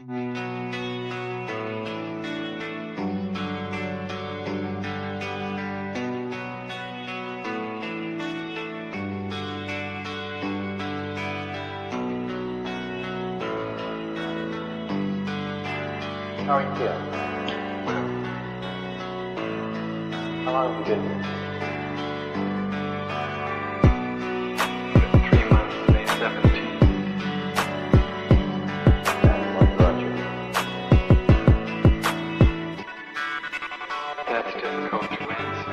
How are you feeling? How long have you been here? 3 months, May 17th. And what brought you? That's difficult to answer.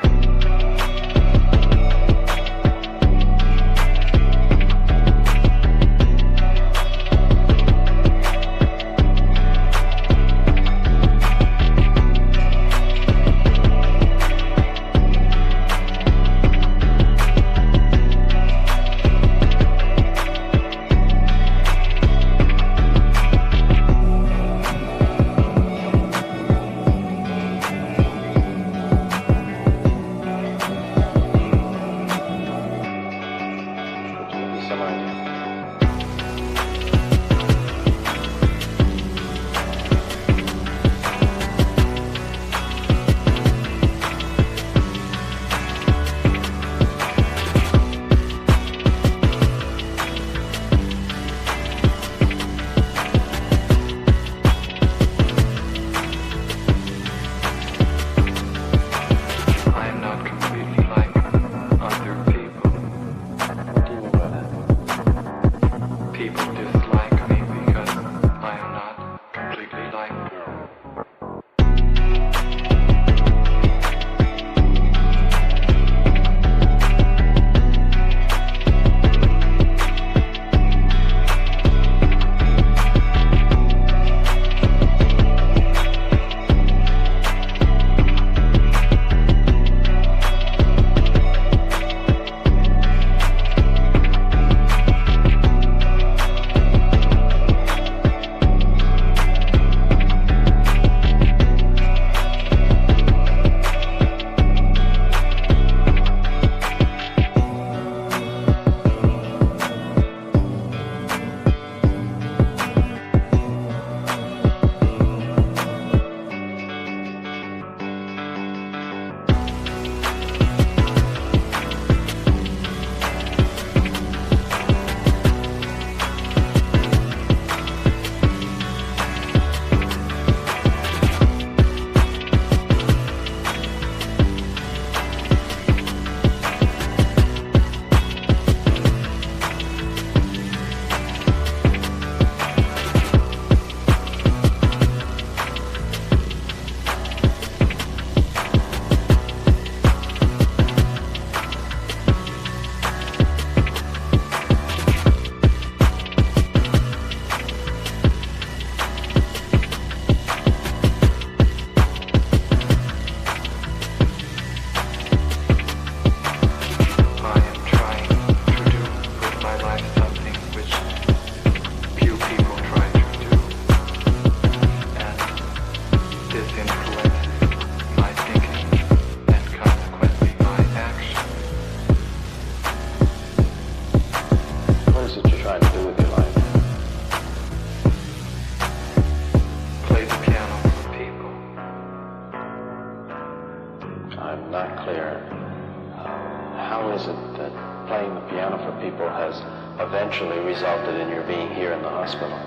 Eventually resulted in your being here in the hospital.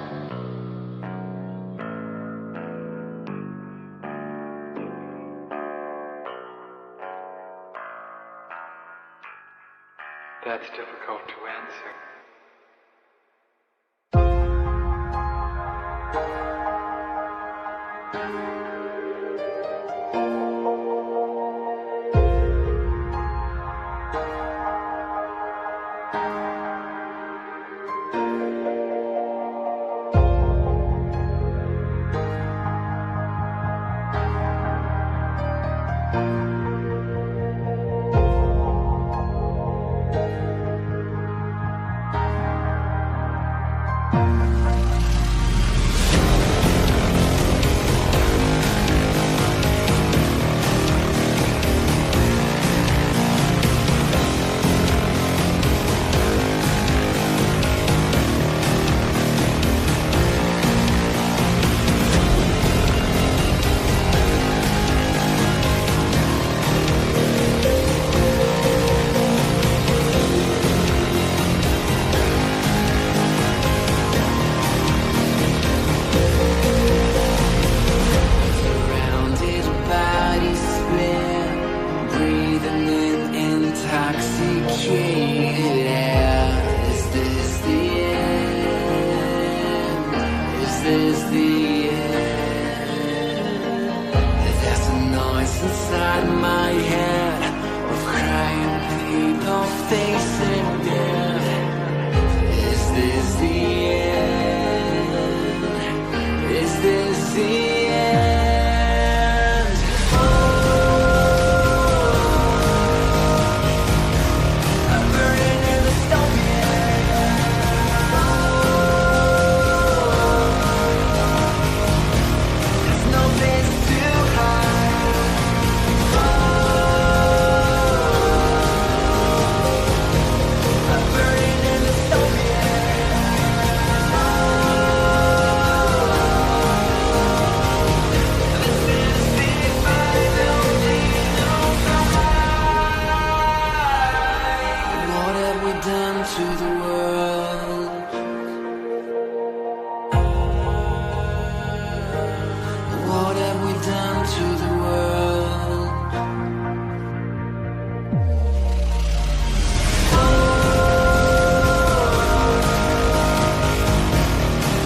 That's difficult to answer. this the end? There's a noise inside my head of crying people facing death. Is this the end? Is this the end? I'm burning in the dystopia. There's no place to hide. I'm burning in the dystopia. This is the final fight. What have we done to the world? What have we done to the world?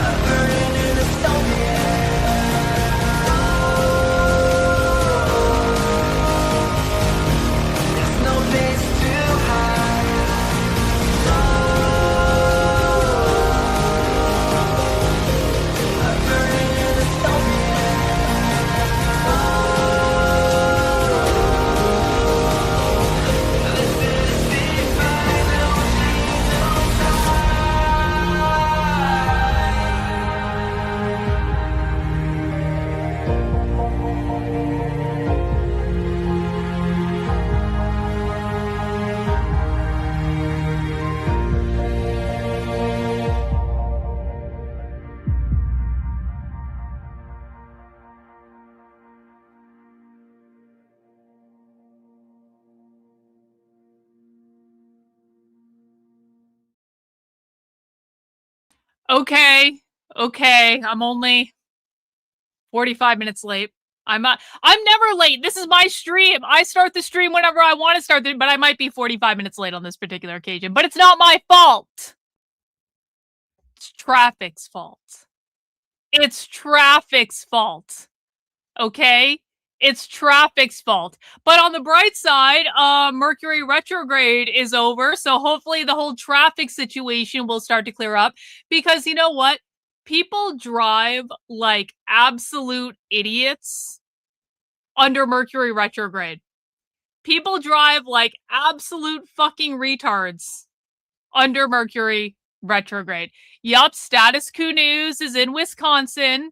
I'm burning in the dystopia. There's no place to hide. I'm burning in the dystopia. This is the final Okay, I'm only 45 minutes late. I'm never late. This is my stream. I start the stream whenever I want to start it, but I might be 45 minutes late on this particular occasion. But it's not my fault. It's traffic's fault. It's traffic's fault. Okay? It's traffic's fault. But on the bright side, Mercury retrograde is over, so hopefully the whole traffic situation will start to clear up. Because you know what? People drive like absolute idiots under Mercury retrograde. People drive like absolute fucking retards under Mercury retrograde. Yup, Status Coup News is in Wisconsin.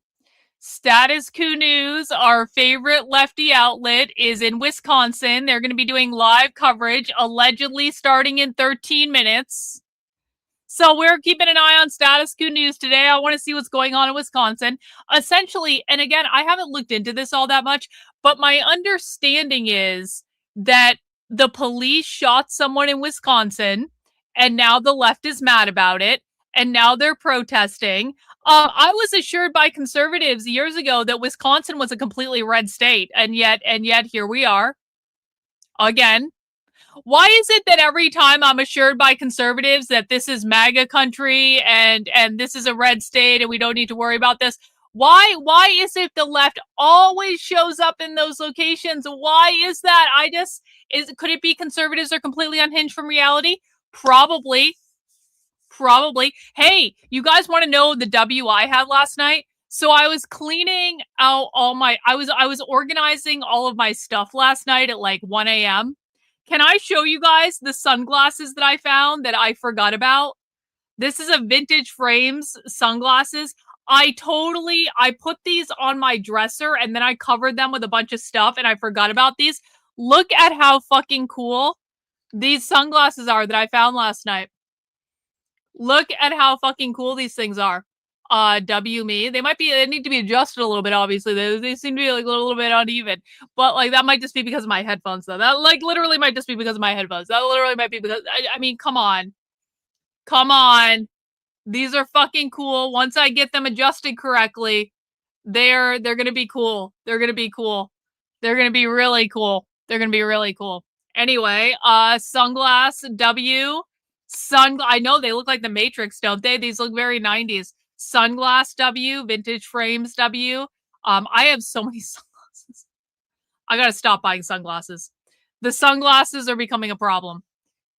Status Coup News, our favorite lefty outlet, is in Wisconsin. They're going to be doing live coverage, allegedly starting in 13 minutes. So we're keeping an eye on Status Coup News today. I want to see what's going on in Wisconsin. Essentially, and again, I haven't looked into this all that much, but my understanding is that the police shot someone in Wisconsin, and now the left is mad about it, and now they're protesting. I was assured by conservatives years ago that Wisconsin was a completely red state, and yet here we are again. Why is it that every time I'm assured by conservatives that this is MAGA country and this is a red state and we don't need to worry about this? Why is it the left always shows up in those locations? Why is that? Could it be conservatives are completely unhinged from reality? Probably. Hey, you guys want to know the W I had last night? So I was cleaning out I was organizing all of my stuff last night at like 1 a.m. Can I show you guys the sunglasses that I found that I forgot about? This is a Vintage Frames sunglasses. I put these on my dresser and then I covered them with a bunch of stuff and I forgot about these. Look at how fucking cool these sunglasses are that I found last night. Look at how fucking cool these things are. W me. They need to be adjusted a little bit, obviously. They seem to be like a little bit uneven. But like that might just be because of my headphones though. That like literally might just be because of my headphones. That literally might be because I mean, come on. These are fucking cool. Once I get them adjusted correctly, they're gonna be cool. They're gonna be cool. They're gonna be really cool. They're gonna be really cool. Anyway, sunglass W. I know they look like the Matrix, don't they? These look very 90s. Sunglass W, vintage frames W. I have so many sunglasses. I gotta stop buying sunglasses. The sunglasses are becoming a problem.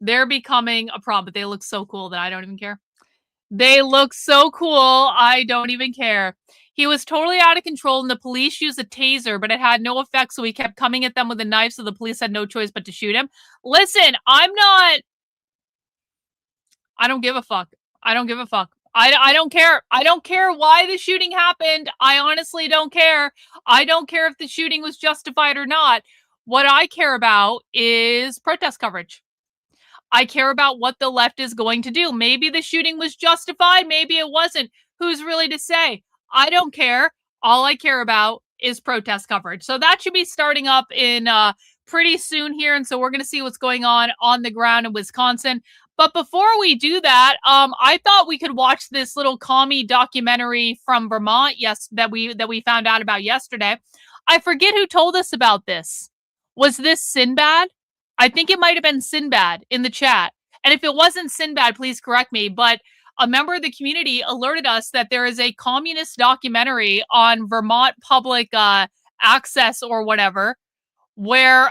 They're becoming a problem, but they look so cool that I don't even care. They look so cool, I don't even care. He was totally out of control and the police used a taser, but it had no effect, so he kept coming at them with a knife, so the police had no choice but to shoot him. Listen, I don't give a fuck. I don't give a fuck. I don't care. I don't care why the shooting happened. I honestly don't care. I don't care if the shooting was justified or not. What I care about is protest coverage. I care about what the left is going to do. Maybe the shooting was justified. Maybe it wasn't. Who's really to say? I don't care. All I care about is protest coverage. So that should be starting up in pretty soon here. And so we're going to see what's going on the ground in Wisconsin. But before we do that, I thought we could watch this little commie documentary from Vermont. Yes, that we found out about yesterday. I forget who told us about this. Was this Sinbad? I think it might have been Sinbad in the chat. And if it wasn't Sinbad, please correct me. But a member of the community alerted us that there is a communist documentary on Vermont public access or whatever, where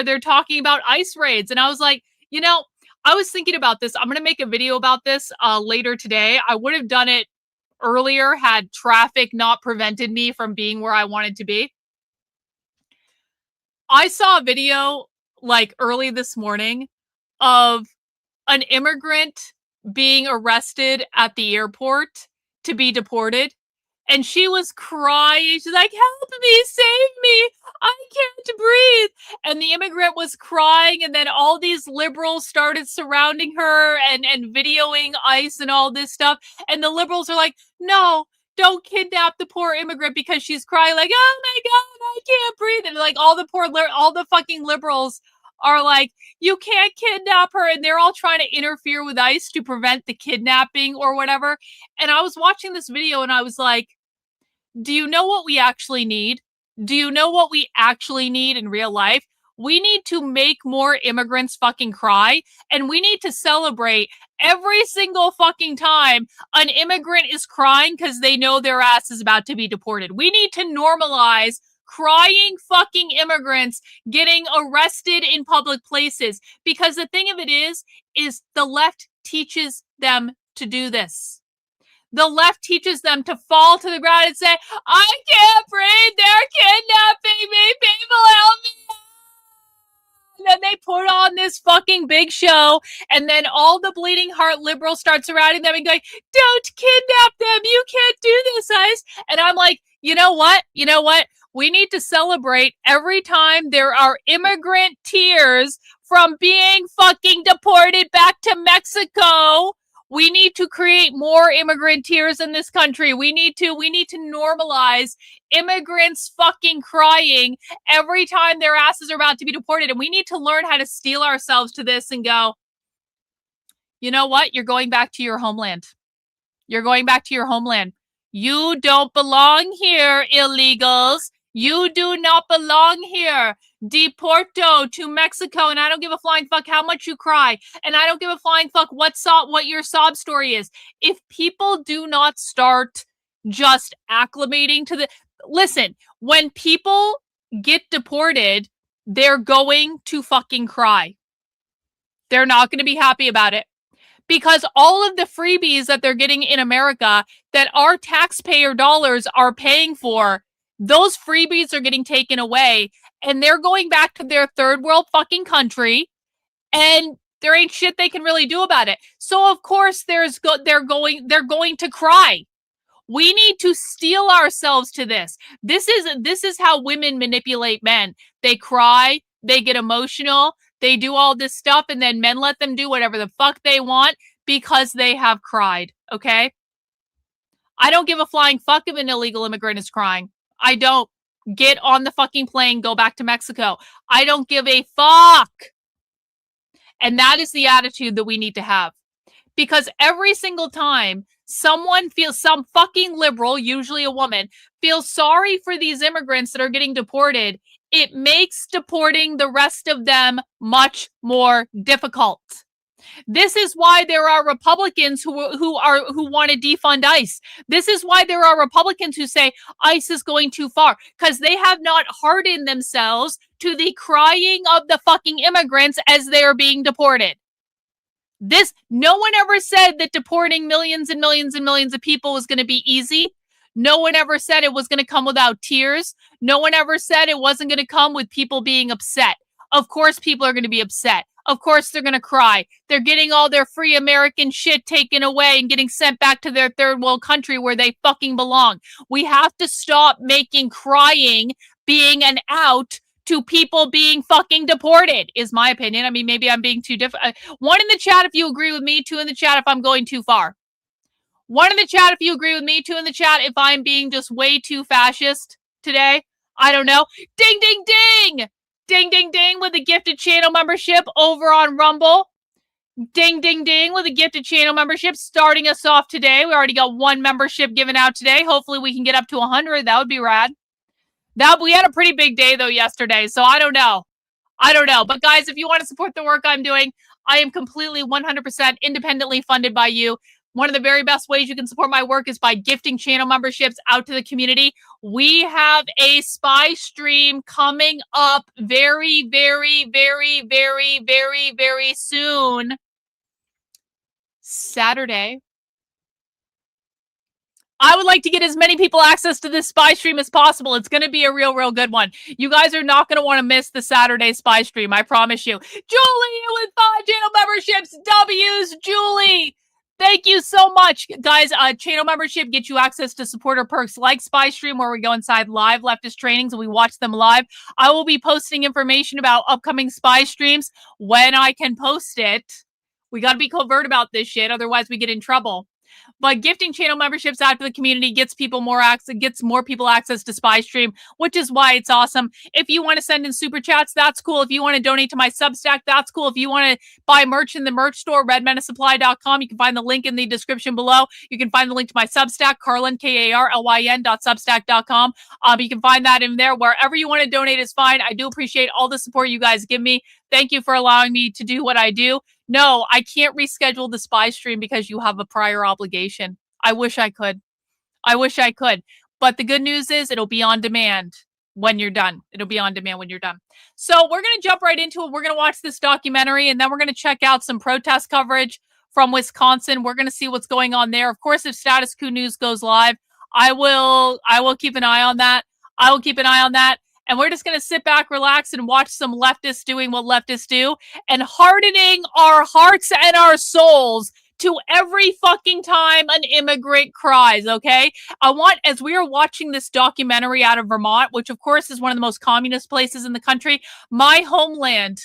they're talking about ICE raids. And I was like, I was thinking about this. I'm going to make a video about this later today. I would have done it earlier had traffic not prevented me from being where I wanted to be. I saw a video like early this morning of an immigrant being arrested at the airport to be deported. And she was crying. She's like, help me, save me. I can't breathe. And the immigrant was crying. And then all these liberals started surrounding her and videoing ICE and all this stuff. And the liberals are like, no, don't kidnap the poor immigrant because she's crying like, oh my God, I can't breathe. And like all the fucking liberals are like, you can't kidnap her. And they're all trying to interfere with ICE to prevent the kidnapping or whatever. And I was watching this video and I was like, do you know what we actually need? Do you know what we actually need in real life? We need to make more immigrants fucking cry, and we need to celebrate every single fucking time an immigrant is crying because they know their ass is about to be deported. We need to normalize crying fucking immigrants getting arrested in public places, because the thing of it is the left teaches them to do this. The left teaches them to fall to the ground and say, I can't breathe, they're kidnapping me, people help me. And then they put on this fucking big show, and then all the bleeding heart liberals start surrounding them and going, don't kidnap them, you can't do this, ICE. And I'm like, you know what? We need to celebrate every time there are immigrant tears from being fucking deported back to Mexico. We need to create more immigrant tears in this country. We need to normalize immigrants fucking crying every time their asses are about to be deported. And we need to learn how to steel ourselves to this and go, you know what? You're going back to your homeland. You're going back to your homeland. You don't belong here, illegals. You do not belong here. Deporto to Mexico, and I don't give a flying fuck how much you cry, and I don't give a flying fuck what your sob story is. If people do not start just acclimating to listen, when people get deported, they're going to fucking cry. They're not going to be happy about it. Because all of the freebies that they're getting in America that our taxpayer dollars are paying for, those freebies are getting taken away, and they're going back to their third world fucking country, and there ain't shit they can really do about it. So of course they're going to cry. We need to steel ourselves to this. This is how women manipulate men. They cry, they get emotional, they do all this stuff, and then men let them do whatever the fuck they want because they have cried, okay? I don't give a flying fuck if an illegal immigrant is crying. I don't. Get on the fucking plane, go back to Mexico. I don't give a fuck. And that is the attitude that we need to have. Because every single time some fucking liberal, usually a woman, feels sorry for these immigrants that are getting deported, it makes deporting the rest of them much more difficult. This is why there are Republicans who want to defund ICE. This is why there are Republicans who say ICE is going too far, because they have not hardened themselves to the crying of the fucking immigrants as they are being deported. No one ever said that deporting millions and millions and millions of people was going to be easy. No one ever said it was going to come without tears. No one ever said it wasn't going to come with people being upset. Of course, people are going to be upset. Of course, they're going to cry. They're getting all their free American shit taken away and getting sent back to their third world country where they fucking belong. We have to stop making crying being an out to people being fucking deported, is my opinion. I mean, maybe I'm being too different. One in the chat if you agree with me, two in the chat if I'm going too far. One in the chat if you agree with me, two in the chat if I'm being just way too fascist today. I don't know. Ding, ding, ding! Ding, ding, ding with a gifted channel membership over on Rumble. Ding, ding, ding with a gifted channel membership starting us off today. We already got one membership given out today. Hopefully we can get up to 100. That would be rad. We had a pretty big day though yesterday, so I don't know. But guys, if you want to support the work I'm doing, I am completely 100% independently funded by you. One of the very best ways you can support my work is by gifting channel memberships out to the community. We have a spy stream coming up very, very, very, very, very, very soon. Saturday. I would like to get as many people access to this spy stream as possible. It's going to be a real, real good one. You guys are not going to want to miss the Saturday spy stream. I promise you. Julie with 5 channel memberships. W's, Julie. Thank you so much, guys. Channel membership gets you access to supporter perks like Spy Stream, where we go inside live leftist trainings and we watch them live. I will be posting information about upcoming Spy Streams when I can post it. We got to be covert about this shit, otherwise we get in trouble. But gifting channel memberships out to the community gets more people access to Spy Stream, which is why it's awesome. If you want to send in super chats, that's cool. If you want to donate to my Substack, that's cool. If you want to buy merch in the merch store, redmenasupply.com, you can find the link in the description below. You can find the link to my Substack, Karlyn, Karlyn.substack.com. You can find that in there. Wherever you want to donate is fine. I do appreciate all the support you guys give me. Thank you for allowing me to do what I do. No, I can't reschedule the Spy Stream because you have a prior obligation. I wish I could. But the good news is it'll be on demand when you're done. So we're going to jump right into it. We're going to watch this documentary, and then we're going to check out some protest coverage from Wisconsin. We're going to see what's going on there. Of course, if Status Quo News goes live, I will keep an eye on that. And we're just going to sit back, relax, and watch some leftists doing what leftists do and hardening our hearts and our souls to every fucking time an immigrant cries, okay? As we are watching this documentary out of Vermont, which of course is one of the most communist places in the country, my homeland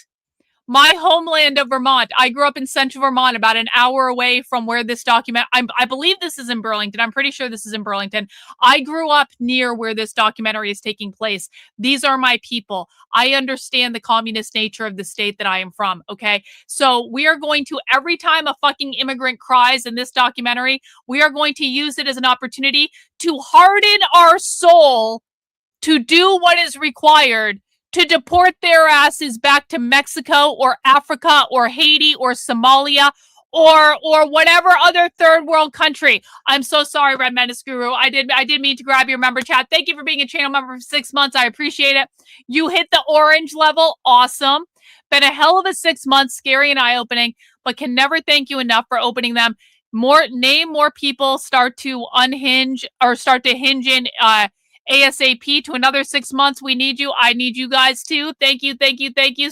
of Vermont. I grew up in central Vermont, about an hour away from where this I believe this is in Burlington. I'm pretty sure this is in Burlington. I grew up near where this documentary is taking place. These are my people. I understand the communist nature of the state that I am from, okay? So we are going to, every time a fucking immigrant cries in this documentary, we are going to use it as an opportunity to harden our soul to do what is required to deport their asses back to Mexico or Africa or Haiti or Somalia or whatever other third world country. I'm so sorry, Red Menace Guru. I did mean to grab your member chat. Thank you for being a channel member for 6 months. I appreciate it. You hit the orange level. Awesome. Been a hell of a 6 months, scary and eye-opening, but can never thank you enough for opening them. More people start to unhinge or start to hinge in ASAP to another 6 months. We need you. I need you guys too. Thank you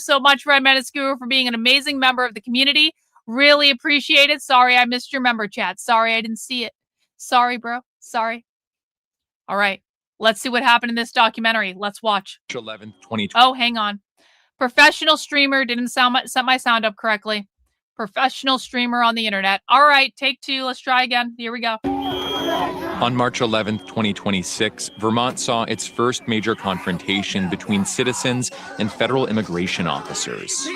so much, Red Menace Guru, for being an amazing member of the community. Really appreciate it. Sorry I missed your member chat. Sorry I didn't see it. Sorry, bro. Sorry. All right. Let's see what happened in this documentary. Let's watch. 11th, 2020. Oh, hang on. Professional streamer didn't set my sound up correctly. Professional streamer on the internet. All right. Take 2. Let's try again. Here we go. On March 11th, 2026, Vermont saw its first major confrontation between citizens and federal immigration officers.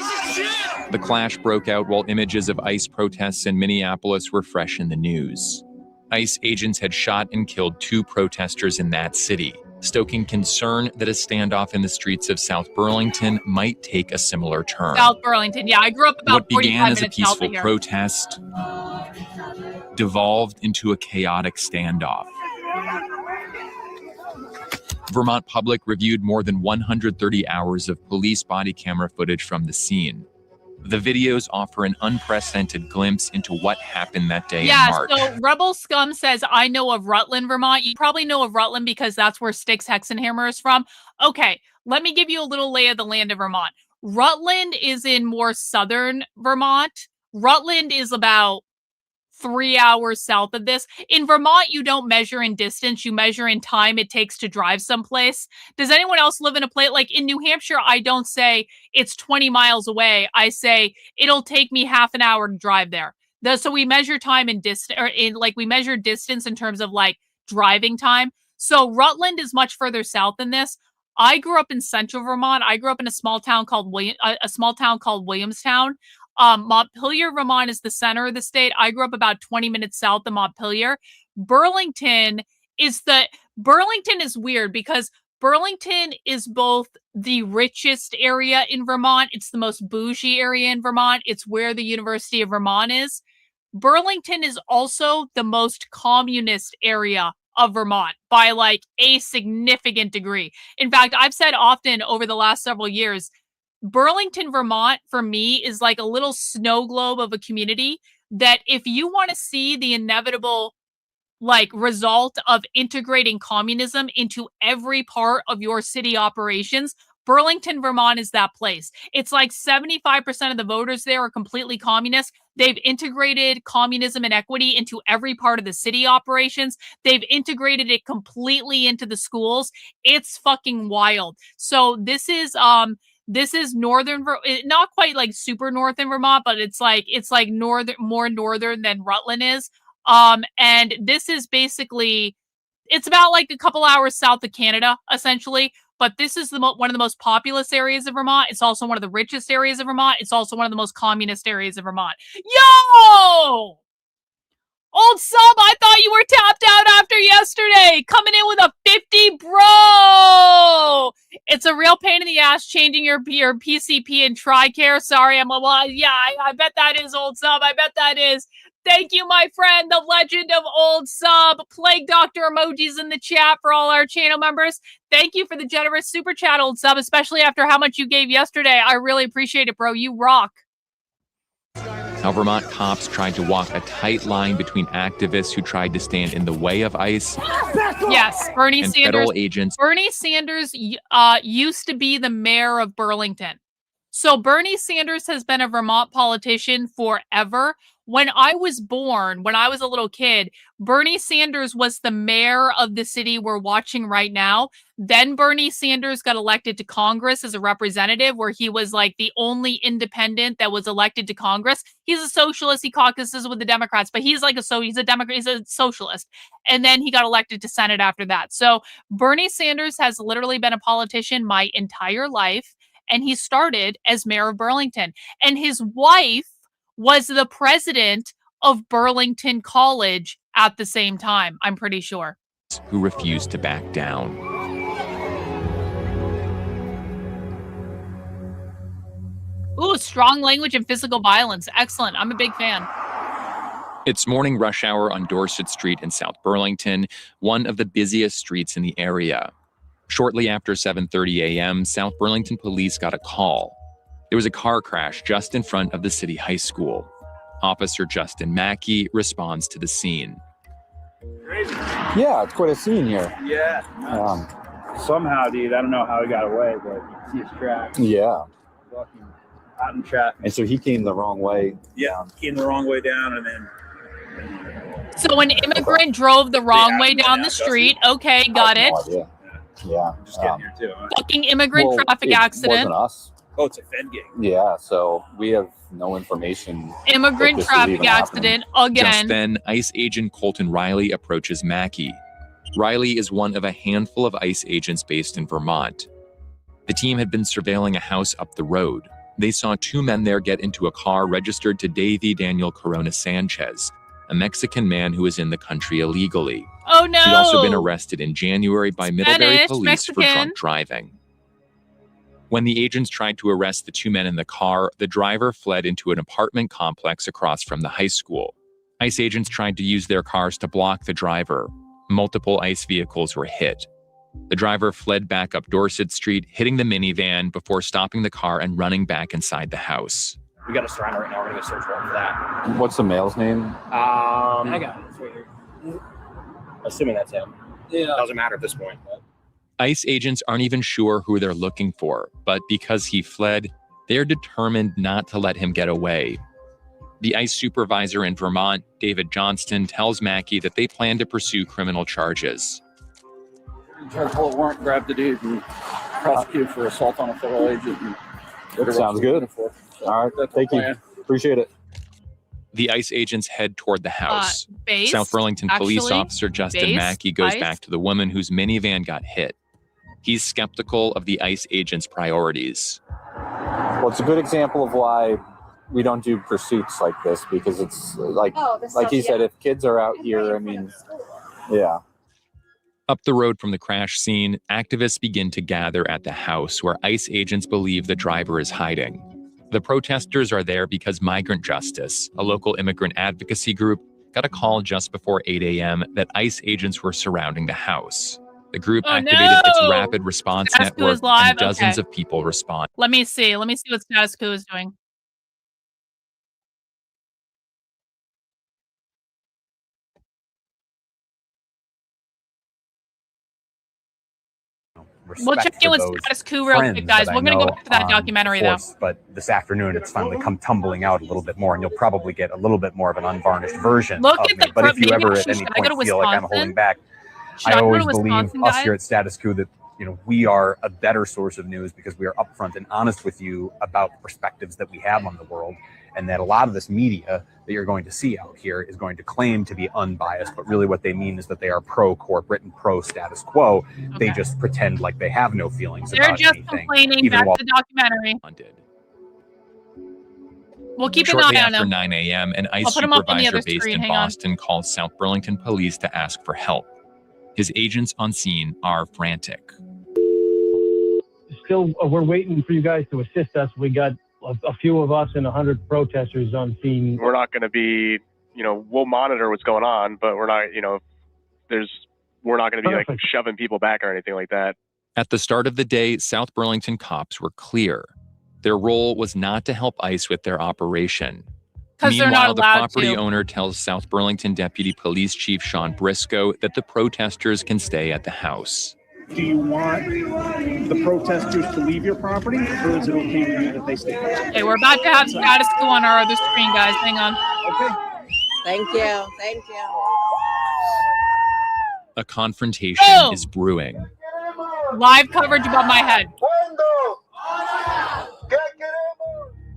The clash broke out while images of ICE protests in Minneapolis were fresh in the news. ICE agents had shot and killed 2 protesters in that city, stoking concern that a standoff in the streets of South Burlington might take a similar turn. South Burlington, yeah, I grew up about What 45 began as a minutes south of peaceful here. protest devolved into a chaotic standoff. Vermont Public reviewed more than 130 hours of police body camera footage from the scene. The videos offer an unprecedented glimpse into what happened that day in March. Yeah, so Rebel Scum says, I know of Rutland, Vermont. You probably know of Rutland because that's where Styx Hexenhammer is from. Okay, let me give you a little lay of the land of Vermont. Rutland is in more southern Vermont. Rutland is about 3 hours south of this. In Vermont, you don't measure in distance, you measure in time it takes to drive someplace. Does anyone else live in a place like in New Hampshire? I don't say it's 20 miles away. I say it'll take me half an hour to drive there. So we measure time in distance, or in like we measure distance in terms of like driving time. So Rutland is much further south than this. I grew up in central Vermont. I grew up in a small town called Williamstown. Montpelier, Vermont is the center of the state. I grew up about 20 minutes south of Montpelier. Burlington is weird because Burlington is both the richest area in Vermont. It's the most bougie area in Vermont. It's where the University of Vermont is. Burlington is also the most communist area of Vermont by like a significant degree. In fact, I've said often over the last several years, Burlington, Vermont, for me, is like a little snow globe of a community that if you want to see the inevitable like result of integrating communism into every part of your city operations, Burlington, Vermont is that place. It's like 75% of the voters there are completely communist. They've integrated communism and equity into every part of the city operations. They've integrated it completely into the schools. It's fucking wild. So this is northern, not quite like super north in Vermont, but it's like northern, more northern than Rutland is. And this is basically, it's about like a couple hours south of Canada, essentially. But this is one of the most populous areas of Vermont. It's also one of the richest areas of Vermont. It's also one of the most communist areas of Vermont. Yo! Old sub, I thought you were tapped out after yesterday. Coming in with a 50, bro. It's a real pain in the ass changing your PCP and TRICARE. Sorry, I bet that is, old sub. I bet that is. Thank you, my friend, the legend of old sub. Plague Doctor emojis in the chat for all our channel members. Thank you for the generous super chat, old sub, especially after how much you gave yesterday. I really appreciate it, bro. You rock. How Vermont cops tried to walk a tight line between activists who tried to stand in the way of ICE. Yes, Bernie and Sanders. federal agents. Bernie Sanders used to be the mayor of Burlington. So Bernie Sanders has been a Vermont politician forever. When I was born, when I was a little kid, Bernie Sanders was the mayor of the city we're watching right now. Then Bernie Sanders got elected to Congress as a representative, where he was like the only independent that was elected to Congress. He's a socialist. He caucuses with the Democrats, but he's a Democrat. He's a socialist. And then he got elected to Senate after that. So Bernie Sanders has literally been a politician my entire life. And he started as mayor of Burlington. And his wife was the president of Burlington College at the same time, I'm pretty sure. Who refused to back down. Ooh, strong language and physical violence. Excellent. I'm a big fan. It's morning rush hour on Dorset Street in South Burlington, one of the busiest streets in the area. Shortly after 7:30 a.m., South Burlington police got a call. There was a car crash just in front of the city high school. Officer Justin Mackey responds to the scene. Yeah, it's quite a scene here. Yeah. Somehow, dude, I don't know how he got away, but you can see his tracks. Yeah. Fucking out in traffic. And so he came the wrong way. Yeah, came the wrong way down, and then. So an immigrant drove the wrong way down the street. Okay, got it. No, yeah. Just getting here too. Huh? Fucking immigrant traffic accident. Wasn't us. Oh, it's a Fed gang. Yeah, so we have no information. Immigrant traffic accident again. Just then, ICE agent Colton Riley approaches Mackey. Riley is one of a handful of ICE agents based in Vermont. The team had been surveilling a house up the road. They saw two men there get into a car registered to Davy Daniel Corona Sanchez. a Mexican man who was in the country illegally. Oh no! He'd also been arrested in January by Middlebury Spanish, police for Mexican. drunk driving. When the agents tried to arrest the two men in the car, the driver fled into an apartment complex across from the high school. ICE agents tried to use their cars to block the driver. Multiple ICE vehicles were hit. The driver fled back up Dorset Street, hitting the minivan before stopping the car and running back inside the house. We got a surrender right now. We're gonna get a search warrant for that. What's the male's name? Hang on. It's right here. Assuming that's him. Yeah. Doesn't matter at this point. But. ICE agents aren't even sure who they're looking for, but because he fled, they're determined not to let him get away. The ICE supervisor in Vermont, David Johnston, tells Mackey that they plan to pursue criminal charges. Try to pull a warrant, grab the dude, and prosecute for assault on a federal agent. Sounds good. All right, thank you. Appreciate it. The ICE agents head toward the house. Based, South Burlington police actually, officer Justin based, Mackey goes ICE. back to the woman whose minivan got hit. He's skeptical of the ICE agents' priorities. Well, it's a good example of why we don't do pursuits like this, because it's like he said, if kids are out here, I mean, yeah. Up the road from the crash scene, activists begin to gather at the house where ICE agents believe the driver is hiding. The protesters are there because Migrant Justice, a local immigrant advocacy group, got a call just before 8 a.m. that ICE agents were surrounding the house. The group activated its rapid response Status Quo network, is live? and dozens Okay. of people respond. Let me see what Status Quo is doing. We'll check in with Status Quo real quick, guys. We're going to go back to that documentary, though. But this afternoon, it's finally come tumbling out a little bit more, and you'll probably get a little bit more of an unvarnished version Look of at me. the But if you maybe ever at actually, any should I go point to feel like I'm Wisconsin? holding back, Should I I go always to believe Wisconsin, us guys? here at Status Quo that we are a better source of news because we are upfront and honest with you about the perspectives that we have on the world, and that a lot of this media that you're going to see out here is going to claim to be unbiased, but really what they mean is that they are pro-corporate and pro-status quo. They just pretend like they have no feelings They're about just anything. complaining. even Back while- to the documentary. We'll keep an Shortly eye on after them. 9 a.m., an I'll ICE put 'em up on the supervisor other based screen. in Hang on. Boston calls South Burlington police to ask for help. His agents on scene are frantic. Still, we're waiting for you guys to assist us. We got a few of us and 100 protesters on scene. We're not going to be, we'll monitor what's going on, but we're not, we're not going to be like shoving people back or anything like that. At the start of the day, South Burlington cops were clear. Their role was not to help ICE with their operation. 'Cause they're Meanwhile, not the allowed property to. owner tells South Burlington Deputy Police Chief Sean Briscoe that the protesters can stay at the house. Do you want the protesters to leave your property, or is it okay with you that they stay? Okay, we're about to have Status Quo on our other screen, guys. Hang on. Okay. Thank you. Thank you. A confrontation Boom! is brewing. Live coverage above my head.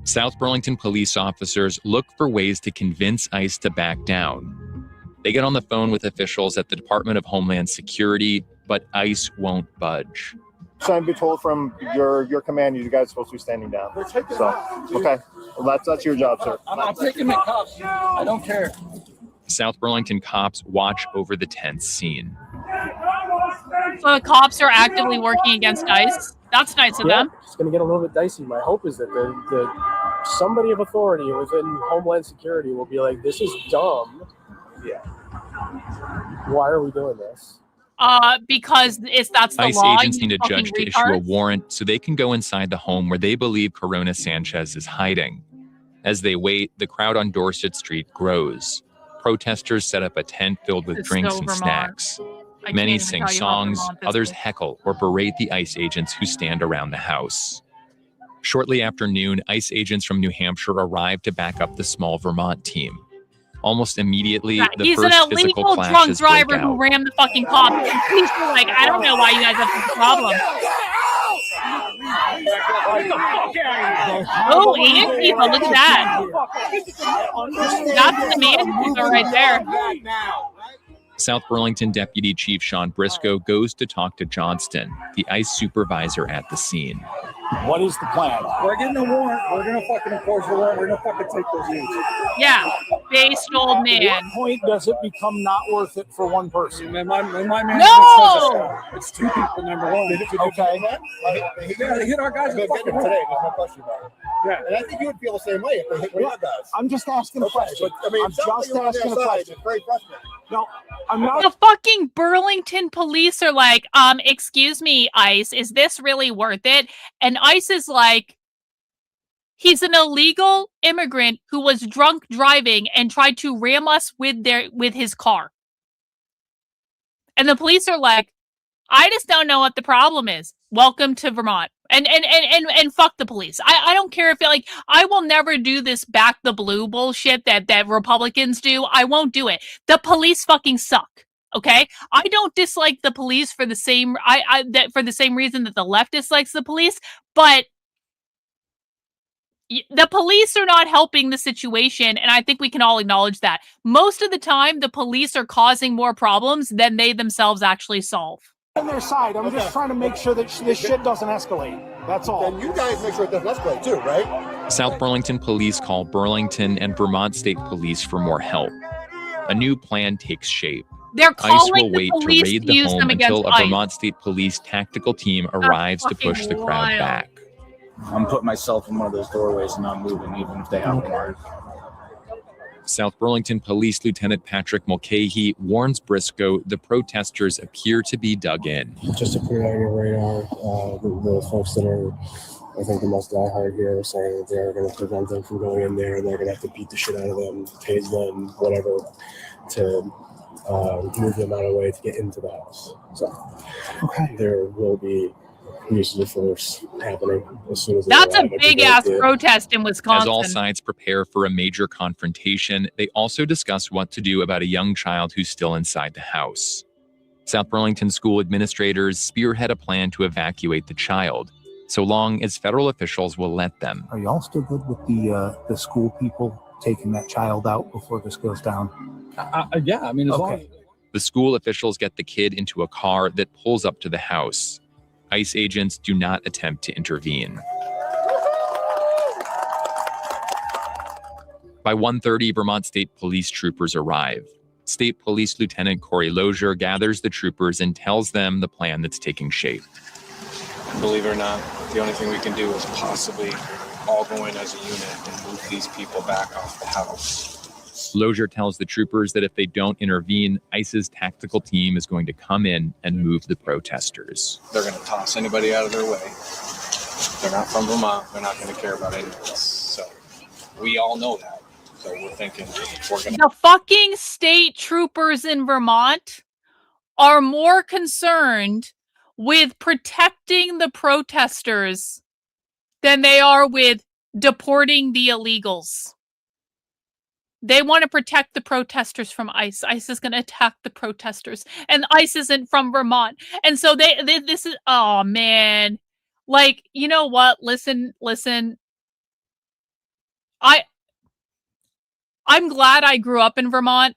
South Burlington police officers look for ways to convince ICE to back down. They get on the phone with officials at the Department of Homeland Security, but ICE won't budge. So I've been told from your command, you guys are supposed to be standing down. So, okay, well, that's your job, sir. I'm taking the cuffs. I don't care. South Burlington cops watch over the tense scene. So the cops are actively working against ICE. That's nice of them. It's going to get a little bit dicey. My hope is that the somebody of authority within Homeland Security will be like, this is dumb. Yeah. Why are we doing this? Because that's the ICE law. agents you need a fucking judge to issue a retards. warrant so they can go inside the home where they believe Corona Sanchez is hiding. As they wait, the crowd on Dorset Street grows. Protesters set up a tent filled with It's drinks so and Vermont. snacks. I Many can't even sing tell you how songs, Vermont this others is. heckle or berate the ICE agents who stand around the house. Shortly after noon, ICE agents from New Hampshire arrive to back up the small Vermont team. Almost immediately, Yeah, the he's first an physical illegal drunk clashes break driver who out. rammed the fucking cop. Police were like, I don't know why you guys have this problem. Oh, Antifa, look at that. That's the man Antifa right there. South Burlington Deputy Chief Sean Briscoe goes to talk to Johnston, the ICE supervisor at the scene. What is the plan? We're getting a warrant. We're gonna fucking enforce the warrant. We're gonna fucking take those dudes. Yeah, based old man. At what point does it become not worth it for one person? My management No! says it's two people, number one. Okay. Yeah, they hit our guys Today, there's no question about it. Yeah. And I think you would feel the same way if they hit one of our guys. I'm just asking a question. But, I mean, I'm just asking a question. It's very frustrating. No, I'm not. The fucking Burlington police are like, excuse me, ICE, is this really worth it? And ICE is like, he's an illegal immigrant who was drunk driving and tried to ram us with his car. And the police are like, I just don't know what the problem is. Welcome to Vermont. And fuck the police. I don't care if I will never do this back the blue bullshit that Republicans do. I won't do it. The police fucking suck. Okay? I don't dislike the police for the same for the same reason that the left dislikes the police, but the police are not helping the situation, and I think we can all acknowledge that. Most of the time, the police are causing more problems than they themselves actually solve. On their side, I'm just trying to make sure that this shit doesn't escalate. That's all. And you guys make sure it doesn't escalate too, right? South Burlington police call Burlington and Vermont State Police for more help. A new plan takes shape. They're ICE calling will the wait to police raid to the use home them against until a ICE. Vermont State Police tactical team arrives to push the crowd wild. back. I'm putting myself in one of those doorways and not moving, even if they have a warrant. South Burlington Police Lieutenant Patrick Mulcahy warns Briscoe the protesters appear to be dug in. Just to put it on your radar, the folks that are, I think, the most diehard here are saying that they're going to prevent them from going in there, and they're going to have to beat the shit out of them, tase them, whatever, to move them out of the way to get into the house. So there will be uses of force happening as soon as That's a big ass protest in Wisconsin. As all sides prepare for a major confrontation, they also discuss what to do about a young child who's still inside the house. South Burlington school administrators spearhead a plan to evacuate the child, so long as federal officials will let them. Are y'all still good with the school people taking that child out before this goes down? Yeah, I mean, as long as... The school officials get the kid into a car that pulls up to the house. ICE agents do not attempt to intervene. By 1:30, Vermont State Police troopers arrive. State Police Lieutenant Corey Lozier gathers the troopers and tells them the plan that's taking shape. Believe it or not, the only thing we can do is possibly all go in as a unit and move these people back off the house. Lozier tells the troopers that if they don't intervene, ICE's tactical team is going to come in and move the protesters. They're going to toss anybody out of their way. They're not from Vermont. They're not going to care about any of this. So we all know that. So we're thinking we're going to... The fucking state troopers in Vermont are more concerned with protecting the protesters than they are with deporting the illegals. They want to protect the protesters from ICE. ICE is going to attack the protesters, and ICE isn't from Vermont. And so this is, oh man, like, you know what? Listen. I'm glad I grew up in Vermont.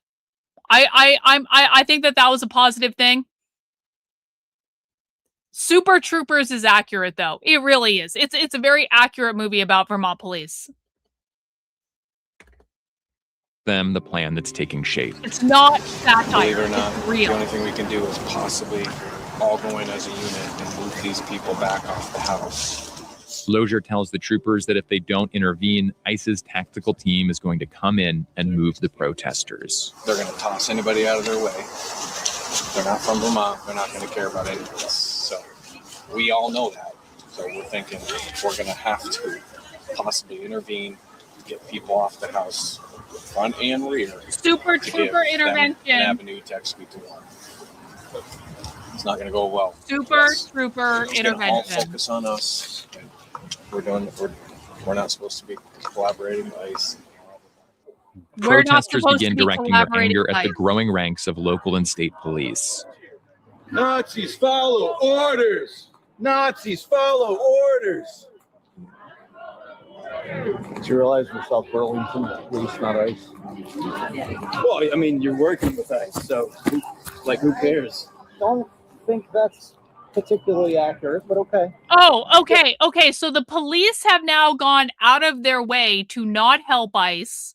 I think that was a positive thing. Super Troopers is accurate, though. It really is. It's a very accurate movie about Vermont police. Them the plan that's taking shape. It's not satire. Believe it or not, it's real. the only thing we can do is possibly all go in as a unit and move these people back off the house. Lozier tells the troopers that if they don't intervene, ICE's tactical team is going to come in and move the protesters. They're going to toss anybody out of their way. They're not from Vermont. They're not going to care about any of this. So we all know that. So we're thinking we're going to have to possibly intervene, get people off the house, front and rear. Super Trooper intervention. An avenue to execute the warrant. It's not going to go well. Super Trooper It's intervention. all focus on us. We're not supposed to be collaborating with ICE. Protesters begin directing their anger at the growing ranks of local and state police. Nazis follow orders. Nazis follow orders. Did you realize we're South Burlington police, not ICE? Well, I mean, you're working with ICE, so who cares? Don't think that's particularly accurate, but okay. Oh, okay. Okay. So the police have now gone out of their way to not help ICE,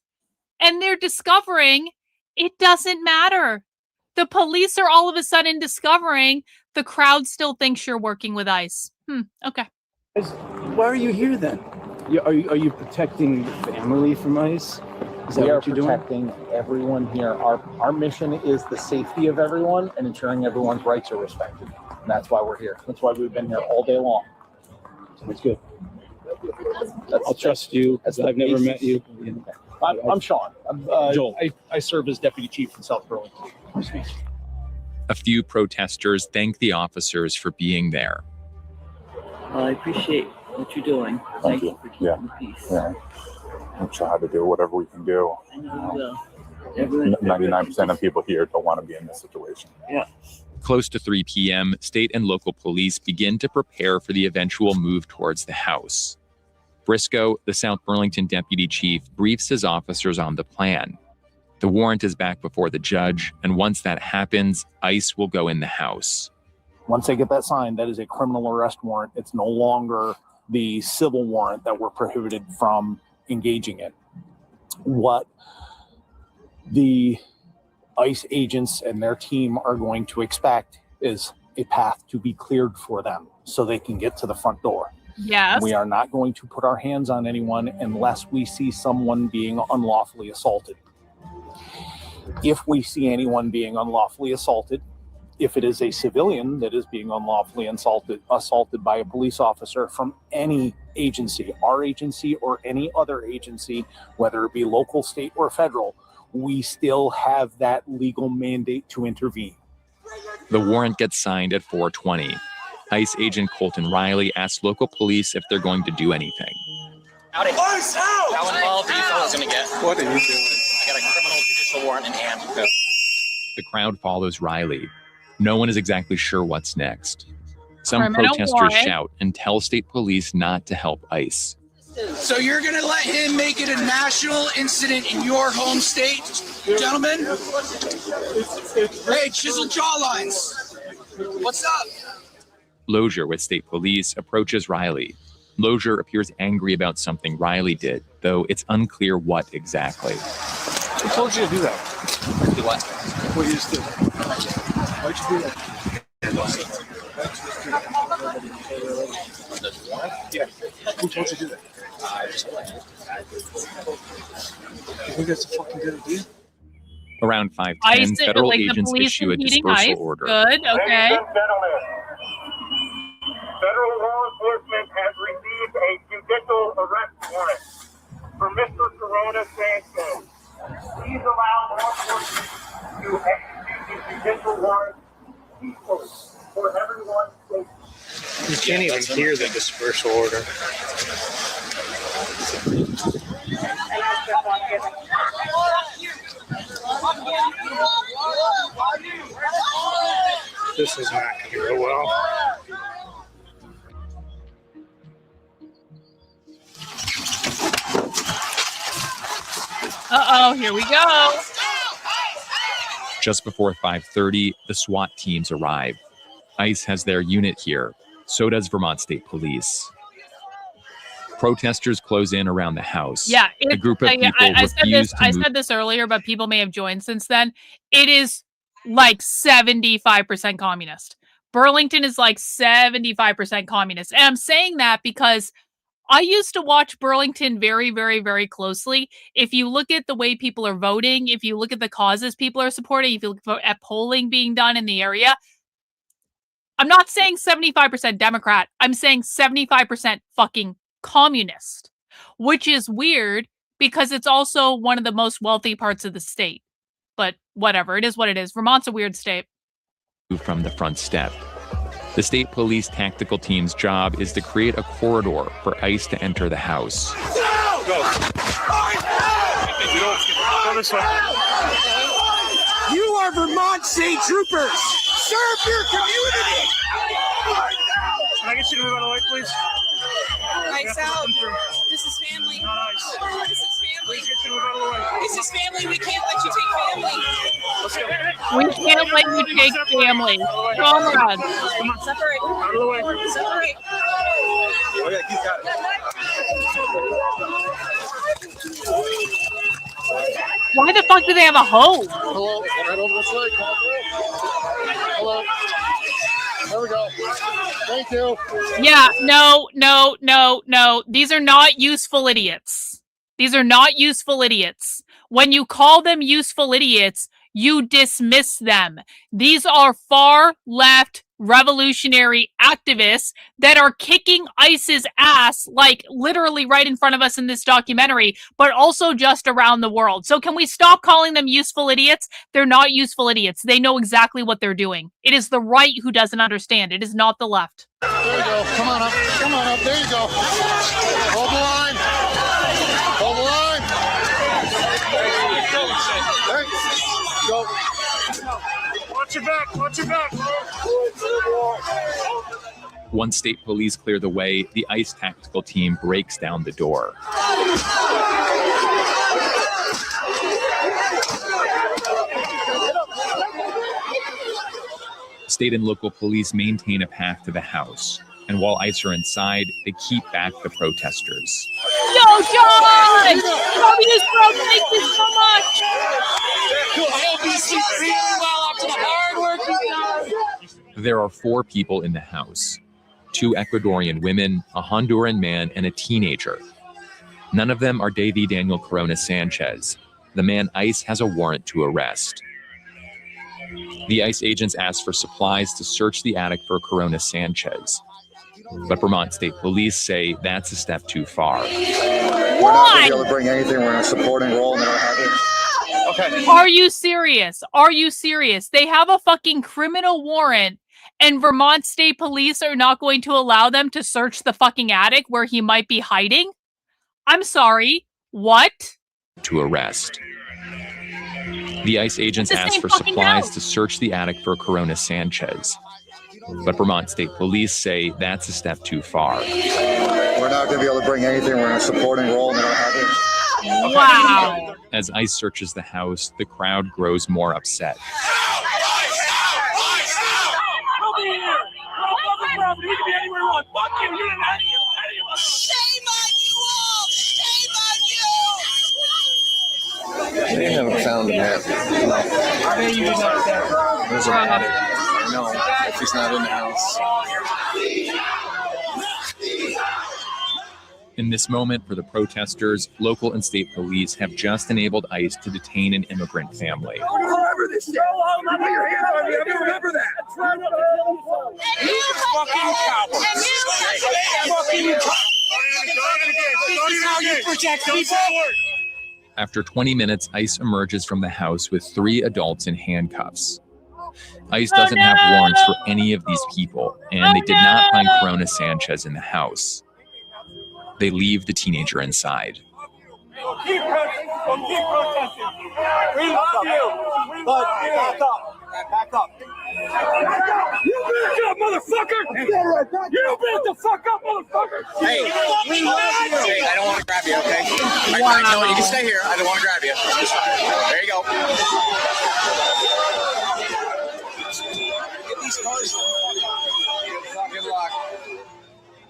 and they're discovering it doesn't matter. The police are all of a sudden discovering the crowd still thinks you're working with ICE. Okay. Why are you here then? Are you protecting the family from ICE? Is that We are what you're doing? protecting everyone here. Our mission is the safety of everyone and ensuring everyone's rights are respected. And that's why we're here. That's why we've been here all day long. That's good. I'll trust you because I've never met you. I'm Sean. Joel. I serve as deputy chief in South Burlington. A few protesters thank the officers for being there. Well, I appreciate what you're doing. Thank you for keeping the peace. Yeah. We'll try to do whatever we can do. I know you will. 99% of people here don't want to be in this situation. Yeah. Close to 3 p.m., state and local police begin to prepare for the eventual move towards the house. Briscoe, the South Burlington deputy chief, briefs his officers on the plan. The warrant is back before the judge, and once that happens, ICE will go in the house. Once they get that signed, that is a criminal arrest warrant. It's no longer the civil warrant that we're prohibited from engaging in. What the ICE agents and their team are going to expect is a path to be cleared for them so they can get to the front door. Yes. We are not going to put our hands on anyone unless we see someone being unlawfully assaulted. If we see anyone being unlawfully assaulted, if it is a civilian that is being unlawfully assaulted by a police officer from any agency, our agency or any other agency, whether it be local, state, or federal, we still have that legal mandate to intervene. The warrant gets signed at 4:20. ICE agent Colton Riley asks local police if they're going to do anything. Howdy. How involved are you fellas going to get? What are you doing? I got a criminal judicial warrant in hand. The crowd follows Riley. No one is exactly sure what's next. Some Criminal protesters warrant. shout and tell state police not to help ICE. So you're going to let him make it a national incident in your home state, gentlemen? Hey, chisel jawlines. What's up? Lozier with state police approaches Riley. Lozier appears angry about something Riley did, though it's unclear what exactly. Who told you to do that? Do what? What you just did? Why'd you do that? Yeah. Who told you to do that? You think that's a fucking good idea? Around 5:10, ICE, federal like the agents police issue a impeding dispersal ICE. order. Good, okay. Federal law enforcement has received a judicial arrest warrant for Mr. Corona Sanchez. Please allow law enforcement to execute the judicial warrant peacefully for everyone's safety. You can't even hear the dispersal order. This is not going to go well. Uh-oh, here we go. Just before 5:30, the SWAT teams arrive. ICE has their unit here. So does Vermont State Police. Protesters close in around the house. Yeah, a group of people I said refuse this. to I move. said this earlier, but people may have joined since then. It is like 75% communist. Burlington is like 75% communist, and I'm saying that because I used to watch Burlington very, very, very closely. If you look at the way people are voting, if you look at the causes people are supporting, if you look at polling being done in the area, I'm not saying 75% Democrat. I'm saying 75% fucking communist, which is weird because it's also one of the most wealthy parts of the state. But whatever, it is what it is. Vermont's a weird state. From the front step. The state police tactical team's job is to create a corridor for ICE to enter the house. Go this way. You are Vermont State Troopers. Serve your community. Can I get you to move out of the way, please? Nice out. This is family. This is family. Please get you to move out of the way. This is family. We can't let you take family. Let's go. We can't let you take family. Comrades. Come on, separate. Out of the way. Separate. Okay, keep got Why the fuck do they have a hose? Hello, right over this way. Hello. There we go. Thank you. Yeah, no. These are not useful idiots. These are not useful idiots. When you call them useful idiots, you dismiss them. These are far left revolutionary activists that are kicking ICE's ass, like literally right in front of us in this documentary, but also just around the world. So can we stop calling them useful idiots? They're not useful idiots. They know exactly what they're doing. It is the right who doesn't understand. It is not the left. There you go. Come on up. Come on up. There you go. Hold the line. Hold the line. There you go. Watch your back. Watch your back. Once state police clear the way, the ICE tactical team breaks down the door. State and local police maintain a path to the house, and while ICE are inside, they keep back the protesters. Yo, John! W's bro, thank you so much! There are 4 people in the house, 2 Ecuadorian women, a Honduran man, and a teenager. None of them are Davy Daniel Corona Sanchez, the man ICE has a warrant to arrest. The ICE agents asked for supplies to search the attic for Corona Sanchez. But Vermont State Police say that's a step too far. Why? We're not going to be able to bring anything. We're in a supporting role and they don't have it. Okay. Are you serious? Are you serious? They have a fucking criminal warrant and Vermont State Police are not going to allow them to search the fucking attic where he might be hiding? I'm sorry. What? To arrest. The ICE agents asked for supplies to search the attic for Corona Sanchez. But Vermont State Police say that's a step too far. We're not going to be able to bring anything. We're in a supporting role and they don't have it. Wow. As ICE searches the house, the crowd grows more upset. They haven't found him yet. There's a body. I know. If he's not in the house. In this moment, for the protesters, local and state police have just enabled ICE to detain an immigrant family. Remember this shit. Put your hands on me. I remember that. You fucking coward. You protect people. After 20 minutes, ICE emerges from the house with 3 adults in handcuffs. ICE doesn't have warrants for any of these people, and they did not find Corona Sanchez in the house. They leave the teenager inside. Keep protesting. Keep protesting. We love you. But back up. Back up. You back up, motherfucker. You back the fuck up, motherfucker. Hey, we love you. Hey, I don't want to grab you, okay? Wow. No, you can stay here. I don't want to grab you. There you go. Get these cars. Good luck.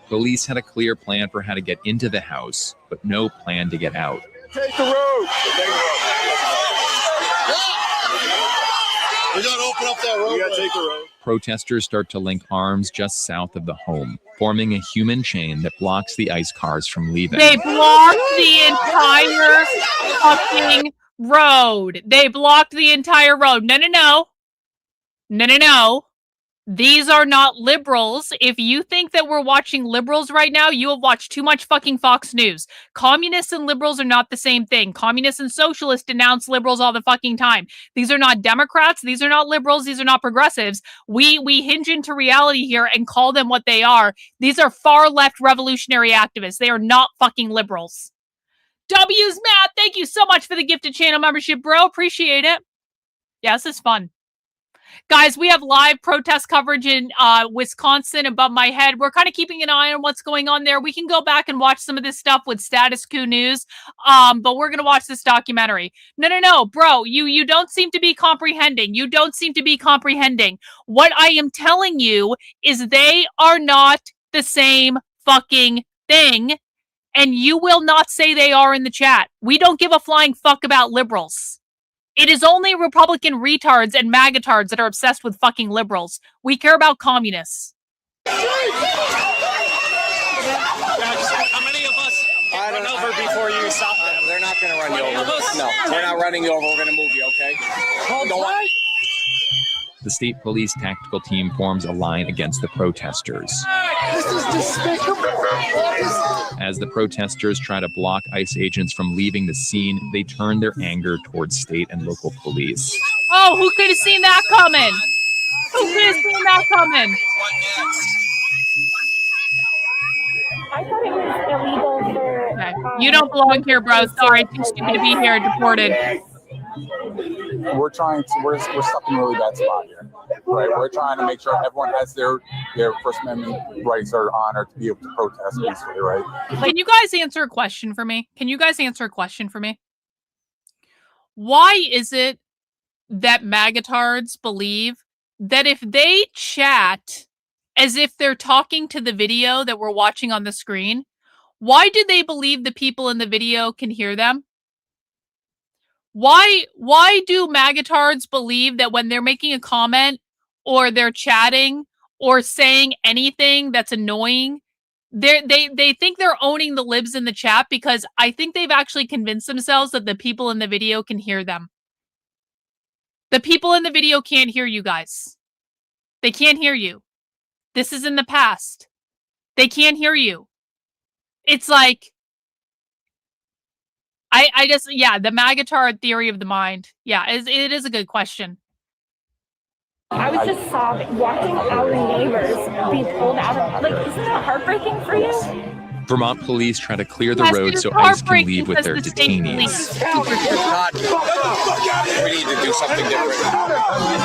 Police had a clear plan for how to get into the house, but no plan to get out. Take the road. We gotta open up that road. We gotta take the road. Protesters start to link arms just south of the home, forming a human chain that blocks the ICE cars from leaving. They blocked the entire fucking road. They blocked the entire road. No. These are not liberals. If you think that we're watching liberals right now, you have watched too much fucking Fox News. Communists and liberals are not the same thing. Communists and socialists denounce liberals all the fucking time. These are not Democrats. These are not liberals. These are not progressives. We hinge into reality here and call them what they are. These are far left revolutionary activists. They are not fucking liberals. W's Matt, thank you so much for the gifted channel membership, bro. Appreciate it. Yeah, this is fun. Guys, we have live protest coverage in Wisconsin above my head. We're kind of keeping an eye on what's going on there. We can go back and watch some of this stuff with Status Quo News, but we're going to watch this documentary. No, bro, you don't seem to be comprehending. You don't seem to be comprehending. What I am telling you is they are not the same fucking thing, and you will not say they are in the chat. We don't give a flying fuck about liberals. It is only Republican retards and magatards that are obsessed with fucking liberals. We care about communists. How many of us run over before you stop them? They're not going to run you over. No, we're not running you over. We're going to move you, okay? Don't worry. The state police tactical team forms a line against the protesters. This is despicable. As the protesters try to block ICE agents from leaving the scene, they turn their anger towards state and local police. Oh, who could have seen that coming? Who could have seen that coming? I thought it was illegal for... Okay. You don't belong here, bro. Sorry, too stupid to be here, deported. We're stuck in a really bad spot here, right? We're trying to make sure everyone has their First Amendment rights are honored to be able to protest peacefully, right? Can you guys answer a question for me? Why is it that magatards believe that if they chat as if they're talking to the video that we're watching on the screen, why do they believe the people in the video can hear them? Why do magatards believe that when they're making a comment or they're chatting or saying anything that's annoying, they think they're owning the libs in the chat? Because I think they've actually convinced themselves that the people in the video can hear them. The people in the video can't hear you guys. They can't hear you. This is in the past. They can't hear you. It's like, I just, yeah, the magatard theory of the mind. Yeah, it is a good question. I was just sobbing, watching our neighbors be pulled out of, like, isn't that heartbreaking for you? Vermont police try to clear the road so ICE can leave with their detainees. We need to do something different.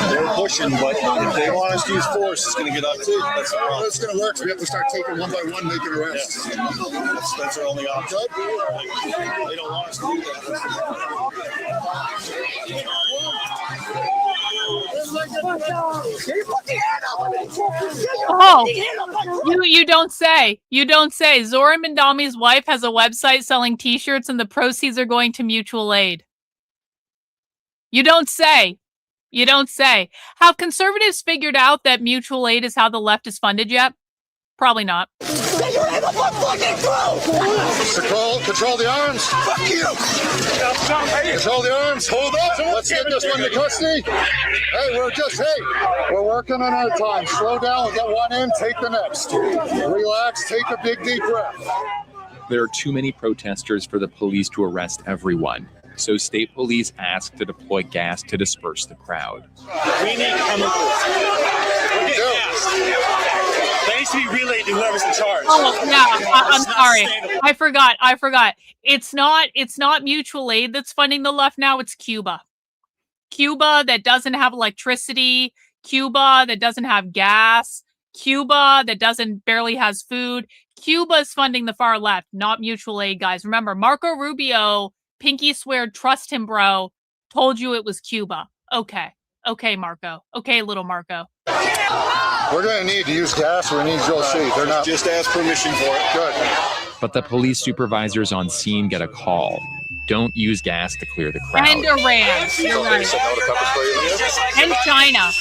They're pushing, but if they want us to use force, it's going to get up too. That's the problem. It's going to work. So we have to start taking one by one, making arrests. Yeah. That's our only option. They don't want us to do that. Oh, you don't say. You don't say. Zora Mandami's wife has a website selling t-shirts and the proceeds are going to mutual aid. You don't say. You don't say. Have conservatives figured out that mutual aid is how the left is funded yet? Probably not. Control the arms. Fuck you. Control the arms. Hold up. Let's get this one to custody. Hey, we're working on our time. Slow down. We'll get one in. Take the next. Relax. Take a big, deep breath. There are too many protesters for the police to arrest everyone, so state police ask to deploy gas to disperse the crowd. We need chemicals. We're getting gas. That needs to be relayed to whoever's in charge. Oh yeah, I'm sorry. I forgot. It's not mutual aid that's funding the left now. It's Cuba. Cuba that doesn't have electricity. Cuba that doesn't have gas. Cuba that barely has food. Cuba's funding the far left, not mutual aid, guys. Remember, Marco Rubio, pinky swear, trust him, bro, told you it was Cuba. Okay, Marco. Okay, little Marco. We're going to need to use gas. We need Joe C. They're not. Just ask permission for it. Good. But the police supervisors on scene get a call. Don't use gas to clear the crowd. And Iran. You're right. And China.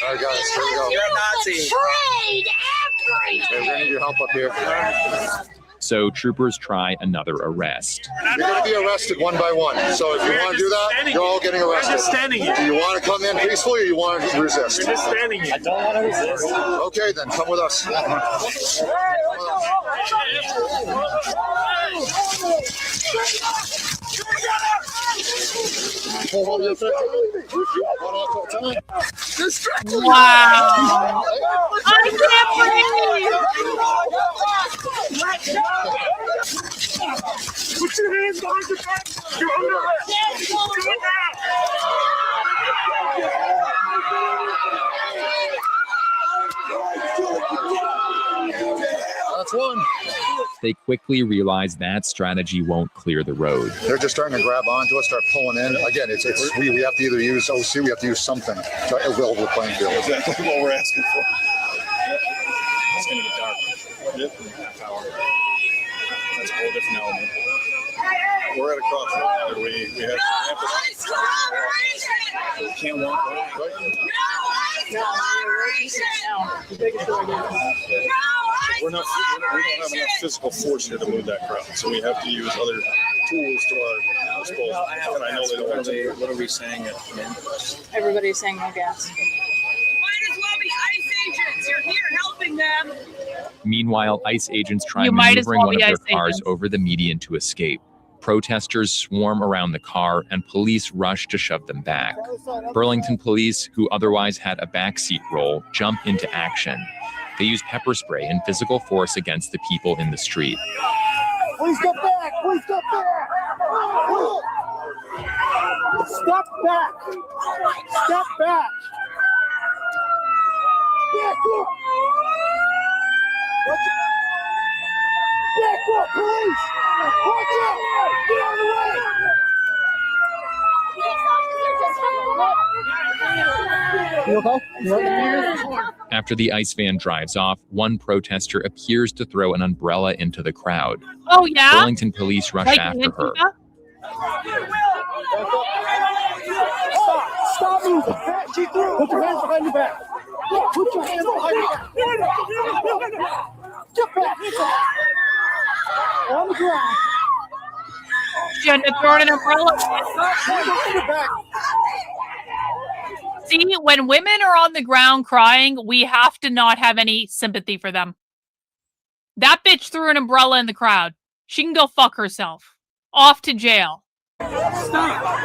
All right, guys, here we go. You're a Nazi. Hey, we're going to need your help up here. So troopers try another arrest. You're going to be arrested one by one. So if you want to do that, you're all getting arrested. We're just standing here. Do you want to come in peacefully or you want to resist? We're just standing here. I don't want to resist. Okay, then come with us. Wow. I can't breathe. Put your hands behind your back. You're under arrest. That's one. They quickly realize that strategy won't clear the road. They're just starting to grab onto us, start pulling in. Again, we have to either use OC, we have to use something to level the playing field. Exactly what we're asking for. It's going to get dark. Yep. In a half hour. That's a whole different element. We're at a crossroads. We have Can't walk away. We don't have enough physical force here to move that crowd, so we have to use other tools to our disposal. And I know they don't want to. What are we saying at the end? Everybody's saying no gas. Might as well be ICE agents. You're here helping them. Meanwhile, ICE agents try You might as maneuvering well one be of their ICE cars agents. over the median to escape. Protesters swarm around the car, and police rush to shove them back. Burlington police, who otherwise had a backseat role, jump into action. They use pepper spray and physical force against the people in the street. Please get back! Please get back! Step back! Step back! Back up! Back up, police! Watch out! Get out of the way! You okay? After the ICE van drives off, one protester appears to throw an umbrella into the crowd. Oh, yeah? Burlington police rush Like after her. Antifa? Stop moving! Put your hands behind your back! Put your hands behind your back! Get back! On the ground! Shouldn't have thrown an umbrella. See, when women are on the ground crying, we have to not have any sympathy for them. That bitch threw an umbrella in the crowd. She can go fuck herself. Off to jail. Stop!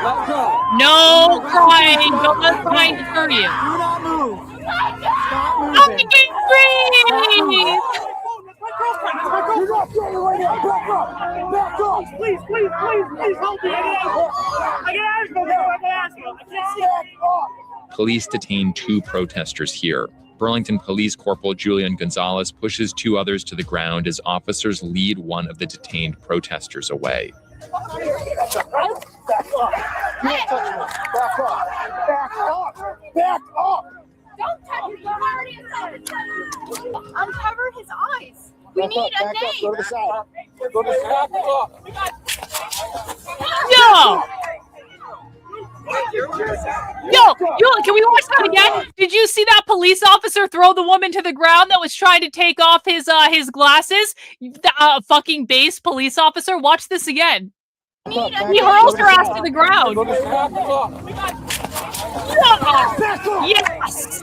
Let go! No crying. Don't let crying deter you. Do not move! Stop moving! I'm getting free! Back up! Back up! Please, please, please, please help me! I can ask him! Police detain two protesters here. Burlington Police Corporal Julian Gonzalez pushes two others to the ground as officers lead one of the detained protesters away. Back up! Back up! Back up! Back up! Don't touch me. I'm already inside. Uncover his eyes. We need a name. Go to the side. Go to the side. Yo! Yo, can we watch that again? Did you see that police officer throw the woman to the ground that was trying to take off his glasses? The fucking base police officer. Watch this again. He hurls her ass to the ground. Yes.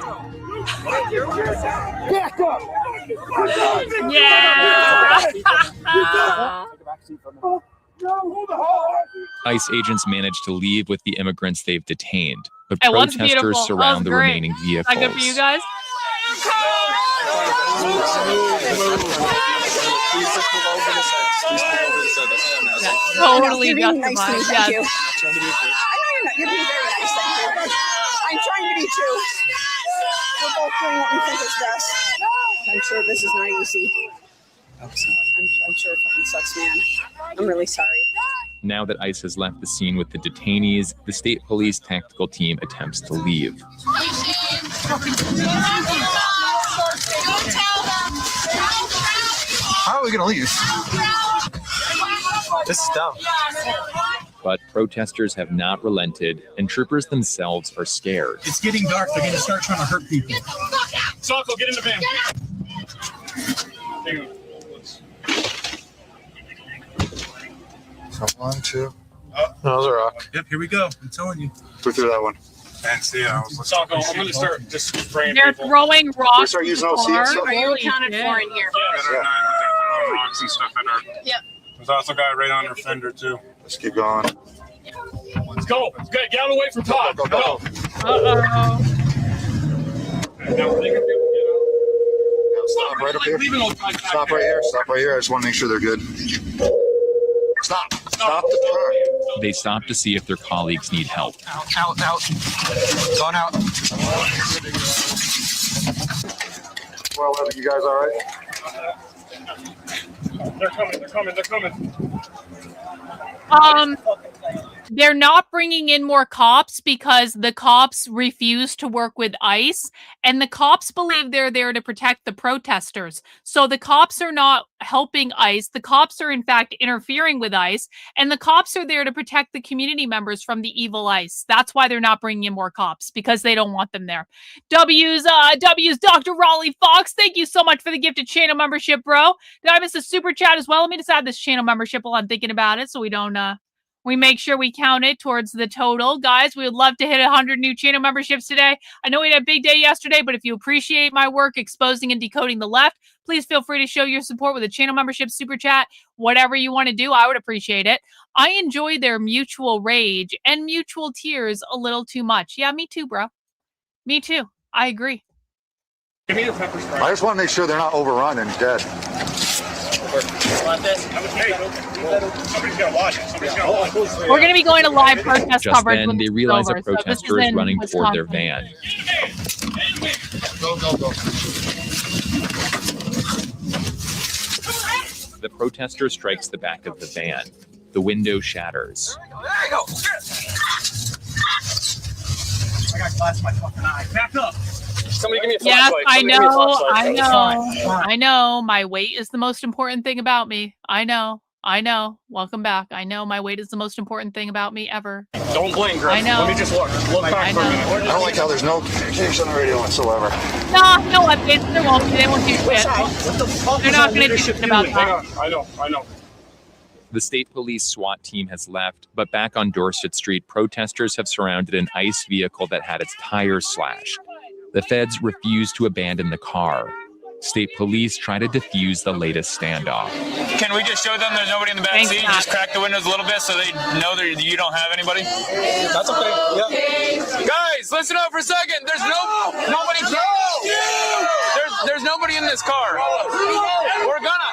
Back up. Yeah. ICE agents manage to leave with the immigrants they've detained, but Hey, one's protesters beautiful. surround the Great. remaining vehicles. Is that good for you guys? Totally you're being nice to me, justified. thank you. Yes. I know you're not. You're being very nice, thank you. I'm trying to be too. We're both doing what we think is best. I'm sure this is not easy. I'm sure it fucking sucks, man. I'm really sorry. Now that ICE has left the scene with the detainees, the state police tactical team attempts to leave. How are we going to leave? This is dumb. But protesters have not relented, and troopers themselves are scared. It's getting dark. They're going to start trying to hurt people. Socko, get in the van. Hang on. So 1, 2. Those are rock. Yep, here we go. I'm telling you. Go through that one. Thanks, yeah. Socko, I'm going to start just spraying They're people. throwing rocks. We start using OC and stuff? Are you accounted for in here? Yeah. Rocks and stuff in there. Yep. There's also a guy right on your fender, too. Let's keep going. Let's go. Let's get out of the way from Todd. Go. Uh-oh. Stop right up here. Stop right here. Stop right here. I just want to make sure they're good. Stop. Stop the car. They stop to see if their colleagues need help. Out. Going out. Well, you guys all right? They're coming. They're not bringing in more cops because the cops refuse to work with ICE, and the cops believe they're there to protect the protesters. So the cops are not helping ICE. The cops are, in fact, interfering with ICE, and the cops are there to protect the community members from the evil ICE. That's why they're not bringing in more cops, because they don't want them there. W's Dr. Raleigh Fox, thank you so much for the gifted channel membership, bro. Did I miss a super chat as well? Let me just add this channel membership while I'm thinking about it so we don't, we make sure we count it towards the total. Guys, we would love to hit 100 new channel memberships today. I know we had a big day yesterday, but if you appreciate my work exposing and decoding the left, please feel free to show your support with a channel membership, super chat, whatever you want to do. I would appreciate it. I enjoy their mutual rage and mutual tears a little too much. Yeah, me too, bro. Me too. I agree. Give me your pepper spray. I just want to make sure they're not overrun and dead. Want this? Somebody's gonna watch it. We're going to be going to live protest Just coverage. then, they realize a protester is running toward their Wisconsin. van. Go. The protester strikes the back of the van. The window shatters. There you go. I got glass in my fucking eye. Back up. Somebody give me a Yes, flashlight. I know. My weight is the most important thing about me. I know. Welcome back. I know my weight is the most important thing about me ever. Don't blink, Griff. I know. Let me just look. Look back for a minute. I don't like how there's no communication on the radio whatsoever. No updates. There won't be. They won't do shit. What the fuck They're not going to do shit about that. I know. The state police SWAT team has left, but back on Dorset Street, protesters have surrounded an ICE vehicle that had its tires slashed. The feds refuse to abandon the car. State police try to defuse the latest standoff. Can we just show them there's nobody in the back seat? Just crack the windows a little bit so they know that you don't have anybody? That's okay. Yeah. Guys, listen up for a second. There's nobody. There's nobody in this car. We're gonna.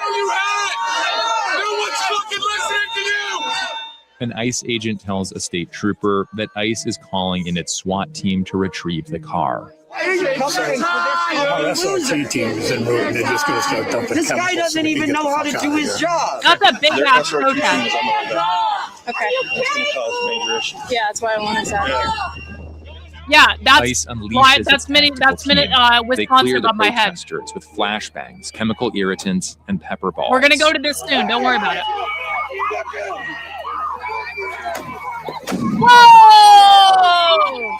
No one's fucking listening to you. An ICE agent tells a state trooper that ICE is calling in its SWAT team to retrieve the car. SRT team is en route and they're just going to start dumping This guy doesn't even know how to do his job. That's a big ass protest. Okay. Yeah, that's why I want us out here. Yeah, ICE unleashes that's its minute tactical team. They Wisconsin clear the above my head. protesters with flashbangs, chemical irritants, and pepper balls. We're gonna go to this soon. Don't worry about it. Whoa!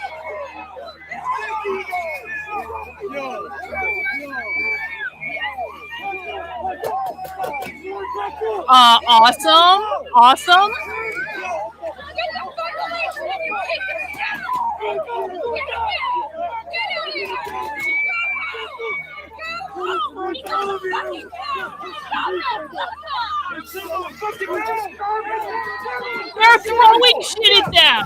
Awesome. They're throwing shit at them.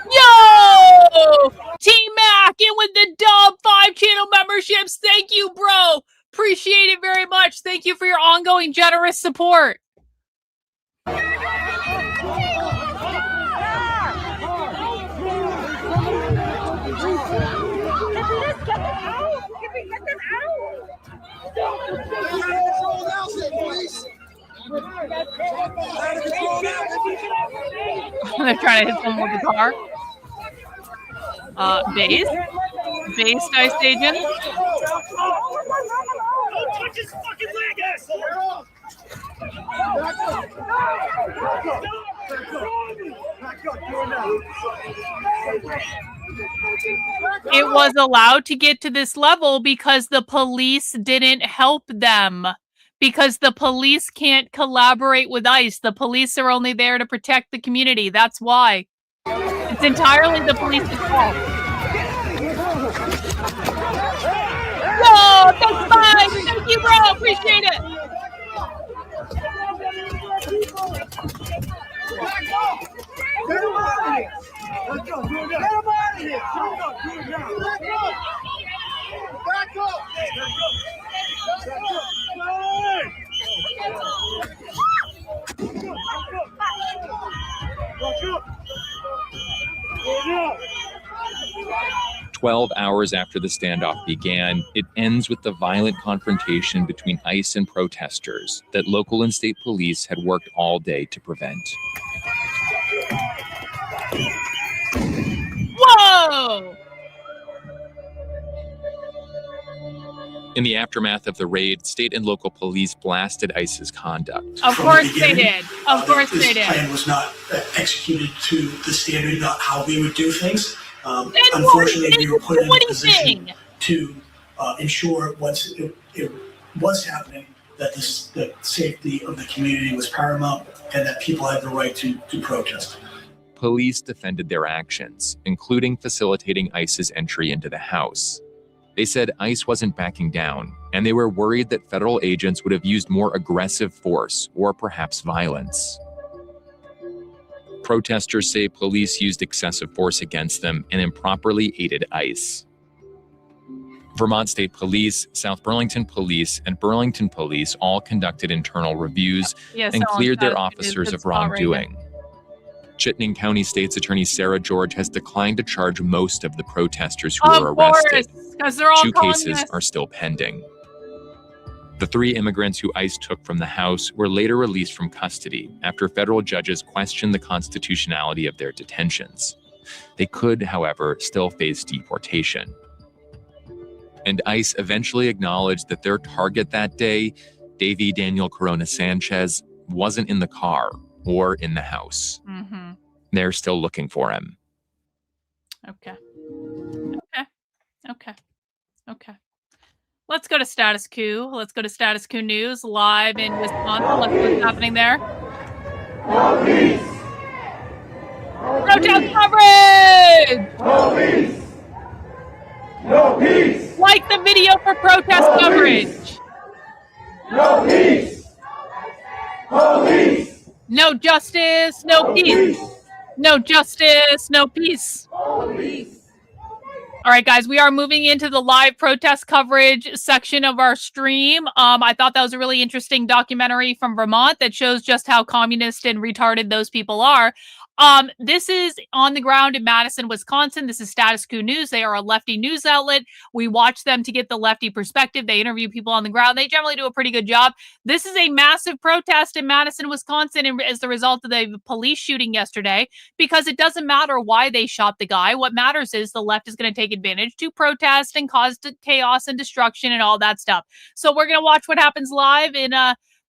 Yo! T-Mac in with the dub 5 channel memberships. Thank you, bro. Appreciate it very much. Thank you for your ongoing generous support. They're trying to hit someone with the car. Base, Ice Agent. Don't touch his fucking leg, asshole! It was allowed to get to this level because the police didn't help them. Because the police can't collaborate with ICE. The police are only there to protect the community. That's why. It's entirely the police's fault. Yo, that's fine. Thank you, bro. Appreciate it. 12 hours after the standoff began, it ends with the violent confrontation between ICE and protesters that local and state police had worked all day to prevent. Whoa! In the aftermath of the raid, state and local police blasted ICE's conduct. Of course they did. Of course they This did. plan was not executed to the standard, not how we would do things. Then Unfortunately, we were put in a anything. position to ensure it was happening, that the safety of the community was paramount and that people had the right to protest. Police defended their actions, including facilitating ICE's entry into the house. They said ICE wasn't backing down, and they were worried that federal agents would have used more aggressive force or perhaps violence. Protesters say police used excessive force against them and improperly aided ICE. Vermont State Police, South Burlington Police, and Burlington Police all conducted internal reviews and cleared their officers of wrongdoing. Chittenden County State's Attorney Sarah George has declined to charge most of the protesters who were arrested. Because they're all 2 cases communists. are still pending. The 3 immigrants who ICE took from the house were later released from custody after federal judges questioned the constitutionality of their detentions. They could, however, still face deportation. And ICE eventually acknowledged that their target that day, Davy Daniel Corona Sanchez, wasn't in the car or in the house. Mm-hmm. They're still looking for him. Okay. Let's go to Status Quo. Let's go to Status Quo News live in Wisconsin. Let's see what's happening there. No peace. Protest coverage! No peace. No peace. Like the video for protest coverage. No peace. Police. No justice, no peace. No justice, no peace. Police. All right, guys, we are moving into the live protest coverage section of our stream. I thought that was a really interesting documentary from Vermont that shows just how communist and retarded those people are. This is on the ground in Madison, Wisconsin. This is Status Quo News. They are a lefty news outlet. We watch them to get the lefty perspective. They interview people on the ground. They generally do a pretty good job. This is a massive protest in Madison, Wisconsin as the result of the police shooting yesterday, because it doesn't matter why they shot the guy. What matters is the left is going to take advantage to protest and cause chaos and destruction and all that stuff. So we're going to watch what happens live in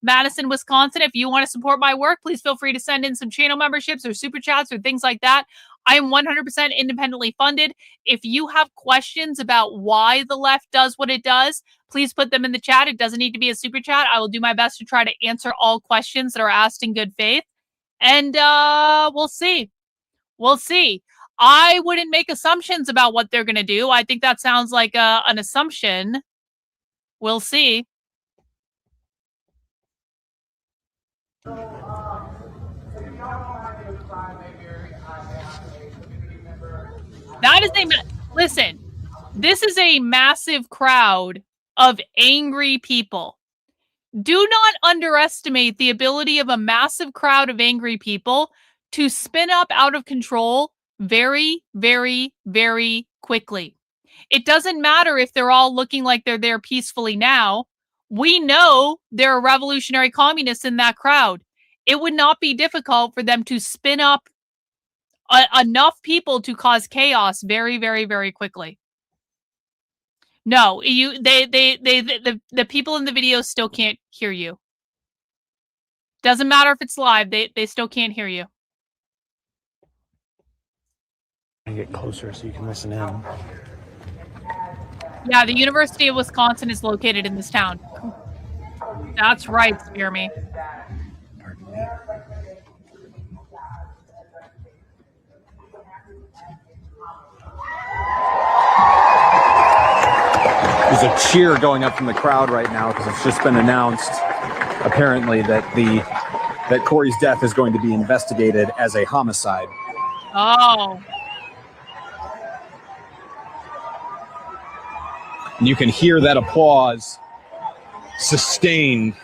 Madison, Wisconsin. If you want to support my work, please feel free to send in some channel memberships or super chats or things like that. I am 100% independently funded. If you have questions about why the left does what it does, please put them in the chat. It doesn't need to be a super chat. I will do my best to try to answer all questions that are asked in good faith. And we'll see. We'll see. I wouldn't make assumptions about what they're going to do. I think that sounds like an assumption. We'll see. That is listen, this is a massive crowd of angry people. Do not underestimate the ability of a massive crowd of angry people to spin up out of control very, very, very quickly. It doesn't matter if they're all looking like they're there peacefully now. We know there are revolutionary communists in that crowd. It would not be difficult for them to spin up enough people to cause chaos very, very, very quickly. No, the people in the video still can't hear you. Doesn't matter if it's live, they still can't hear you. Get closer so you can listen in. Yeah, the University of Wisconsin is located in this town. That's right, Spear Me. Pardon me. There's a cheer going up from the crowd right now because it's just been announced, apparently, that Corey's death is going to be investigated as a homicide. Oh. And you can hear that applause sustained.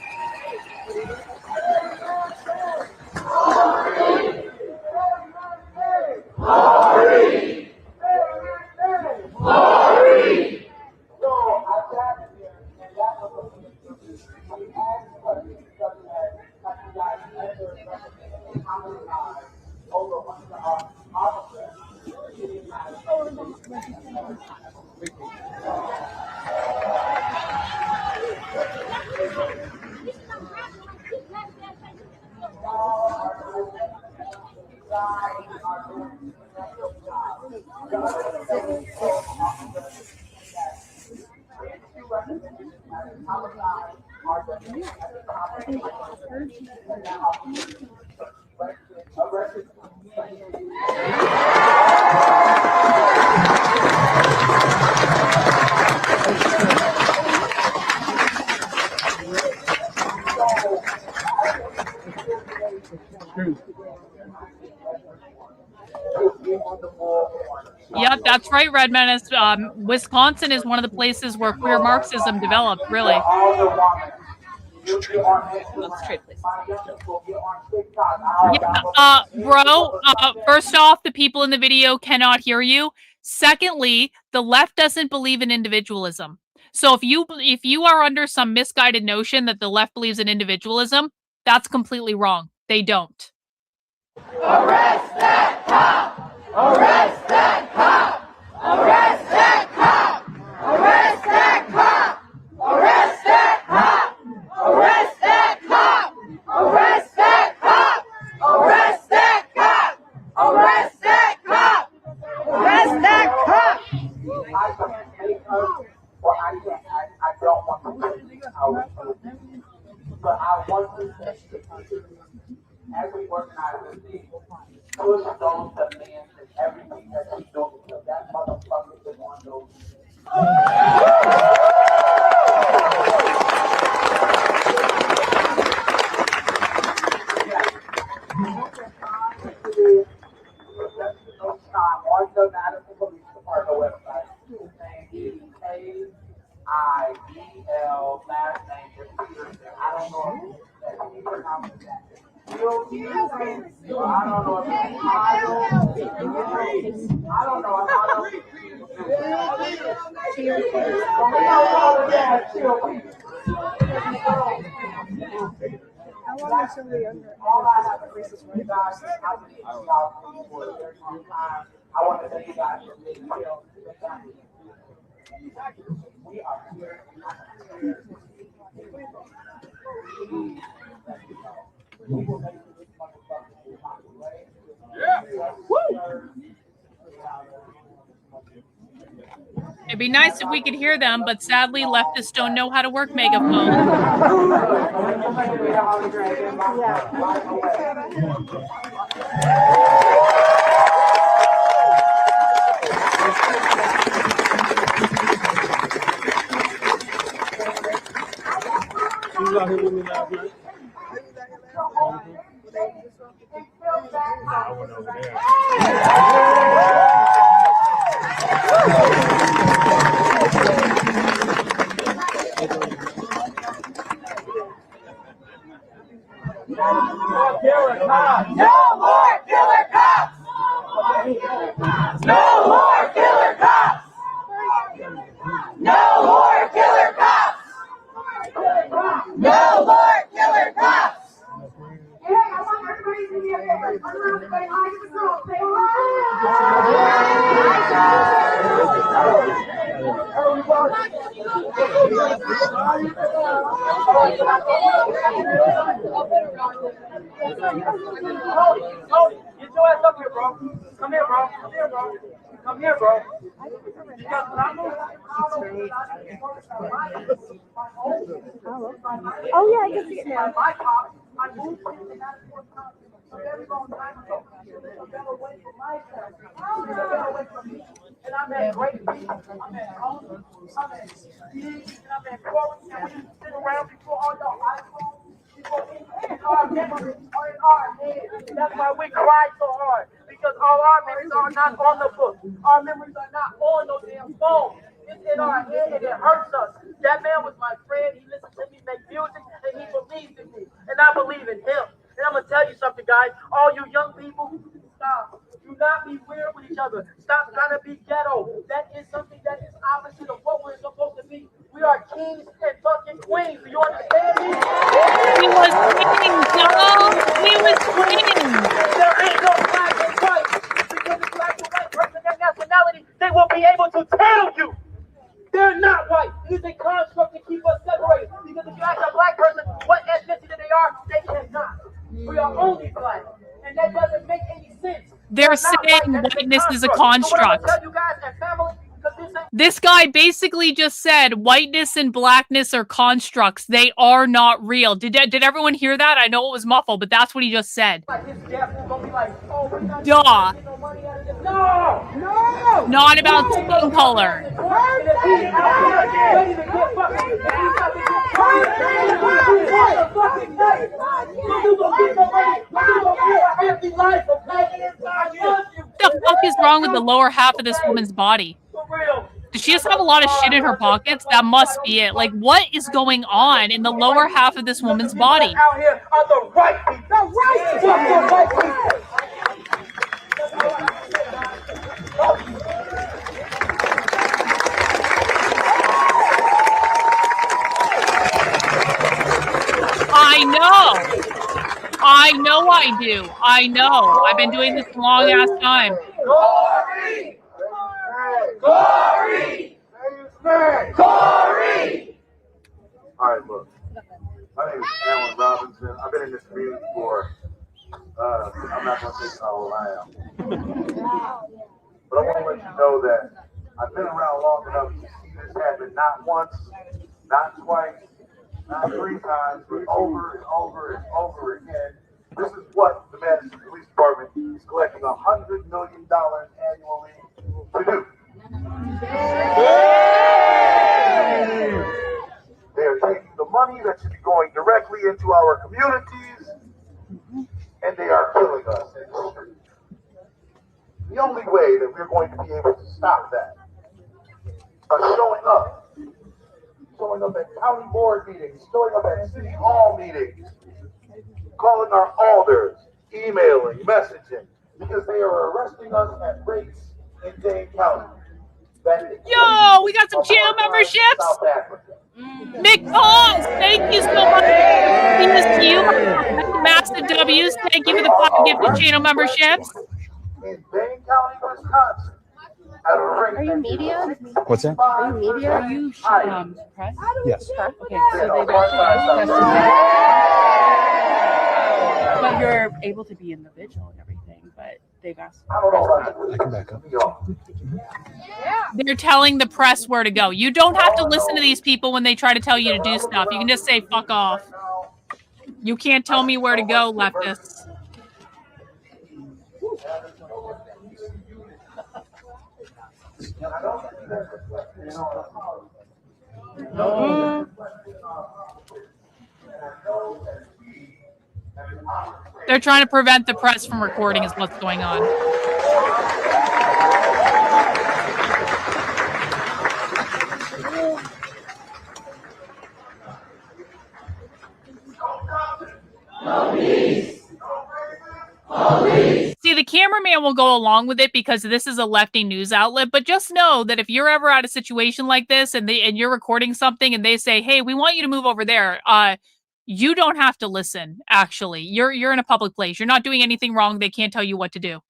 Yep, that's right, Red Menace. Wisconsin is one of the places where queer Marxism developed, really. Yeah, bro, first off, the people in the video cannot hear you. Secondly, the left doesn't believe in individualism. So if you are under some misguided notion that the left believes in individualism, that's completely wrong. They don't. Arrest that cop! Arrest that cop! Arrest that cop! Arrest that cop! Arrest that cop! Arrest that cop! Arrest that cop! Arrest that cop! Arrest that cop! Arrest that cop! I don't want to out, but I want to as we organize this thing, push those demands and everything that we do because that motherfucker is on those. On the Madison Police Department website, K-I-E-L, last name is Peterson. I don't know if you pronounce that. I don't know if it's Kyle. I don't know. All I have to say is you guys, I've been y'all for a very long time. I want to thank you guys for being here. We are here. Yeah. Woo. It'd be nice if we could hear them, but sadly, leftists don't know how to work megaphones. No more killer cops! No more killer cops! No more killer cops! No more killer cops! Get your ass up here, bro. Come here, bro. Come here, bro. Come here, bro. You got Oh yeah, I can see it now. I moved to the a very long time ago. Got away from my family. Got away from me. And I met great people. I met owners. I met kids. And I met Corey. And we used to sit around before all y'all iPhones. Our memories are in our heads. That's why we cry so hard. Because all our memories are not on the book. Our memories are not on no damn phone. It's in our head and it hurts us. That man was my friend. He listened to me make music and he believed in me. And I believe in him. And I'm going to tell you something, guys. All you young people, stop. Do not be weird with each other. Stop trying to be ghetto. That is something that is opposite of what we're supposed to be. We are kings and fucking queens. Do you understand me? He was queens, y'all. He was queens. There ain't no black and white. Because the black and white person and nationality, they will be They're saying whiteness is a construct. This guy basically just said whiteness and blackness are constructs. They are not real. Did everyone hear that? I know it was muffled, but that's what he just said. Duh. No! Not about skin color. What the fuck is wrong with the lower half of this woman's body? Does she just have a lot of shit in her pockets? That must be it. Like, what is going on in the lower half of this woman's body? Out here are the right people. The right people. I know I do. I know. I've been doing this a long ass time. Corey! Corey! Corey! All right, look. My name is Alan Robinson. I've been in this community for, I'm not going to say how old I am. But I want to let you know that I've been around long enough to see this happen not once, not twice, not 3 times, but over and over and over again. This is what the Madison Police Department is collecting $100 million annually to do. They are taking the money that should be going directly into our communities, and they are killing us. The only way that we're going to be able to stop that are showing up at county board meetings, showing up at city hall meetings, calling our alders, emailing, messaging, because they are arresting us at rates in Dane County. Yo, we got some channel memberships. Mick Pause, thank you so much. Penis to you. Massive W's. Thank you for the fucking gift of channel memberships. In Dane County, Wisconsin. Are you media? What's that? Are you media? Are you press? Yes. Okay, so they've actually but you're able to be in the vigil and everything, but they've asked. I can back up. They're telling the press where to go. You don't have to listen to these people when they try to tell you to do stuff. You can just say, fuck off. You can't tell me where to go, leftists. They're trying to prevent the press from recording is what's going on. See, the cameraman will go along with it because this is a lefty news outlet, but just know that if you're ever at a situation like this and you're recording something and they say, hey, we want you to move over there, you don't have to listen, actually. You're in a public place. You're not doing anything wrong. They can't tell you what to do.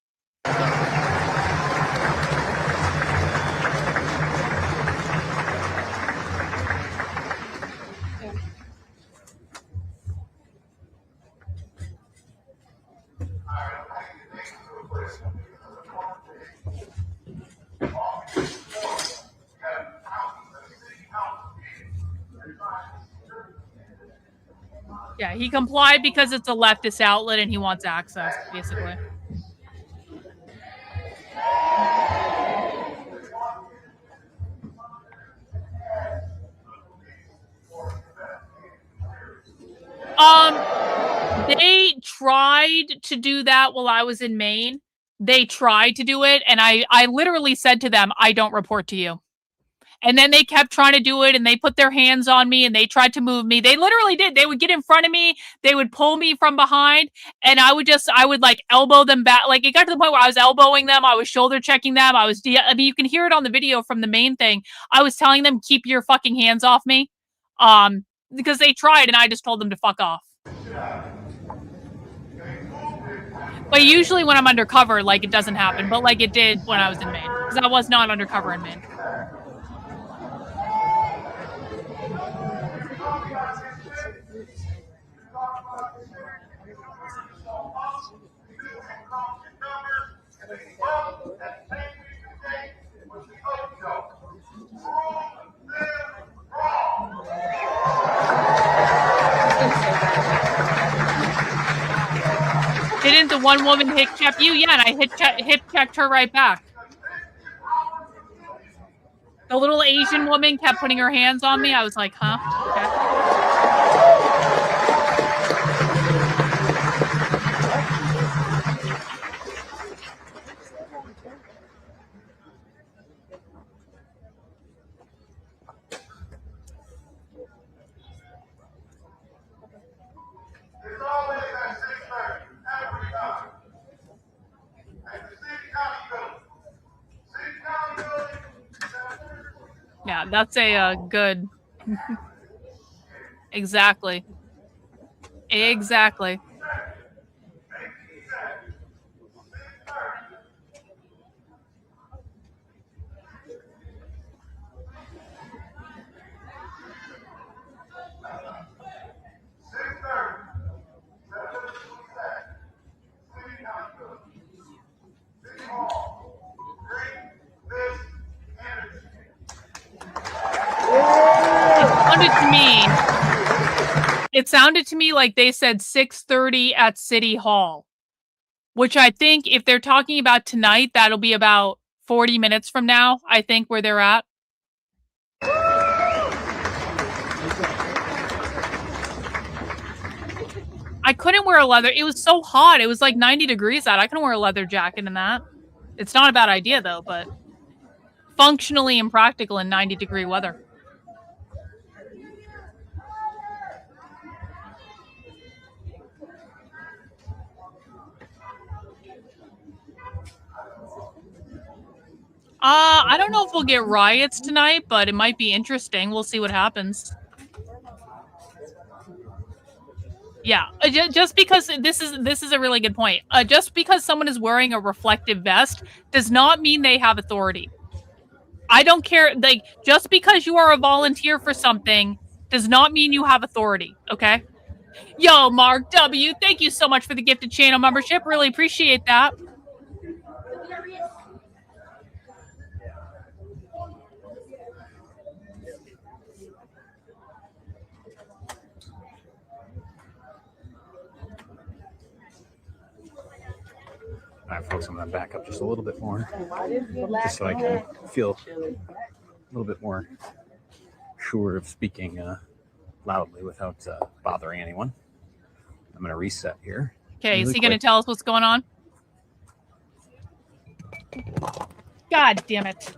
Yeah, he complied because it's a leftist outlet and he wants access, basically. They tried to do that while I was in Maine. They tried to do it, and I literally said to them, I don't report to you. And then they kept trying to do it, and they put their hands on me, and they tried to move me. They literally did. They would get in front of me. They would pull me from behind, and I would like elbow them back. Like, it got to the point where I was elbowing them. I was shoulder checking them. I mean, you can hear it on the video from the main thing. I was telling them, keep your fucking hands off me. Because they tried, and I just told them to fuck off. But usually when I'm undercover, like, it doesn't happen. But, like, it did when I was in Maine. Because I was not undercover in Maine. Didn't the one woman hip check you? Yeah, and I hip checked her right back. The little Asian woman kept putting her hands on me. I was like, huh? Yeah, that's a good. Exactly. Exactly. It sounded to me like they said 6:30 at City Hall, which I think if they're talking about tonight, that'll be about 40 minutes from now, I think, where they're at. I couldn't wear a leather. It was so hot. It was like 90 degrees out. I couldn't wear a leather jacket in that. It's not a bad idea, though, but functionally impractical in 90-degree weather. I don't know if we'll get riots tonight, but it might be interesting. We'll see what happens. Yeah, just because this is a really good point. Just because someone is wearing a reflective vest does not mean they have authority. I don't care. Like, just because you are a volunteer for something does not mean you have authority. Okay. Yo, Mark W, thank you so much for the gifted channel membership. Really appreciate that. All right, folks, I'm going to back up just a little bit more, just so I can feel a little bit more sure of speaking loudly without bothering anyone. I'm going to reset here. Okay, is he going to tell us what's going on? God damn it.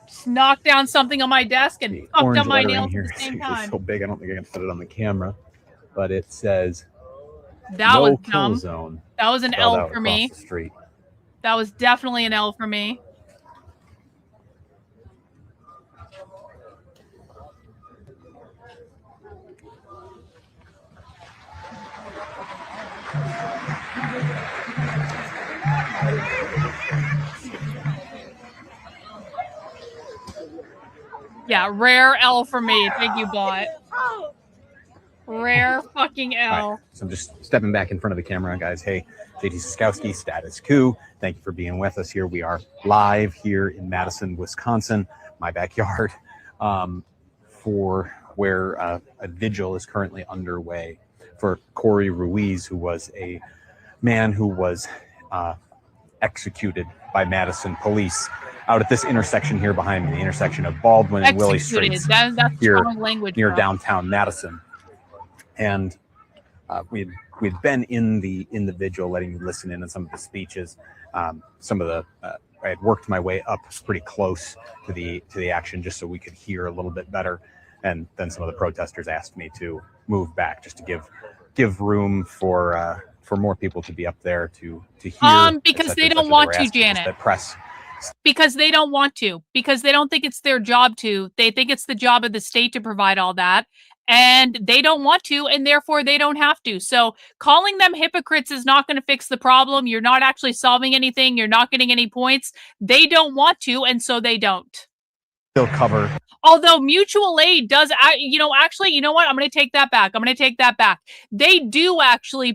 Just knocked down something on my desk and fucked up my nails at the same time. It's so big, I don't think I can fit it on the camera, but it says that no was dumb. kill zone. That was an L for me. The street. That was definitely an L for me. Yeah, rare L for me. Thank you, bot. Rare fucking L. Right, so I'm just stepping back in front of the camera, guys. Hey, JT Siskowski, Status Coup. Thank you for being with us here. We are live here in Madison, Wisconsin, my backyard, for where a vigil is currently underway for Corey Ruiz, who was a man who was executed by Madison police out at this intersection here behind me, the intersection of Baldwin and Willie Streets, that's here strong language, near bro. downtown Madison. And we'd been in the vigil, letting you listen in on some of the speeches. Some of the I had worked my way up pretty close to the action just so we could hear a little bit better. And then some of the protesters asked me to move back just to give room for more people to be up there to hear. Because they don't want to, Janet. That press. Because they don't want to. Because they don't think it's their job to. They think it's the job of the state to provide all that. And they don't want to, and therefore they don't have to. So calling them hypocrites is not going to fix the problem. You're not actually solving anything. You're not getting any points. They don't want to, and so they don't. Still cover. Although mutual aid does, actually, you know what? I'm going to take that back. They do actually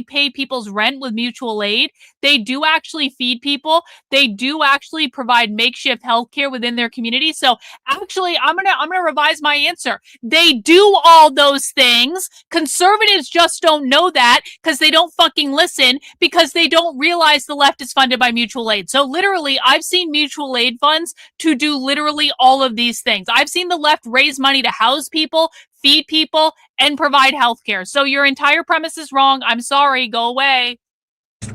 pay people's rent with mutual aid. They do actually feed people. They do actually provide makeshift healthcare within their community. So actually, I'm gonna revise my answer. They do all those things. Conservatives just don't know that because they don't fucking listen, because they don't realize the left is funded by mutual aid. So literally, I've seen mutual aid funds to do literally all of these things. I've seen the left raise money to house people, feed people, and provide healthcare. So your entire premise is wrong. I'm sorry. Go away.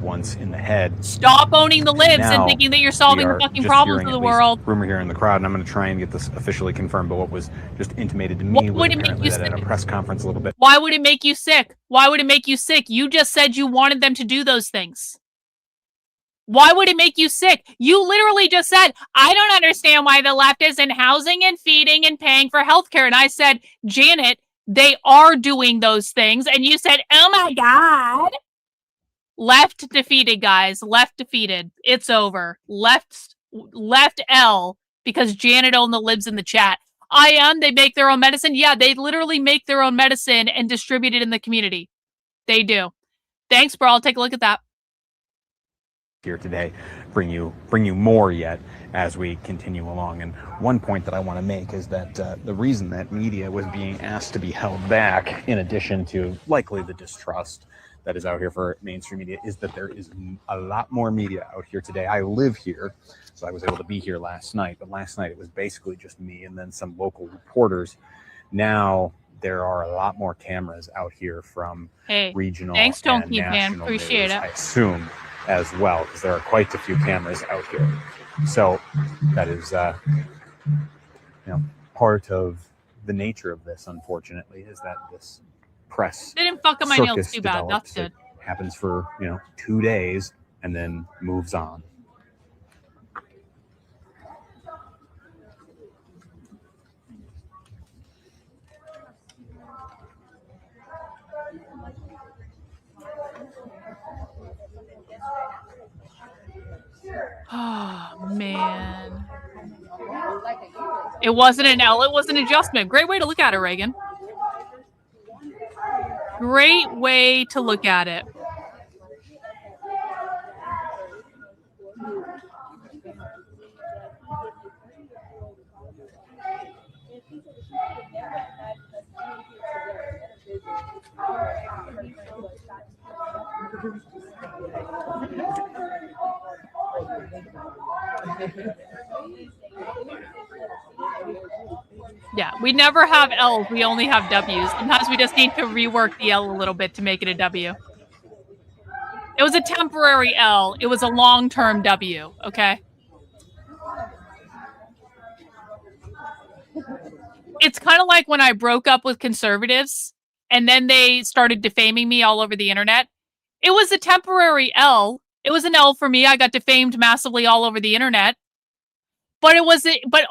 Once in the head. Stop owning the libs Now, and thinking that you're solving the fucking problems of the world. Rumor here in the crowd, and I'm going to try and get this officially confirmed, but what was just intimated to me was apparently that at a press conference a little bit. Why would it make you sick? Why would it make you sick? You just said you wanted them to do those things. Why would it make you sick? You literally just said, I don't understand why the left isn't housing and feeding and paying for healthcare. And I said, Janet, they are doing those things. And you said, oh my God. Left defeated, guys. Left defeated. It's over. Left L, because Janet owned the libs in the chat. They make their own medicine. Yeah, they literally make their own medicine and distribute it in the community. They do. Thanks, bro. I'll take a look at that. Here today, bring you more yet as we continue along. And one point that I want to make is that the reason that media was being asked to be held back, in addition to likely the distrust that is out here for mainstream media, is that there is a lot more media out here today. I live here, so I was able to be here last night, but last night it was basically just me and then some local reporters. Now there are a lot more cameras out here from regional thanks, and national appreciate news, it. I assume, as well, because there are quite a few cameras out here. So that is, part of the nature of this, unfortunately, is that this press They didn't fuck up my nails too bad. That's good. Happens for 2 days and then moves on. Oh, man. It wasn't an L. It was an adjustment. Great way to look at it, Reagan. Great way to look at it. Yeah, we never have L's. We only have W's. Sometimes we just need to rework the L a little bit to make it a W. It was a temporary L. It was a long-term W, okay? It's kind of like when I broke up with conservatives and then they started defaming me all over the internet. It was a temporary L. It was an L for me. I got defamed massively all over the internet. But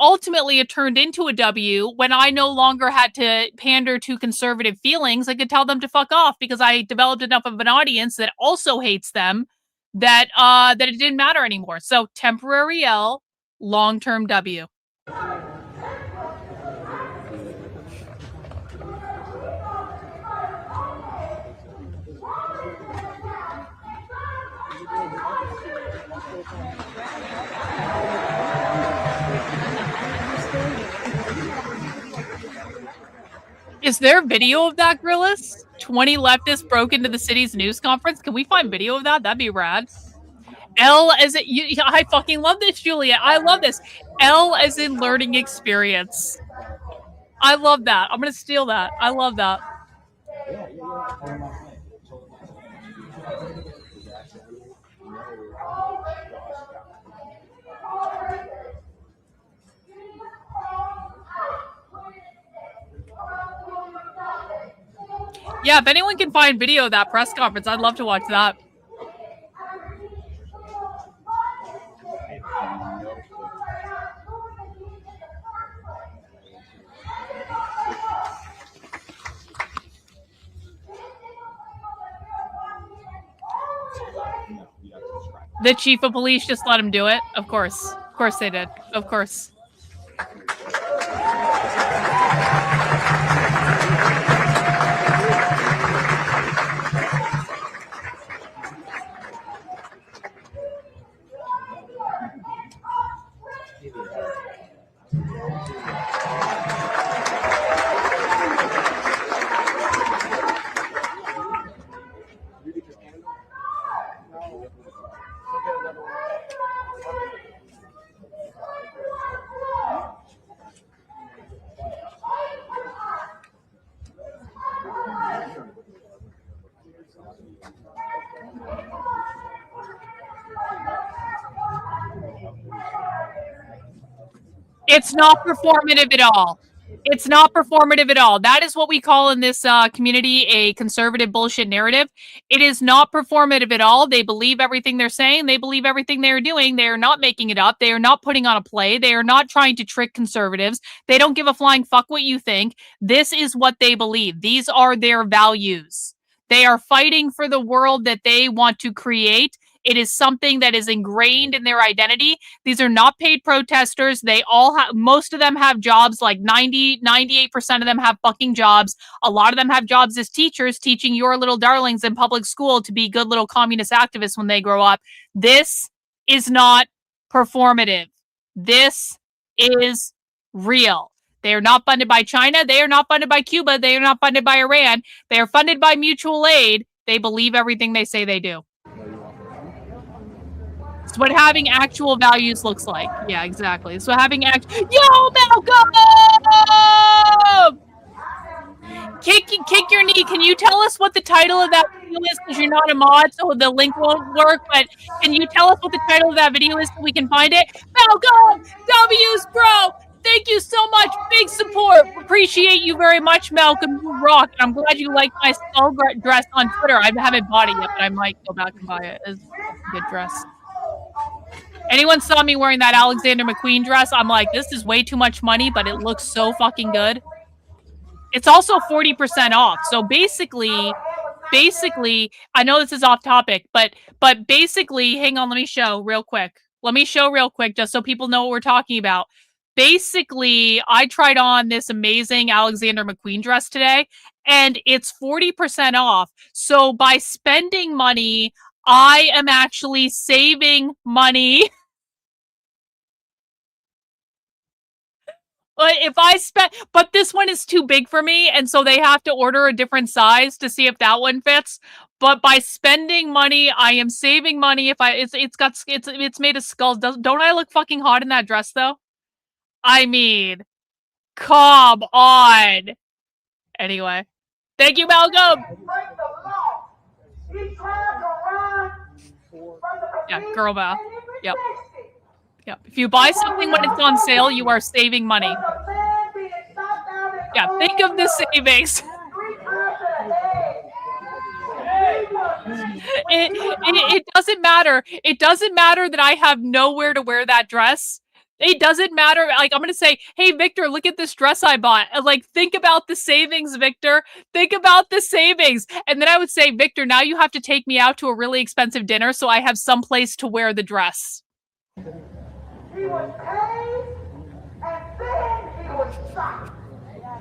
ultimately it turned into a W when I no longer had to pander to conservative feelings. I could tell them to fuck off because I developed enough of an audience that also hates them that it didn't matter anymore. So temporary L, long-term W. Is there video of that, Grillis? 20 leftists broke into the city's news conference. Can we find video of that? That'd be rad. L as in, I fucking love this, Julia. I love this. L as in learning experience. I love that. I'm going to steal that. I love that. Yeah, if anyone can find video of that press conference, I'd love to watch that. The chief of police just let him do it? Of course. Of course they did. Of course. It's not performative at all. It's not performative at all. That is what we call in this community a conservative bullshit narrative. It is not performative at all. They believe everything they're saying. They believe everything they're doing. They are not making it up. They are not putting on a play. They are not trying to trick conservatives. They don't give a flying fuck what you think. This is what they believe. These are their values. They are fighting for the world that they want to create. It is something that is ingrained in their identity. These are not paid protesters. They all have, most of them have jobs, like 98% of them have fucking jobs. A lot of them have jobs as teachers, teaching your little darlings in public school to be good little communist activists when they grow up. This is not performative. This is real. They are not funded by China. They are not funded by Cuba. They are not funded by Iran. They are funded by mutual aid. They believe everything they say they do. It's what having actual values looks like. Yeah, exactly. It's what having Yo, Malcolm! Kick your knee. Can you tell us what the title of that video is? Because you're not a mod, so the link won't work. But can you tell us what the title of that video is so we can find it? Malcolm! W's, bro! Thank you so much. Big support. Appreciate you very much, Malcolm. You rock. I'm glad you like my skull dress on Twitter. I haven't bought it yet, but I might go back and buy it. It's a good dress. Anyone saw me wearing that Alexander McQueen dress? I'm like, this is way too much money, but it looks so fucking good. It's also 40% off. So basically, I know this is off topic, but basically, hang on, let me show real quick. Just so people know what we're talking about. Basically, I tried on this amazing Alexander McQueen dress today, and it's 40% off. So by spending money, I am actually saving money. But this one is too big for me, and so they have to order a different size to see if that one fits. But by spending money, I am saving money. If it's made of skulls. Don't I look fucking hot in that dress though? I mean, come on. Anyway, thank you, Malcolm. Yeah, girl math. Yep. Yep. If you buy something when it's on sale, you are saving money. Yeah, think of the savings. It doesn't matter. It doesn't matter that I have nowhere to wear that dress. It doesn't matter. Like, I'm going to say, hey, Victor, look at this dress I bought. Like, think about the savings, Victor. Think about the savings. And then I would say, Victor, now you have to take me out to a really expensive dinner so I have some place to wear the dress. He was paid, and then he was shot.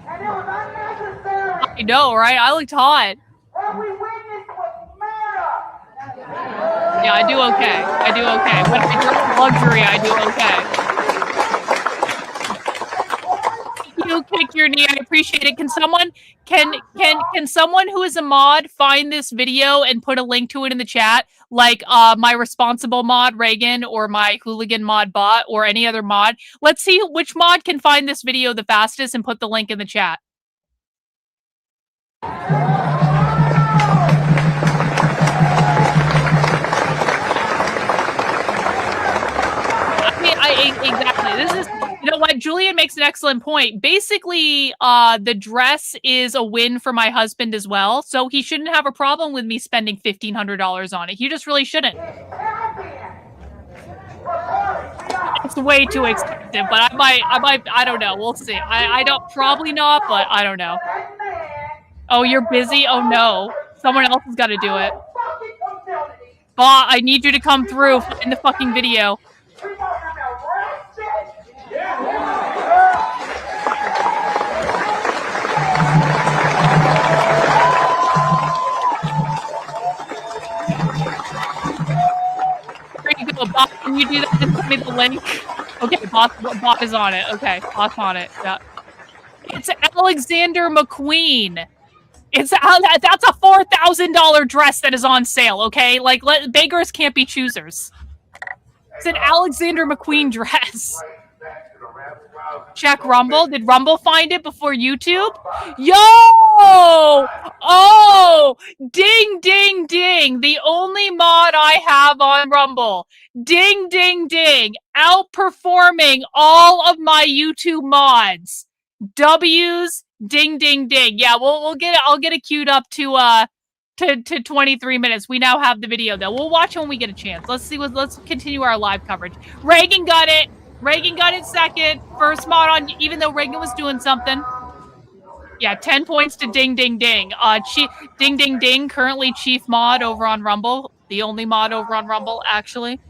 And it was unnecessary. I know, right? I looked hot. What we witnessed was murder. Yeah, I do okay. I do okay. When I dress luxury, I do okay. You kick your knee. I appreciate it. Can someone who is a mod find this video and put a link to it in the chat? Like my responsible mod Reagan or my hooligan mod bot or any other mod. Let's see which mod can find this video the fastest and put the link in the chat. Exactly. This is, you know what? Julian makes an excellent point. Basically, the dress is a win for my husband as well, so he shouldn't have a problem with me spending $1,500 on it. He just really shouldn't. It's way too expensive, but I don't know. We'll see. I don't, probably not, but I don't know. Oh, you're busy? Oh no. Someone else has got to do it. Bot, I need you to come through in the fucking video. There you go, Bot. Can you do that? Just send me the link. Okay, Bot is on it. Okay, Bot's on it. Yeah. It's Alexander McQueen. That's a $4,000 dress that is on sale. Okay, like beggars can't be choosers. It's an Alexander McQueen dress. Check Rumble. Did Rumble find it before YouTube? Yo! Oh! Ding, ding, ding. The only mod I have on Rumble. Ding, ding, ding. Outperforming all of my YouTube mods. W's, ding, ding, ding. Yeah, I'll get it queued up to 23 minutes. We now have the video though. We'll watch when we get a chance. Let's continue our live coverage. Reagan got it. Reagan got it second. First mod on, even though Reagan was doing something. Yeah, 10 points to ding, ding, ding. Ding, ding, ding. Currently chief mod over on Rumble. The only mod over on Rumble, actually.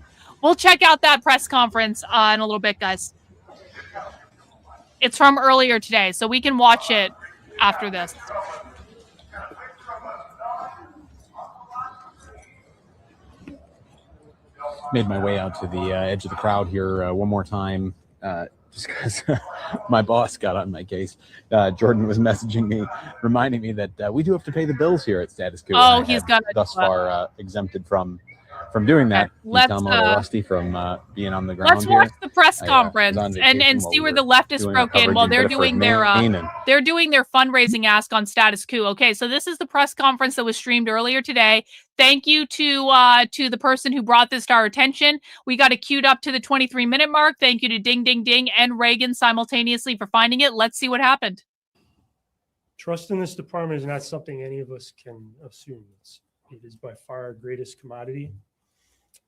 We'll check out that press conference in a little bit, guys. It's from earlier today, so we can watch it after this. Made my way out to the edge of the crowd here one more time, just because my boss got on my case. Jordan was messaging me, reminding me that we do have to pay the bills here at Status Quo. Oh, he's got thus far exempted from doing that. Let's, I'm a little rusty from being on the ground. Let's watch the press I, conference and see where the leftists broke in while they're doing their fundraising ask on Status Quo. Okay, so this is the press conference that was streamed earlier today. Thank you to the person who brought this to our attention. We got it queued up to the 23-minute mark. Thank you to Ding Ding Ding and Reagan simultaneously for finding it. Let's see what happened. Trust in this department is not something any of us can assume. It is by far our greatest commodity.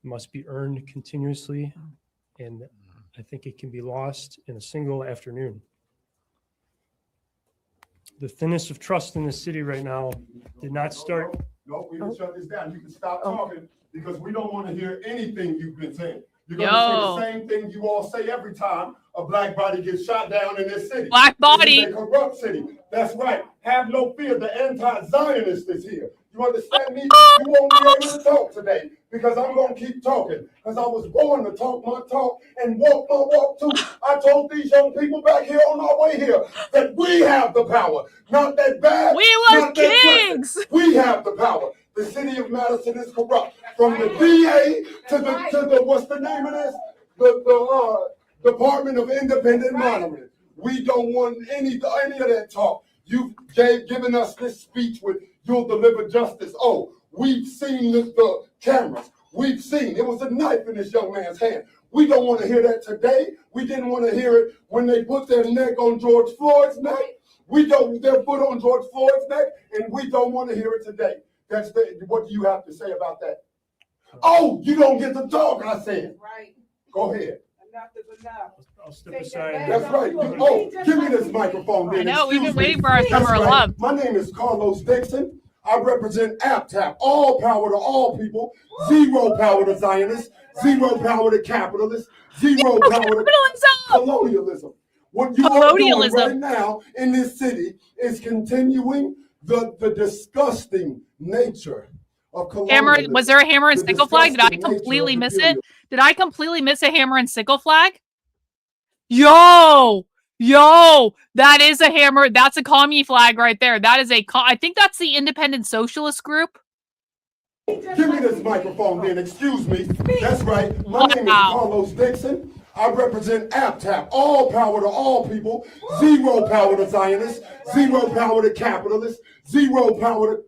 It must be earned continuously, and I think it can be lost in a single afternoon. The thinness of trust in the city right now did not start. No, we can shut this down. You can stop talking because we don't want to hear anything you've been saying. You're going to say the same thing you all say every time a black body gets shot down in this city. Black body. This is a corrupt city. That's right. Have no fear. The anti-Zionist is here. You understand me? You won't be able to talk today because I'm going to keep talking because I was born to talk my talk and walk my walk too. I told these young people back here on our way here that we have the power. Not that bad. We were kings. We have the power. The city of Madison is corrupt. From the DA to the what's the name of this? The Department of Independent Monitoring. We don't want any of that talk. You've given us this speech with you'll deliver justice. Oh, we've seen the cameras. We've seen it was a knife in this young man's hand. We don't want to hear that today. We didn't want to hear it when they put their neck on George Floyd's neck. We don't their foot on George Floyd's neck, and we don't want to hear it today. What do you have to say about that? Oh, you don't get to talk, I said. Right. Go ahead. Enough is enough. I'll step aside. That's right. Oh, give me this microphone. I know, we've been waiting for our summer of love. My name is Carlos Dixon. I represent APTAP, all power to all people, zero power to Zionists, zero power to capitalists, zero power to colonialism. What you are doing right now in this city is continuing the disgusting nature of colonialism. Was there a hammer and sickle flag? Did I completely miss it? Did I completely miss a hammer and sickle flag? Yo, that is a hammer. That's a commie flag right there. That is I think that's the Independent Socialist Group. Give me this microphone then, excuse me. That's right. My name is Carlos Dixon. I represent APTAP, all power to all people, zero power to Zionists, zero power to capitalists, zero power to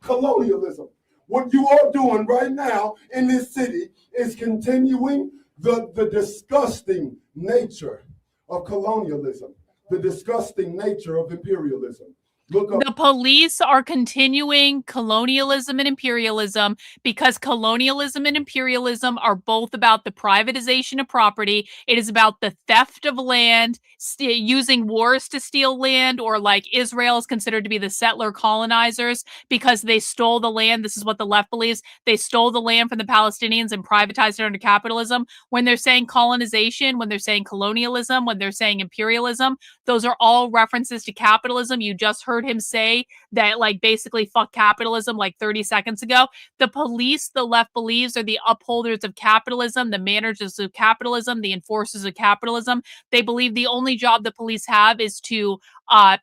colonialism. What you are doing right now in this city is continuing the disgusting nature of colonialism, the disgusting nature of imperialism. The police are continuing colonialism and imperialism because colonialism and imperialism are both about the privatization of property. It is about the theft of land, using wars to steal land, or like Israel is considered to be the settler colonizers because they stole the land. This is what the left believes. They stole the land from the Palestinians and privatized it under capitalism. When they're saying colonization, when they're saying colonialism, when they're saying imperialism, those are all references to capitalism. You just heard him say that, like, basically fuck capitalism like 30 seconds ago. The police, the left believes, are the upholders of capitalism, the managers of capitalism, the enforcers of capitalism. They believe the only job the police have is to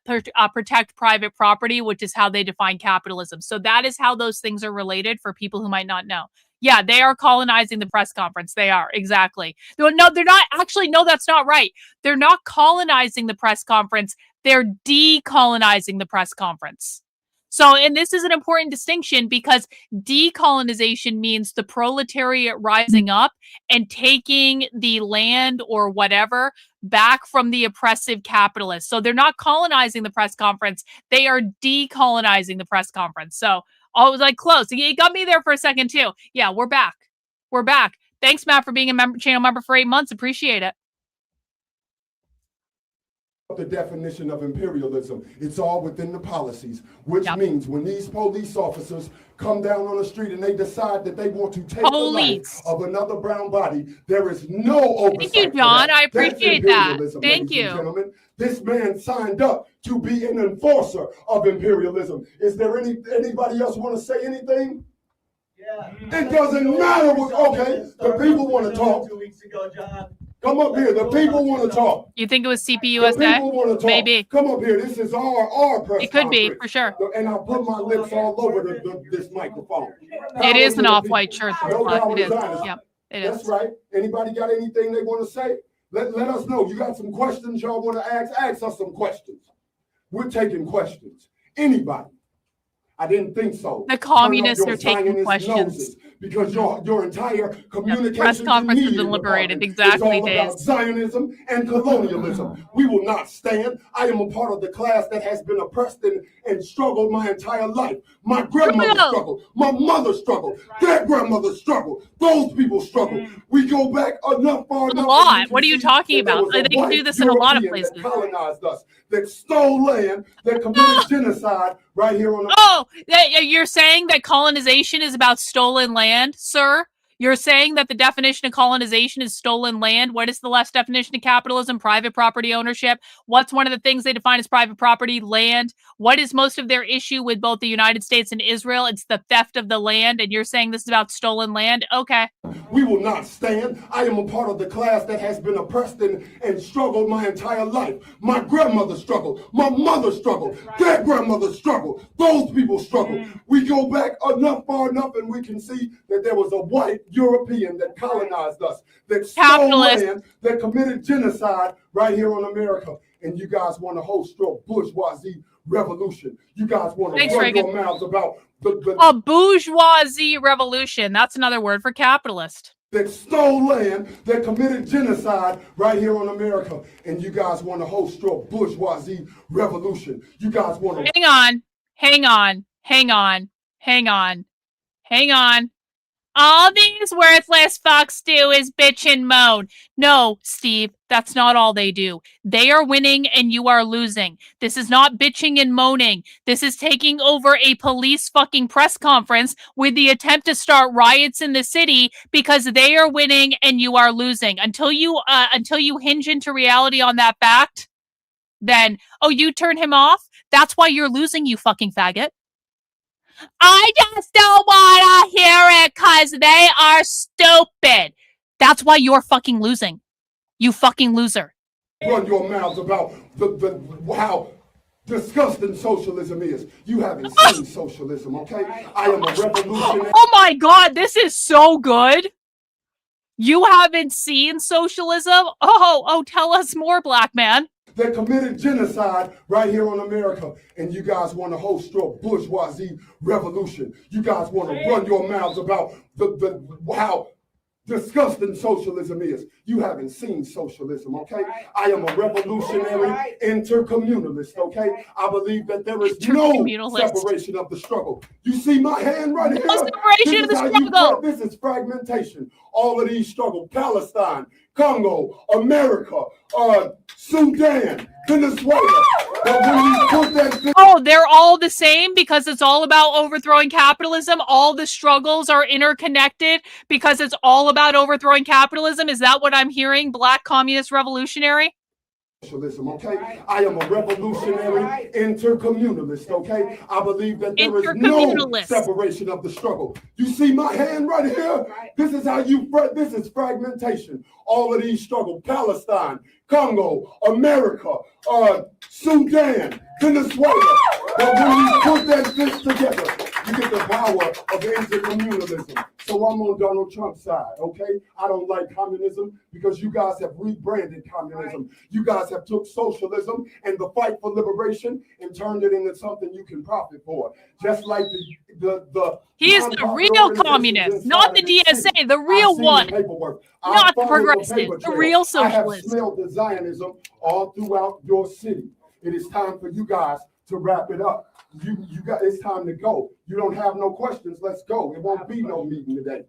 protect private property, which is how they define capitalism. So that is how those things are related for people who might not know. Yeah, they are colonizing the press conference. They are, exactly. No, they're not. Actually, no, that's not right. They're not colonizing the press conference. They're decolonizing the press conference. So, and this is an important distinction because decolonization means the proletariat rising up and taking the land or whatever back from the oppressive capitalists. So they're not colonizing the press conference. They are decolonizing the press conference. So I was like close. You got me there for a second too. Yeah, we're back. We're back. Thanks, Matt, for being a channel member for 8 months. Appreciate it. The definition of imperialism. It's all within the policies, which means when these police officers come down on the street and they decide that they want to take the life of another brown body, there is no oversight. Thank you, John. I appreciate that. Thank you. Gentlemen. This man signed up to be an enforcer of imperialism. Is there anybody else want to say anything? Yeah. It doesn't matter what, okay, the people want to talk. 2 weeks ago, John. Come up here. The people want to talk. You think it was CPUSA? The people want to talk. Maybe. Come up here. This is our press It could conference. be, for sure. And I'll put my lips all over this microphone. It is an off-white shirt. No, It is. Yep, it is. That's right. Anybody got anything they want to say? Let us know. You got some questions y'all want to ask? Ask us some questions. We're taking questions. Anybody. I didn't think so. The communists are taking questions. Because your entire communication press conference is deliberated. Exactly, it's all about Zionism and colonialism. We will not stand. I am a part of the class that has been oppressed and struggled my entire life. My grandmother struggled. My mother struggled. Their grandmother struggled. Those people struggled. We go back enough far enough. A lot. What are you talking about? They can do this in a lot of places. That colonized us, that stole land, that committed genocide right here on the... Oh, you're saying that colonization is about stolen land, sir? You're saying that the definition of colonization is stolen land? What is the left definition of capitalism? Private property ownership. What's one of the things they define as private property? Land. What is most of their issue with both the United States and Israel? It's the theft of the land, and you're saying this is about stolen land? Okay. We will not stand. I am a part of the class that has been oppressed and struggled my entire life. My grandmother struggled. My mother struggled. Their grandmother struggled. Those people struggled. We go back far enough, and we can see that there was a white European that colonized us, that stole land, that committed genocide right here on America. And you guys want to host your bourgeoisie revolution. You guys want to run your mouths about a bourgeoisie revolution. That's another word for capitalist. That stole land, that committed genocide right here on America. And you guys want to host your bourgeoisie revolution. You guys want to... Hang on. All these worthless fucks do is bitch and moan. No, Steve, that's not all they do. They are winning and you are losing. This is not bitching and moaning. This is taking over a police fucking press conference with the attempt to start riots in the city because they are winning and you are losing. Until you hinge into reality on that fact, then, oh, you turn him off? That's why you're losing, you fucking faggot. I just don't want to hear it because they are stupid. That's why you're fucking losing. You fucking loser. Run your mouths about how disgusting socialism is. You haven't seen socialism, okay? I am a revolutionary. Oh my God, this is so good. You haven't seen socialism? Oh, tell us more, black man. That committed genocide right here on America. And you guys want to host your bourgeoisie revolution. You guys want to run your mouths about how disgusting socialism is. You haven't seen socialism, okay? I am a revolutionary intercommunalist, okay? I believe that there is no separation of the struggle. You see my hand right here? No separation of the struggle. This is fragmentation. All of these struggles, Palestine, Congo, America, Sudan, Venezuela. Oh, they're all the same because it's all about overthrowing capitalism. All the struggles are interconnected because it's all about overthrowing capitalism. Is that what I'm hearing, black communist revolutionary? Socialism, okay? I am a revolutionary intercommunalist, okay? I believe that there is no separation of the struggle. You see my hand right here? This is how this is fragmentation. All of these struggles, Palestine, Congo, America, Sudan, Venezuela. But when we put this together, You get the power of intercommunalism. So I'm on Donald Trump's side, okay? I don't like communism because you guys have rebranded communism. You guys have took socialism and the fight for liberation and turned it into something you can profit for. Just like the He's the real communist, not the DSA, the real one. Not the progressive, the real socialist. I have smelled the Zionism all throughout your city. It is time for you guys to wrap it up. You got, it's time to go. You don't have no questions. Let's go. It won't be no meeting today.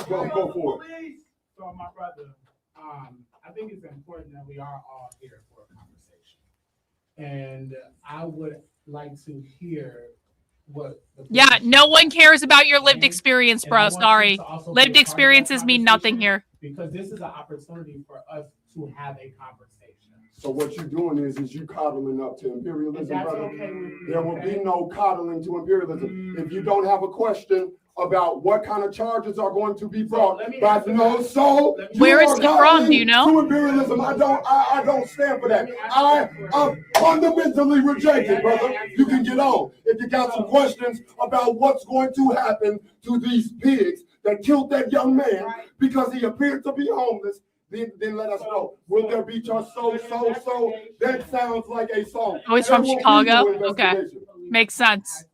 Go for it. So my brother, I think it's important that we are all here for a conversation. And I would like to hear what. Yeah, no one cares about your lived experience, bro. Sorry. Lived experiences mean nothing here. Because this is an opportunity for us to have a conversation. So what you're doing is you coddling up to imperialism, brother. Okay, there will be no coddling to imperialism. If you don't have a question about what kind of charges are going to be brought, but no, so where is he from? Do you know? To imperialism, I don't stand for that. I am fundamentally rejected, brother. You can get on if you got some questions about what's going to happen to these pigs that killed that young man because he appeared to be homeless. Then let us know. Will there be just so? That sounds like a song. Oh, he's from Chicago? Okay. Makes sense.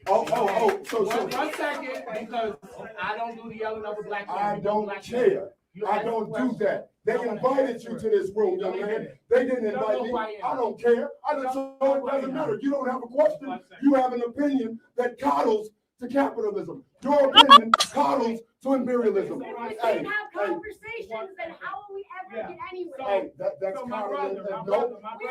So 1 second, because I don't do the yelling of a black man. I don't care. I don't do that. They invited you to this room, young man. They didn't invite me. I don't care. So it doesn't matter. You don't have a question. You have an opinion that coddles to capitalism. Your opinion coddles to imperialism. We can't have conversations, then how will we ever get anywhere? That's coddling.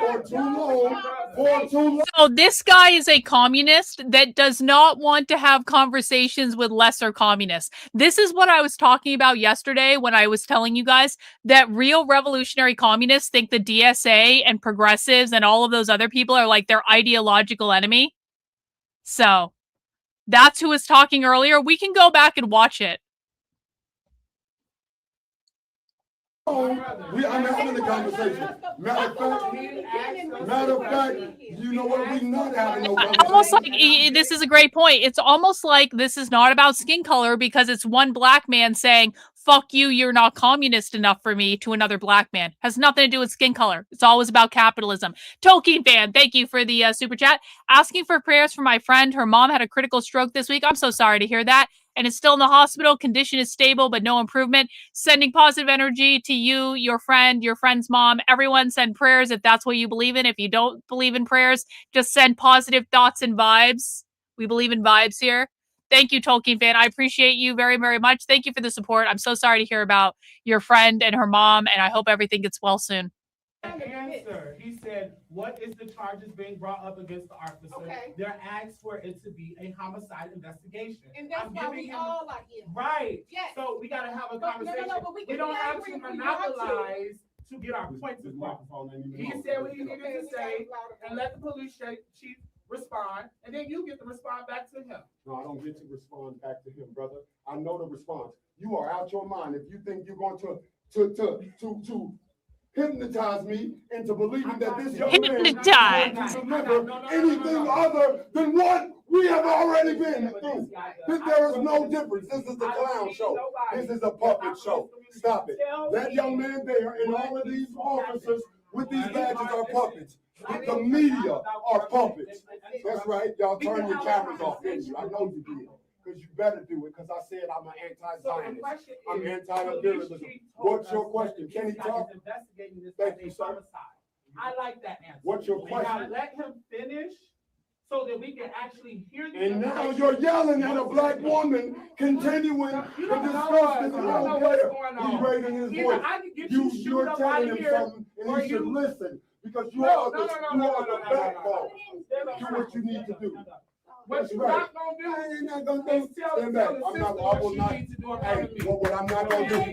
For too long. So this guy is a communist that does not want to have conversations with lesser communists. This is what I was talking about yesterday when I was telling you guys that real revolutionary communists think the DSA and progressives and all of those other people are like their ideological enemy. So that's who was talking earlier. We can go back and watch it. I'm having a conversation. Matter of fact, you know what? We're not having no conversation. Almost like this is a great point. It's almost like this is not about skin color because it's one black man saying, fuck you, you're not communist enough for me, to another black man. Has nothing to do with skin color. It's always about capitalism. Tolkien fan, thank you for the super chat. Asking for prayers for my friend. Her mom had a critical stroke this week. I'm so sorry to hear that. And is still in the hospital. Condition is stable, but no improvement. Sending positive energy to you, your friend's mom. Everyone send prayers if that's what you believe in. If you don't believe in prayers, just send positive thoughts and vibes. We believe in vibes here. Thank you, Tolkien fan. I appreciate you very, very much. Thank you for the support. I'm so sorry to hear about your friend and her mom, and I hope everything gets well soon. Answer. He said, what is the charges being brought up against the officer? Okay. They're asked for it to be a homicide investigation. And that's why we all are here. Right. Yes. So we got to have a conversation. But we don't have to monopolize to get our points across. He said what he needed to say and let the police chief respond, and then you get to respond back to him. No, I don't get to respond back to him, brother. I know the response. You are out your mind if you think you're going to hypnotize me into believing that this young man is going to deliver anything other than what we have already been through. There is no difference. This is the clown show. This is a puppet show. Stop it. That young man there and all of these officers with these badges are puppets. The media are puppets. That's right. Y'all turn your cameras off, didn't you? I know you did. Because you better do it, because I said I'm an anti-Zionist. I'm anti-imperialism. What's your question? Can he talk? Thank you, sir. I like that answer. What's your question? Now let him finish so that we can actually hear the And now you're yelling at a black woman continuing to discuss this. I don't care. He's raising his voice. You're telling him something, and he should listen. Because you are the backbone. Do what you need to do. What you're not going to do, you're not going to do. Stand back. I will not. Hey, what I'm not going to do.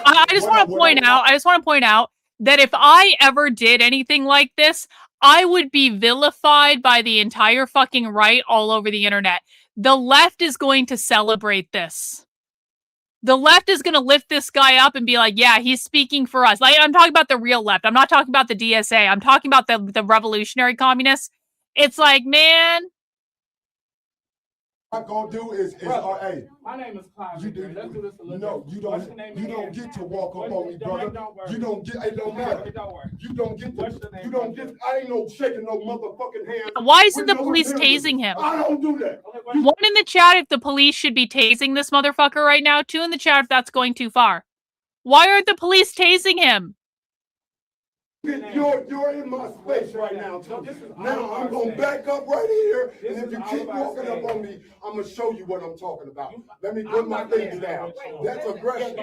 I just want to point out that if I ever did anything like this, I would be vilified by the entire fucking right all over the internet. The left is going to celebrate this. The left is going to lift this guy up and be like, yeah, he's speaking for us. Like, I'm talking about the real left. I'm not talking about the DSA. I'm talking about the revolutionary communists. It's like, man. What I'm gonna do is hey. My name is Clyde. Let's do this a little No, you don't get to walk up on me, brother. You don't get. It don't matter. You don't get. You don't get. I ain't no shaking no motherfucking hand. Why isn't the police tasing him? I don't do that. One in the chat if the police should be tasing this motherfucker right now. Two in the chat if that's going too far. Why aren't the police tasing him? You're in my space right now, too. Now I'm gonna back up right here, and if you keep walking up on me, I'm gonna show you what I'm talking about. Let me put my things down. That's aggression.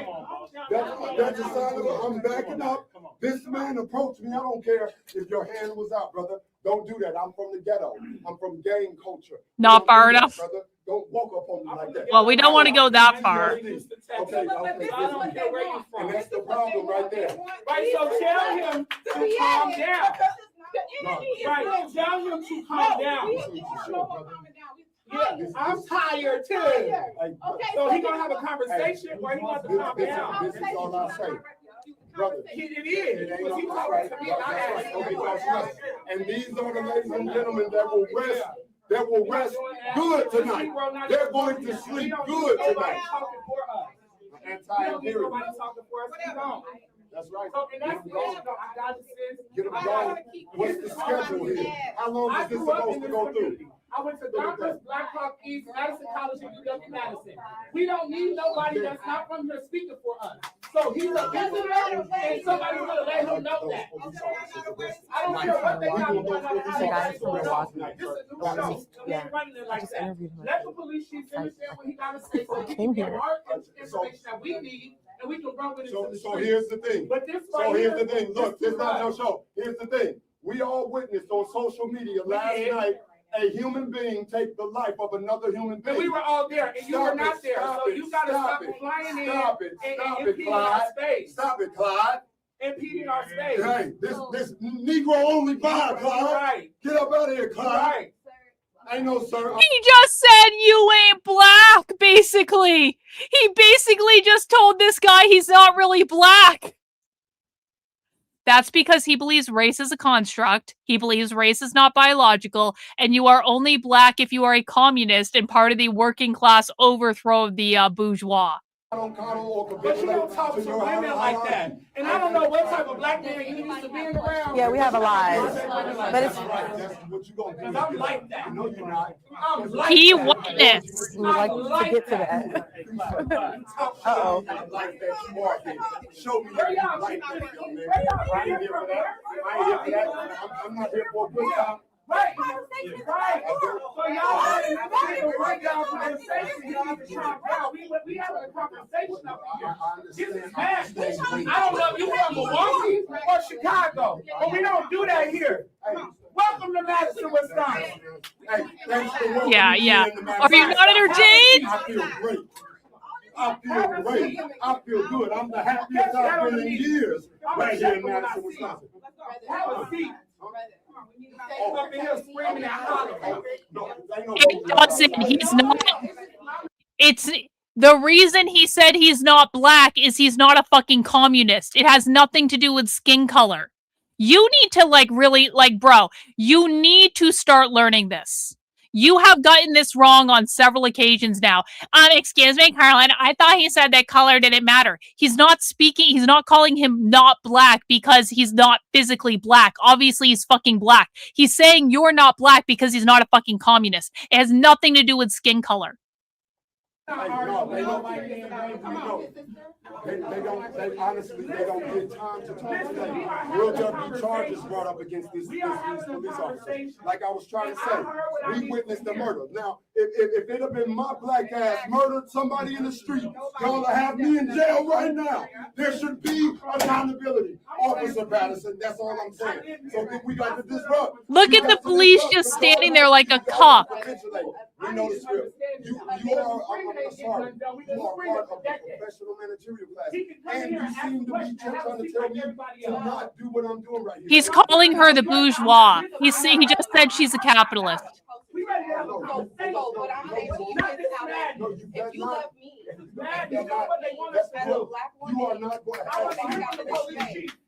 That's a sign of I'm backing up. This man approached me. I don't care if your hand was out, brother. Don't do that. I'm from the ghetto. I'm from gang culture. Not far enough. Brother. Don't walk up on me like that. Well, we don't want to go that far. Okay. And that's the problem right there. Right, so tell him to calm down. Right, tell him to calm down. Yeah, I'm tired too. So he's gonna have a conversation where he wants to calm down. This is all I say. Brother, it is. Because he talking to me, I asked. And these are the ladies and gentlemen that will rest good tonight. They're going to sleep good tonight. Anti-imperial. That's right. Get them going. What's the schedule here? How long is this supposed to go through? I went to Doctors, Black Hawk East, Madison College, and UW-Madison. We don't need nobody that's not from here speaking for us. So he's a visitor, and somebody's going to let him know that. I don't care what they got going on. This is a new show. We ain't running it like that. Let the police chief finish what he got to say so he can get our information that we need, and we can run with it. So here's the thing. Here's the thing. Look, this is not no show. Here's the thing. We all witnessed on social media last night a human being take the life of another human being. And we were all there, and you were not there. So you got to stop flying in and impeding our space. Stop it, Clyde. Impeding our space. Hey, this Negro only vibe, Clyde. Right. Get up out of here, Clyde. Right. I know, sir. He just said you ain't black, basically. He basically just told this guy he's not really black. That's because he believes race is a construct. He believes race is not biological, and you are only black if you are a communist and part of the working class overthrow of the bourgeois. But you don't talk to women like that. And I don't know what type of black man you used to being around. Yeah, we have a lie. But it's I'm like that. No, you're not. He witnessed. We like to get to that. Uh-oh. Show me that you like that, young man. I ain't here for that. I'm not here for a good time. Right. So y'all having a breakdown conversation. Y'all have to calm down. We having a conversation up here. This is mad. I don't know if you from Milwaukee or Chicago, but we don't do that here. Welcome to Madison, Wisconsin. Hey, thanks for welcoming Yeah. me into Madison. Are you not entertained? I feel great. I feel good. I'm the happiest I've been in years right here in Madison, Wisconsin. Have a seat. Up in here screaming and hollering. It doesn't. He's not. It's the reason he said he's not black is he's not a fucking communist. It has nothing to do with skin color. You need to really bro, you need to start learning this. You have gotten this wrong on several occasions now. Excuse me, Karlyn. I thought he said that color didn't matter. He's not speaking. He's not calling him not black because he's not physically black. Obviously, he's fucking black. He's saying you're not black because he's not a fucking communist. It has nothing to do with skin color. They honestly don't get time to talk today. Will there be charges brought up against these police officers? Like I was trying to say, we witnessed the murder. Now, if it had been my black ass murdered somebody in the street, y'all have me in jail right now. There should be accountability. Officer Patterson, that's all I'm saying. So if we got to disrupt. Look at the police just standing there like a cop. We know the script. You are, I'm sorry, you are part of the professional managerial class. And you seem to be trying to tell me to not do what I'm doing right here. He's calling her the bourgeois. He just said she's a capitalist. You are not going to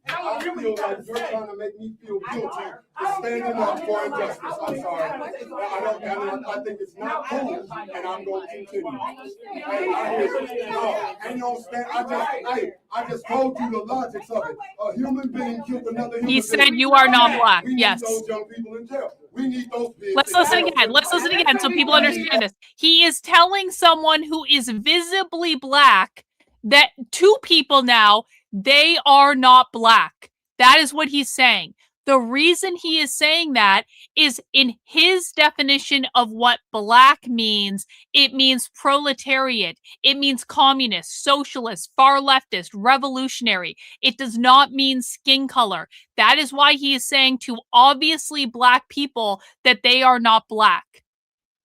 have I feel like you're trying to make me feel guilty for standing up for injustice. I'm sorry. I think it's not cool, and I'm going to continue. I just told you the logics of it. A human being killed another human being. He said you are not black. Yes. Those young people in jail. We need those pigs. Let's listen again. Let's listen again so people understand this. He is telling someone who is visibly black that two people now, they are not black. That is what he's saying. The reason he is saying that is in his definition of what black means, it means proletariat. It means communist, socialist, far leftist, revolutionary. It does not mean skin color. That is why he is saying to obviously black people that they are not black.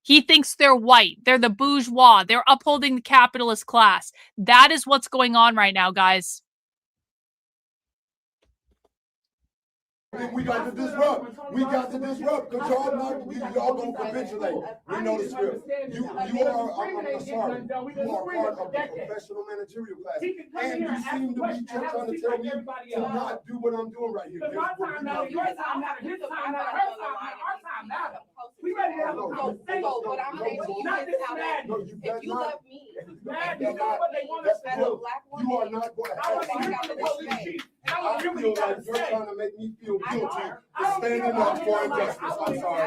He thinks they're white. They're the bourgeois. They're upholding the capitalist class. That is what's going on right now, guys. We got to disrupt. Because y'all gonna capitulate. We know the script. You are part of the professional managerial class. And you seem to be trying to tell me to not do what I'm doing right here. Your time matters, his time matters, her time matters, our time matters. We ready to have a conversation. But I'm saying to you, Not this madness. if you love me, Madness is what they want us to do. You are not going to I want to hear what the police chief. I feel like you're trying to make me feel guilty for standing up for injustice. I'm sorry. I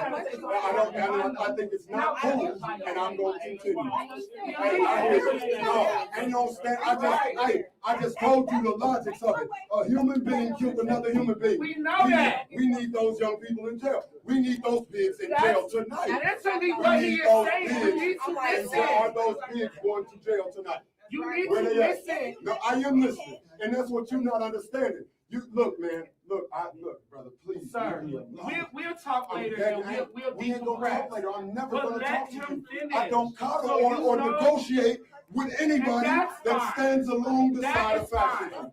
think it's not cool, and I'm going to continue. I just told you the logics of it. A human being killed another human being. We know that. We need those young people in jail. We need those pigs in jail tonight. And that's what he is saying. We need to listen. Are those pigs going to jail tonight? You need to listen. No, I am listening, and that's what you're not understanding. You look, man. Look, brother. Please, sir. We'll talk later. And we'll decompress. Later. I'm never going to talk to you. Finish. I don't coddle or negotiate with anybody that stands along the side of fascism.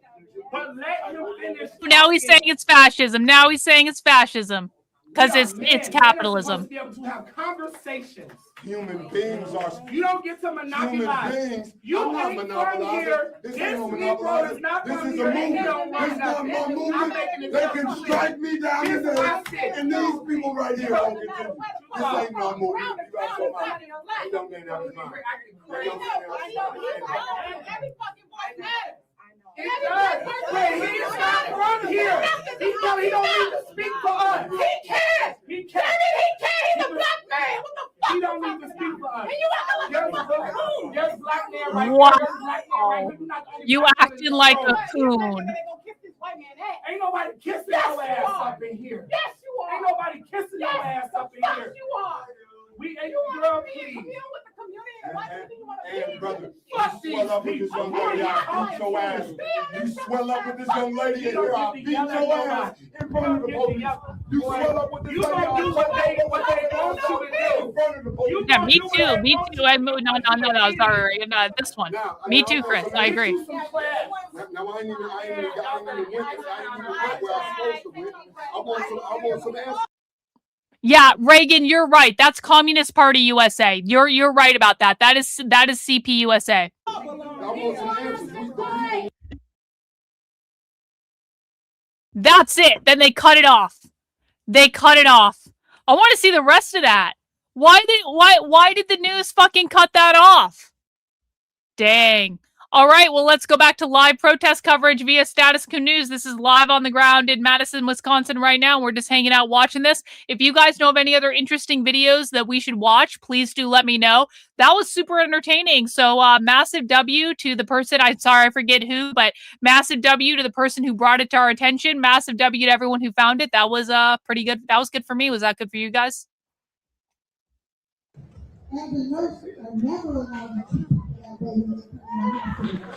But let him finish. Now he's saying it's fascism. Because it's capitalism. Be able to have conversations. Human beings are. You don't get to monopolize. Human beings. You ain't from here. This Negro is not from here. This is not my movement. They can strike me down in there, and these people right here won't get to me. This ain't my movement. You got so much. That young man out of mind. Every fucking voice matters. It does. He's not from here. He don't need to speak for us. He can. He can. He's a black man. What the fuck? He don't need to speak for us. And you acting like a coon. There's black man right there. Wow. You acting like a coon. Ain't nobody kissing your ass up in here. Yes, you are. Ain't nobody kissing your ass up in here. Yes, you are. We ain't girl, please. And brother, you swell up with this young lady, I'll beat your ass. You swell up with this young lady in here, I'll beat your ass in front of the police. You swell up with this lady, I'll do what they want you to do in front of the police. Yeah, me too. No, sorry. This one. Me too, Chris. I agree. Now I ain't even win where I'm supposed to win. I want some answers. Yeah, Reagan, you're right. That's Communist Party USA. You're right about that. That is CPUSA. That's it. Then they cut it off. I want to see the rest of that. Why did the news fucking cut that off? Dang. All right, well, let's go back to live protest coverage via Status Quo News. This is live on the ground in Madison, Wisconsin right now. We're just hanging out watching this. If you guys know of any other interesting videos that we should watch, please do let me know. That was super entertaining. So massive W to the person, I'm sorry, I forget who, but massive W to the person who brought it to our attention. Massive W to everyone who found it. That was pretty good. That was good for me. Was that good for you guys?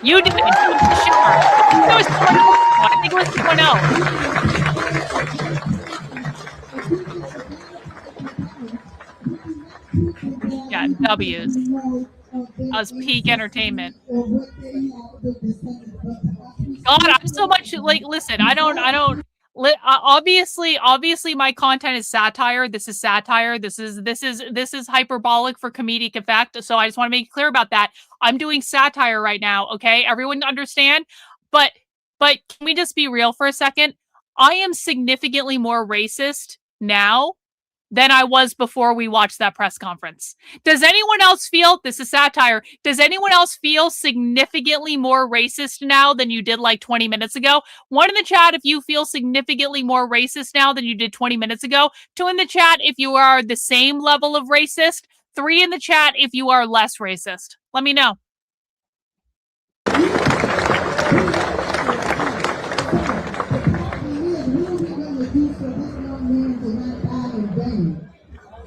You did it. Sure. It was someone else. I think it was someone else. Yeah, W's. That was peak entertainment. God, I'm so much like. Listen, I don't. Obviously, my content is satire. This is satire. This is hyperbolic for comedic effect. So I just want to make it clear about that. I'm doing satire right now. Okay, everyone understand? But But can we just be real for a second? I am significantly more racist now than I was before we watched that press conference. Does anyone else feel, this is satire, does anyone else feel significantly more racist now than you did like 20 minutes ago? One in the chat if you feel significantly more racist now than you did 20 minutes ago. 2 in the chat if you are the same level of racist. 3 in the chat if you are less racist. Let me know.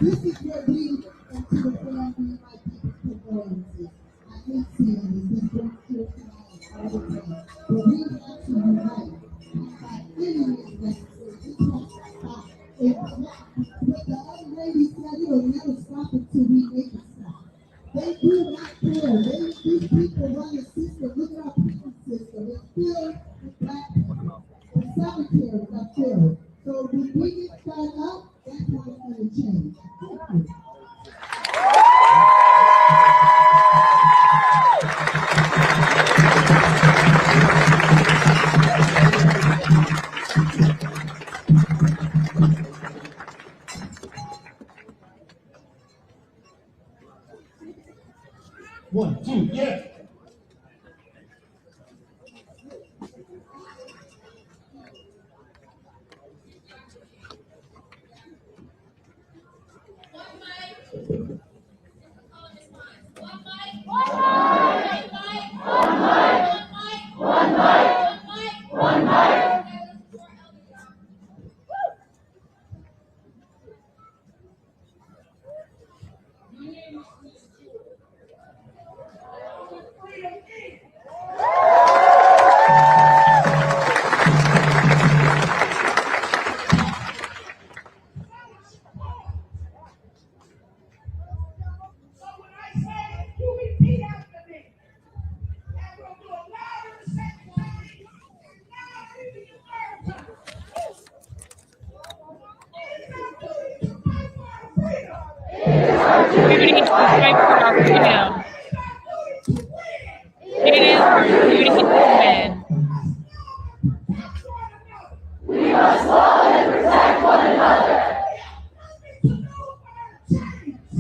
This is what we and to the family my people's performances. I hate seeing this don't kill all the time. But we have to unite. By any means necessary. We can't stop it. But the other lady said it'll never stop until we make it stop. They do not care. These people run the system. Look at our prison system. It's filled with black people. The cemeteries are filled. So when we get fed up, that's how it's going to change. Thank you. One, two, yeah. Duty to fight for our freedom. It is our duty to win. We must love and protect one another.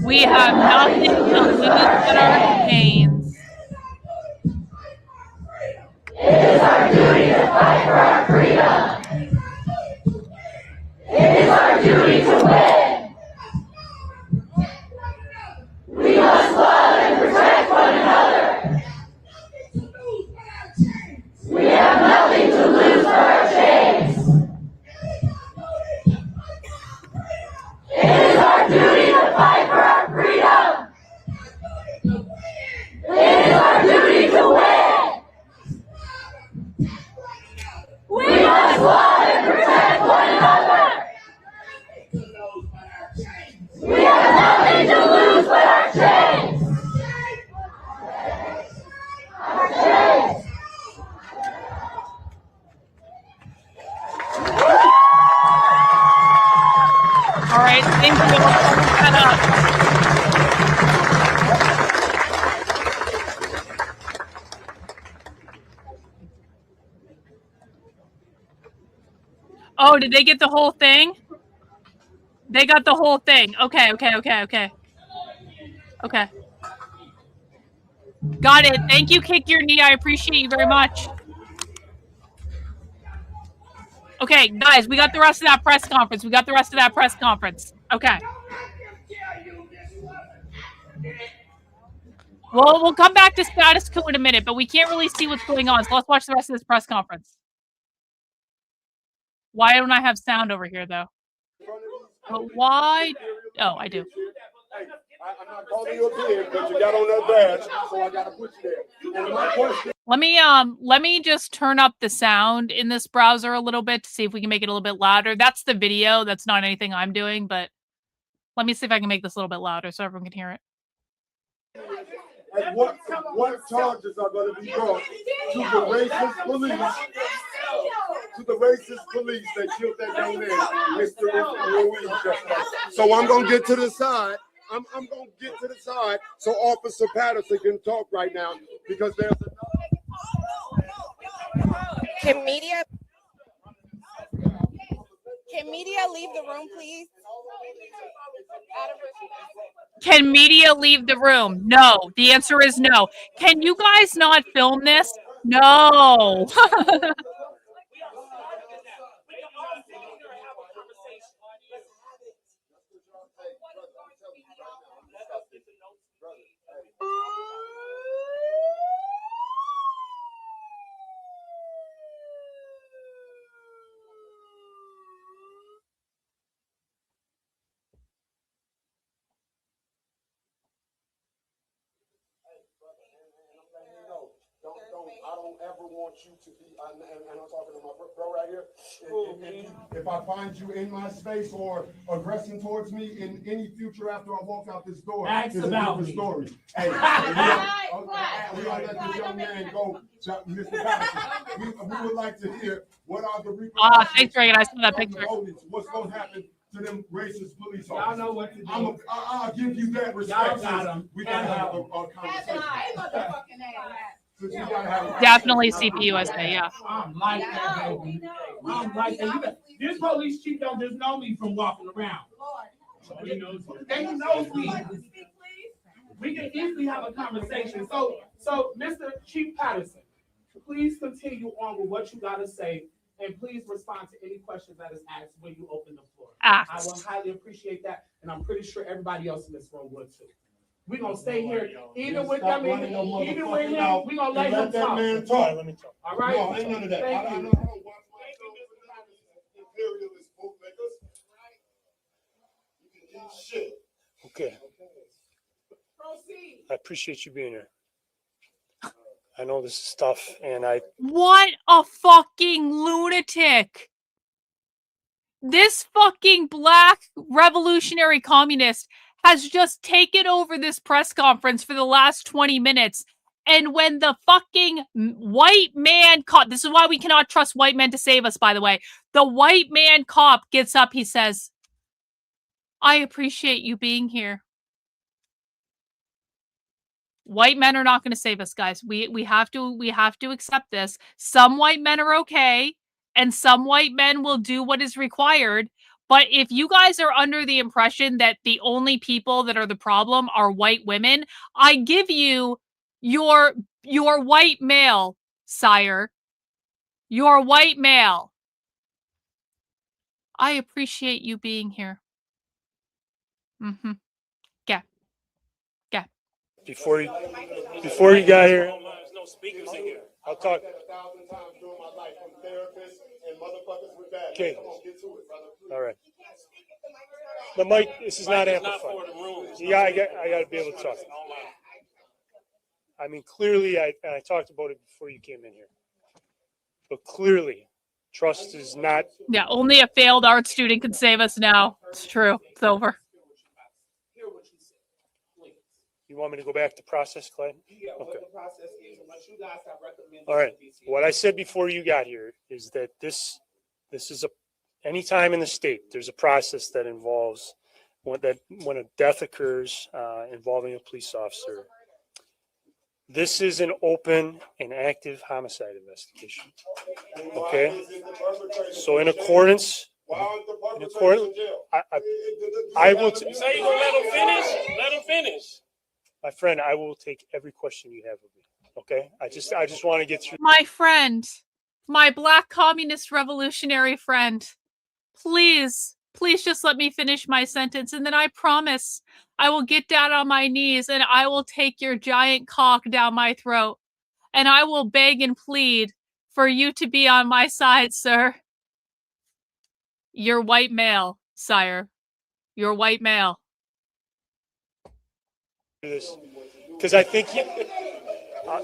We have nothing to lose but our chains. It is our duty to fight for our freedom. It is our duty to win. We must love and protect one another. We have nothing to lose but our chains. It is our duty to fight for our freedom. It is our duty to win. We must love and protect one another. We have nothing to lose but our chains. Our chains. All right, thank you. Let's hold that up. Oh, did they get the whole thing? They got the whole thing. Okay. Okay. Got it. Thank you, Kick Your Knee. I appreciate you very much. Okay, guys, we got the rest of that press conference. Okay. Well, we'll come back to status quo in a minute, but we can't really see what's going on. So let's watch the rest of this press conference. Why don't I have sound over here, though? But why? Oh, I do. I'm not calling you a kid, but you got on that badge, so I gotta put you there. And my question. Let me just turn up the sound in this browser a little bit to see if we can make it a little bit louder. That's the video. That's not anything I'm doing, but let me see if I can make this a little bit louder so everyone can hear it. And what charges are going to be brought to the racist police? To the racist police that killed that young man, Mr. Ruiz. So I'm going to get to the side. I'm going to get to the side so Officer Patterson can talk right now because there's Can media leave the room, please? Can media leave the room? No. The answer is no. Can you guys not film this? No. I don't ever want you to be, and I'm talking to my bro right here. If I find you in my space or aggressing towards me in any future after I walk out this door, ask about the me. Story. Hey, we don't let this young man go, Mr. Patterson. We would like to hear what are the repercussions. Thanks, Reagan. I saw that picture. What's going to happen to them racist police officers? Y'all know what to do. I'll give you that respect. Y'all got 'em. We gotta have a conversation. Definitely CPUSA, yeah. I'm like that, baby. I'm like that. This police chief don't just know me from walking around. He knows me. We can easily have a conversation. So, Mr. Chief Patterson, please continue on with what you gotta say, and please respond to any questions that is asked when you open the floor. I will highly appreciate that, and I'm pretty sure everybody else in this room would too. We're gonna stay here, either with them, either with him, we're gonna let him talk. Man talk. Let me talk. All right? No, ain't none of that. Thank I you. don't watch myself with imperialist bootlickers. You can eat shit. Okay. Proceed. I appreciate you being here. I know this is tough, and What a fucking lunatic. This fucking black revolutionary communist has just taken over this press conference for the last 20 minutes. And when the fucking white man cop, this is why we cannot trust white men to save us, by the way. The white man cop gets up, he says, I appreciate you being here. White men are not going to save us, guys. We have to accept this. Some white men are okay, and some white men will do what is required. But if you guys are under the impression that the only people that are the problem are white women, I give you your white male, sire. Your white male. I appreciate you being here. Mm-hmm. Yeah. Yeah. before you got here, There's no speakers in here. I'll talk. Okay. All right. The mic. This is not amplified. Yeah, I got to be able to talk. I mean, clearly, I talked about it before you came in here. But clearly, trust is not. Yeah, only a failed art student can save us now. It's true. It's over. You want me to go back to process, Clyde? Yeah, okay. what the process is, and what you guys have recommended. All right. What I said before you got here is that this is any time in the state there's a process that involves when a death occurs involving a police officer. This is an open and active homicide investigation. Okay. So in accordance. I will. You say you gonna let him finish? Let him finish. My friend, I will take every question you have of me. Okay? I just want to get through. My friend, my black communist revolutionary friend, please just let me finish my sentence, and then I promise I will get down on my knees and I will take your giant cock down my throat, and I will beg and plead for you to be on my side, sir. You're white male, sire. You're white male. This because I think you. I'm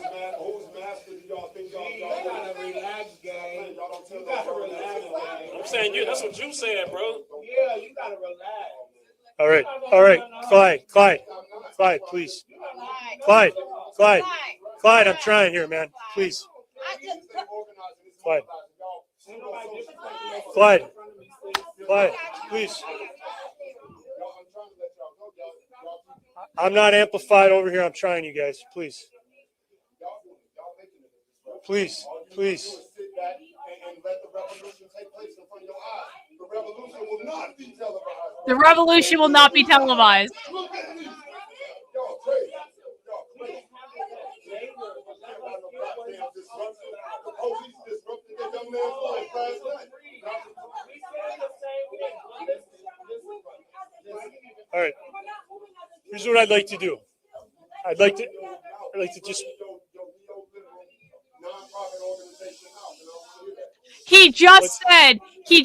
saying you. That's what you said, bro. Yeah, you gotta relax. All right, Clyde, please. Clyde, I'm trying here, man. Please. Clyde, please. I'm not amplified over here. I'm trying, you guys. Please. not be televised. The revolution will not be televised. Look at me. Y'all crazy. Y'all crazy. The police disrupted the young man's life last night. All right. Here's what I'd like to do. I'd like to just. He just said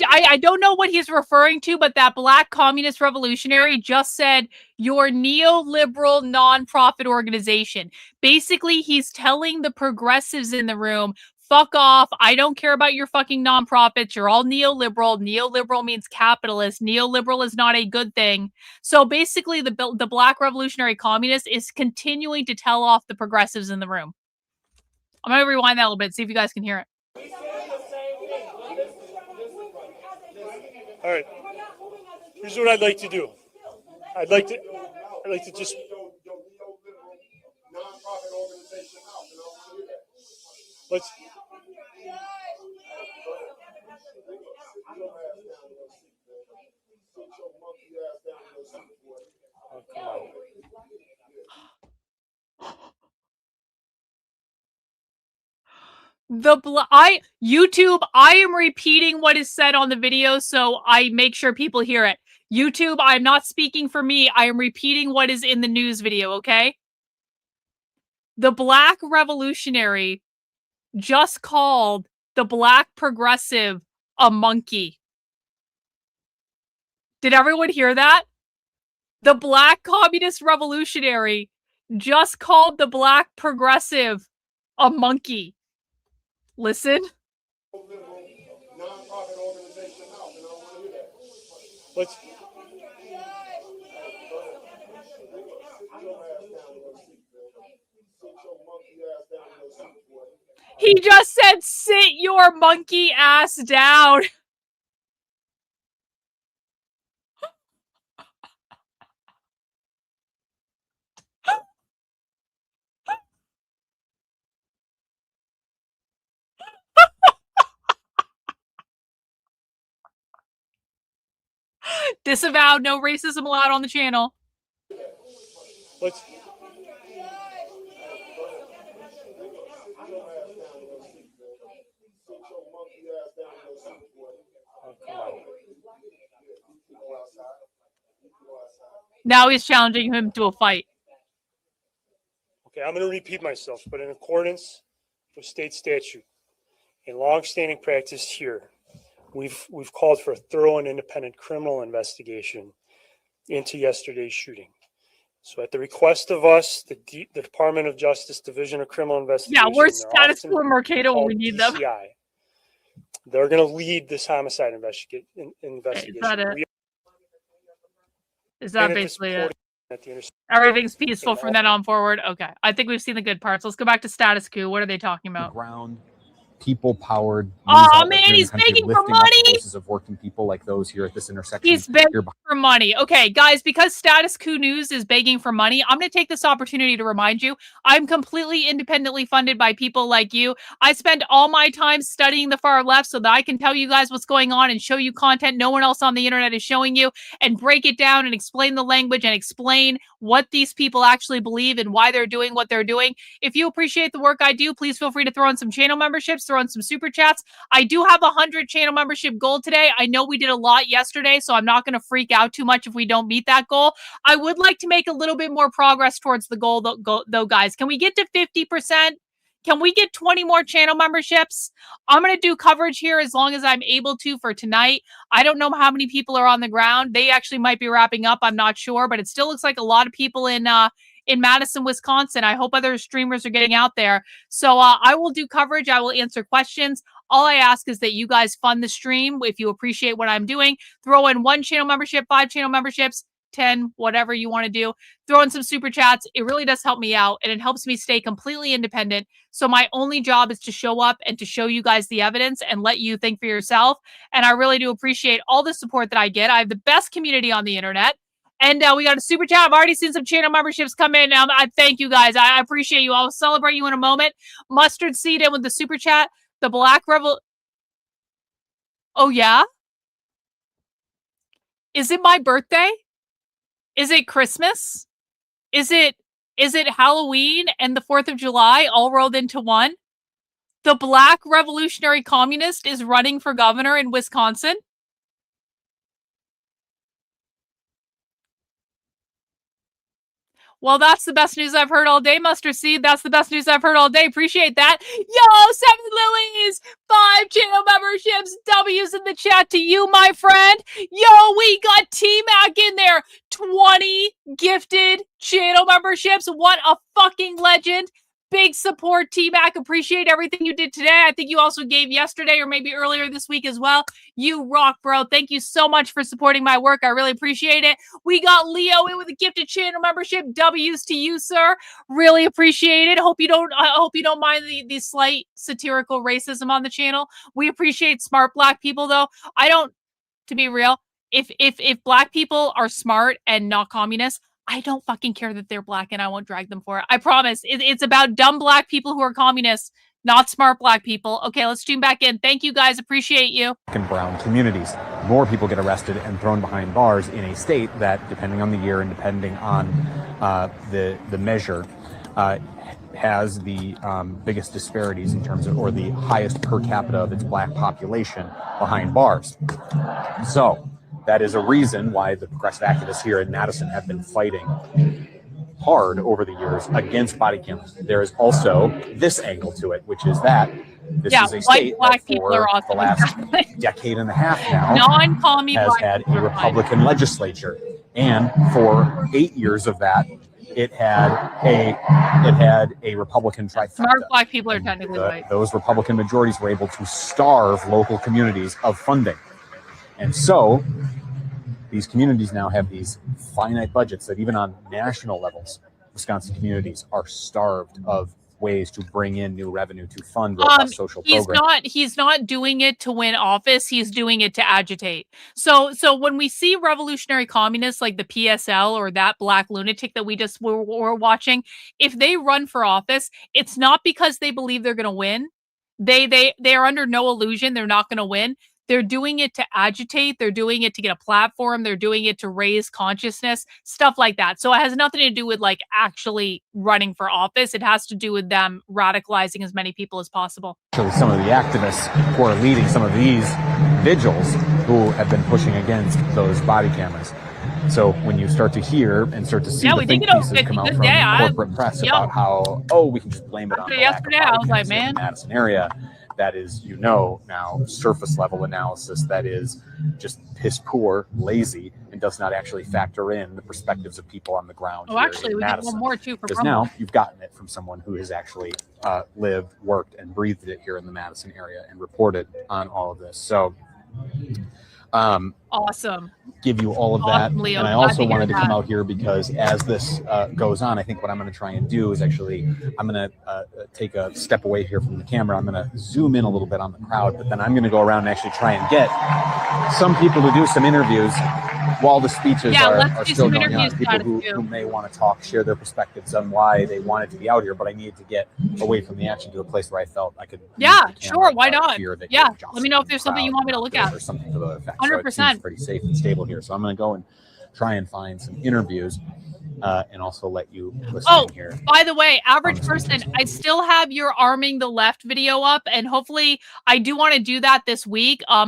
I don't know what he's referring to, but that black communist revolutionary just said your neoliberal nonprofit organization. Basically, he's telling the progressives in the room, fuck off. I don't care about your fucking nonprofits. You're all neoliberal. Neoliberal means capitalist. Neoliberal is not a good thing. So basically, the black revolutionary communist is continuing to tell off the progressives in the room. I'm going to rewind that a little bit, see if you guys can hear it. All right. Here's what I'd like to do. I'd like to just. Let's. Oh, come on. YouTube, I am repeating what is said on the video so I make sure people hear it. YouTube, I'm not speaking for me. I am repeating what is in the news video, okay? The black revolutionary just called the black progressive a monkey. Did everyone hear that? The black communist revolutionary just called the black progressive a monkey. Listen. Let's. He just said, sit your monkey ass down. Disavowed, no racism allowed on the channel. Let's. Now he's challenging him to a fight. Okay, I'm going to repeat myself, but in accordance with state statute, a long-standing practice here, we've called for a thorough and independent criminal investigation into yesterday's shooting. So at the request of us, the Department of Justice Division of Criminal Investigation. Yeah, we're status quo Mercado when we need them. DCI, they're going to lead this homicide investigation. Is that basically it? Everything's peaceful from then on forward. Okay. I think we've seen the good parts. Let's go back to status quo. What are they talking about? Ground, people-powered. Oh man, he's begging for money. Voices of working people like those here at this intersection. He's begging for money. Okay, guys, because Status Quo News is begging for money, I'm going to take this opportunity to remind you, I'm completely independently funded by people like you. I spend all my time studying the far left so that I can tell you guys what's going on and show you content no one else on the internet is showing you, and break it down and explain the language and explain what these people actually believe and why they're doing what they're doing. If you appreciate the work I do, please feel free to throw in some channel memberships, throw in some super chats. I do have 100 channel membership goal today. I know we did a lot yesterday, so I'm not going to freak out too much if we don't meet that goal. I would like to make a little bit more progress towards the goal, though, guys. Can we get to 50%? Can we get 20 more channel memberships? I'm going to do coverage here as long as I'm able to for tonight. I don't know how many people are on the ground. They actually might be wrapping up. I'm not sure, but it still looks like a lot of people in Madison, Wisconsin. I hope other streamers are getting out there. So I will do coverage. I will answer questions. All I ask is that you guys fund the stream. If you appreciate what I'm doing, throw in 1 channel membership, 5 channel memberships, 10, whatever you want to do. Throw in some super chats. It really does help me out, and it helps me stay completely independent. So my only job is to show up and to show you guys the evidence and let you think for yourself. And I really do appreciate all the support that I get. I have the best community on the internet. And we got a super chat. I've already seen some channel memberships come in. I thank you guys. I appreciate you. I'll celebrate you in a moment. Mustard Seed in with the super chat. The Black Rebel. Oh, yeah? Is it my birthday? Is it Christmas? Is it Halloween and the 4th of July all rolled into one? The Black Revolutionary Communist is running for governor in Wisconsin. Well, that's the best news I've heard all day, Mustard Seed. That's the best news I've heard all day. Appreciate that. Yo, 7 lilies, 5 channel memberships, W's in the chat to you, my friend. Yo, we got T-Mac in there. 20 gifted channel memberships. What a fucking legend. Big support, T-Mac. Appreciate everything you did today. I think you also gave yesterday or maybe earlier this week as well. You rock, bro. Thank you so much for supporting my work. I really appreciate it. We got Leo in with a gifted channel membership. W's to you, sir. Really appreciate it. I hope you don't mind the slight satirical racism on the channel. We appreciate smart Black people, though. I don't, to be real, if Black people are smart and not communists, I don't fucking care that they're Black and I won't drag them for it. I promise. It's about dumb Black people who are communists, not smart Black people. Okay, let's tune back in. Thank you, guys. Appreciate you. In brown communities, more people get arrested and thrown behind bars in a state that, depending on the year and depending on the measure, has the biggest disparities in terms of, or the highest per capita of its Black population behind bars. So that is a reason why the progressive activists here in Madison have been fighting hard over the years against body cams. There is also this angle to it, which is that this is a state that for the last decade and a half now has had a Republican legislature, and for 8 years of that, it had a Republican trifecta. Smart Black people are technically white. Those Republican majorities were able to starve local communities of funding. And so these communities now have these finite budgets that even on national levels, Wisconsin communities are starved of ways to bring in new revenue to fund robust social programs. He's not doing it to win office. He's doing it to agitate. So when we see revolutionary communists like the PSL or that Black lunatic that we just were watching, if they run for office, it's not because they believe they're going to win. They are under no illusion they're not going to win. They're doing it to agitate. They're doing it to get a platform. They're doing it to raise consciousness, stuff like that. So it has nothing to do with like actually running for office. It has to do with them radicalizing as many people as possible. Actually, some of the activists who are leading some of these vigils who have been pushing against those body cameras. So when you start to hear and start to see the think pieces come out from corporate press about how, oh, we can just blame it on the lack of body I was like, cams man, in the Madison area. That is, now surface level analysis that is just piss poor, lazy, and does not actually factor in the perspectives of people on the ground. Oh, actually, we got one more too. Because now you've gotten it from someone who has actually lived, worked, and breathed it here in the Madison area and reported on all of this. So, awesome. Give you all of that. Leo. And I also wanted to come out here because as this goes on, I think what I'm going to try and do is actually, I'm going to take a step away here from the camera. I'm going to zoom in a little bit on the crowd, but then I'm going to go around and actually try and get some people to do some interviews while the speeches are still going on. People who may want to talk, share their perspectives on why they wanted to be out here, but I needed to get away from the action to a place where I felt I could. Yeah, sure. Why not? Yeah. Let me know if there's something you want me to look at. Or something to the effect. 100%. So pretty safe and stable here. So I'm going to go and try and find some interviews and also let you listen here. By the way, average person, I still have your Arming the Left video up, and hopefully I do want to do that this week. I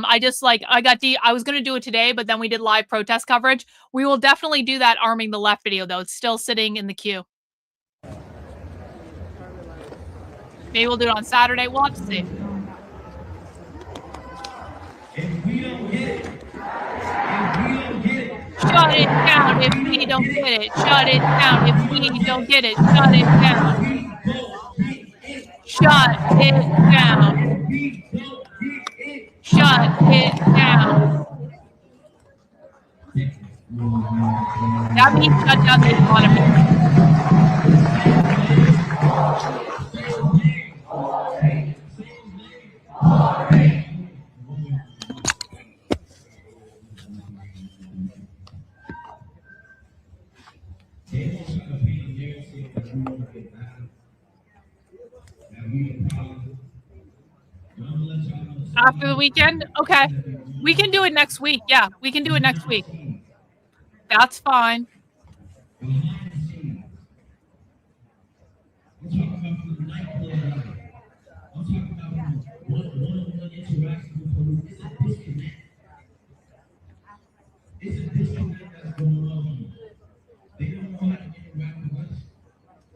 was going to do it today, but then we did live protest coverage. We will definitely do that Arming the Left video, though. It's still sitting in the queue. Maybe we'll do it on Saturday. We'll have to see. If we don't get it, shut it down if we don't get it. Shut it down if we don't get it. Shut it down. Shut it down. Shut it down. That means shut down the economy. After the weekend? Okay. We can do it next week. Yeah, we can do it next week. That's fine.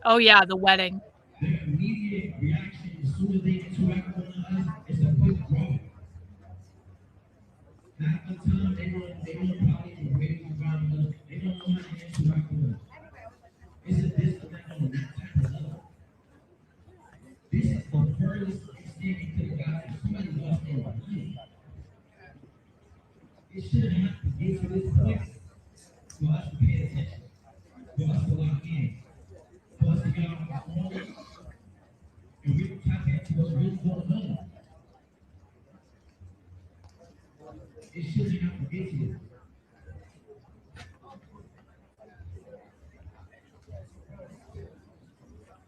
Oh yeah, the wedding. It shouldn't have to get to this place for us to pay attention, for us to lock in, for us to get off our phone and really tap into what's really going on. It shouldn't have to get to this.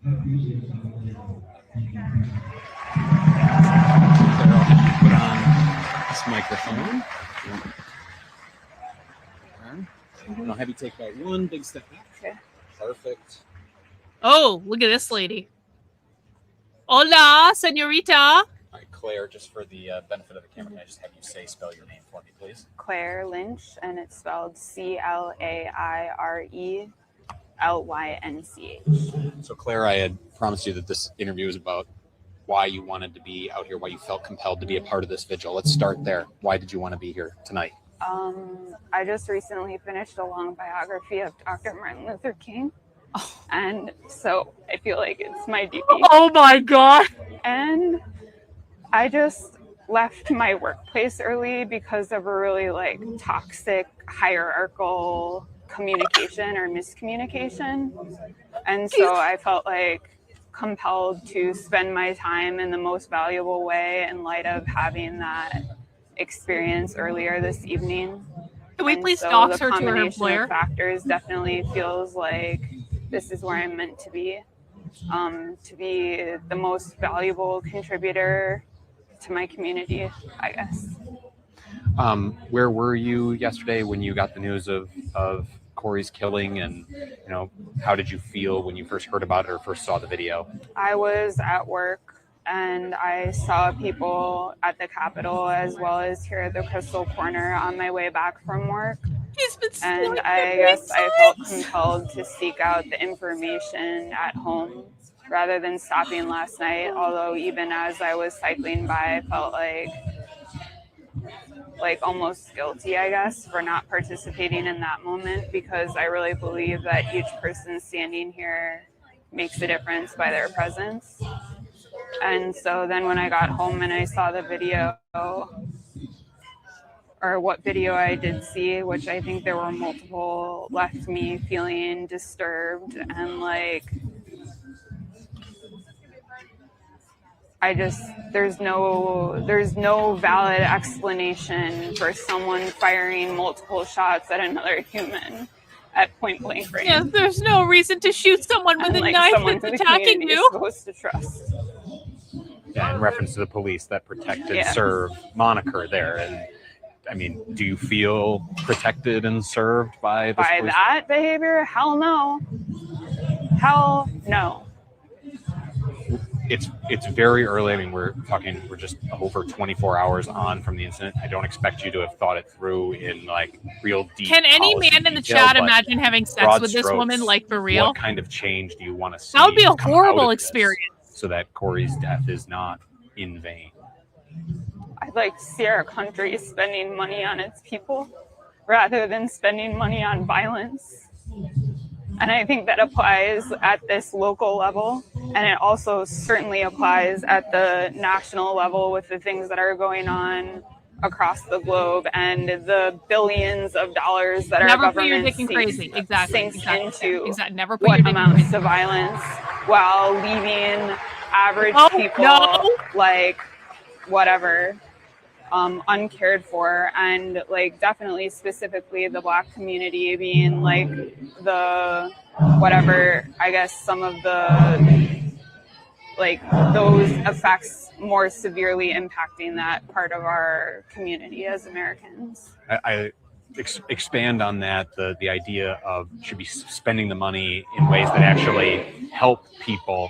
I appreciate y'all. Thank you. Put on this microphone. I'll have you take that one big step back. Okay. Perfect. Oh, look at this lady. Hola, señorita. All right, Claire, just for the benefit of the camera, can I just have you spell your name for me, please? Claire Lynch, and it's spelled CLAIRELYNCH. So, Claire, I had promised you that this interview is about why you wanted to be out here, why you felt compelled to be a part of this vigil. Let's start there. Why did you want to be here tonight? I just recently finished a long biography of Dr. Martin Luther King. Oh. And so I feel like it's my duty. Oh my God. And I just left my workplace early because of a really toxic hierarchical communication or miscommunication. And so I felt compelled to spend my time in the most valuable way in light of having that experience earlier this evening. Can we please dox her to her combination employer? of factors definitely feels like this is where I'm meant to be the most valuable contributor to my community, I guess. Where were you yesterday when you got the news of Corey's killing, and how did you feel when you first heard about it or first saw the video? I was at work and I saw people at the Capitol as well as here at the Crystal Corner on my way back from work. And I guess I felt compelled to seek out the information at home rather than stopping last night. Although even as I was cycling by, I felt like almost guilty, I guess, for not participating in that moment, because I really believe that each person standing here makes a difference by their presence. And so then when I got home and I saw the video, or what video I did see, which I think there were multiple, left me feeling disturbed and there's no valid explanation for someone firing multiple shots at another human at point blank range. Yeah, there's no reason to shoot someone with a knife that's attacking you. Supposed to trust. Yeah, in reference to the police, that protect and serve moniker there. And I mean, do you feel protected and served by this by police? That behavior? Hell no. Hell no. It's very early. I mean, we're just over 24 hours on from the incident. I don't expect you to have thought it through in real deep. Can any man in the chat imagine having sex with this woman for real? What kind of change do you want to see? That would be a horrible experience. So that Corey's death is not in vain. I'd like to see our country spending money on its people rather than spending money on violence. And I think that applies at this local level. And it also certainly applies at the national level with the things that are going on across the globe and the billions of dollars that our government sinks into what amounts to violence while leaving average people whatever uncared for, and definitely specifically the Black community being the whatever, I guess some of the those effects more severely impacting that part of our community as Americans. expand on that, the idea of should be spending the money in ways that actually help people.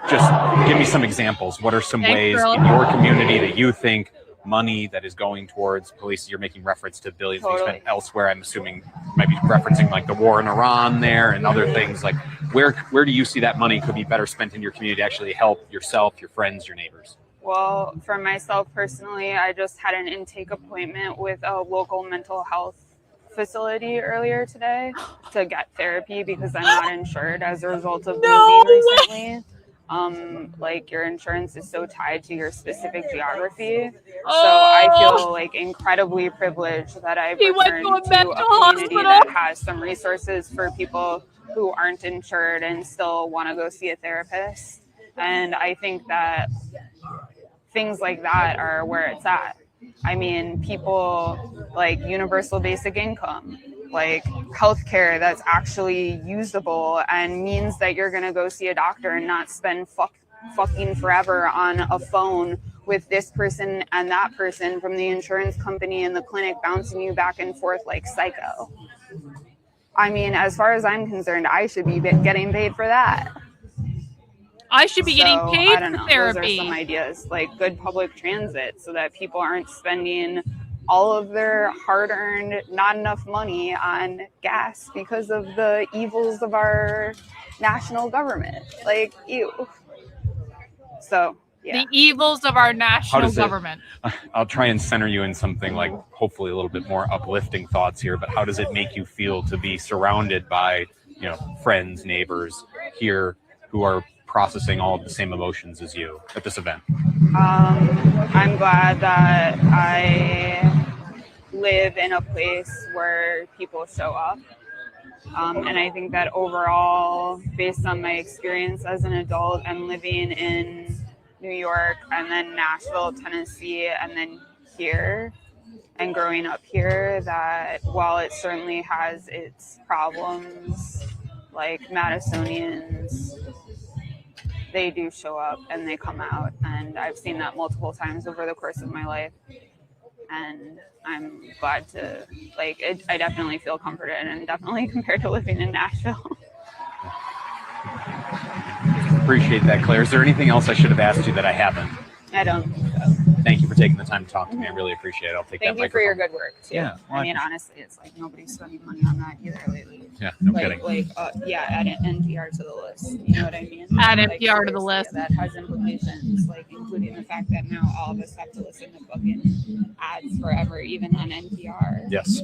Just give me some examples. What are some ways in your community that you think money that is going towards police, you're making reference to billions being spent elsewhere, I'm assuming might be referencing like the war in Iran there and other things, like where do you see that money could be better spent in your community to actually help yourself, your friends, your neighbors? Well, for myself personally, I just had an intake appointment with a local mental health facility earlier today to get therapy because I'm not insured as a result of moving recently. Like your insurance is so tied to your specific geography. So I feel like incredibly privileged that I've returned to a community that has some resources for people who aren't insured and still want to go see a therapist. And I think that things like that are where it's at. I mean, people like universal basic income, like healthcare that's actually usable and means that you're going to go see a doctor and not spend fucking forever on a phone with this person and that person from the insurance company and the clinic bouncing you back and forth like psycho. I mean, as far as I'm concerned, I should be getting paid for that. I should be getting paid I don't know. for therapy. Those are some ideas, like good public transit so that people aren't spending all of their hard-earned, not enough money on gas because of the evils of our national government. Like, ew. So, yeah. The evils of our national government. I'll try and center you in something like hopefully a little bit more uplifting thoughts here, but how does it make you feel to be surrounded by, friends, neighbors here who are processing all of the same emotions as you at this event? I'm glad that I live in a place where people show up. And I think that overall, based on my experience as an adult and living in New York and then Nashville, Tennessee, and then here and growing up here, that while it certainly has its problems, like Madisonians, they do show up and they come out, and I've seen that multiple times over the course of my life, and I'm glad to, I definitely feel comforted, and definitely compared to living in Nashville. Appreciate that, Claire. Is there anything else I should have asked you that I haven't? I don't think so. Thank you for taking the time to talk to me. I really appreciate it. I'll take that Thank you for your good work, too. Yeah, well, I mean, honestly, it's like nobody's spending money on that either lately. Yeah, no kidding. Add NPR to the list. You know what I mean? Add NPR to the list. That has implications, including the fact that now all of us have to listen to fucking ads forever, even on NPR. Yes.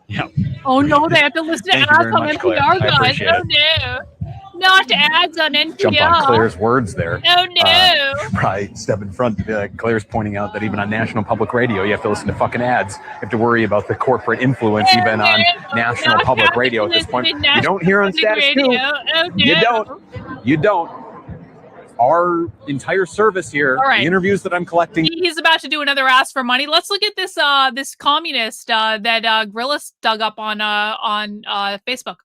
Yeah. Oh no, they have to listen to Thank you ads very on much, Claire. NPR, I guys. appreciate Oh no. Not ads on NPR. Jump on Claire's words there. Oh no. Probably step in front to be like, Claire's pointing out that even on national public radio, you have to listen to fucking ads. You have to worry about the corporate influence even on national public radio at this point. You don't hear on Status Q. Oh, no. You don't. Our entire service here, All right. The interviews that I'm collecting. He's about to do another ask for money. Let's look at this this communist that Grillis dug up on Facebook.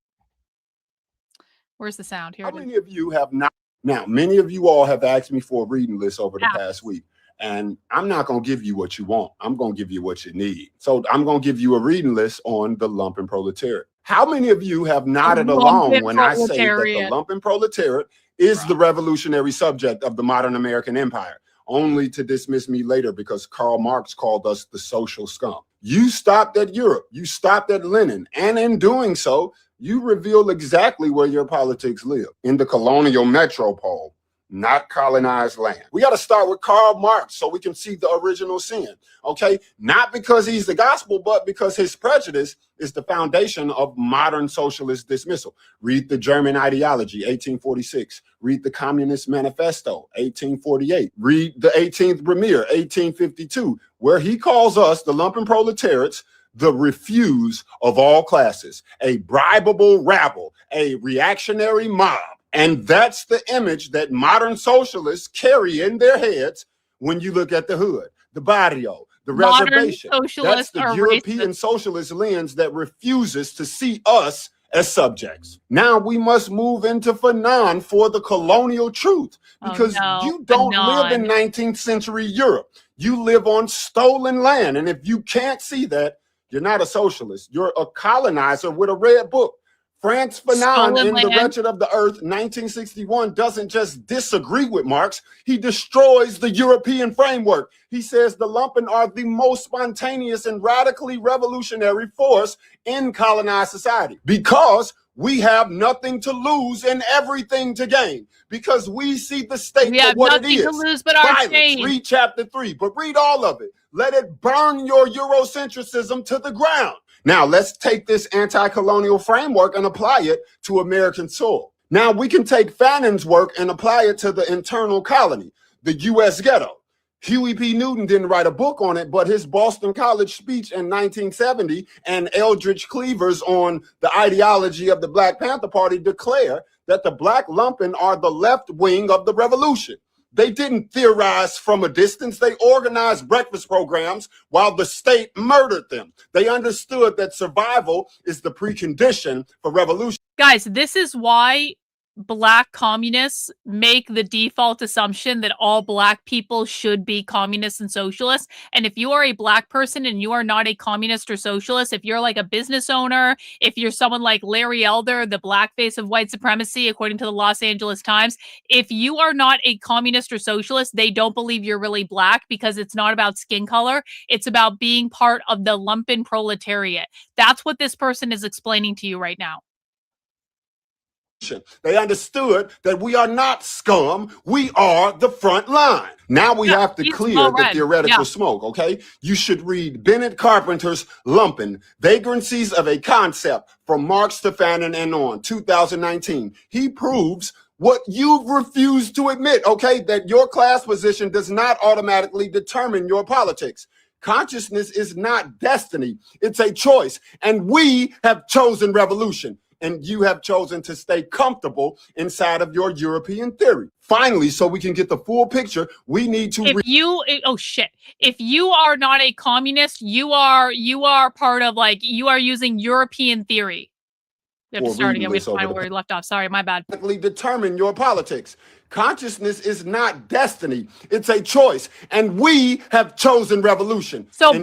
Where's the sound? Here. How many of you have not? Now, many of you all have asked me for a reading list over the past week, and I'm not going to give you what you want. I'm going to give you what you need. So I'm going to give you a reading list on the lumpen proletariat. How many of you have nodded along when I say that the lumpen proletariat is the revolutionary subject of the modern American empire, only to dismiss me later because Karl Marx called us the social scum? You stopped at Europe. You stopped at Lenin. And in doing so, you reveal exactly where your politics live, in the colonial metropole, not colonized land. We got to start with Karl Marx so we can see the original sin, okay? Not because he's the gospel, but because his prejudice is the foundation of modern socialist dismissal. Read the German Ideology, 1846. Read the Communist Manifesto, 1848. Read the 18th Premier, 1852, where he calls us, the lumpen proletariats, the refuse of all classes, a bribable rabble, a reactionary mob. And that's the image that modern socialists carry in their heads when you look at the hood, the barrio, the Modern reservation. socialists That's the are European racist. socialist lens that refuses to see us as subjects. Now we must move into Fanon for the colonial truth, because you don't live in 19th century Europe. You live on stolen land. And if you can't see that, You're not a socialist. You're a colonizer with a red book. Frantz Fanon in The Wretched of the Earth, 1961, doesn't just disagree with Marx. He destroys the European framework. He says the lumpen are the most spontaneous and radically revolutionary force in colonized society because we have nothing to lose and everything to gain. Because we see the state for what it is. To lose but our change. Read chapter 3, but read all of it. Let it burn your Eurocentrism to the ground. Now, let's take this anti-colonial framework and apply it to American soil. Now, we can take Fanon's work and apply it to the internal colony, the U.S. ghetto. Huey P. Newton didn't write a book on it, but his Boston College speech in 1970 and Eldridge Cleaver's on the ideology of the Black Panther Party declare that the black lumpen are the left wing of the revolution. They didn't theorize from a distance. They organized breakfast programs while the state murdered them. They understood that survival is the precondition for revolution. Guys, this is why Black communists make the default assumption that all Black people should be communists and socialists. And if you are a Black person and you are not a communist or socialist, if you're like a business owner, if you're someone like Larry Elder, the black face of white supremacy, according to the Los Angeles Times, if you are not a communist or socialist, they don't believe you're really Black because it's not about skin color. It's about being part of the lumpen proletariat. That's what this person is explaining to you right now. They understood that we are not scum. We are the front line. Now we have to clear the theoretical smoke, okay? You should read Bennett Carpenter's Lumpen, Vagrancies of a Concept from Marx to Fanon and on, 2019. He proves what you've refused to admit, okay? That your class position does not automatically determine your politics. Consciousness is not destiny. It's a choice. And we have chosen revolution. And you have chosen to stay comfortable inside of your European theory. Finally, so we can get the full picture, we need to... If you are not a communist, you are part of, like, you are using European theory. We have to start again. We have to find where we left off. Sorry, my bad. Determine your politics. Consciousness is not destiny. It's a choice. And we have chosen revolution. So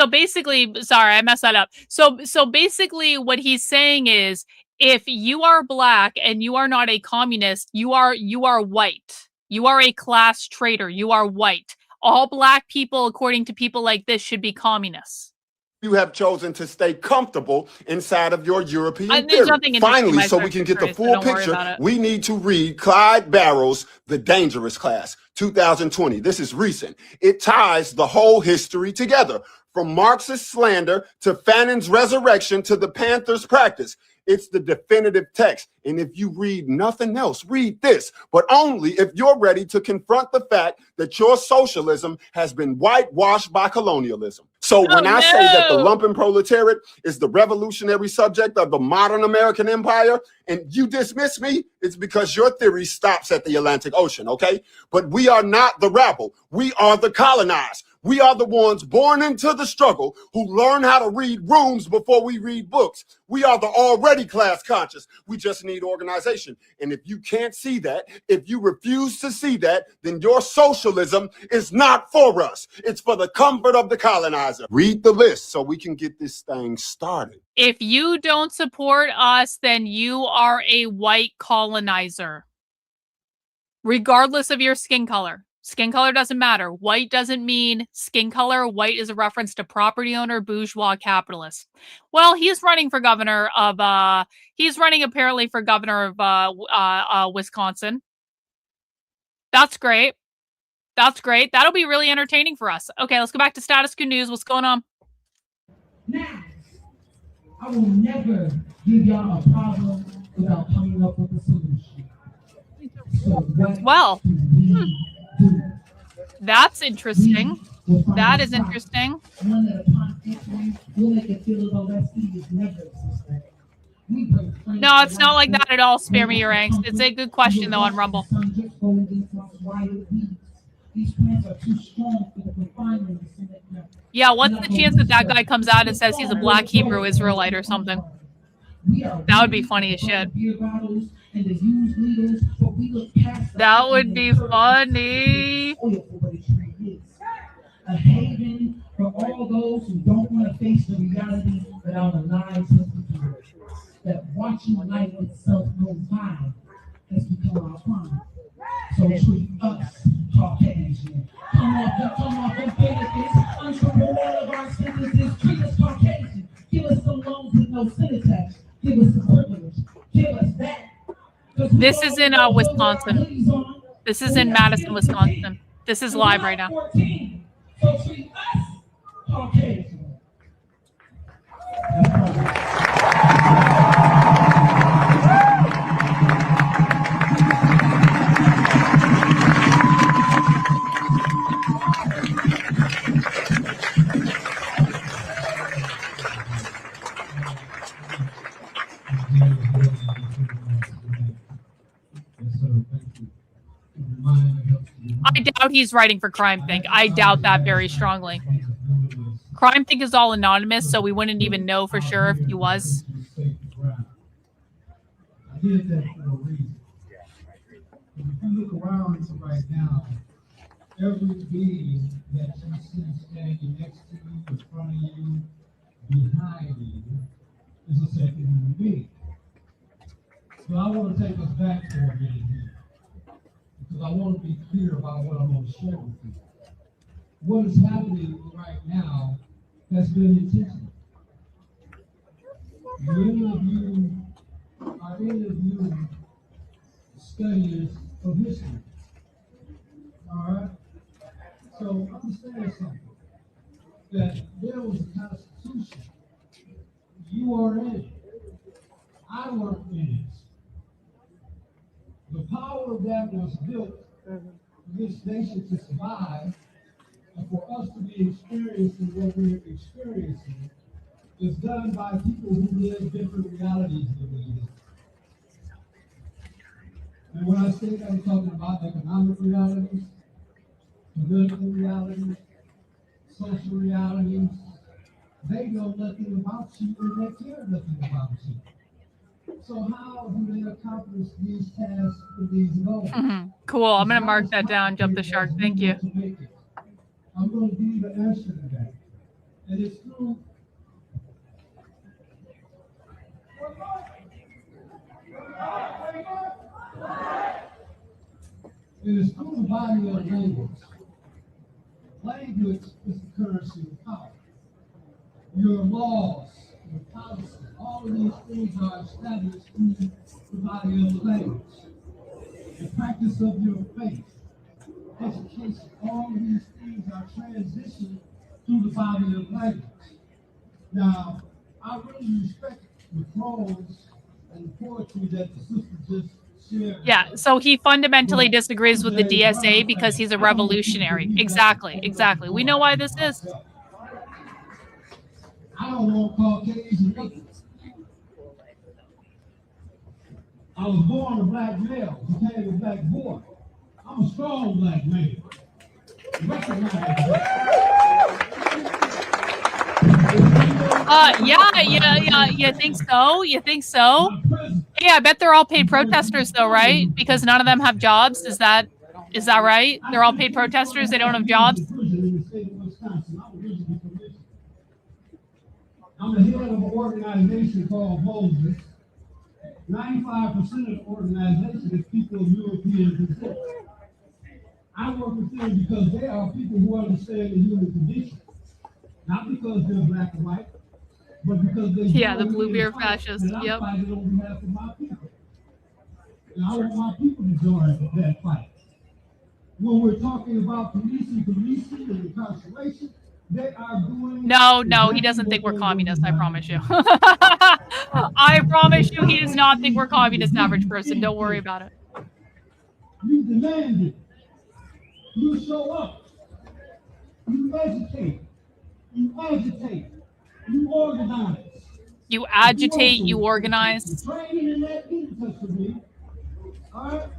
basically, sorry, I messed that up. So basically what he's saying is, if you are Black and you are not a communist, you are white. You are a class traitor. You are white. All Black people, according to people like this, should be communists. You have chosen to stay comfortable inside of your European theory. Finally, so we can get the full picture, we need to read Clyde Barrow's The Dangerous Class, 2020. This is recent. It ties the whole history together, from Marxist slander to Fanon's resurrection to the Panthers' practice. It's the definitive text. And if you read nothing else, read this, but only if you're ready to confront the fact that your socialism has been whitewashed by colonialism. So when I say that the lumpen proletariat is the revolutionary subject of the modern American empire, and you dismiss me, it's because your theory stops at the Atlantic Ocean, okay? But we are not the rabble. We are the colonized. We are the ones born into the struggle who learn how to read rooms before we read books. We are the already class conscious. We just need organization. And if you can't see that, if you refuse to see that, then your socialism is not for us. It's for the comfort of the colonizer. Read the list so we can get this thing started. If you don't support us, then you are a white colonizer. Regardless of your skin color. Skin color doesn't matter. White doesn't mean skin color. White is a reference to property owner, bourgeois, capitalist. Well, he's running for governor of, apparently for governor of Wisconsin. That's great. That's great. That'll be really entertaining for us. Okay, let's go back to Status Quo News. What's going on? Now, I will never give y'all a problem without coming up with a solution. So well, that's interesting. That is interesting. No, it's not like that at all. Spare me your angst. It's a good question though on Rumble. Yeah, what's the chance that guy comes out and says he's a Black Hebrew Israelite or something? That would be funny as shit. That would be funny. A haven for all those who don't want to face the reality that our lives have become. That watching life itself go by has become our crime. So treat us Caucasian. Come off them benefits. Unsupported all of our sentences. Treat us Caucasian. Give us some loans with no sin tax. Give us some privilege. Give us that. This is in Wisconsin. This is in Madison, Wisconsin. This is live right now. So treat us Caucasian. I doubt he's writing for Crime Think. I doubt that very strongly. Crime Think is all anonymous, so we wouldn't even know for sure if he was. I did that for a reason. If you look around right now, every being that you see standing next to you, in front of you, behind you, is a second human being. So I want to take us back for a minute here, because I want to be clear about what I'm going to share with you. What is happening right now has been intentional. Are any of you studiers of history? All right? So understand something, that there was a constitution. You are in it. I work in it. The power that was built for this nation to survive and for us to be experiencing what we're experiencing is done by people who live different realities than we do. And when I say that, I'm talking about economic realities, political realities, social realities. They know nothing about you and they care nothing about you. So how do they accomplish these tasks and these goals? Cool. I'm going to mark that down. Jump the shark. Thank you. I'm going to give you the answer to that. And it's through the body of language. Language is the currency of power. Your laws, your policy, all of these things are established through the body of language. The practice of your faith, education, all of these things are transitioned through the body of language. Now, I really respect the prose and the poetry that the sister just shared. Yeah, so he fundamentally disagrees with the DSA because he's a revolutionary. Exactly, exactly. We know why this is. I don't want Caucasian either. I was born a black male, became a black boy. I'm a strong black man. Recognize yeah. You think so? You think so? Yeah, I bet they're all paid protesters though, right? Because none of them have jobs. Is that right? They're all paid protesters. They don't have jobs. I'm the head of an organization called Moses. 95% of the organization is people of European descent. I work with them because they are people who understand the human condition. Not because they're black and white, but because they the Bluebeard fascists. Yep. Fighting on behalf of my people. And I want my people to join that fight. When we're talking about policing and incarceration, they are doing. No, he doesn't think we're communists. I promise you. I promise you, he does not think we're communist. Average person. Don't worry about it. You demand it. You show up. You educate. You agitate. You organize. You agitate. You organize. Training in that interest for me. All right.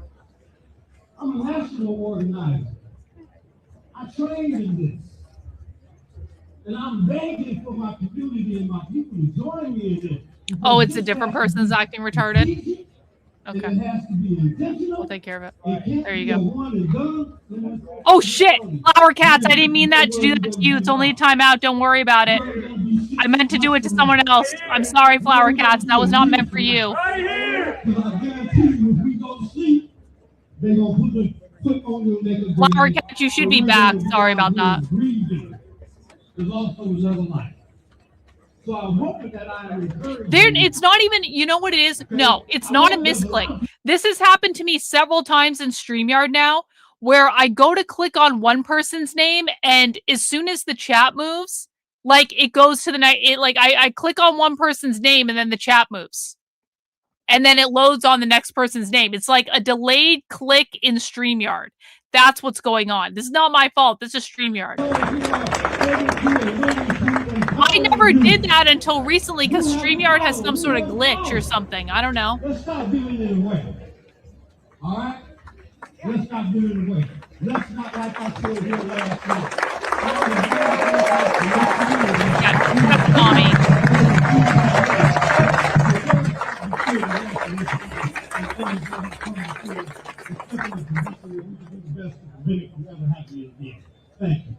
I'm a national organizer. I train in this. And I'm begging for my community and my people to join me in this. Oh, it's a different person that's acting retarded? Okay. It has to be intentional. We'll take care of it. There you go. Oh, shit! Flower cats, I didn't mean that to do that to you. It's only a timeout. Don't worry about it. I meant to do it to someone else. I'm sorry, Flower Cats. That was not meant for you. Flower Cats, you should be back. Sorry about that. It's not even, you know what it is? No, it's not a misclick. This has happened to me several times in StreamYard now, where I go to click on one person's name, and as soon as the chat moves, like it goes to the night. I click on one person's name, and then the chat moves, and then it loads on the next person's name. It's like a delayed click in StreamYard. That's what's going on. This is not my fault. This is StreamYard. I never did that until recently because StreamYard has some sort of glitch or something. I don't know. Let's stop giving it away. All right? Let's stop giving it away. Let's not like I said here last night. Yeah, Tommy. Thank you.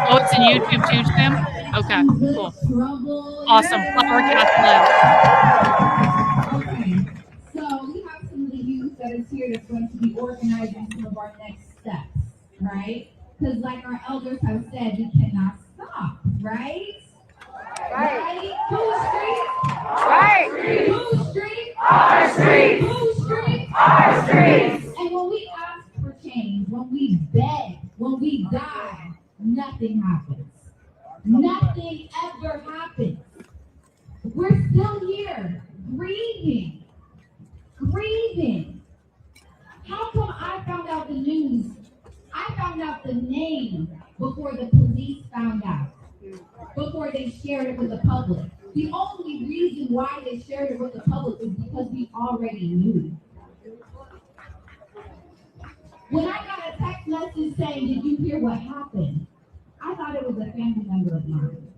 Oh, it's in YouTube too, Sam? Okay, cool. Awesome. Flower Cats live. Okay, so we have some of the youth that is here that's going to be organizing some of our next steps, right? Because like our elders have said, we cannot stop, right? Right? Whose street? Right. Whose street? Our street. Whose street? Our street. And when we ask for change, when we beg, when we die, nothing happens. Nothing ever happens. We're still here, grieving. How come I found out the news? I found out the name before the police found out, before they shared it with the public. The only reason why they shared it with the public is because we already knew. When I got a text message saying, "Did you hear what happened?" I thought it was a family member of mine.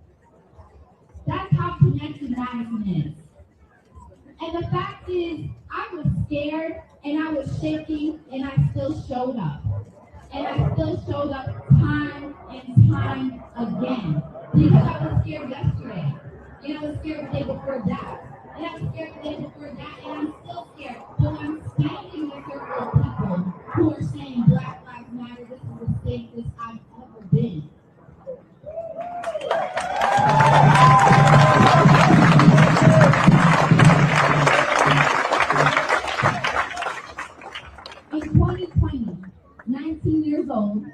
That's how connected Madison is. And the fact is, I was scared and I was shaking and I still showed up. And I still showed up time and time again. Because I was scared yesterday. And I was scared the day before that. And I was scared the day before that. And I'm still scared. But I'm standing in a circle of people who are saying Black Lives Matter, this is the safest I've ever been. In 2020, 19 years old,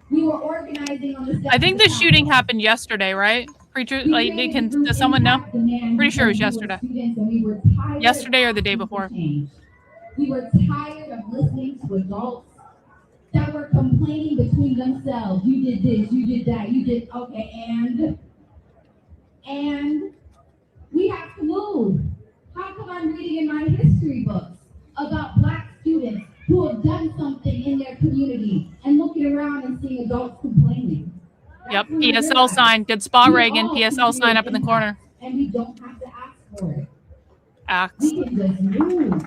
we were organizing on the. I think the shooting happened yesterday, right? Preacher, does someone know? Pretty sure it was yesterday. Yesterday or the day before. We were tired of listening to adults that were complaining between themselves. You did this, you did that, you did, okay, and we have to move. How come I'm reading in my history books about Black students who have done something in their community and looking around and seeing adults complaining? Yep, PSL sign. Good spot, Reagan. PSL sign up in the corner. And we don't have to ask for it. Axe. We can just move.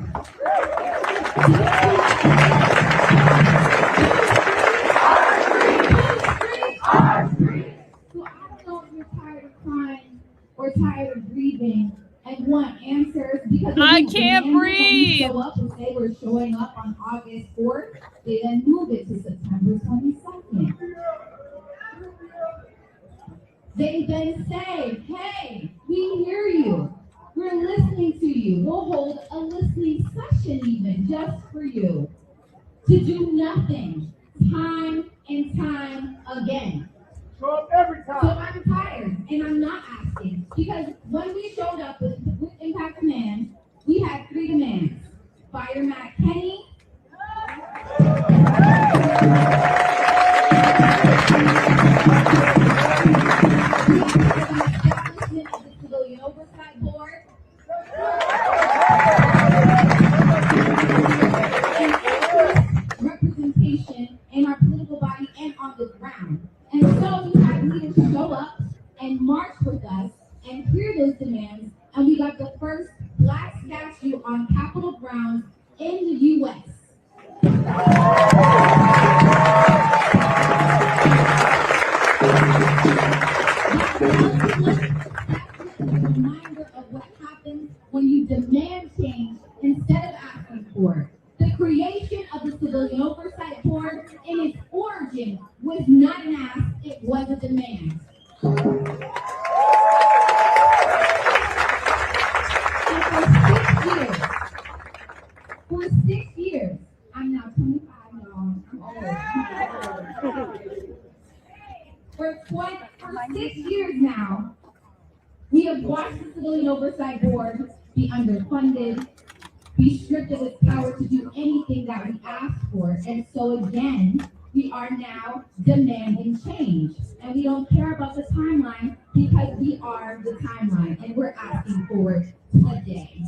So I don't know if you're tired of crying or tired of grieving and want answers, because I can't breathe. Show up and say we're showing up on August 4th. They then move it to September 22nd. They then say, hey, we hear you. We're listening to you. We'll hold a listening session even just for you. To do nothing, time and time again. Show up every time. So I'm tired, and I'm not asking. Because when we showed up with Impact Command, we had 3 demands. Fire Matt Kenny. Civilian Oversight Board. Representation in our political body and on the ground. And so we had leaders show up and march with us and hear those demands and we got the first Black statue on Capitol grounds in the U.S. Reminder of what happens when you demand change instead of asking for it. The creation of the Civilian Oversight Board in its origin was not an ask, it was a demand. For 6 years, I'm now 25, y'all. I'm old. For 6 years now, we have watched the Civilian Oversight Board be underfunded, be stripped of its power to do anything that we asked for. And so again, we are now demanding change. And we don't care about the timeline because we are the timeline and we're asking for it today.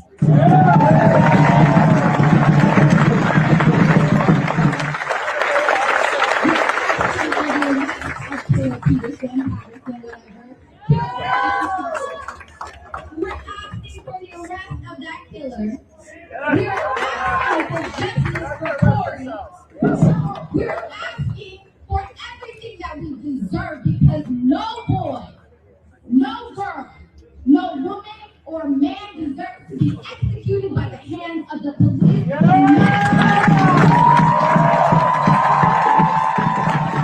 We're asking for the arrest of that killer. We're asking for justice for Corey. We're asking for everything that we deserve because no boy, no girl, no woman or man deserves to be executed by the hands of the police.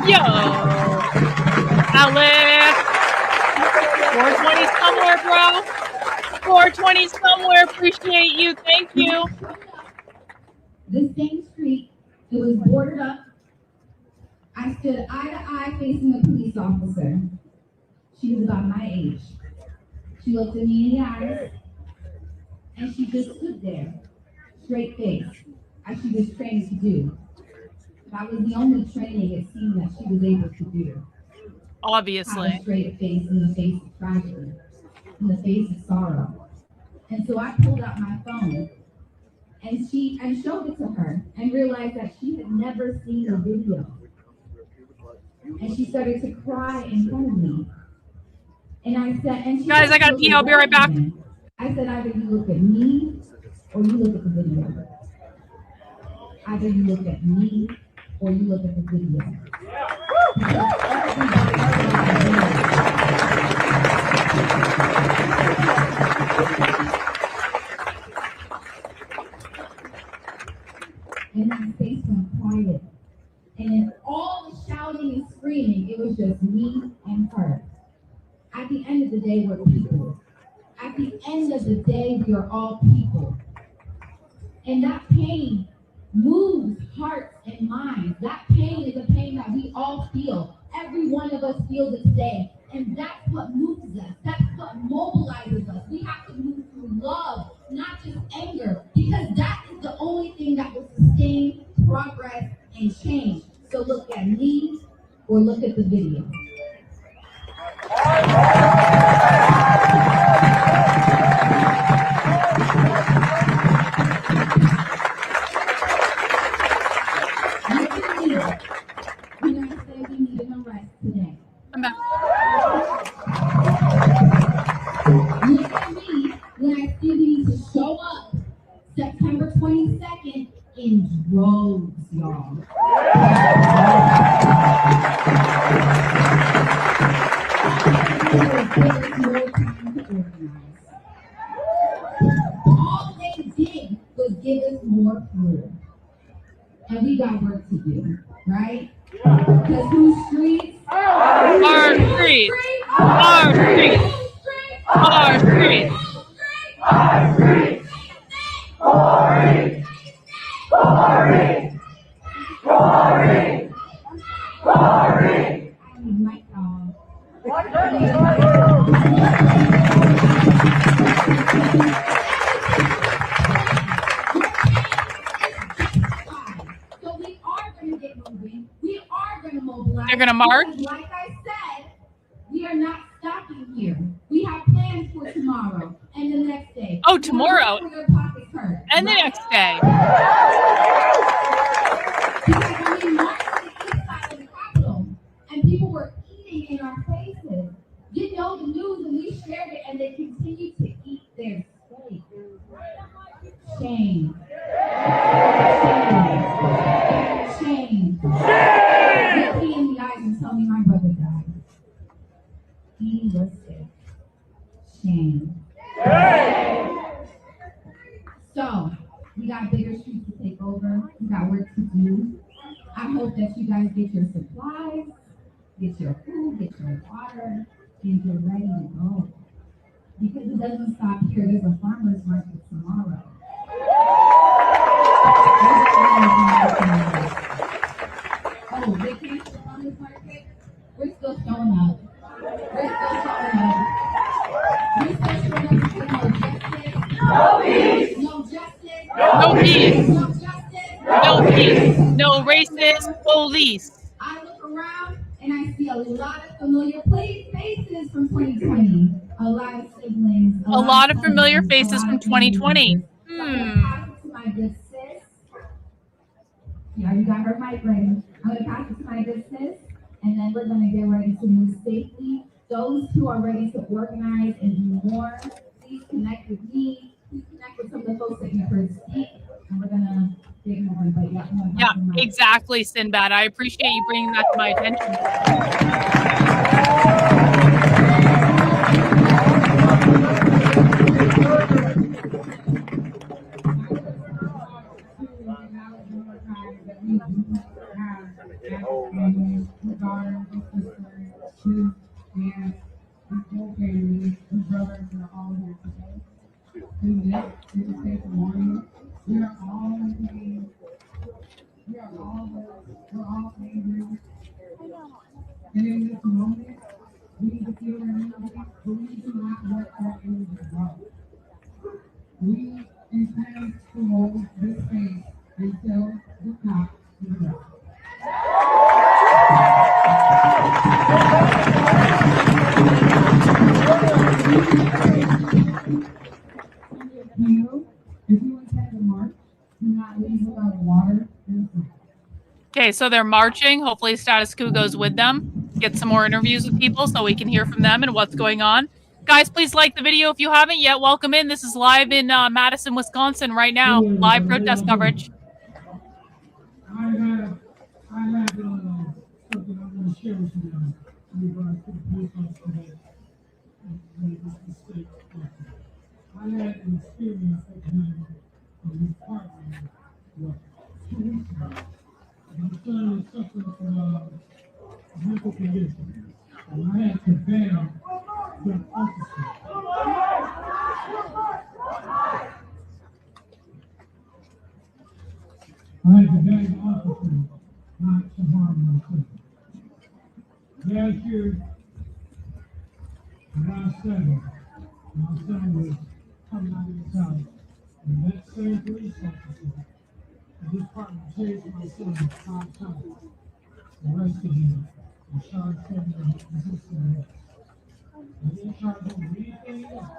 Yo, Alex, 420 somewhere, bro. 420 somewhere. Appreciate you. Thank you. The same street, it was boarded up. I stood eye to eye facing a police officer. She was about my age. She looked at me in the eyes, and she just stood there, straight face, as she was trained to do. That was the only training it seemed that she was able to do. Obviously. Have a straight face in the face of tragedy, in the face of sorrow. And so I pulled out my phone and showed it to her and realized that she had never seen the video. And she started to cry in front of me. And I said, and she guys, I gotta pee, I'll be right back. I said, either you look at me or you look at the video. Either you look at me or you look at the video. And that space went quiet. And in all the shouting and screaming, it was just me and her. At the end of the day, we're people. At the end of the day, we are all people. And that pain moves hearts and minds. That pain is a pain that we all feel. Every one of us feels it today. And that's what moves us. That's what mobilizes us. We have to move through love, not just anger, because that is the only thing that will sustain progress and change. So look at me or look at the video. When I say we need an arrest today. I'm back. Look at me when I say we need to show up September 22nd in droves, y'all. All they did was give us more fuel. And we got work to do, right? Because whose streets? Our streets. Our streets. Our streets. Our streets. Glory. Glory. Glory. Glory. I need my dog. So we are going to get moving. We are going to mobilize. They're going to march? Because like I said, we are not stopping here. We have plans for tomorrow and the next day. Oh, tomorrow. And the next day. Because when we marched to the east side of the Capitol and people were eating in our faces, didn't know the news and we shared it and they continued to eat their space. Shame. Shame. Look me in the eyes and tell me my brother died. He was sick. Shame. So, we got bigger streets to take over. We got work to do. I hope that you guys get your supplies, get your food, get your water, and get ready to go. Because it doesn't stop here. There's a farmer's market tomorrow. Oh, they canceled the farmer's market? We're still showing up. We're still showing up. We're still showing up for no justice. No justice. No peace. No justice. No peace. No racist police. I look around and I see a lot of familiar faces from 2020. A lot of siblings. A lot of familiar faces from 2020. My good sis. Yeah, you got her mic ready. I'm going to pass it to my good sis, and then we're going to get ready to move safely. Those who are ready to organize and do more, please connect with me. Please connect with some of the folks that you heard speak, and we're going to get moving. But yeah, exactly, Sinbad. I appreciate you bringing that to my attention. And in this moment, we need to feel remembered, but we do not let our energy go. We intend to hold this space until the top of the road. If you intend to march, do not leave without water and food. Okay, so they're marching. Hopefully Status Quo goes with them. Get some more interviews with people so we can hear from them and what's going on. Guys, please like the video if you haven't yet. Welcome in. This is live in Madison, Wisconsin right now. Live protest coverage. I have something I want to share with you guys. In regards to the police officer that made this mistake. I had an experience with him and his partner 2 weeks ago. My son is suffering from a mental condition, and I had to bail the officer. I had to bail the officer not to harm my son. Last year, around 7, my son was coming out of his house, and that same police officer and his partner chased my son 5 times, arrested him, and charged him with resisting arrest. I didn't charge him with anything else.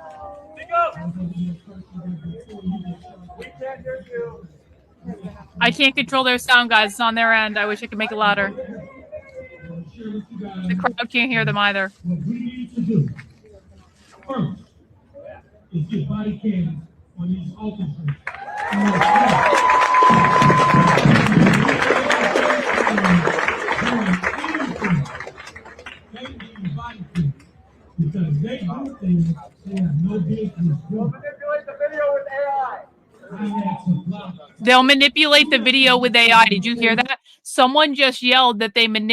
I can't control their sound, guys. It's on their end. I wish I could make it louder. The crowd can't hear them either. What we need to do first is get body cams on these officers. Because they do things they have no business doing. Manipulate the video with AI. They'll manipulate the video with AI. Did you hear that? Someone just yelled that they're going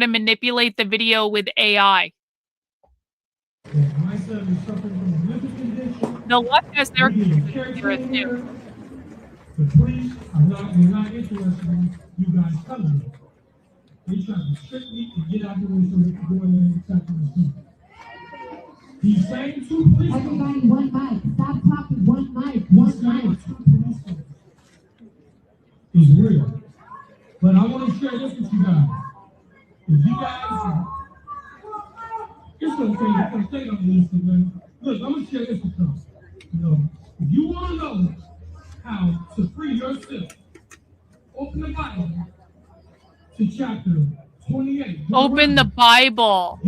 to manipulate the video with AI. My son is suffering from a mental condition. The left has their too. The police are not interested in you guys coming. They try to restrict me and get out of the way so they can go in there and attack my son. These same 2 police. Everybody, one mic. Stop talking. One mic. One mic. Is real. But I want to share this with you guys. If you guys, it's okay. You can stay on the list, man. Look, I'm gonna share this with you. You know, if you want to know how to free yourself, open the Bible to chapter 28. Open the Bible.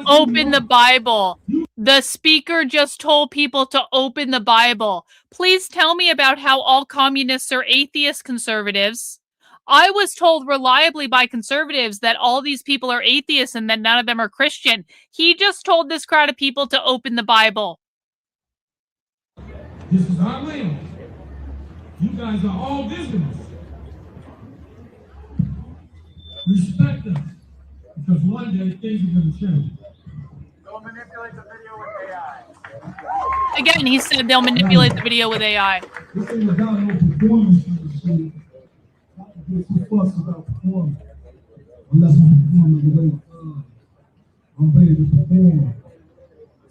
Open the Bible. The speaker just told people to open the Bible. Please tell me about how all communists are atheist conservatives. I was told reliably by conservatives that all these people are atheists and that none of them are Christian. He just told this crowd of people to open the Bible. This is our land. You guys are all visitors. Respect us, because one day things are going to change. Don't manipulate the video with AI. Again, he said they'll manipulate the video with AI. This ain't about no performance kind of shit. Not to get too fussed about performing. Unless I'm performing the way I'm ready to perform.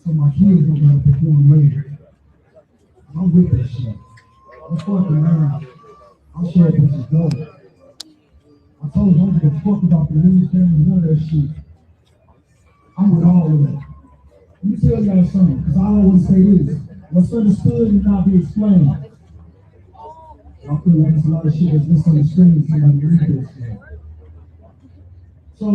So my kids don't gotta perform later. I'm with that shit. I'm fucking around. I'm sure this is dope. I told you I don't give a fuck about the news channel, none of that shit. I'm with all of that. Let me tell y'all something, because I always say this. What's understood will not be explained. I feel like there's a lot of shit that's misunderstood and somebody read this shit. So,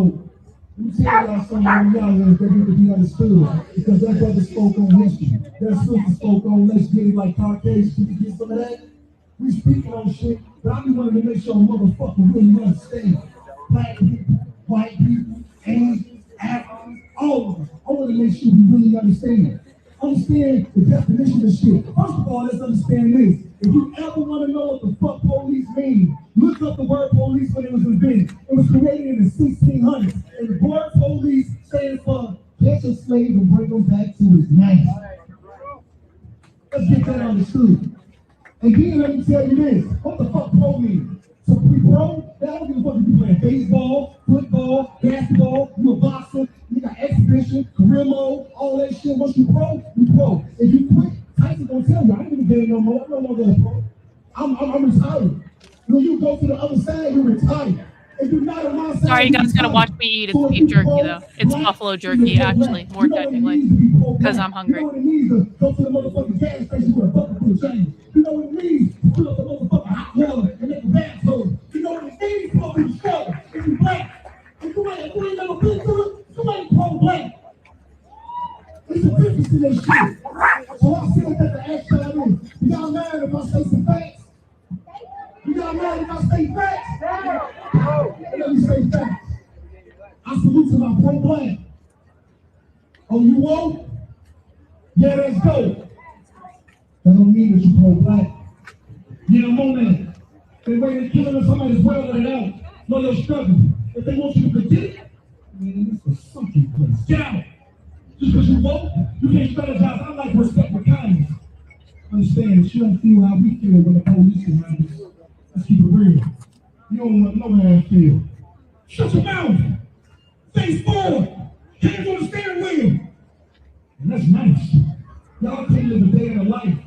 let me tell y'all something right now that need to be understood. Because that brother spoke on history. That sister spoke on let's get it like Caucasian. Can you get some of that? We speaking on shit, but I be wanting to make sure motherfuckers really understand. Black people, white people, Asians, Africans, all of us. I want to make sure we really understand. Understand the definition of shit. First of all, let's understand this. If you ever want to know what the fuck police mean, look up the word police when it was invented. It was created in the 1600s. And the word police stands for catch a slave and bring him back to his master. Let's get that understood. And then let me tell you this. What the fuck pro mean? So pre-pro, that don't give a fuck if you playing baseball, football, basketball, you a boxer, you got exhibition, career mode, all that shit. Once you pro, you pro. If you quit, Tyson gonna tell you, I ain't in the game no more. I'm no longer a pro. I'm retired. When you go to the other side, you're retired. If you're not on my side, sorry, you guys gotta watch me eat. It's beef jerky though. It's buffalo jerky actually, more technically, because I'm hungry. You know what it means to go to the motherfucking gas station with a bucket full of change. You know what it means to fill up the motherfucking hot water and make a bathtub. You know what it means to be struggle. If you black, if you ain't never been through it, somebody pro-black. It's a difference in that shit. So I feel like that to ask y'all this. Y'all mad if I say some facts? You got mad if I say facts? Let me say facts. I salute to my pro-black. Oh, you won't? Yeah, let's go. That don't mean that you pro-black. Yeah, I'm on that. They waiting killing us, somebody's well let it out. Know your struggle. If they want you to forget it, man, this is something place. Get out. Just because you woke, you can't strategize. I like respect for kindness. Understand that you don't feel how we feel when the police is around us. Let's keep it real. You don't want to know how I feel. Shut your mouth. Face forward. Hands on the steering wheel. And that's nice. Y'all can't live a day in a life.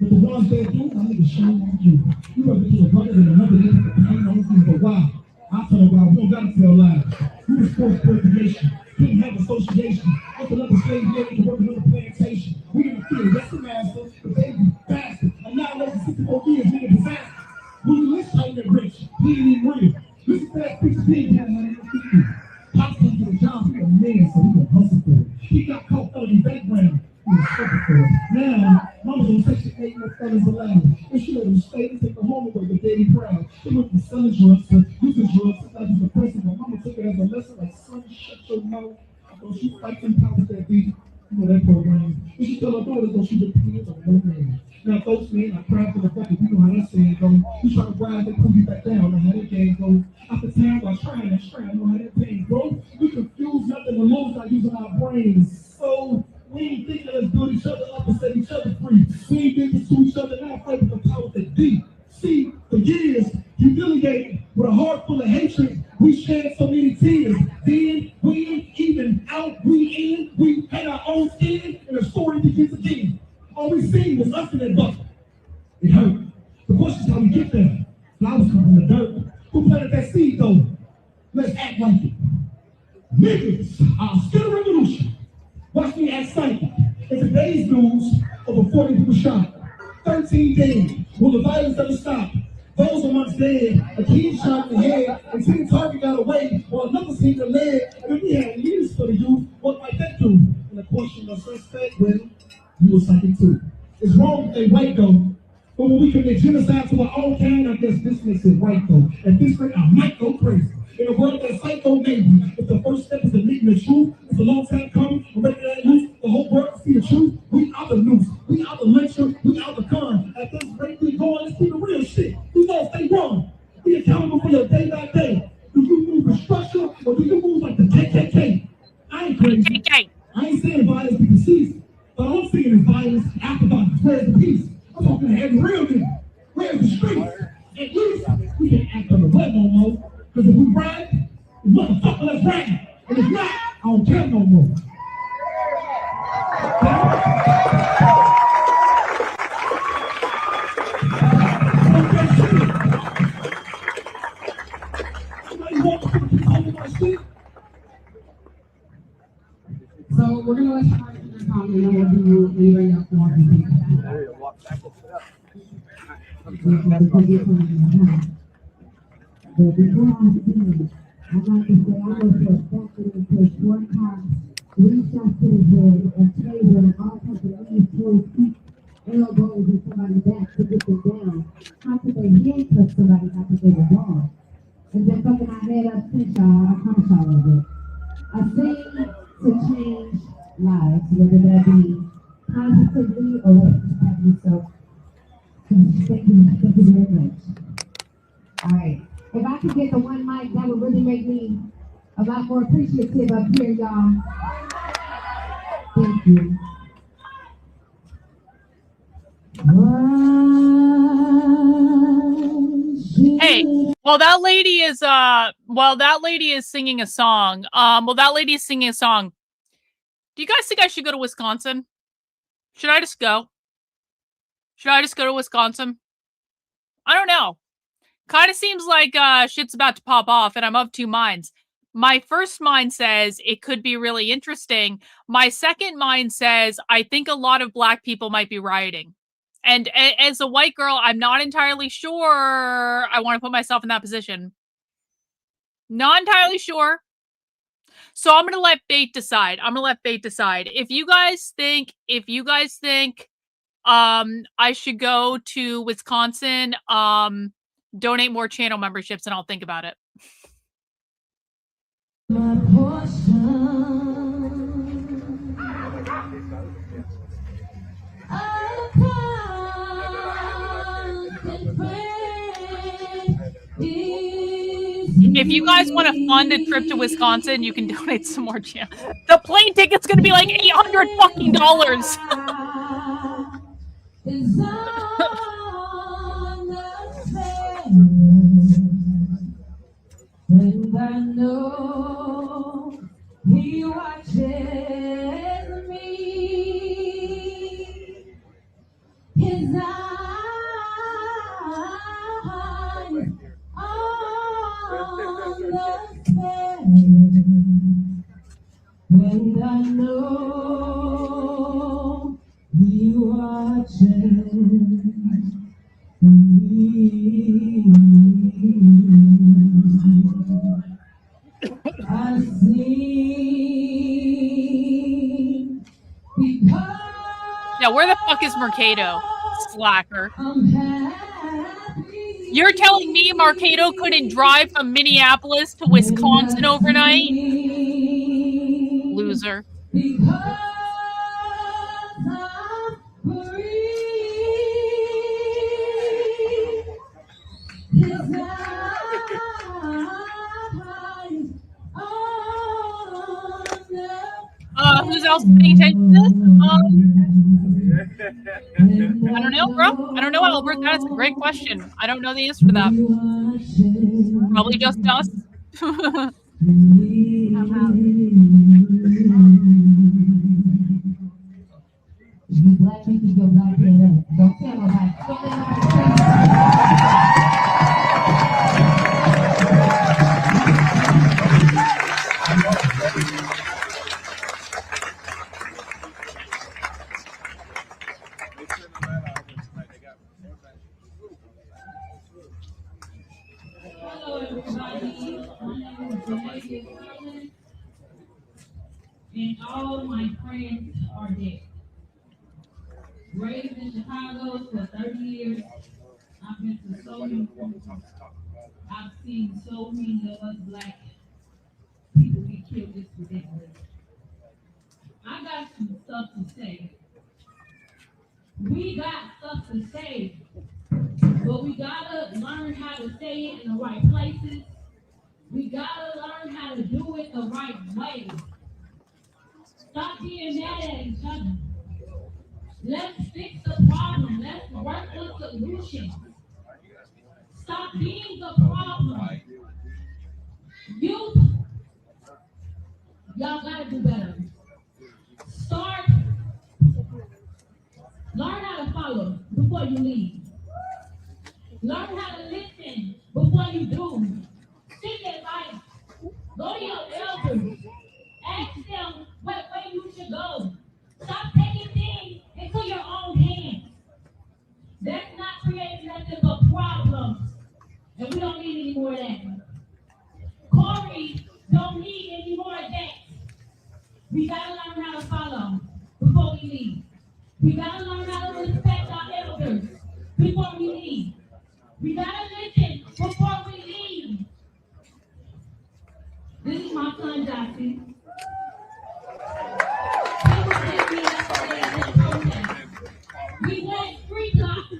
But the ones that do, I need to show on you. You rather do a bucket than another day. I ain't on you for a while. I tell you about, we don't gotta tell lies. You were forced procreation. Couldn't have association. Up another slave lady to work another plantation. We didn't feel that's the master, the baby, bastard. And now less than 64 years, we in disaster. We list tight and rich. He ain't even real. Listen to that bitch big down on the feet. Pops can't get a job, he a man, so he can hustle for it. He got caught felony background. He was sucker for it. Now, mama's on Section 8 with felons allowed. And she let him stay and take the home away with daddy proud. She went from selling drugs to using drugs like he's a person. But mama took it as a lesson like, son, shut your mouth. Don't you fight them powers that be. You know that program. And she tell her daughter, don't shoot the kids on no man. Now, folks, man, I cried for the bucket. You know how that saying goes. You try to ride, they pull you back down. Know how that game goes. After time, while trying, know how that pain goes. We confuse nothing and lose by using our brains. So, we ain't thinking let's build each other up and set each other free. We ain't thinking to each other now, fight with the powers that be. See, for years, humiliated with a heart full of hatred, we shed so many tears. Then, we even out, we had our own skin, and the story begins again. All we seen was us in that bucket. It hurt. The question is how we get there. Flowers come from the dirt. Who planted that seed, though? Let's act like it. Niggas are still a revolution. Watch me act psychic. In today's news, over 40 people shot. 13 dead. Will the violence ever stop? Those amongst dead, a kid shot in the head, and 10 target got away, while another seen the leg. And if we had leaders for the youth, what might that do? And the portion of respect, well, you was something too. It's wrong if they white though. But when we commit genocide to our own kind, I guess this makes it right though. At this rate, I might go crazy. In a world that's psycho maybe, if the first step is admitting the truth, it's a long time coming, I'm ready to loose, the whole world to see the truth. We are the news, we are the lecture, we are the con. At this rate, we going, let's see the real shit. We gonna stay wrong. Be accountable for your day by day. Do you move with structure, or do you move like the KKK? I ain't crazy. I ain't saying violence be cease, but all I'm saying is violence after violence. Where's the peace? I'm talking to every real nigga. Where's the streets? At least we can act on the web no more. Because if we ride, motherfucker, let's ride. And if not, I don't care no more. So we're going to let you talk and then we'll do anybody else more. But before I begin, I'd like to say I was suspected and pushed one time, 3 shots to the head, a table, and all types of knees, toes, feet, elbows, and somebody's back to get them down. How could they handcuff somebody after they were gone? And then fucking my head up since y'all, I promise y'all of it. I sing to change lives, whether that be positively or negatively. So, thank you very much. All right. If I could get the one mic, that would really make me a lot more appreciative up here, y'all. Thank you. Hey, while that lady is singing a song, do you guys think I should go to Wisconsin? Should I just go? Should I just go to Wisconsin? I don't know. Kind of seems like shit's about to pop off and I'm of two minds. My first mind says it could be really interesting. My second mind says I think a lot of black people might be rioting. And as a white girl, I'm not entirely sure I want to put myself in that position. Not entirely sure. So I'm going to let fate decide. If you guys think I should go to Wisconsin, donate more channel memberships and I'll think about it. If you guys want to fund a trip to Wisconsin, you can donate some more channel. The plane ticket's going to be like $800 fucking dollars. And I know he watches me. His eyes on the sand. And I know he watches I see Yeah, where the fuck is Mercado? Slacker. You're telling me Mercado couldn't drive from Minneapolis to Wisconsin overnight? Loser. Who's else paying attention to this? I don't know, bro. I don't know, Albert. That's a great question. I don't know the answer to that. Probably just us. Black people go black people. Don't tell nobody. and all my friends are dead. Raised in Chicago for 30 years, I've been to so many places. I've seen so many of us black people get killed. It's ridiculous. I got some stuff to say. We got stuff to say, but we gotta learn how to say it in the right places. We gotta learn how to do it the right way. Stop being mad at each other. Let's fix the problem. Let's work on solutions. Stop being the problem. Youth, y'all gotta do better. Start. Learn how to follow before you lead. Learn how to listen before you do. Seek advice. Go to your elders. Ask them what way you should go. Stop taking things into your own hands. That's not creating nothing but problems. And we don't need any more of that. Corey don't need any more of that. We gotta learn how to follow before we leave. We gotta learn how to respect our elders before we leave. We gotta listen before we leave. This is my son, Jossie. We went 3 blocks.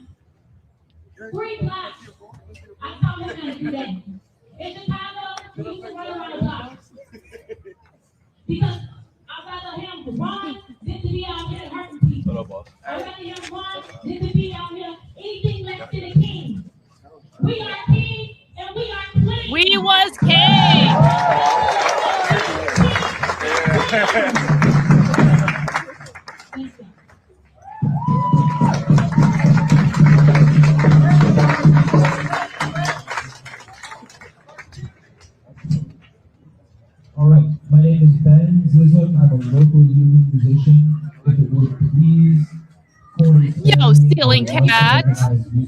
3 blocks. I saw him how to do that. In Chicago, we used to run around the block. Because I'd rather him run than to be out here hurting people. I'd rather him run than to be out here anything less than a king. We are king and we are queen. We was king. All right, my name is Ben Zizek. I'm a local union musician. If it would please, Yo, Stealing Cat.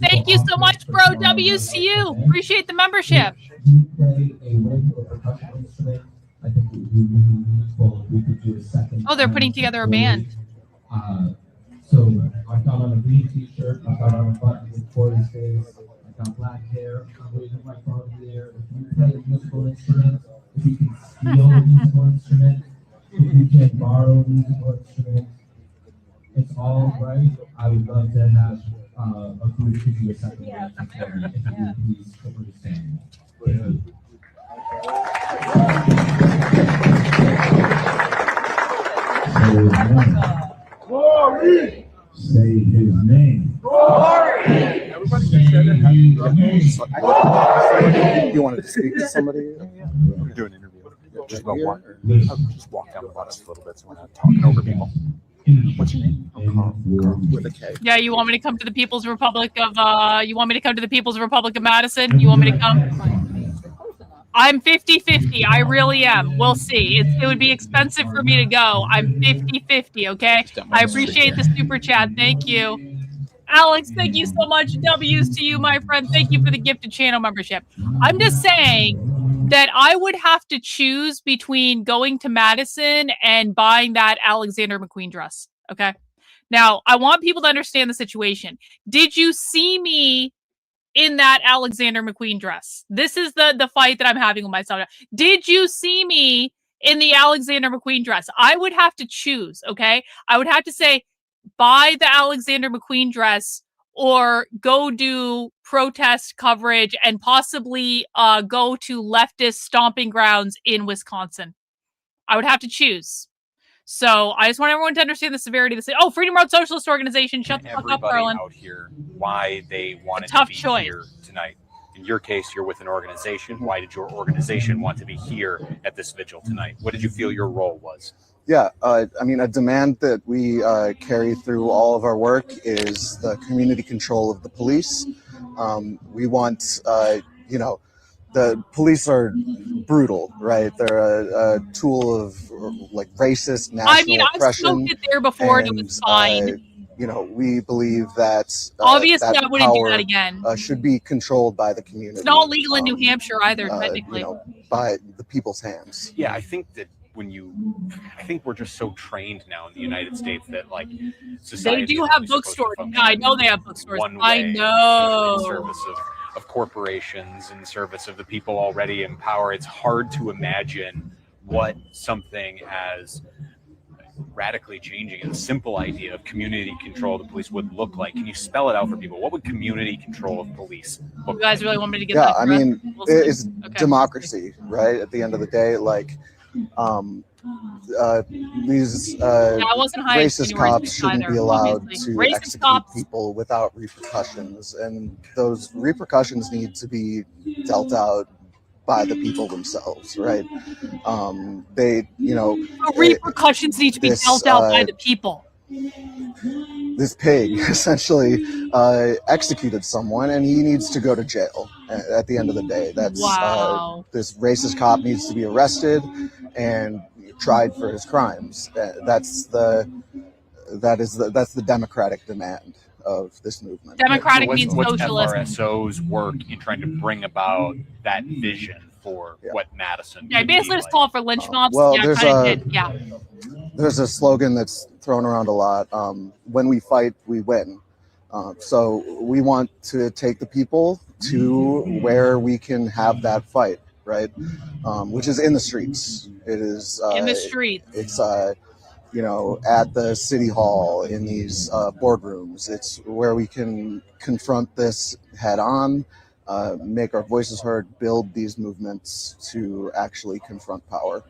Thank you so much, bro. WCU. Appreciate the membership. You play a wind or percussion instrument. I think it would be really meaningful if we could do a second. Oh, they're putting together a band. So I got on a green t-shirt. I got on a button with Corey's face. I got black hair. I'm waving my phone in the air. If you play a musical instrument, if you can steal a musical instrument, if you can borrow a musical instrument, it's all right. I would love to have a group to do a second round together. If you would please come to stand. Glory! Say his name. Glory! Everybody say his name. You wanted to speak to somebody? We're doing an interview. Just about walk. Just walk down the bus a little bit so we're not talking over people. What's your name? Carl with a K. Yeah, you want me to come to the People's Republic of you want me to come to the People's Republic of Madison? You want me to come? I'm 50-50. I really am. We'll see. It would be expensive for me to go. I'm 50-50, okay? I appreciate the super chat. Thank you. Alex, thank you so much. W's to you, my friend. Thank you for the gifted channel membership. I'm just saying that I would have to choose between going to Madison and buying that Alexander McQueen dress, okay? Now, I want people to understand the situation. Did you see me in that Alexander McQueen dress? This is the fight that I'm having with myself. Did you see me in the Alexander McQueen dress? I would have to choose, okay? I would have to say, buy the Alexander McQueen dress or go do protest coverage and possibly go to leftist stomping grounds in Wisconsin. I would have to choose. So I just want everyone to understand the severity of this. Oh, Freedom Road Socialist Organization. Shut the fuck up, Karlyn. Out here, why they wanted tough to be choice. Here tonight. In your case, you're with an organization. Why did your organization want to be here at this vigil tonight? What did you feel your role was? Yeah, I mean, a demand that we carry through all of our work is the community control of the police. We want, you know, the police are brutal, right? They're a tool of like racist national oppression. I've smoked it there before and it was fine. You know, we believe that obviously that I wouldn't power, do that again. Should be controlled by the community. It's not legal in New Hampshire either, technically. You know, by the people's hands. Yeah, I think that I think we're just so trained now in the United States that like society they do have bookstores. Yeah, I know they have bookstores. I know. In service of corporations, in service of the people already in power. It's hard to imagine what something as radically changing and simple idea of community control of the police would look like. Can you spell it out for people? What would community control of police look You guys really want me to get yeah, that? I mean, it's Okay. democracy, right? At the end of the day, like these I wasn't hyped when racist you were cops shouldn't either, be allowed obviously. to Racist execute cops. people without repercussions, and those repercussions need to be dealt out by the people themselves, right? They, you know, The repercussions need to be dealt out by the people. This pig essentially executed someone, and he needs to go to jail at the end of the day. That's Wow. This racist cop needs to be arrested and tried for his crimes. That's the democratic demand of this movement. Democratic means what's socialist. FRSO's work in trying to bring about that vision for what Madison? Yeah, basically just call for lynch mobs. Well, yeah, there's kind of did. Yeah. There's a slogan that's thrown around a lot. When we fight, we win. So we want to take the people to where we can have that fight, right? Which is in the streets. It is In the streets. It's you know, at the city hall, in these boardrooms. It's where we can confront this head on, make our voices heard, build these movements to actually confront power.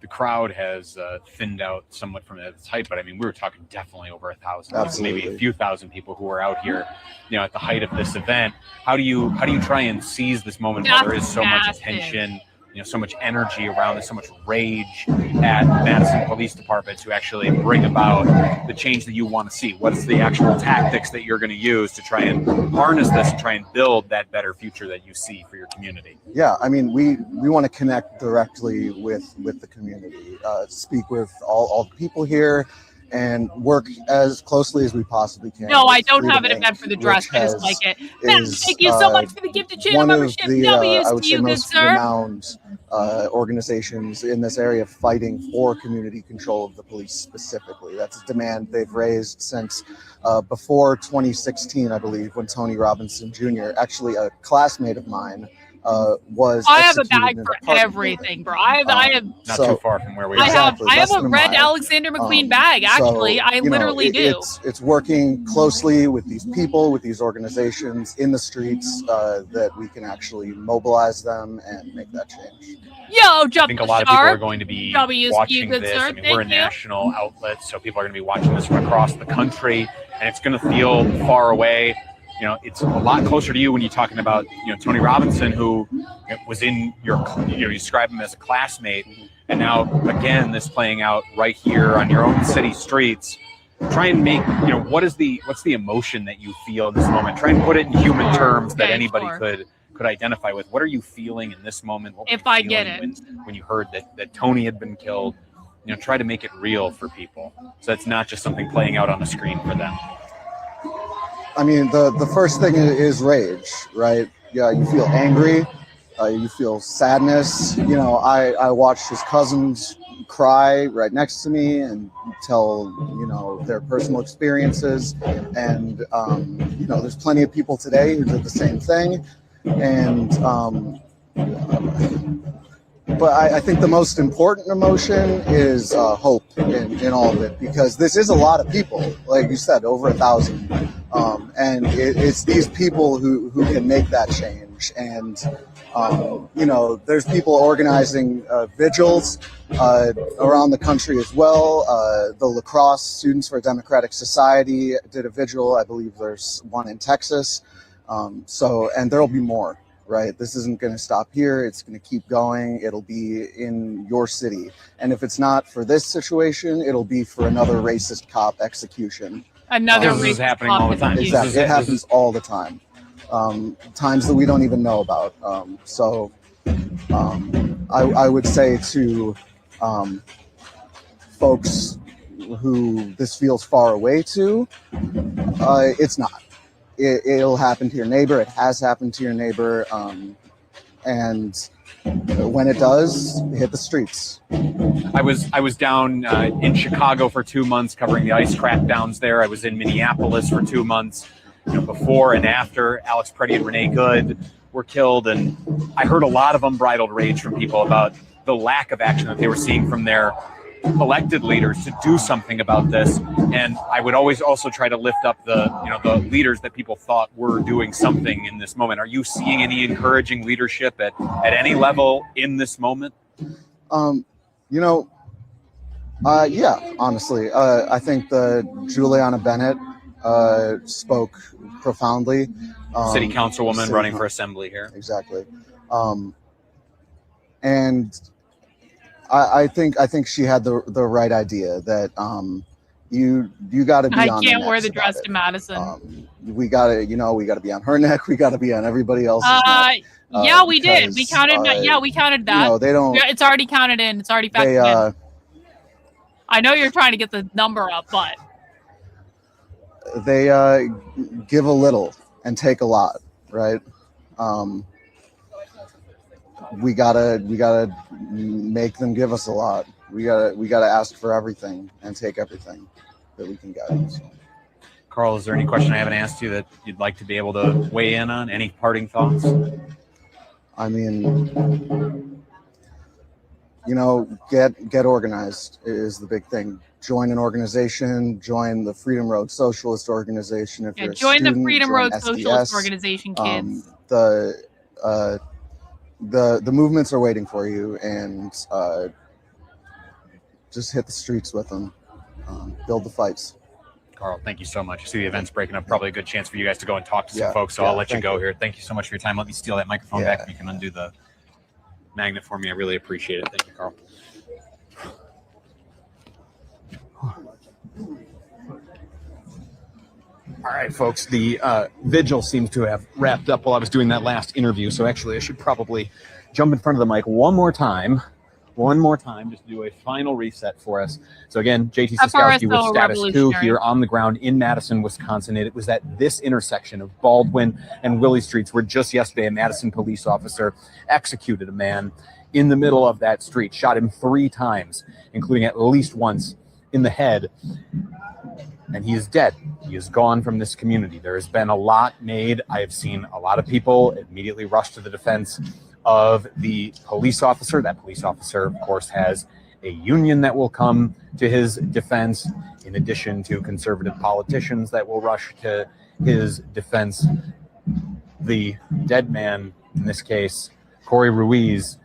The crowd has thinned out somewhat from its height, but I mean, we were talking definitely over 1,000, Absolutely. maybe a few thousand people who were out here, you know, at the height of this event. How do you try and seize this moment while there is so much attention, you know, so much energy around this, so much rage at Madison Police Department to actually bring about the change that you want to see? What's the actual tactics that you're going to use to try and harness this and try and build that better future that you see for your community? Yeah, I mean, we want to connect directly with the community, speak with all the people here, and work as closely as we possibly can. No, I with don't have an Freedom event Inc., for the dress. which I just like it. is, Thank you so much for the gifted channel one of membership. the, W's I would to say, you, good most sir. renowned organizations in this area fighting for community control of the police specifically. That's a demand they've raised since before 2016, I believe, when Tony Robinson Jr., actually a classmate of mine, was I have a executed bag in an for apartment everything, bro. I have Not too far from where we are. I have less a than a red mile. Alexander McQueen bag. Actually, So, I you know, literally do. It's working closely with these people, with these organizations in the streets, that we can actually mobilize them and make that change. Yo, I jump think the a lot of people shark. are going to be W's to you, watching good this. sir. I mean, we're a Thank you. national outlet, so people are going to be watching this from across the country, and it's going to feel far away. You know, it's a lot closer to you when you're talking about, you know, Tony Robinson, who was in your, you know, you describe him as a classmate, and now again this playing out right here on your own city streets. Try and make, you know, what's the emotion that you feel in this moment? Try and put it in human terms that anybody could identify with. What are you feeling in this moment? What were If you I get feeling when you heard that Tony had been killed? You know, try to make it real for people, so it's not just something playing out on the screen for them. I mean, the first thing is rage, right? Yeah, you feel angry, you feel sadness. You know, I watched his cousins cry right next to me and tell, you know, their personal experiences. And, you know, there's plenty of people today who did the same thing. And, but I think the most important emotion is hope in all of it, because this is a lot of people, like you said, over 1,000. And it's these people who can make that change. And, you know, there's people organizing vigils around the country as well. The Lacrosse Students for a Democratic Society did a vigil. I believe there's one in Texas. And there'll be more. Right? This isn't going to stop here. It's going to keep going. It'll be in your city. And if it's not for this situation, it'll be for another racist cop execution. Another This is happening all the time. Exactly. It happens all the time. Times that we don't even know about. I would say to folks who this feels far away to, it's not. It'll happen to your neighbor. It has happened to your neighbor. And when it does, hit the streets. I was down in Chicago for 2 months covering the ICE crackdowns there. I was in Minneapolis for 2 months, before and after Alex Preddy and Renee Good were killed, and I heard a lot of unbridled rage from people about the lack of action that they were seeing from their elected leaders to do something about this. And I would always also try to lift up the leaders that people thought were doing something in this moment. Are you seeing any encouraging leadership at any level in this moment? Yeah, honestly, I think Juliana Bennett spoke profoundly. City councilwoman running for assembly here. Exactly. And I think she had the right idea that you got to be on. I can't wear the dress to Madison. We got to be on her neck. We got to be on everybody else's neck. Yeah, we did. We counted. We counted that. They don't. It's already counted in. It's already factored in. I know you're trying to get the number up, but they give a little and take a lot, right? We gotta make them give us a lot. We gotta ask for everything and take everything that we can get. So. Carl, is there any question I haven't asked you that you'd like to be able to weigh in on? Any parting thoughts? I mean, get organized is the big thing. Join an organization. Join the Freedom Road Socialist Organization. If you're a join student, the Freedom Road SDS. Socialist Organization, kids. The movements are waiting for you, and just hit the streets with them. Build the fights. Carl, thank you so much. I see the event's breaking up. Probably a good chance for you guys to go and talk to some folks, so yeah, I'll let you go here. Thank you so much for your time. Let me steal that microphone back and you can undo the magnet for me. I really appreciate it. Thank you, Carl. All right, folks, the vigil seems to have wrapped up while I was doing that last interview, so actually I should probably jump in front of the mic one more time, just to do a final reset for us. So again, JT Siskowski with Status Coup here on the ground in Madison, Wisconsin. It was at this intersection of Baldwin and Willie Streets where just yesterday a Madison police officer executed a man in the middle of that street, shot him 3 times, including at least once in the head. And he is dead. He is gone from this community. There has been a lot made. I have seen a lot of people immediately rush to the defense of the police officer. That police officer, of course, has a union that will come to his defense, in addition to conservative politicians that will rush to his defense. The dead man, in this case, Corey Ruiz,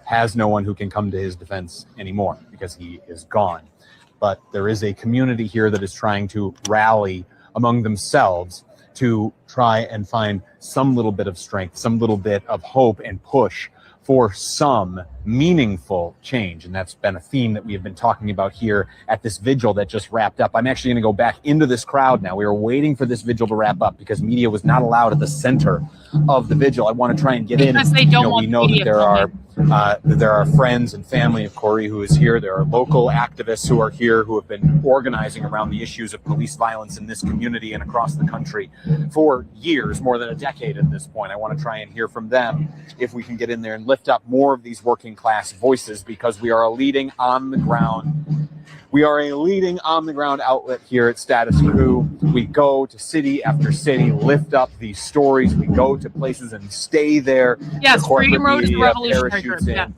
has no one who can come to his defense anymore because he is gone. But there is a community here that is trying to rally among themselves to try and find some little bit of strength, some little bit of hope and push for some meaningful change. And that's been a theme that we have been talking about here at this vigil that just wrapped up. I'm actually going to go back into this crowd now. We were waiting for this vigil to wrap up because media was not allowed at the center of the vigil. I want to try and get in. Because they don't want we know that there are friends and family of Corey who is here. There are local activists who are here who have been organizing around the issues of police violence in this community and across the country for years, more than a decade at this point. I want to try and hear from them if we can get in there and lift up more of these working class voices, because we are a leading on the ground. We are a leading on-the-ground outlet here at Status Coup. We go to city after city, lift up these stories. We go to places and stay there. Yes, Freedom Road is the revolutionary group. Yeah.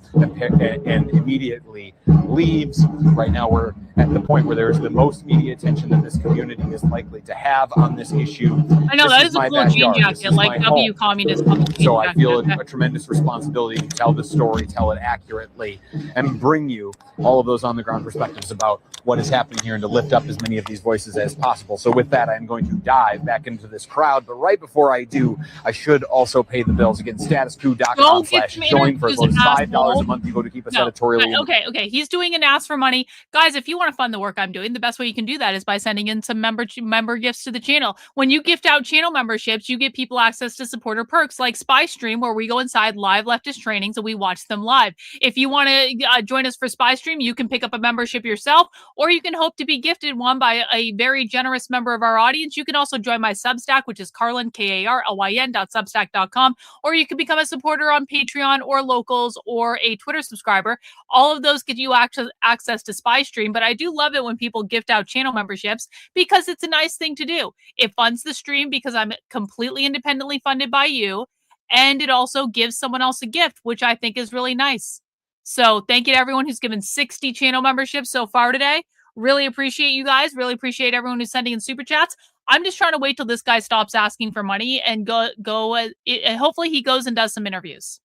And immediately leaves. Right now we're at the point where there's the most media attention that this community is likely to have on this issue. I know, that is a cool jean jacket, like W Communist Public. So I feel a tremendous responsibility to tell the story, tell it accurately, and bring you all of those on-the-ground perspectives about what is happening here and to lift up as many of these voices as possible. So with that, I'm going to dive back into this crowd. But right before I do, I should also pay the bills. Again, statuscoup.com/join for as low as $5 a month. You go to keep us editorial. Okay. He's doing an ask for money. Guys, if you want to fund the work I'm doing, the best way you can do that is by sending in some member gifts to the channel. When you gift out channel memberships, you give people access to supporter perks like Spy Stream, where we go inside live leftist trainings and we watch them live. If you want to join us for Spy Stream, you can pick up a membership yourself, or you can hope to be gifted one by a very generous member of our audience. You can also join my Substack, which is Karlyn, KARLYN.substack.com, or you can become a supporter on Patreon or Locals or a Twitter subscriber. All of those give you access to Spy Stream, but I do love it when people gift out channel memberships because it's a nice thing to do. It funds the stream because I'm completely independently funded by you, and it also gives someone else a gift, which I think is really nice. So thank you to everyone who's given 60 channel memberships so far today. Really appreciate you guys. Really appreciate everyone who's sending in super chats. I'm just trying to wait till this guy stops asking for money and hopefully he goes and does some interviews.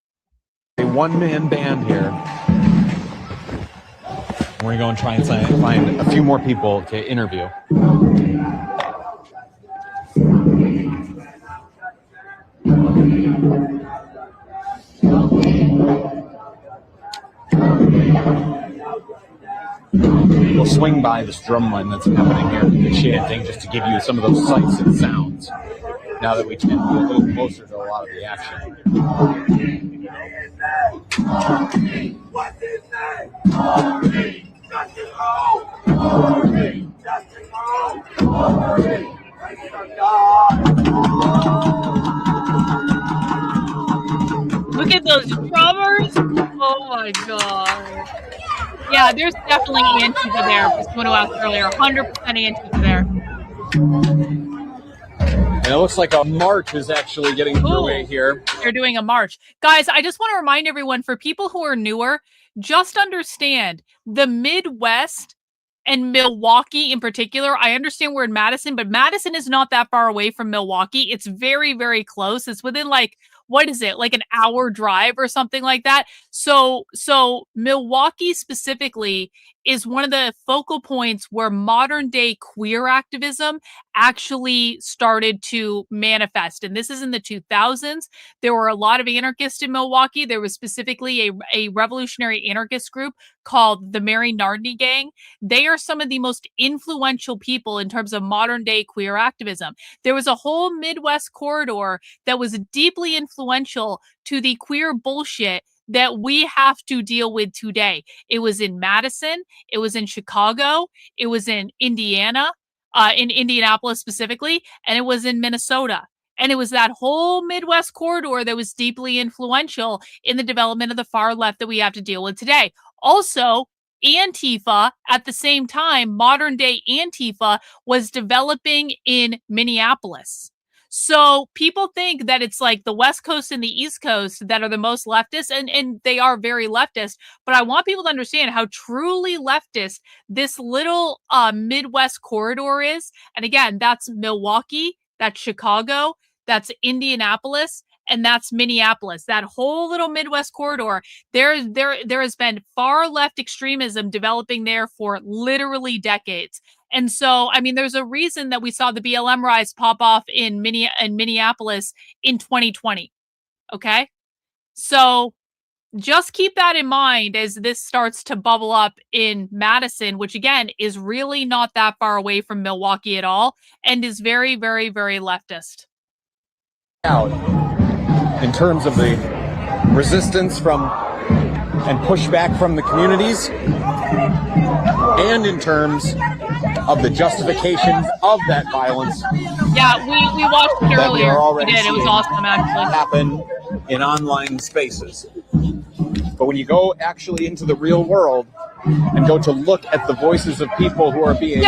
A one-man band here. We're going to go and try and find a few more people to interview. We'll swing by this drum line that's happening here, the chanting, just to give you some of those sights and sounds. Now that we can be a little closer to a lot of the action. What's his name? Justin Look at those drummers. Oh my god. Yeah, there's definitely Antifa there. Just want to ask earlier. 100% Antifa there. And it looks like a march is actually getting underway here. They're doing a march. Guys, I just want to remind everyone, for people who are newer, just understand the Midwest and Milwaukee in particular. I understand we're in Madison, but Madison is not that far away from Milwaukee. It's very, very close. It's within what is it? Like an hour drive or something like that. So Milwaukee specifically is one of the focal points where modern day queer activism actually started to manifest. And this is in the 2000s. There were a lot of anarchists in Milwaukee. There was specifically a revolutionary anarchist group called the Mary Nardini Gang. They are some of the most influential people in terms of modern day queer activism. There was a whole Midwest corridor that was deeply influential to the queer bullshit that we have to deal with today. It was in Madison, it was in Chicago, it was in Indiana, in Indianapolis specifically, and it was in Minnesota. And it was that whole Midwest corridor that was deeply influential in the development of the far left that we have to deal with today. Also, Antifa, at the same time, modern day Antifa was developing in Minneapolis. So people think that it's like the West Coast and the East Coast that are the most leftist, and they are very leftist. But I want people to understand how truly leftist this little Midwest corridor is. And again, that's Milwaukee, that's Chicago, that's Indianapolis, and that's Minneapolis. That whole little Midwest corridor, there has been far left extremism developing there for literally decades. And so, I mean, there's a reason that we saw the BLM rise pop off in Minneapolis in 2020. Okay? So just keep that in mind as this starts to bubble up in Madison, which again is really not that far away from Milwaukee at all, and is very, very, very leftist. Out in terms of the resistance from and pushback from the communities, and in terms of the justifications of that violence. Yeah, we watched it earlier. We did. It was awesome, actually. Happen in online spaces. But when you go actually into the real world and go to look at the voices of people who are being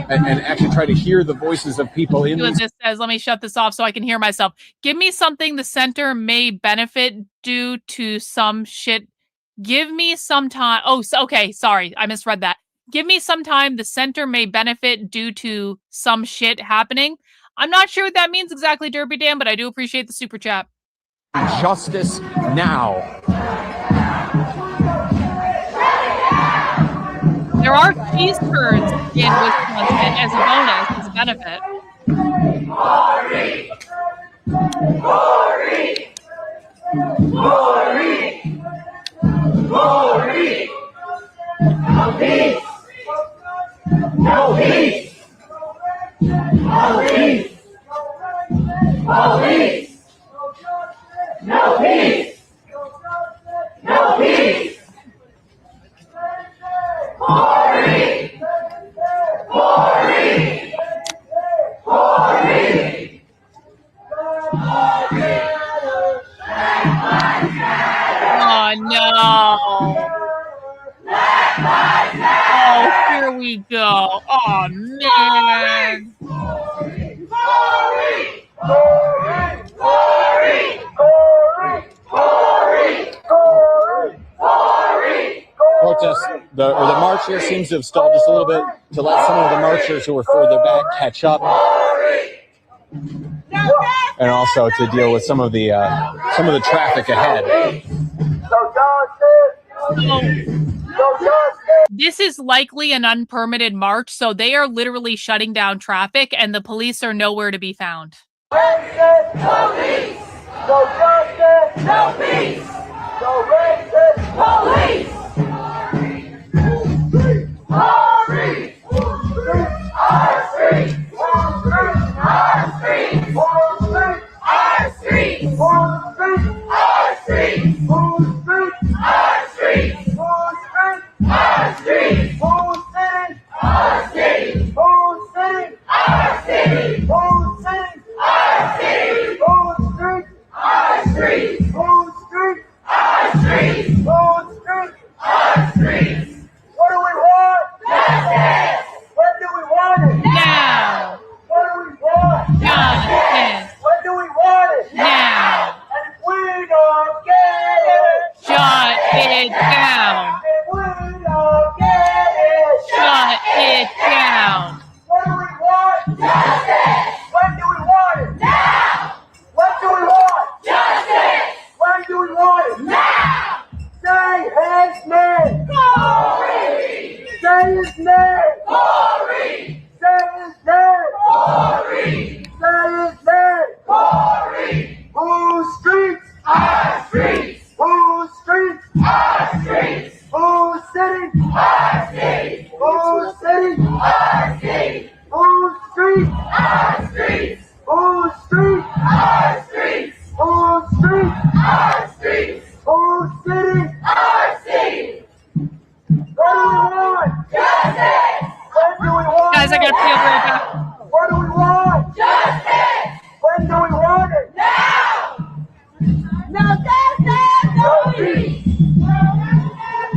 and actually try to hear the voices of people in these. This says, let me shut this off so I can hear myself. Give me something the center may benefit due to some shit. Give me some time. Oh, okay. Sorry. I misread that. Give me some time the center may benefit due to some shit happening. I'm not sure what that means exactly, Derby Dan, but I do appreciate the super chat. Justice now. There are cheese curds in Wisconsin as a bonus, as a benefit. Glory! Glory! Glory! Glory! Peace! No peace. Police. Police. No peace. No peace. Corey. Corey. Corey. Oh no. Oh, here we go. Oh man. Protest, the march here seems to have stalled just a little bit to let some of the marchers who were further back catch up, and also to deal with some of the traffic ahead. This is likely an unpermitted march, so they are literally shutting down traffic, and the police are nowhere to be found. No peace. No justice. No peace. No racist police. Hurry. Our streets. Our streets. Our streets. Our streets. Our streets. Our streets. Who's sitting? Our city. Who's sitting? Our city. Who's sitting? Our city. Who's street? Our street. Who's street? Our street. Who's street? Our street. What do we want? Justice. When do we want it? Now. What do we want? Justice. When do we want it? Now. And if we don't get it, Shut it down. if we don't get it, Shut it down. what do we want? Justice. When do we want it? Now. What do we want? Justice. When do we want it? Now. Say his name. Corey. Say his name. Corey. Say his name. Corey. Say his name. Corey. Whose streets? Our streets. Whose streets? Our streets. Who's sitting? Our city. Who's sitting? Our city. Whose streets? Our streets. Whose streets? Our streets. Whose streets? Our streets. Who's sitting? Our city. What do we want? Justice. When do we want Guys, I gotta pee. I'll be right back. What do we want? Justice. When do we want it? Now. No justice. No peace.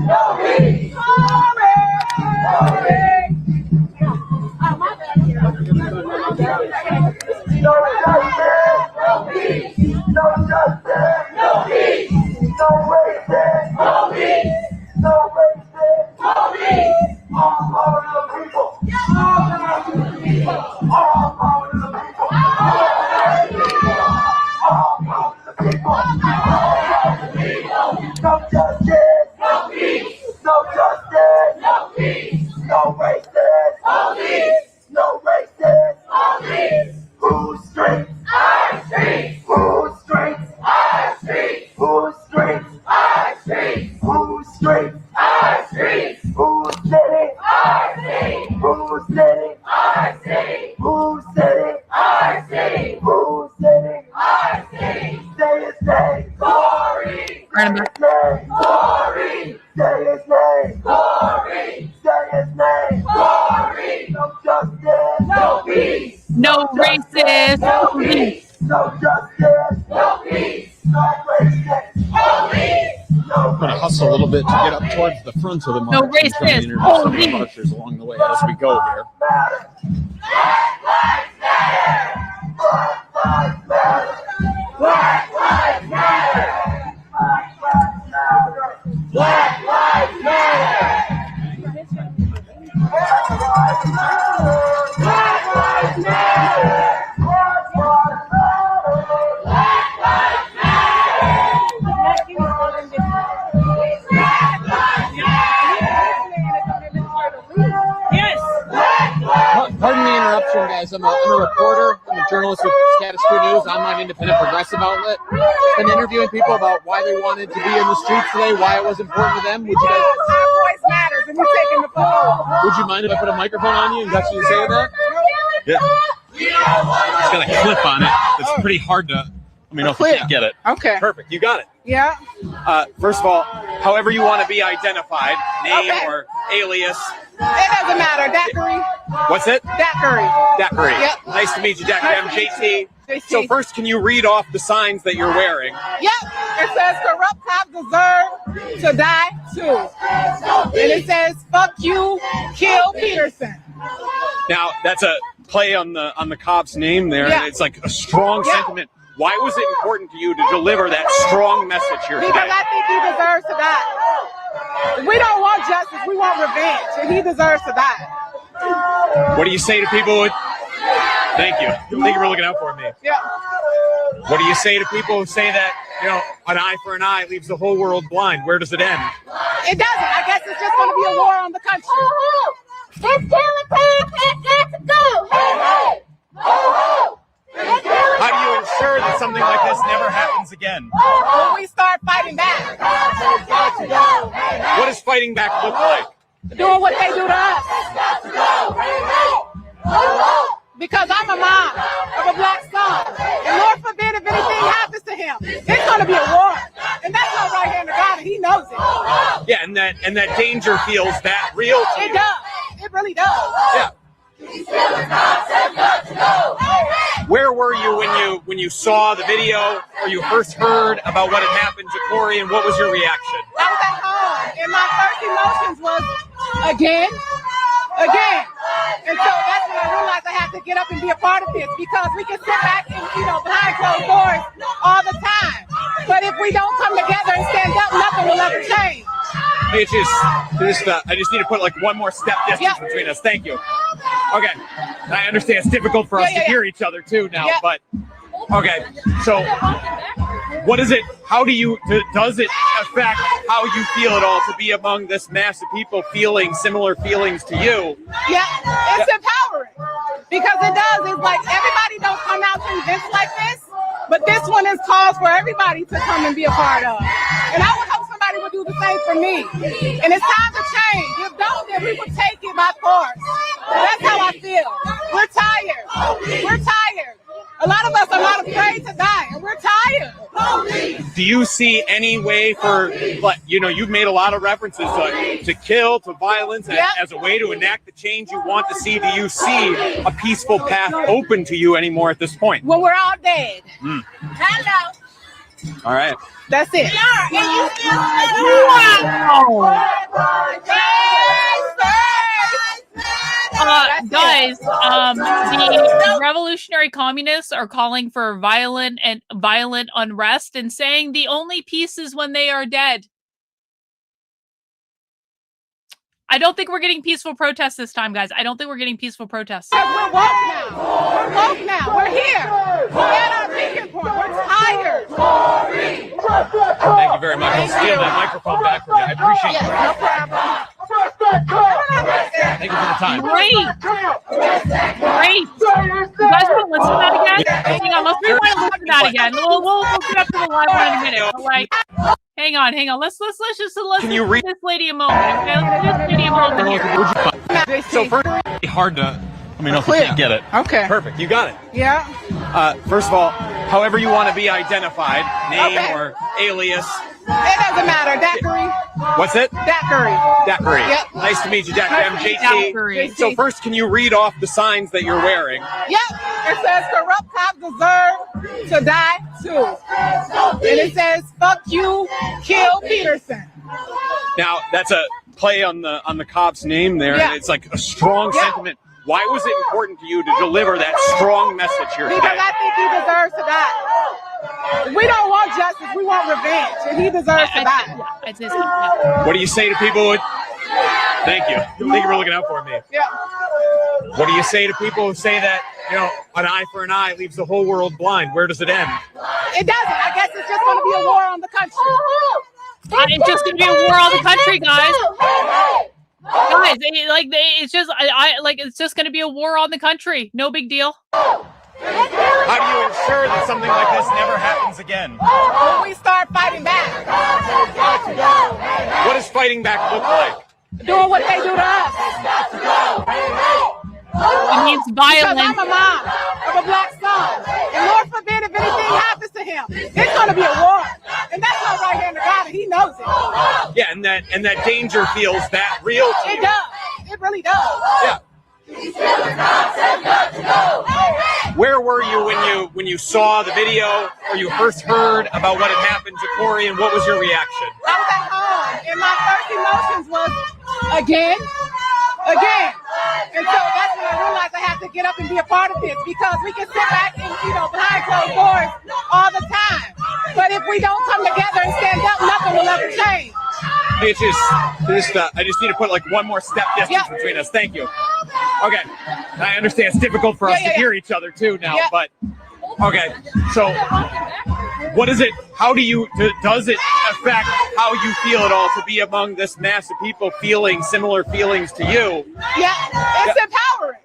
No peace. No justice. No peace. No justice. No peace. No racist. No peace. No racist. No peace. All power to the people. All power to the people. All power to the people. All power to the people. All power to the people. No justice. No peace. No justice. No peace. No racist. No peace. No racist. No peace. Whose streets? Our streets. Whose streets? Our streets. Whose streets? Our streets. Whose streets? Our streets. Who's sitting? Our city. Who's sitting? Our city. Who's sitting? Our city. Who's sitting? Our city. Say his name. Corey. Say his name. Corey. Say his name. Corey. Say his name. Corey. No justice. No peace. No racist. No peace. No justice. No peace. No racist. No peace. I'm going to hustle a little bit to get up towards the front of the march. No and try to racist. introduce some of the marchers along the way as we go here. Black lives matter. Black lives matter. Black lives matter. Black lives matter. Black lives matter. Black lives matter. Black lives matter. Black lives matter. Black lives Pardon the interruption, guys. I'm a reporter. I'm a journalist with Status Quo News, online independent progressive outlet. Been interviewing people about why they wanted to be in the streets today, why it was important to them. Would you guys... Our voice matters. and we taking the fuck. Would you mind if I put a microphone on you and got you to say that? Yeah. It's got a clip on it. It's pretty hard to. Let me know if you can't get it. Okay. Perfect. You got it. Yeah. First of all, however you want to be identified, name or alias. It doesn't matter. Daiquiri. What's it? Daiquiri. Daiquiri. Yep. Nice to meet you, Daiquiri. I'm JT. So first, can you read off the signs that you're wearing? Yep. It says corrupt cops deserve to die too. And it says fuck you, kill Peterson. Now that's a play on the cop's name there. Yeah. It's like a strong sentiment. Why was it important to you to deliver that strong message here Because today? I think he deserves to die. We don't want justice, we want revenge, and he deserves to die. What do you say to people with... Thank you. Thank you for looking out for me. Yeah. What do you say to people who say that, an eye for an eye leaves the whole world blind? Where does it end? It doesn't. I guess it's just going to be a war on the country. It's killing time. It got to go. Hey, hey. How do you ensure that something like this never happens again? When we start fighting back. What does fighting back look like? Doing what they do to us. Because I'm a mom of a black son. And Lord forbid if anything happens to him, it's going to be a war. And that's not right hand to God, and he knows it. Yeah, and that danger feels that real to you. It does. It really does. Yeah. Where were you when you saw the video or you first heard about what had happened to Corey, and what was your reaction? I was at home, and my first emotions was again. And so that's when I realized I had to get up and be a part of this, because we can sit back and, behind closed doors all the time. But if we don't come together and stand up, nothing will ever change. I just need to put like one more step distance between us. Thank you. Okay. I understand it's difficult for us to hear each other too now, but okay. So what is it? How does it affect how you feel at all to be among this mass of people feeling similar feelings to you? Yeah, it's empowering, because it does. It's like everybody don't come out to events like this, but this one is cause for everybody to come and be a part of. And I would hope somebody would do the same for me. And it's time to change. If don't, then we will take it by force. That's how I feel. We're tired. We're tired. A lot of us are not afraid to die, and we're tired. Do you see any way for, you've made a lot of references to kill, to violence, as a way to enact the change you want to see? Do you see a peaceful path open to you anymore at this point? When we're all dead. Hello. All right. That's it. Guys, the revolutionary communists are calling for violent unrest and saying the only peace is when they are dead. I don't think we're getting peaceful protests this time, guys. I don't think we're getting peaceful protests. We're woke now. We're woke now. We're here. We're at our peaking point. We're tired. Thank you very much. I'll steal that microphone back from you. I appreciate it. No problem. Thank you for the time. Great. You guys want to listen to that again? Hang on, let's rewind and listen to that again. We'll get up to the live one in a minute. But hang on. Let's just listen to this lady a moment. Okay, let's give this lady a moment. So first, it's hard to. Let me know if you can't get it. Okay. Perfect. You got it. Yeah. First of all, however you want to be identified, name or alias. It doesn't matter. Daiquiri. What's it? Daiquiri. Daiquiri. Yep. Nice to meet you, Daiquiri. I'm JT. So first, can you read off the signs that you're wearing? Yep. It says corrupt cops deserve to die too. And it says fuck you, kill Peterson. Now that's a play on the cop's name there. Yeah. It's like a strong sentiment. Why was it important to you to deliver that strong message here today? Because I think he deserves to die. We don't want justice, we want revenge, and he deserves to die. What do you say to people with... Thank you. Thank you for looking out for me. Yeah. What do you say to people who say that, an eye for an eye leaves the whole world blind? Where does it end? It doesn't. I guess it's just going to be a war on the country. It's just going to be a war on the country, guys. Guys, it's just going to be a war on the country. No big deal. How do you ensure that something like this never happens again? When we start fighting back. What does fighting back look like? doing what they do to us. It means violence. Because I'm a mom of a black son. And Lord forbid if anything happens to him, it's going to be a war. And that's not right here in the garden. He knows it. Yeah, and that danger feels that real to you. It does. It really does. Yeah. Where were you when you saw the video or you first heard about what had happened to Corey, and what was your reaction? I was at home, and my first emotions was again. And so that's when I realized I had to get up and be a part of this, because we can sit back and, behind closed doors all the time. But if we don't come together and stand up, nothing will ever change. I just need to put like one more step distance between us. Thank you. Okay. I understand it's difficult for us to hear each other too now, but okay. So what is it? How does it affect how you feel at all to be among this mass of people feeling similar feelings to you? Yeah, it's empowering,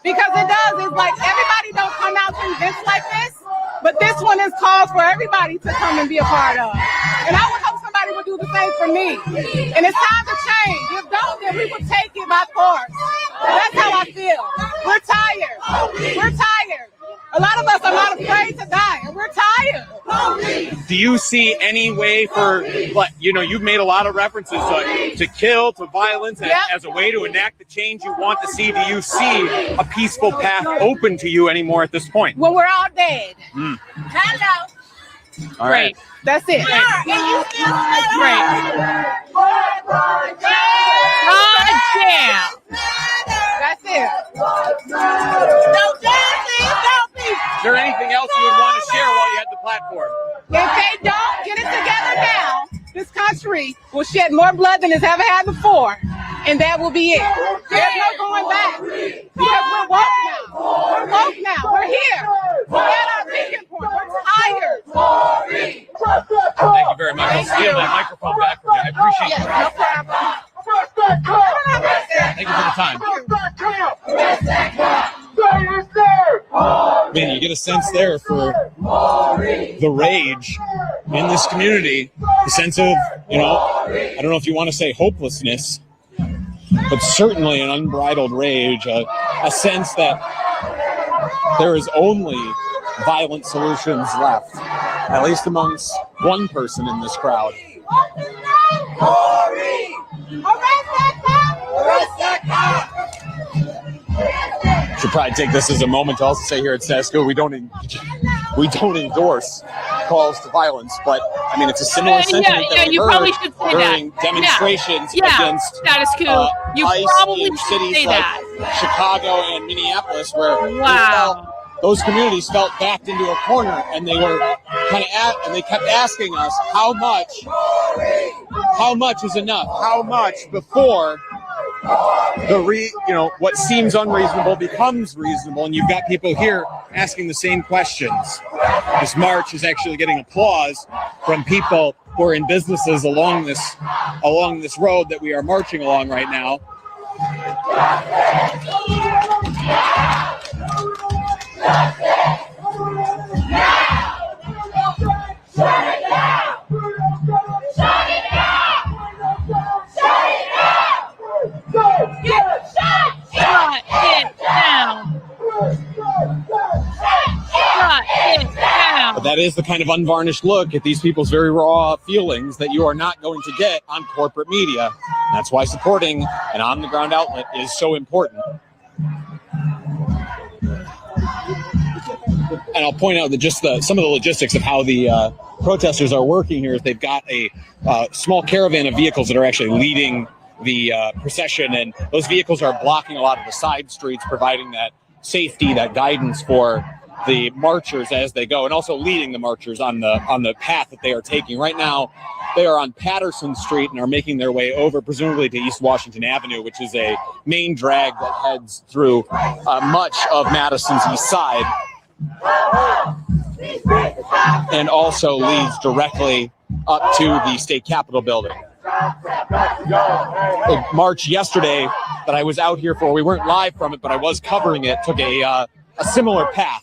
because it does. It's like everybody don't come out to events like this, but this one is cause for everybody to come and be a part of. And I would hope somebody would do the same for me. And it's time to change. If don't, then we will take it by force. That's how I feel. We're tired. We're tired. A lot of us are not afraid to die, and we're tired. Do you see any way for, you've made a lot of references to kill, to violence, as a way to enact the change you want to see? Do you see a peaceful path open to you anymore at this point? When we're all dead. Hello. All right. That's it. Right. That's it. Is there anything else you would want to share while you had the platform? If they don't get it together now, this country will shed more blood than it's ever had before. And that will be it. There's no going back. Because we're woke now. We're woke now. We're here. We're at our peaking point. We're tired. Thank you very much. I'll steal that microphone back from you. I appreciate it. No problem. Thank you for the time. Man, you get a sense there for the rage in this community, the sense of, I don't know if you want to say hopelessness, but certainly an unbridled rage, a sense that there is only violent solutions left, at least amongst one person in this crowd. Should probably take this as a moment to also say here at SASCO, we don't endorse calls to violence, but I mean it's a similar sentiment that we heard during demonstrations against status quo. You ICE probably in should cities say like that. Chicago and Minneapolis, where those communities felt backed into a corner, and they were and they kept asking us how much is enough, how much before what seems unreasonable becomes reasonable. And you've got people here asking the same questions. This march is actually getting applause from people who are in businesses along this road that we are marching along right now. But that is the kind of unvarnished look at these people's very raw feelings that you are not going to get on corporate media. And that's why supporting an on-the-ground outlet is so important. And I'll point out that just some of the logistics of how the protesters are working here is they've got a small caravan of vehicles that are actually leading the procession, and those vehicles are blocking a lot of the side streets, providing that safety, that guidance for the marchers as they go, and also leading the marchers on the path that they are taking. Right now, they are on Patterson Street and are making their way over, presumably to East Washington Avenue, which is a main drag that heads through much of Madison's east side, and also leads directly up to the state capitol building. A march yesterday that I was out here for, we weren't live from it, but I was covering it, took a similar path.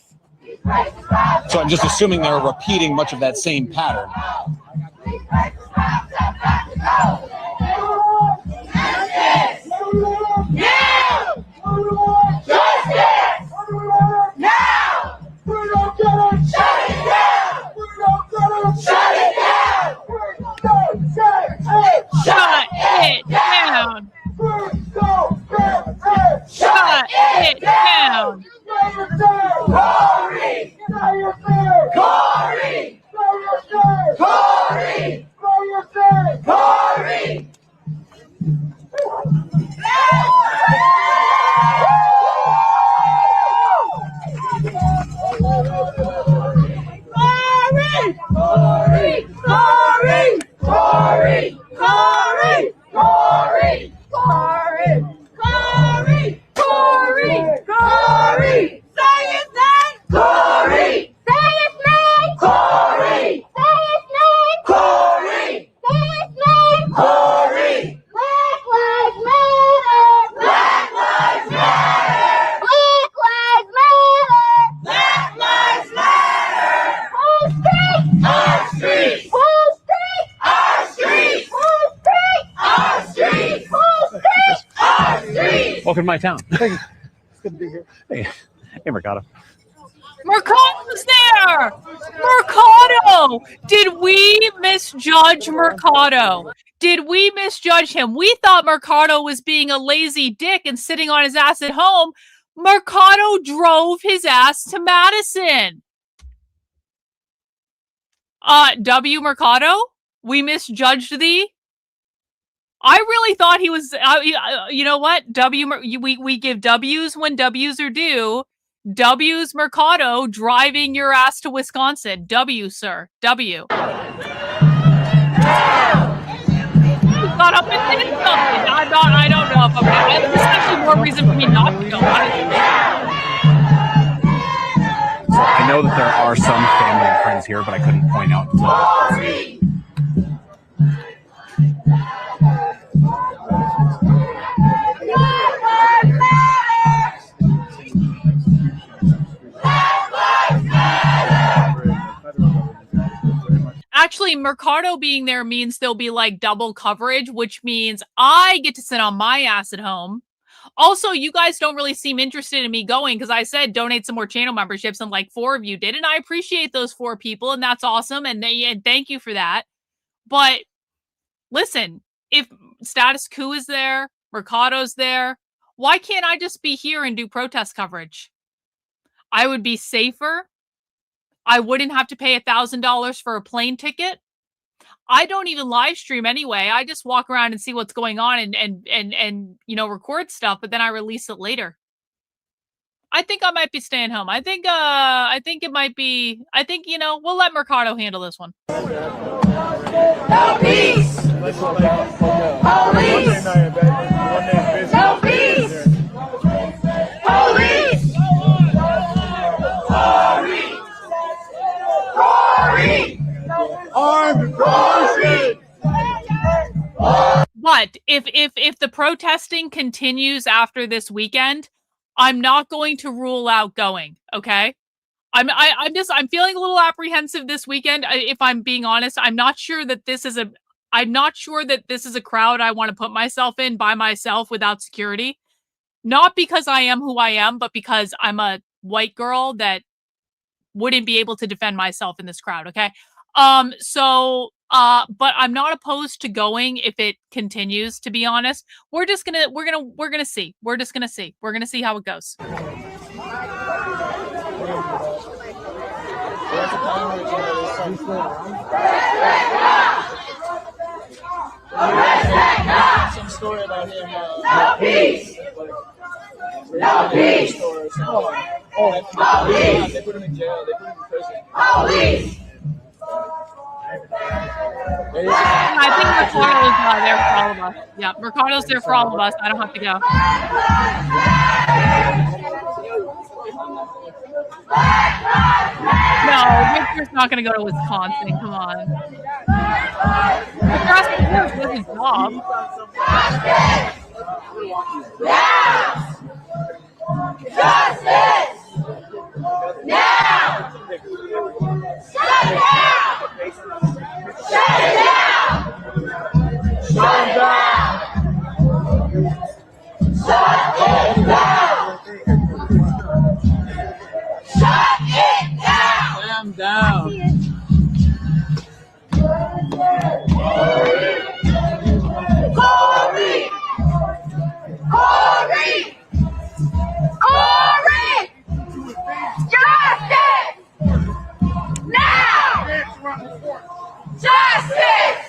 So I'm just assuming they're repeating much of that same pattern. Welcome to my town. It's good to be here. Hey, Mercado. Mercado's there! Mercado! Did we misjudge Mercado? Did we misjudge him? We thought Mercado was being a lazy dick and sitting on his ass at home. Mercado drove his ass to Madison. W. Mercado? We misjudged thee? I really thought he was, you know what? We give W's when W's are due. W's Mercado driving your ass to Wisconsin. W, sir. W. Got up and did something. I don't know if I'm gonna. This is actually more reason for me not to go. I know that there are some family and friends here, but I couldn't point out. Actually, Mercado being there means there'll be like double coverage, which means I get to sit on my ass at home. Also, you guys don't really seem interested in me going because I said donate some more channel memberships and like 4 of you did. And I appreciate those 4 people and that's awesome. And thank you for that. But listen, if Status Quo is there, Mercado's there, why can't I just be here and do protest coverage? I would be safer. I wouldn't have to pay $1,000 for a plane ticket. I don't even live stream anyway. I just walk around and see what's going on and you know, record stuff, but then I release it later. I think I might be staying home. I think it might be, you know, we'll let Mercado handle this one. No peace! Police! No peace! Police! But if the protesting continues after this weekend, I'm not going to rule out going. Okay, I'm feeling a little apprehensive this weekend. If I'm being honest, I'm not sure that this is a crowd I want to put myself in by myself without security. Not because I am who I am, but because I'm a white girl that wouldn't be able to defend myself in this crowd. Okay. But I'm not opposed to going if it continues, to be honest. We're gonna see. We're just gonna see. We're gonna see how it goes. Some story about him. No peace! No peace! No peace! They put him in jail. They put him in prison. Police! I think Mercado's there for all of us. Yeah, Mercado's there for all of us. I don't have to go. No, Victor's not going to go to Wisconsin. Come on. Victor's doing his job. Justice! Now! Shut it down! Shut it down! Shut it down! Calm down. Corey! Corey! Corey! Justice! Now! Justice!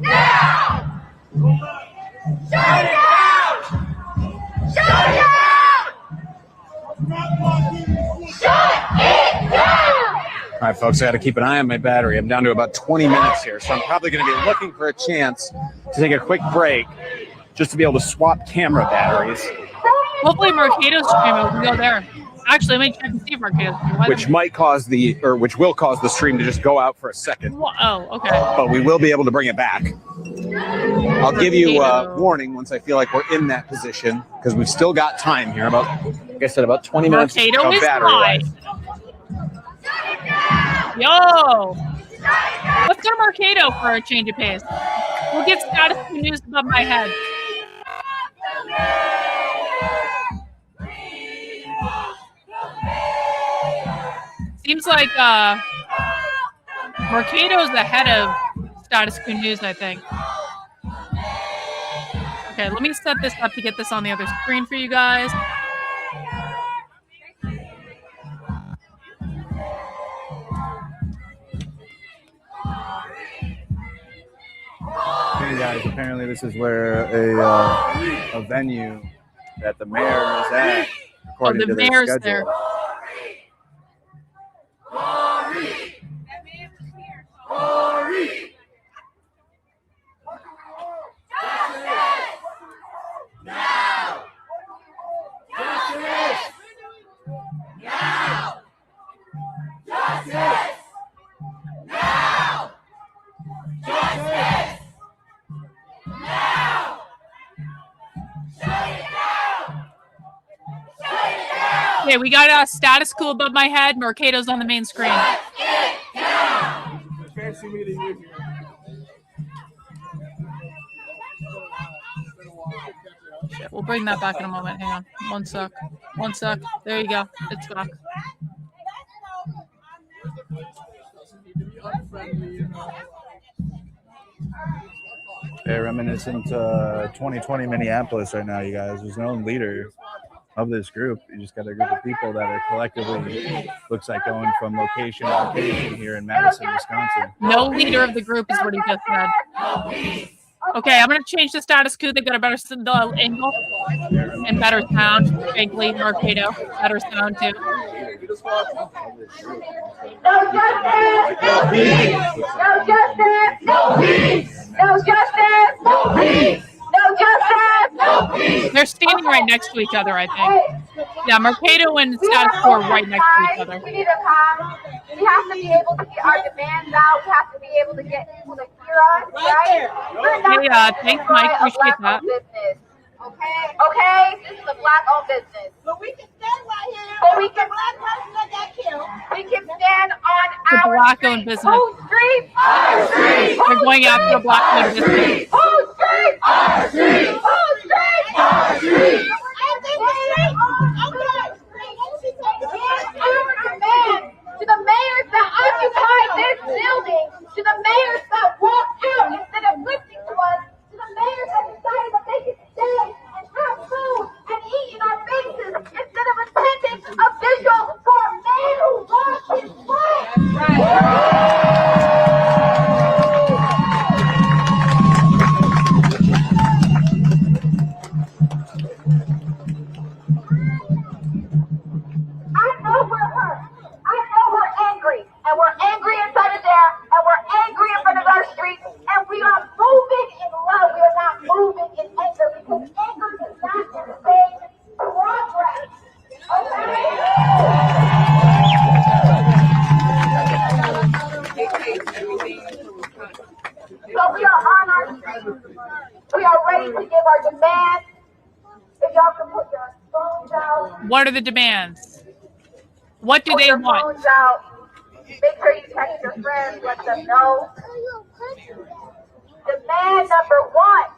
Now! Shut it down! Shut it down! Shut it down! All right, folks, I got to keep an eye on my battery. I'm down to about 20 minutes here, so I'm probably going to be looking for a chance to take a quick break just to be able to swap camera batteries. Hopefully Mercado's stream will go there. Actually, let me check and see if Mercado's stream. Which might cause which will cause the stream to just go out for a second. Oh, okay. But we will be able to bring it back. I'll give you a warning once I feel like we're in that position, because we've still got time here. Like I said, about 20 minutes Mercado of is battery life. Yo! Let's go to Mercado for a change of pace. We'll get status news above my head. Seems like Mercado's ahead of Status Quo News, I think. Okay, let me set this up to get this on the other screen for you guys. Hey guys, apparently this is where a venue that the mayor is at, according to their schedule. There. Okay, we got Status Quo above my head. Mercado's on the main screen. Shit, we'll bring that back in a moment. Hang on. One sec. One sec. There you go. It's back. Hey, reminiscent 2020 Minneapolis right now, you guys. There's no leader of this group. You just got a group of people that are collectively, looks like, going from location to location here in Madison, Wisconsin. No leader of the group is what he just said. Okay, I'm going to change the status quo. They've got a better angle and better sound. Frankly, Mercado, better sound too. No justice! No peace! No justice! No peace! No justice! No peace! No justice! No peace! They're standing right next to each other, I think. Yeah, Mercado and Status Quo are right next to each other. We need to calm. We have to be able to get our demands out. We have to be able to get people to hear us, right? Hey, thanks, Mike. Appreciate that. Okay, this is a black-owned business. But we can stand right here. But we can black person that got killed. We can stand on It's a our black-owned business. Whose street? Our street. They're going after a black-owned business. Whose street? Our street. Whose street? Our street. To the mayors that occupy this building, to the mayors that walked out instead of listening to us, to the mayors that decided that they could stay and have food and eat in our faces instead of attending a vigil for a man who lost his I know we're hurt. I know we're angry. And we're angry inside of there. And we're angry in front of our streets. And we are moving in love. We are not moving in anger. Because anger does not sustain progress. So we are on our streets. We are ready to give our demands. If y'all can put your phones out. What are the demands? What do Put they your want? phones out. Make sure you text your friends, let them know. Demand number one.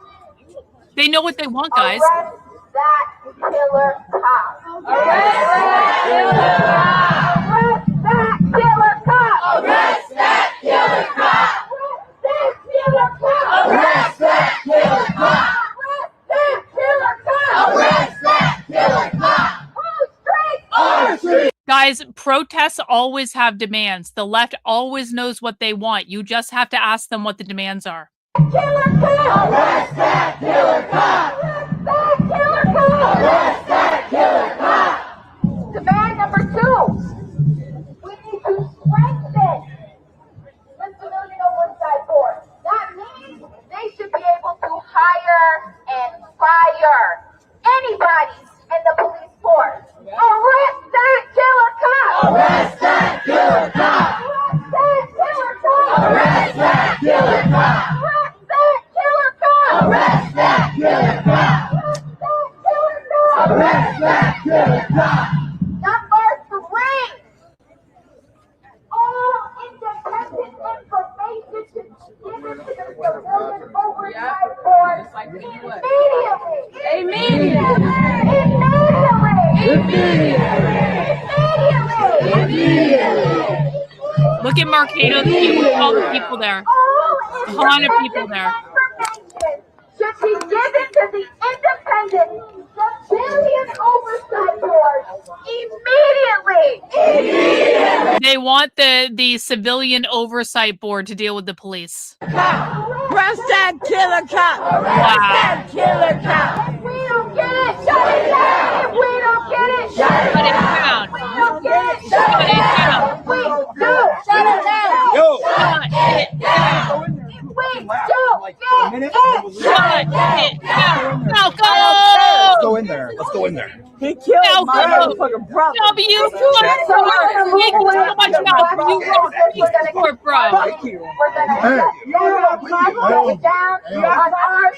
They know what they want, guys. Arrest that killer cop. Arrest that killer cop. Arrest that killer Guys, protests always have demands. The left always knows what they want. You just have to ask them what the demands are. Killer cop! Arrest that killer cop! Arrest that killer cop! Arrest that killer cop! Demand number 2. We need to strengthen the civilian oversight board. That means they should be able to hire and fire anybody in the police force. Arrest that killer cop! Arrest that killer cop! Arrest that killer cop! Arrest that killer cop! Arrest that killer cop! Number 3. All independent information should be given to the civilian oversight board immediately. Look at Marcado, all the people there. A ton of people there. Should be given to the independent civilian oversight board immediately. They want the civilian oversight board to deal with the police. Arrest that killer cop! Arrest that killer cop! If we don't get it, shut it down! If we don't get it, shut it down! If we don't get it, shut it down! If we do, shut it down! Yo! Shut it down! If we do, get it, shut it down! Now go! Let's go in there. Let's go in there. He killed my motherfucking brother. W, thank you so much, Mal. You rock. Peace support, bro. Thank you.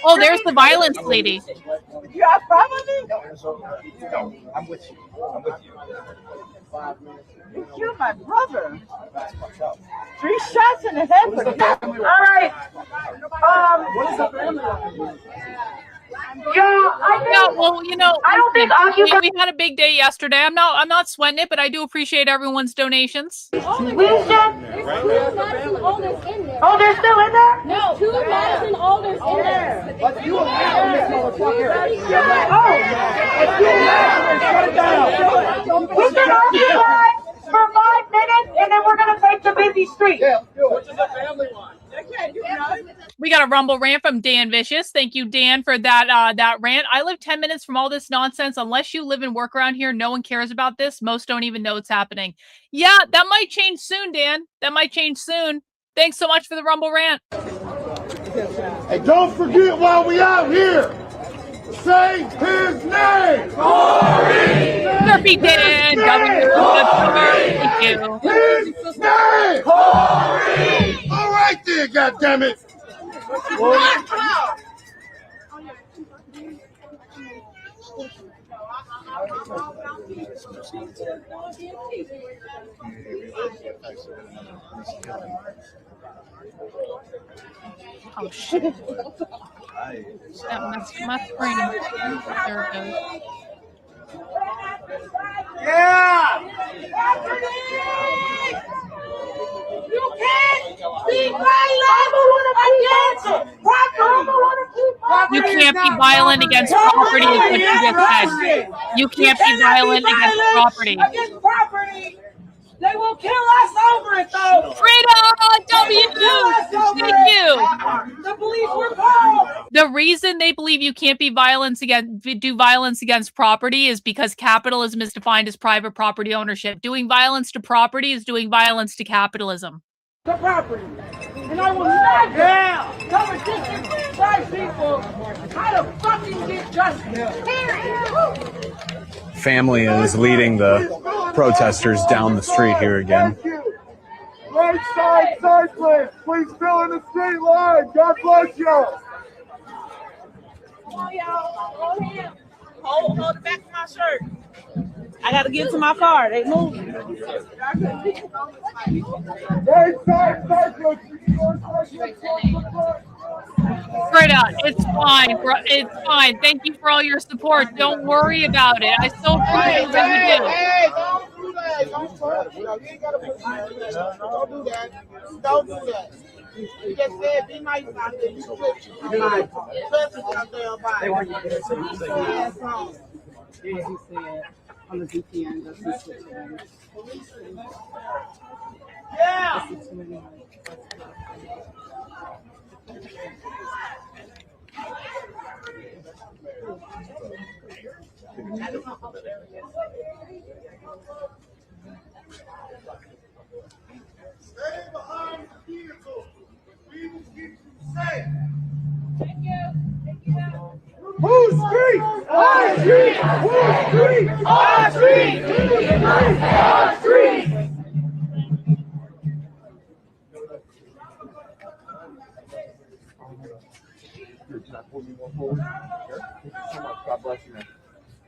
Oh, there's the violence lady. You have a problem with me? No, I'm with you. I'm with you. You killed my brother. 3 shots in the head for that. All right. What is the family? Well, you know, I don't think we had a big day yesterday. I'm not sweating it, but I do appreciate everyone's donations. We should. Oh, they're still in there? No, 2 Madison Alders in there. But you We can occupy for 5 minutes, and then we're going to take the busy street. Which is a family one. We got a Rumble rant from Dan Vicious. Thank you, Dan, for that rant. I live 10 minutes from all this nonsense. Unless you live and work around here, no one cares about this. Most don't even know it's happening. Yeah, that might change soon, Dan. That might change soon. Thanks so much for the Rumble rant. Hey, don't forget while we out here, say his name. Corey! Murphy Dan. Thank you. His name. Corey! All right there, goddammit. Oh shit. That messed my screen. There it goes. Yeah! You can't be violent You can't be violent against property, is what you just said. You can't be violent against property. They will kill us over it, though. Freedom! W! Thank you. The police were called. The reason they believe you can't be do violence against property is because capitalism is defined as private property ownership. Doing violence to property is doing violence to capitalism. The property. And I will not come and disenfranchise people how to fucking get justice. Period. Family is leading the protesters down the street here again. Right side cyclist, please fill in the straight line. God bless you. Come on, y'all. Hold the back of my shirt. I gotta get to my car. They moving. Right side cyclist. Straight out. It's fine, bro. It's fine. Thank you for all your support. Don't worry about it. I still appreciate what you do. Hey, don't do that. You ain't gotta put don't do that. Don't do that. You just said be nice out there. You switch. Be nice. Touch it out there about it. Yeah, he said. On the VPN, that's the Switzerland. Yeah. Stay behind the vehicle. We will keep you safe. Thank you. Who's street? Our street! Who's street? Our street! Our street! God bless you, man.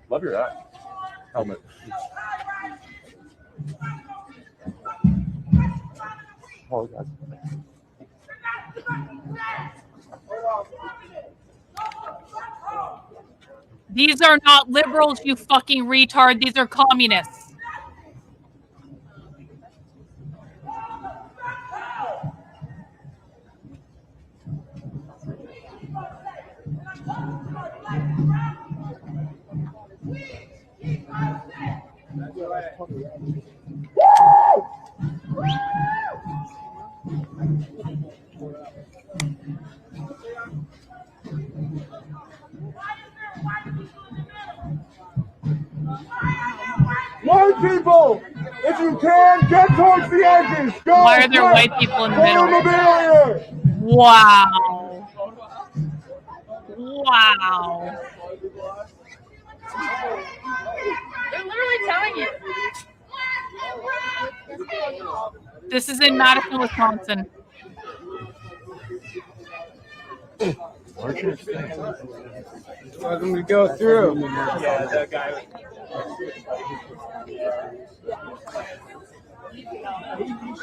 Love your helmet. Oh, God. These are not liberals, you fucking retard. These are communists. White people, if you can, get towards the edges. Go. Why are there white people in the middle? Form a barrier. Wow. Wow. They're literally telling you. This is in Madison, Wisconsin. Welcome to go through. Yeah, that guy.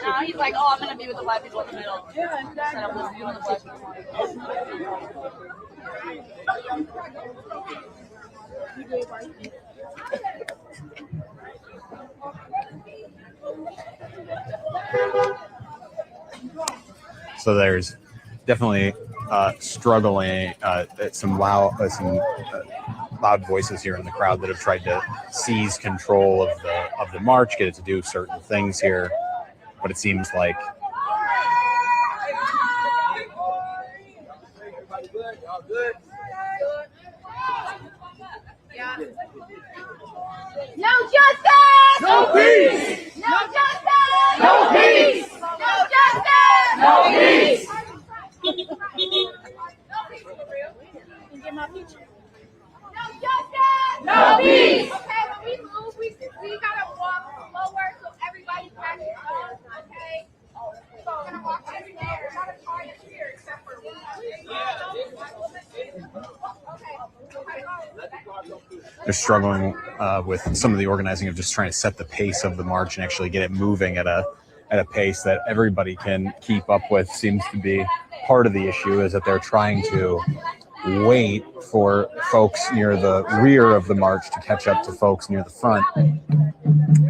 Now he's like, oh, I'm gonna be with the black people in the middle. Yeah, exactly. I'm gonna be with the black So there's definitely struggling, some loud voices here in the crowd that have tried to seize control of the march, get it to do certain things here, but it seems like No justice! No peace! No justice! No peace! No justice! No peace! No justice! No peace! Okay, when we move, we gotta walk slower so everybody catches us, okay? So we're gonna walk in there. We're not a car here except for one. they're struggling with some of the organizing of just trying to set the pace of the march and actually get it moving at a pace that everybody can keep up with. Seems to be part of the issue, is that they're trying to wait for folks near the rear of the march to catch up to folks near the front,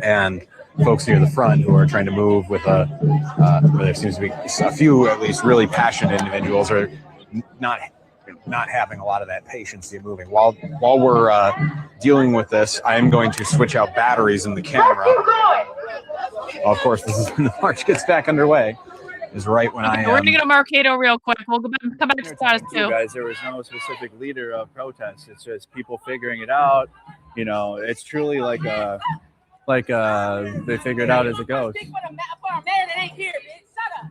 and folks near the front who are trying to move with where there seems to be a few at least really passionate individuals are not having a lot of that patience in moving. While we're dealing with this, I am going to switch out batteries in the camera. Well, of course, this is when the march gets back underway. Is right when we're gonna go to Marcado real quick. We'll come back to status two. Guys, there was no specific leader of protest. It's just people figuring it out. You know, it's truly like they figure it out as it goes. For a man that ain't here, bitch. Shut up.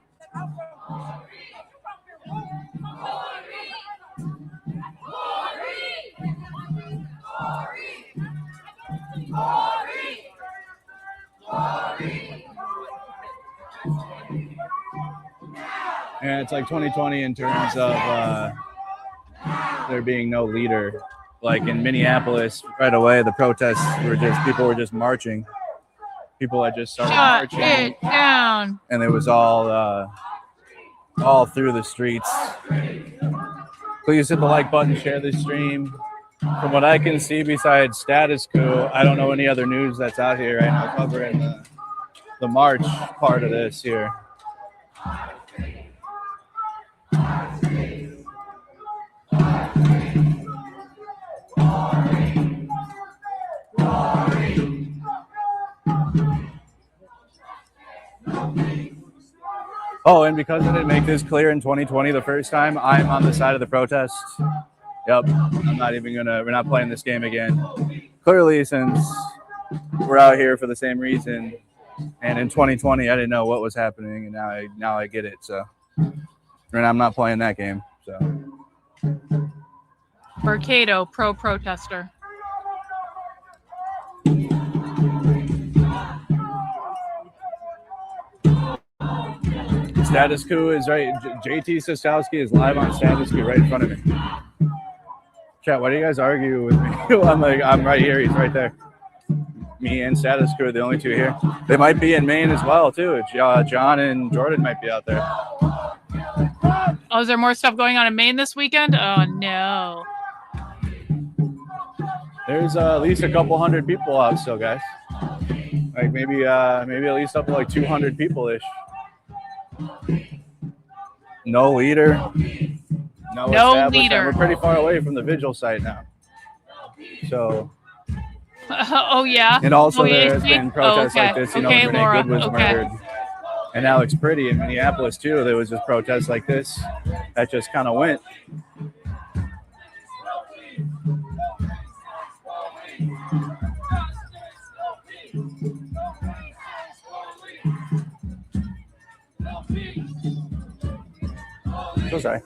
And it's like 2020 in terms of there being no leader. Like in Minneapolis, right away, the protests were people were just marching. People had just started marching. Shut it down. And it was all through the streets. Please hit the like button, share this stream. From what I can see, besides status quo, I don't know any other news that's out here right now covering the march part of this here. Oh, and because I didn't make this clear in 2020 the first time, I'm on the side of the protest. Yep, I'm not even we're not playing this game again. Clearly, since we're out here for the same reason, and in 2020 I didn't know what was happening, and now I get it. So, and I'm not playing that game. So, Mercado, pro-protester. Status Quo is right. JT Sostowski is live on Status Quo right in front of me. Chat, why do you guys argue with me? I'm right here. He's right there. Me and Status Quo are the only two here. They might be in Maine as well, too. John and Jordan might be out there. Oh, is there more stuff going on in Maine this weekend? Oh, no. There's at least a couple hundred people out still, guys. Like maybe at least up to like 200 people-ish. No leader. No leader. We're pretty far away from the vigil site now. So. Oh yeah. And also there has been protests like this. You know, Renee Laura. Good was murdered, and Alex Pretty in Minneapolis too. There was just protests like this that just kind of went. So sorry.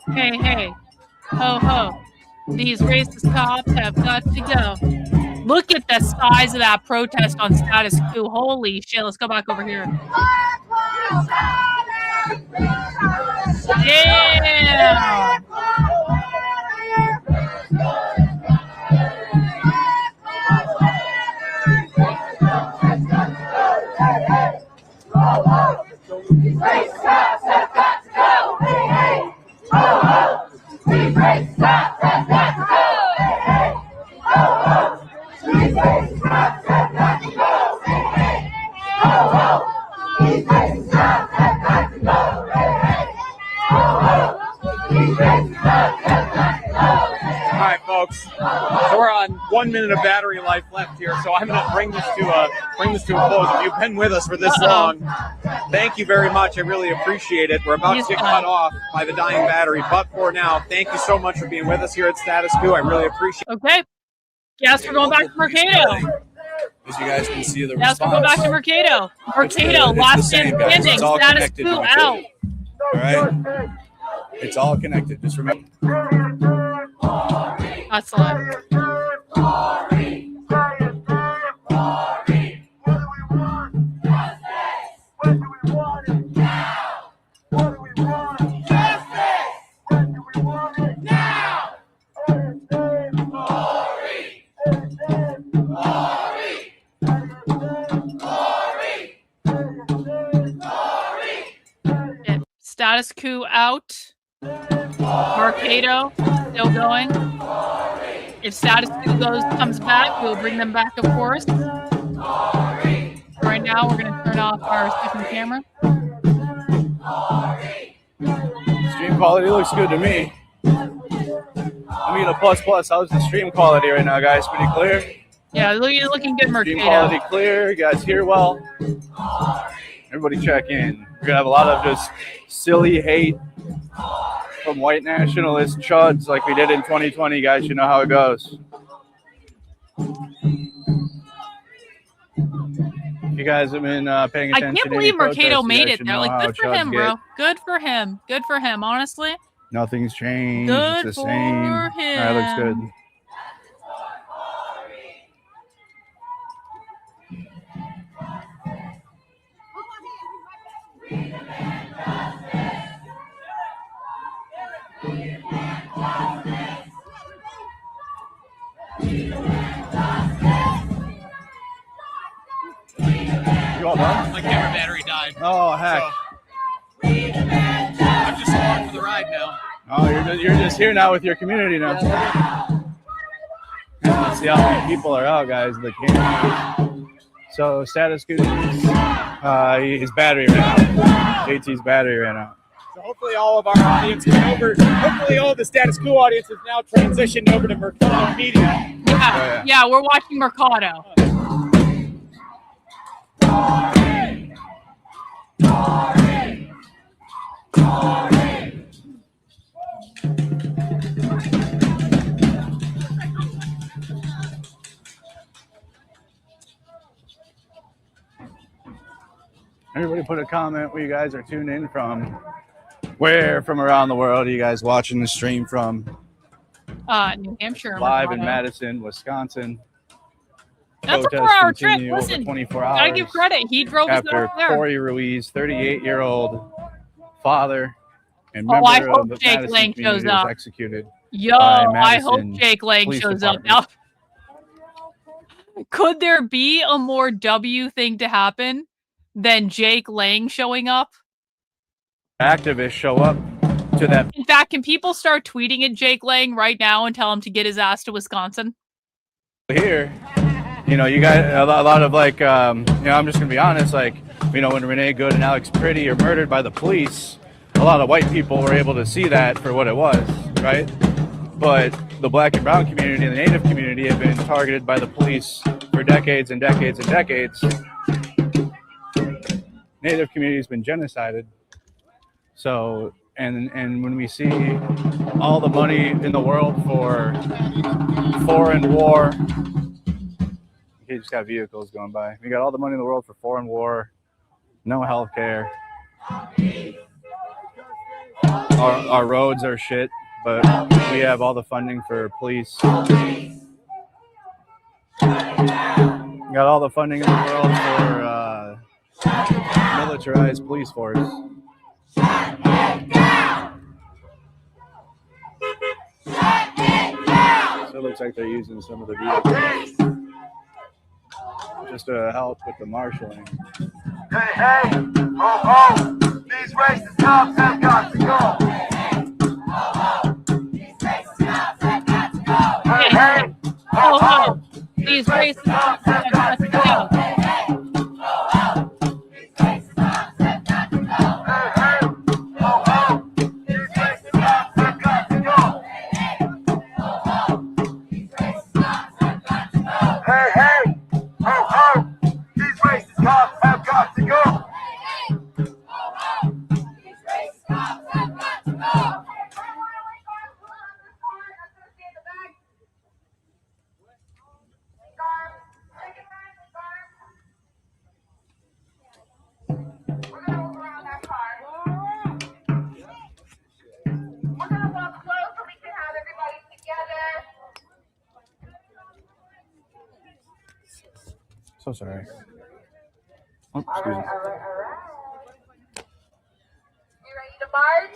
Hey, hey, ho, ho. These racist cops have got to go. Look at the size of that protest on Status Quo. Holy shit, let's go back over here. Yeah. These racist cops have got to go. Hey, hey. Ho, ho. These racist cops have got to go. Hey, hey. Ho, ho. These racist cops have got to go. Hey, hey. Ho, ho. These racist cops have got to go. Hey, hey. Ho, ho. These racist cops have got to go. All right, folks. So we're on 1 minute of battery life left here, so I'm going to bring this to a close. If you've been with us for this long, thank you very much. I really appreciate it. We're about to get cut off by the dying battery, but for now, thank you so much for being with us here at Status Quo. I really appreciate it. Okay. Guess we're going back to Mercado. As you guys can see, the Yes, we'll go back to Mercado. Mercado, last man standing. Status Quo out. All right. It's all connected. Just remember. Excellent. Status Quo out. Mercado still going. If Status Quo comes back, we'll bring them back, of course. Right now, we're going to turn off our second camera. Stream quality looks good to me. I'm getting a plus. How's the stream quality right now, guys? Pretty clear? Yeah, you're looking good, Mercado. Stream quality clear. You guys hear well? Everybody check in. We're going to have a lot of just silly hate from white nationalist chuds like we did in 2020, guys. You know how it goes. If you guys have been paying I attention, can't believe Mercado made it there. there. Like, good for him, bro. Good for him. Good for him. Honestly, nothing's changed. good It's the for same. him. All right, looks good. You all done? My camera battery died. Oh heck! So, I'm just along for the ride now. Oh, you're just here now with your community now. Let's see how many people are out, guys. The game. So status goodies. His battery ran out. JT's battery ran out. So hopefully all of our audience is over. Hopefully all of the status quo audience is now transitioned over to Mercado Media. Yeah, we're watching Mercado. Everybody put a comment where you guys are tuned in from. Where from around the world are you guys watching the stream from? New Hampshire. Live Mercado. in Madison, Wisconsin. That's a Protests 4-hour trip. continue over Listen, 24 gotta hours give credit. He drove us after out there. Corey Ruiz, 38-year-old father and Oh, member I of hope the Jake Madison Lang community shows up. was executed. Yo, by I hope Madison Jake Lang Police shows up Department. now. Could there be a more W thing to happen than Jake Lang showing up? Activists show up to that. In fact, can people start tweeting at Jake Lang right now and tell him to get his ass to Wisconsin? Here, you know, you got a lot of like, you know, I'm just gonna be honest, like, you know, when Renee Good and Alex Pretty are murdered by the police, a lot of white people were able to see that for what it was, right? But the black and brown community and the Native community have been targeted by the police for decades and decades and decades. Native community has been genocided. So, and when we see all the money in the world for foreign war, he just got vehicles going by. We got all the money in the world for foreign war, no health care. Our roads are shit, but we have all the funding for police. We got all the funding in the world for militarized police force. So it looks like they're using some of the vehicles just to help with the marshalling. Hey, hey, oh, oh, these racist cops have got to go. Hey, hey, oh, oh, these racist cops have got to go. Hey, hey, oh, oh, these racist cops have got to go. So sorry. Oh, excuse me. You ready to march?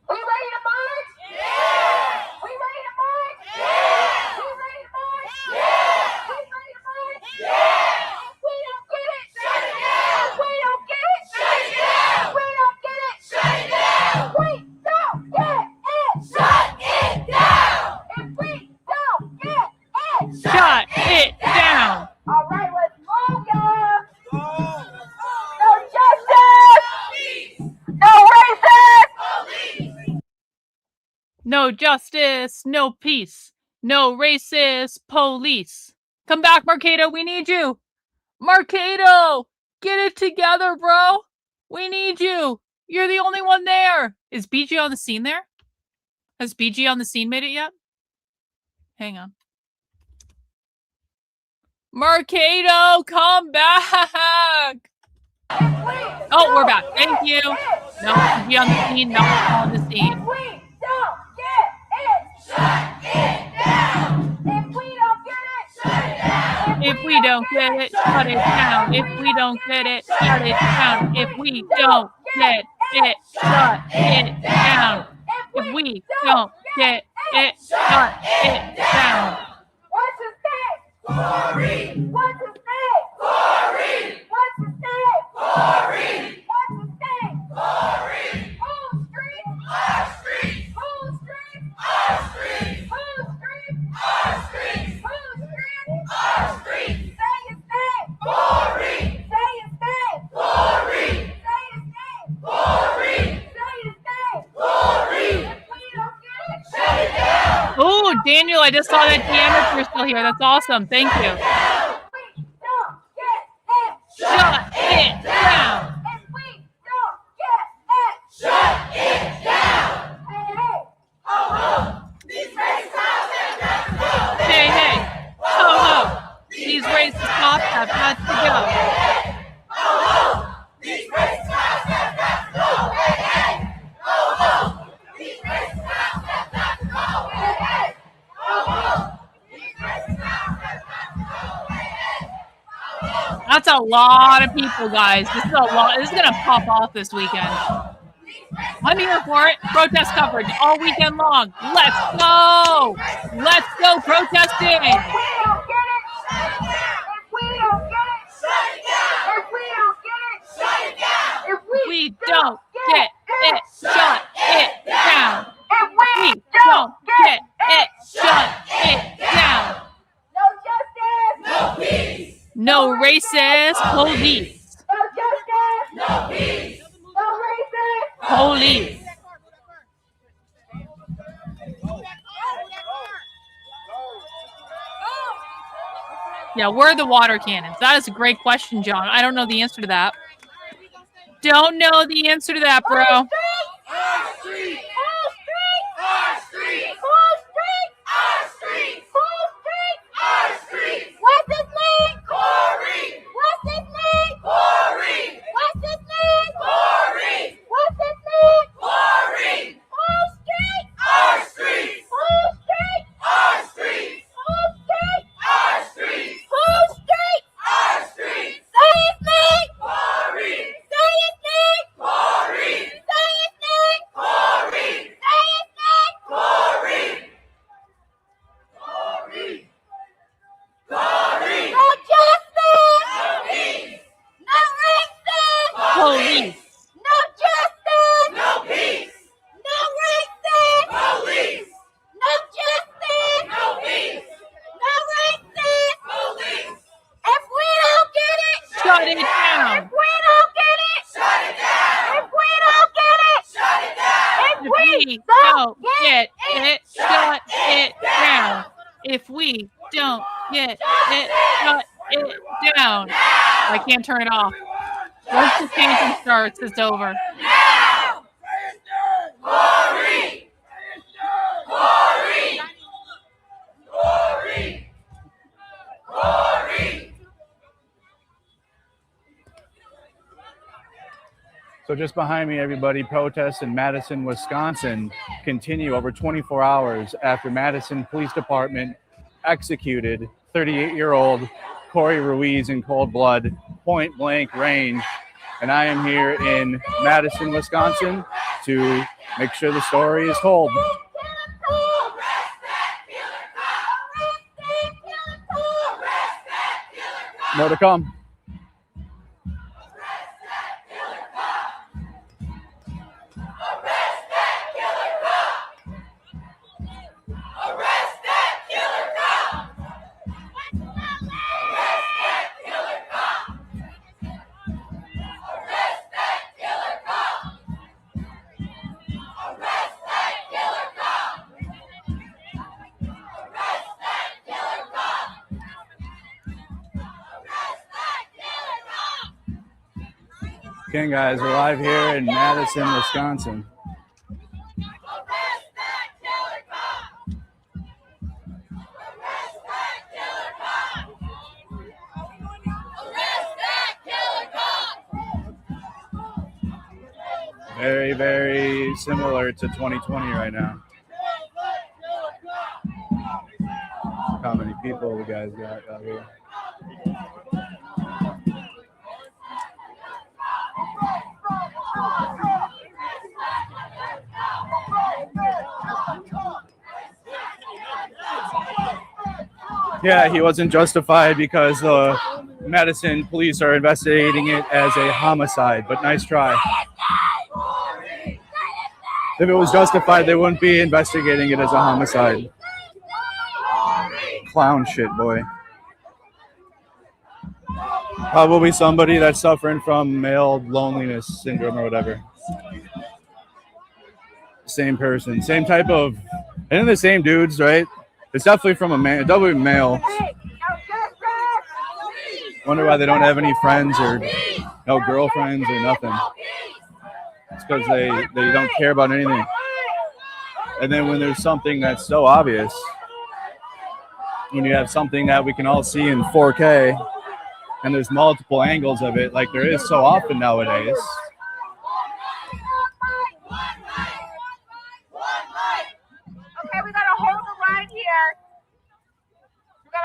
We ready to march? Yeah! We ready to march? Yeah! We ready to march? Yeah! We ready to march? Yeah! If we don't get it, shut it down! If we don't get it, shut it down! If we don't get it, shut it down! If we don't get it, shut it down! If we don't get it, Shut it down! All right, let's move, y'all! No justice! No racist! No justice, no peace, no racist police. Come back, Mercado, we need you. Mercado, get it together, bro. We need you. You're the only one there. Is BG on the scene there? Has BG on the scene made it yet? Hang on. Mercado, come back. Oh, we're back. Thank you. No one can be on the scene. No one's on the scene. If we don't get it, shut it down. If we don't get it, shut it down. If we don't get it, shut it down. If we don't get it, shut it down. What's his name? Corey. What's his name? Corey. What's his name? Corey. What's his name? Corey. Whole street. Our street. Whole street. Our street. Whole street. Our street. Whole street. Our street. Say his name. Corey. Say his name. Corey. Say his name. Corey. Say his name. Corey. If we don't get it, shut it down. Oh, Daniel, I just saw that Deanna, you're still here. That's awesome. Thank you. Shut it down. If we don't get it, shut it down. Hey, hey. Oh, oh. These race cops have got to go. Hey, hey. Ho, ho. These racist cops have got to go. Oh, oh. These race cops have got to go. Hey, hey. Oh, oh. These race cops have got to go. Hey, hey. Oh, oh. These race cops have got to go. Hey, hey. Oh, oh. That's a lot of people, guys. This is a lot. This is gonna pop off this weekend. I'm here for it. Protest coverage all weekend long. Let's go. Let's go protesting. If we don't get it, if we don't get it, if we don't get it, if we don't get it, shut it down. If We don't get it, shut it down. No justice, no peace. No racist police. No justice, no peace. No racist Police. Yeah, where are the water cannons? That is a great question, John. I don't know the answer to that. Don't know the answer to that, bro. Our street. Our street. Our street. Our street. Our street. Our street. Our street. What's his name? Corey. What's his name? Corey. What's his name? Corey. What's his name? Corey. Our street. Our street. Our street. Our street. Our street. Our street. Our street. Our street. Say his name. Corey. Say his name. Corey. Say his name. Corey. Say his name. Corey. Corey. Corey. No justice. No peace. No racist. Police. No justice. No peace. No racist. Police. No justice. No peace. No racist. Police. If we don't get it, Shut it down. If we don't get it, shut it down. If we don't get it, shut it down. If we don't get it, shut it down. If we don't get it, shut it down. I can't turn it off. Once the chanting starts, it's over. Corey. Corey. Corey. Corey. So just behind me, everybody, protests in Madison, Wisconsin continue over 24 hours after Madison Police Department executed 38-year-old Corey Ruiz in cold blood, point blank range. And I am here in Madison, Wisconsin to make sure the story is told. More to come. Again, guys, we're live here in Madison, Wisconsin. Very, very similar to 2020 right now. How many people the guys got out here? Yeah, he wasn't justified because the Madison police are investigating it as a homicide, but nice try. If it was justified, they wouldn't be investigating it as a homicide. Clown shit, boy. Probably somebody that's suffering from male loneliness syndrome or whatever. Same person, same type of, and the same dudes, right? It's definitely from a man, definitely male. Wonder why they don't have any friends or no girlfriends or nothing. It's because they don't care about anything. And then when there's something that's so obvious, when you have something that we can all see in 4K, and there's multiple angles of it, like there is so often nowadays. Okay, we gotta hold the line here.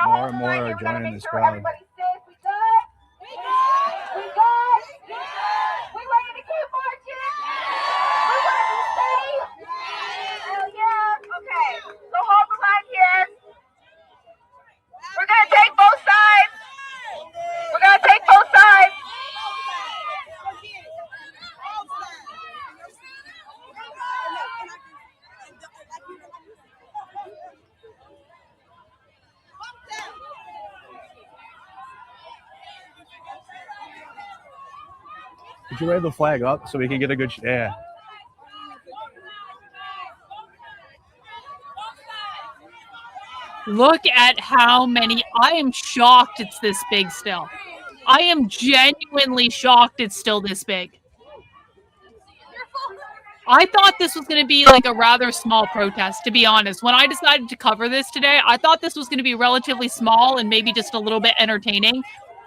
More and more are joining this crowd. We good? We good? We ready to keep marching? We want to be safe? Hell yeah. Okay, so hold the line here. We're gonna take both sides. We're gonna take both sides. Could you wave the flag up so we can get a good yeah. Look at how many. I am shocked it's this big still. I am genuinely shocked it's still this big. I thought this was going to be like a rather small protest, to be honest. When I decided to cover this today, I thought this was going to be relatively small and maybe just a little bit entertaining.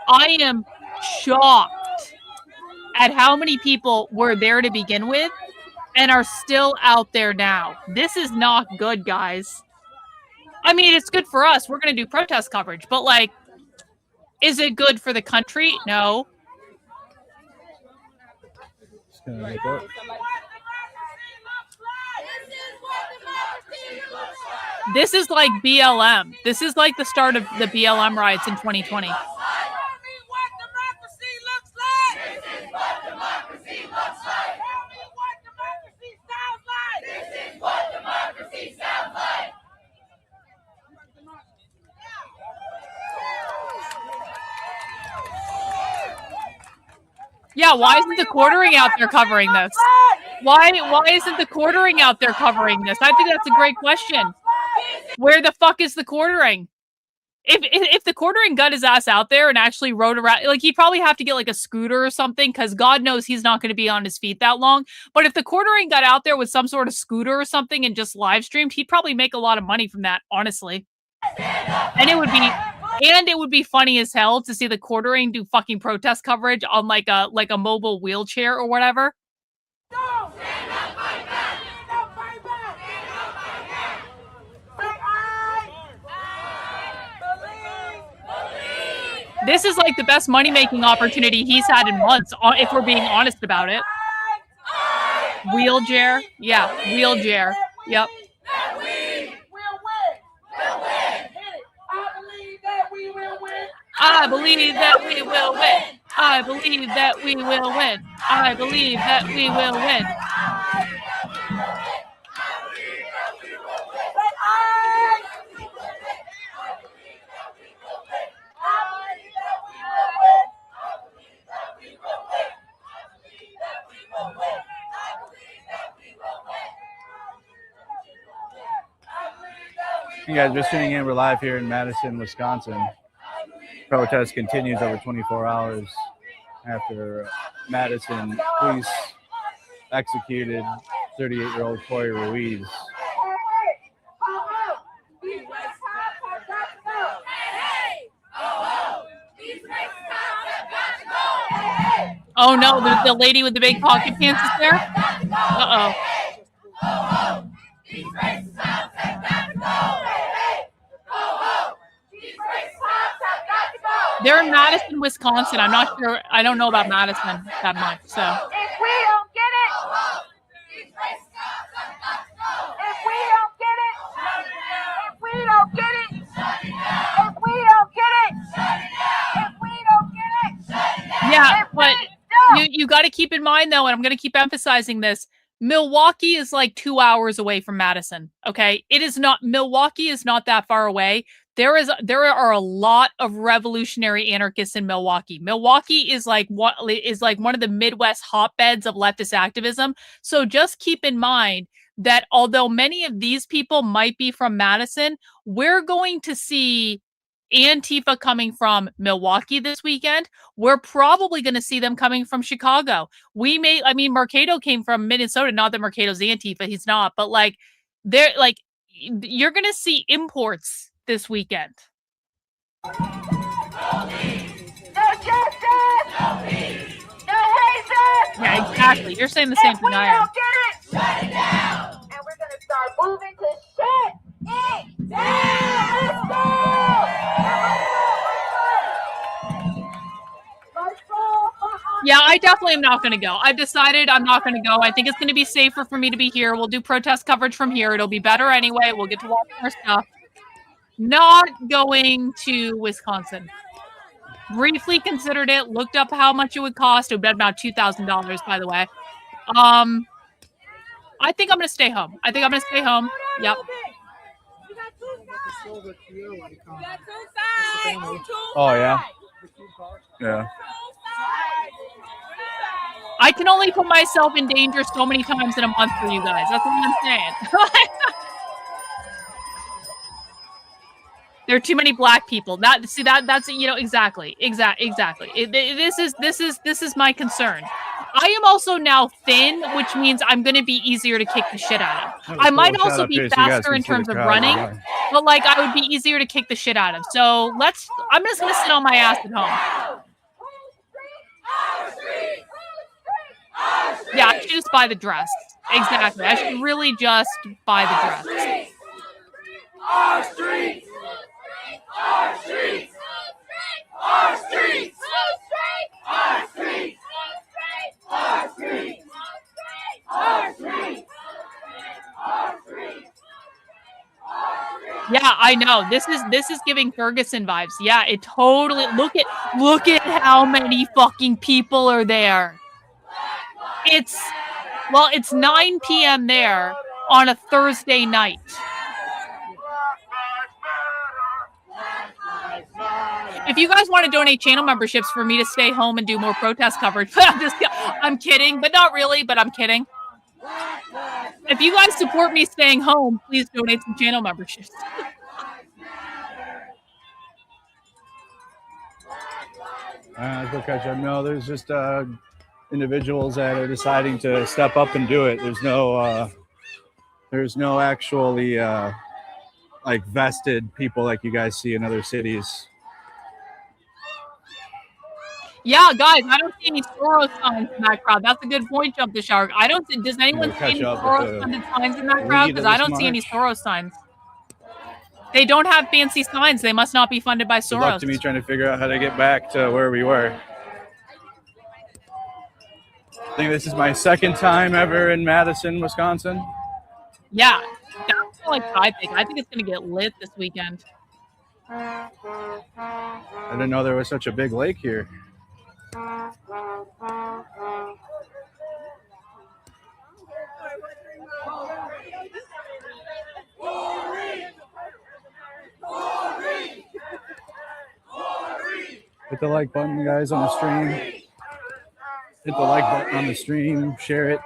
I am shocked at how many people were there to begin with and are still out there now. This is not good, guys. I mean, it's good for us. We're going to do protest coverage, but like, is it good for the country? No. This is like BLM. This is like the start of the BLM riots in 2020. Yeah, why isn't the quartering out there covering this? Why isn't the quartering out there covering this? I think that's a great question. Where the fuck is the quartering? If the quartering got his ass out there and actually rode around, like he'd probably have to get like a scooter or something, because God knows he's not going to be on his feet that long. But if the quartering got out there with some sort of scooter or something and just live streamed, he'd probably make a lot of money from that, honestly. And it would be funny as hell to see the quartering do fucking protest coverage on like a mobile wheelchair or whatever. This is like the best money-making opportunity he's had in months, if we're being honest about it. Wheelchair? Yeah, wheelchair. Yep. I believe that we will win. I believe that we will win. I believe that we will win. You guys are tuning in. We're live here in Madison, Wisconsin. Protest continues over 24 hours after Madison police executed 38-year-old Corey Ruiz. Oh no, the lady with the big pocket pants is there? Uh-oh. They're in Madison, Wisconsin. I'm not sure. I don't know about Madison that much, so. If we don't get it, if we don't get it, if we don't get it, if we don't get it, if we don't get it. Yeah, but you got to keep in mind though, and I'm going to keep emphasizing this. Milwaukee is like 2 hours away from Madison. Okay, it is not. Milwaukee is not that far away. There are a lot of revolutionary anarchists in Milwaukee. Milwaukee is like one of the Midwest hotbeds of leftist activism. So just keep in mind that although many of these people might be from Madison, we're going to see Antifa coming from Milwaukee this weekend. We're probably going to see them coming from Chicago. Mercado came from Minnesota. Not that Mercado's Antifa, he's not, but like, you're going to see imports this weekend. No justice! No hatred! Yeah, exactly. You're saying the same thing I am. If we don't get it, shut it down! And we're going to start moving to shut it down! Let's go! Yeah, I definitely am not going to go. I've decided I'm not going to go. I think it's going to be safer for me to be here. We'll do protest coverage from here. It'll be better anyway. We'll get to watch more stuff. Not going to Wisconsin. Briefly considered it, looked up how much it would cost. It would be about $2,000, by the way. I think I'm going to stay home. Yep. Oh, yeah. Yeah. I can only put myself in danger so many times in a month for you guys. That's what I'm saying. There are too many black people. That's exactly. This is my concern. I am also now thin, which means I'm going to be easier to kick the shit out of. I might also be faster in terms of running, but like I would be easier to kick the shit out of. So I'm just going to sit on my ass at home. Yeah, I should just buy the dress. Exactly. I should really just buy the dress. Our streets! Our streets! Our streets! Our streets! Our streets! Our streets! Yeah, I know. This is giving Ferguson vibes. Yeah, it totally. Look at how many fucking people are there. It's 9 p.m. there on a Thursday night. If you guys want to donate channel memberships for me to stay home and do more protest coverage, I'm kidding, but not really, but I'm kidding. If you guys support me staying home, please donate some channel memberships. No, there's just individuals that are deciding to step up and do it. There's no actually like vested people like you guys see in other cities. Yeah, guys, I don't see any Soros signs in that crowd. That's a good point, Jump the Shark. Does anyone see any Soros funded signs in that crowd? Because I don't see any Soros signs. They don't have fancy signs. They must not be funded by Soros. Good luck to me trying to figure out how to get back to where we were. I think this is my second time ever in Madison, Wisconsin. Yeah, that's like I think. I think it's going to get lit this weekend. I didn't know there was such a big lake here. Hit the like button, guys, on the stream. Hit the like button on the stream. Share it.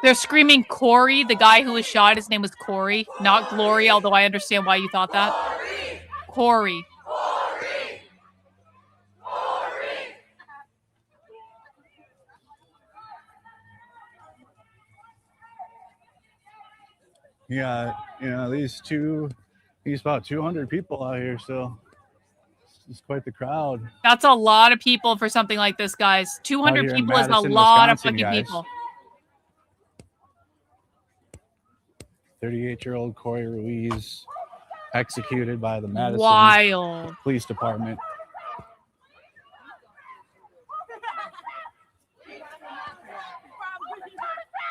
They're screaming Corey, the guy who was shot. His name was Corey, not Glory, although I understand why you thought that. Corey. Yeah, these about 200 people out here, so it's quite the crowd. That's a lot of people for something like this, guys. 200 people is a lot of fucking people. 38-year-old Corey Ruiz executed by the Madison Police Department.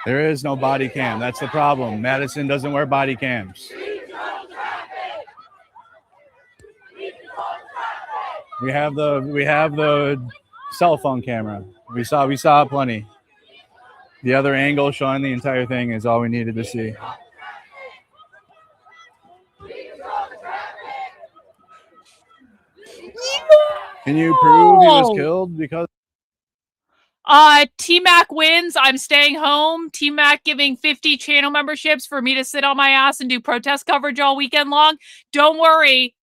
There is no body cam. That's the problem. Madison doesn't wear body cams. We have the cell phone camera. We saw plenty. The other angle showing the entire thing is all we needed to see. Can you prove he was killed? Because T-Mac wins. I'm staying home. T-Mac giving 50 channel memberships for me to sit on my ass and do protest coverage all weekend long. Don't worry.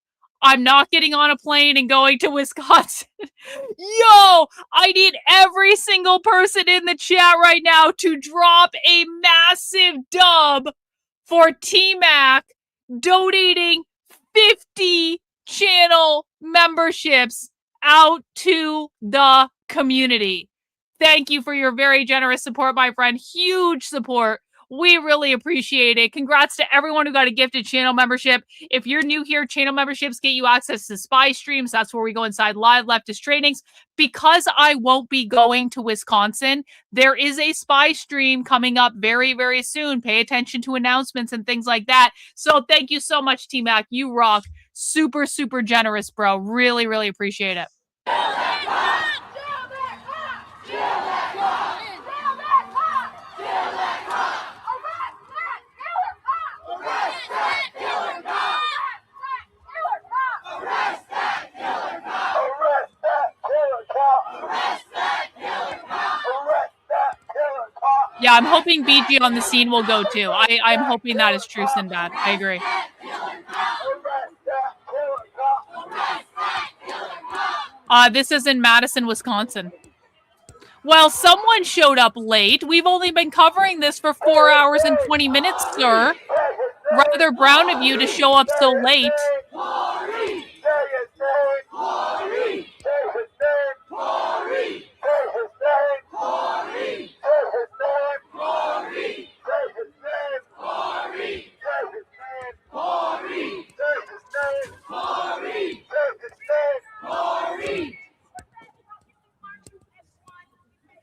I'm not getting on a plane and going to Wisconsin. Yo, I need every single person in the chat right now to drop a massive dub for T-Mac donating 50 channel memberships out to the community. Thank you for your very generous support, my friend. Huge support. We really appreciate it. Congrats to everyone who got a gifted channel membership. If you're new here, channel memberships get you access to spy streams. That's where we go inside live leftist trainings. Because I won't be going to Wisconsin, there is a spy stream coming up very, very soon. Pay attention to announcements and things like that. So thank you so much, T-Mac. You rock. Super, super generous, bro. Really, really appreciate it. Yeah, I'm hoping BG on the scene will go too. I'm hoping that is true, Sinbad. I agree. This is in Madison, Wisconsin. Well, someone showed up late. We've only been covering this for 4 hours and 20 minutes, sir. Rather brown of you to show up so late.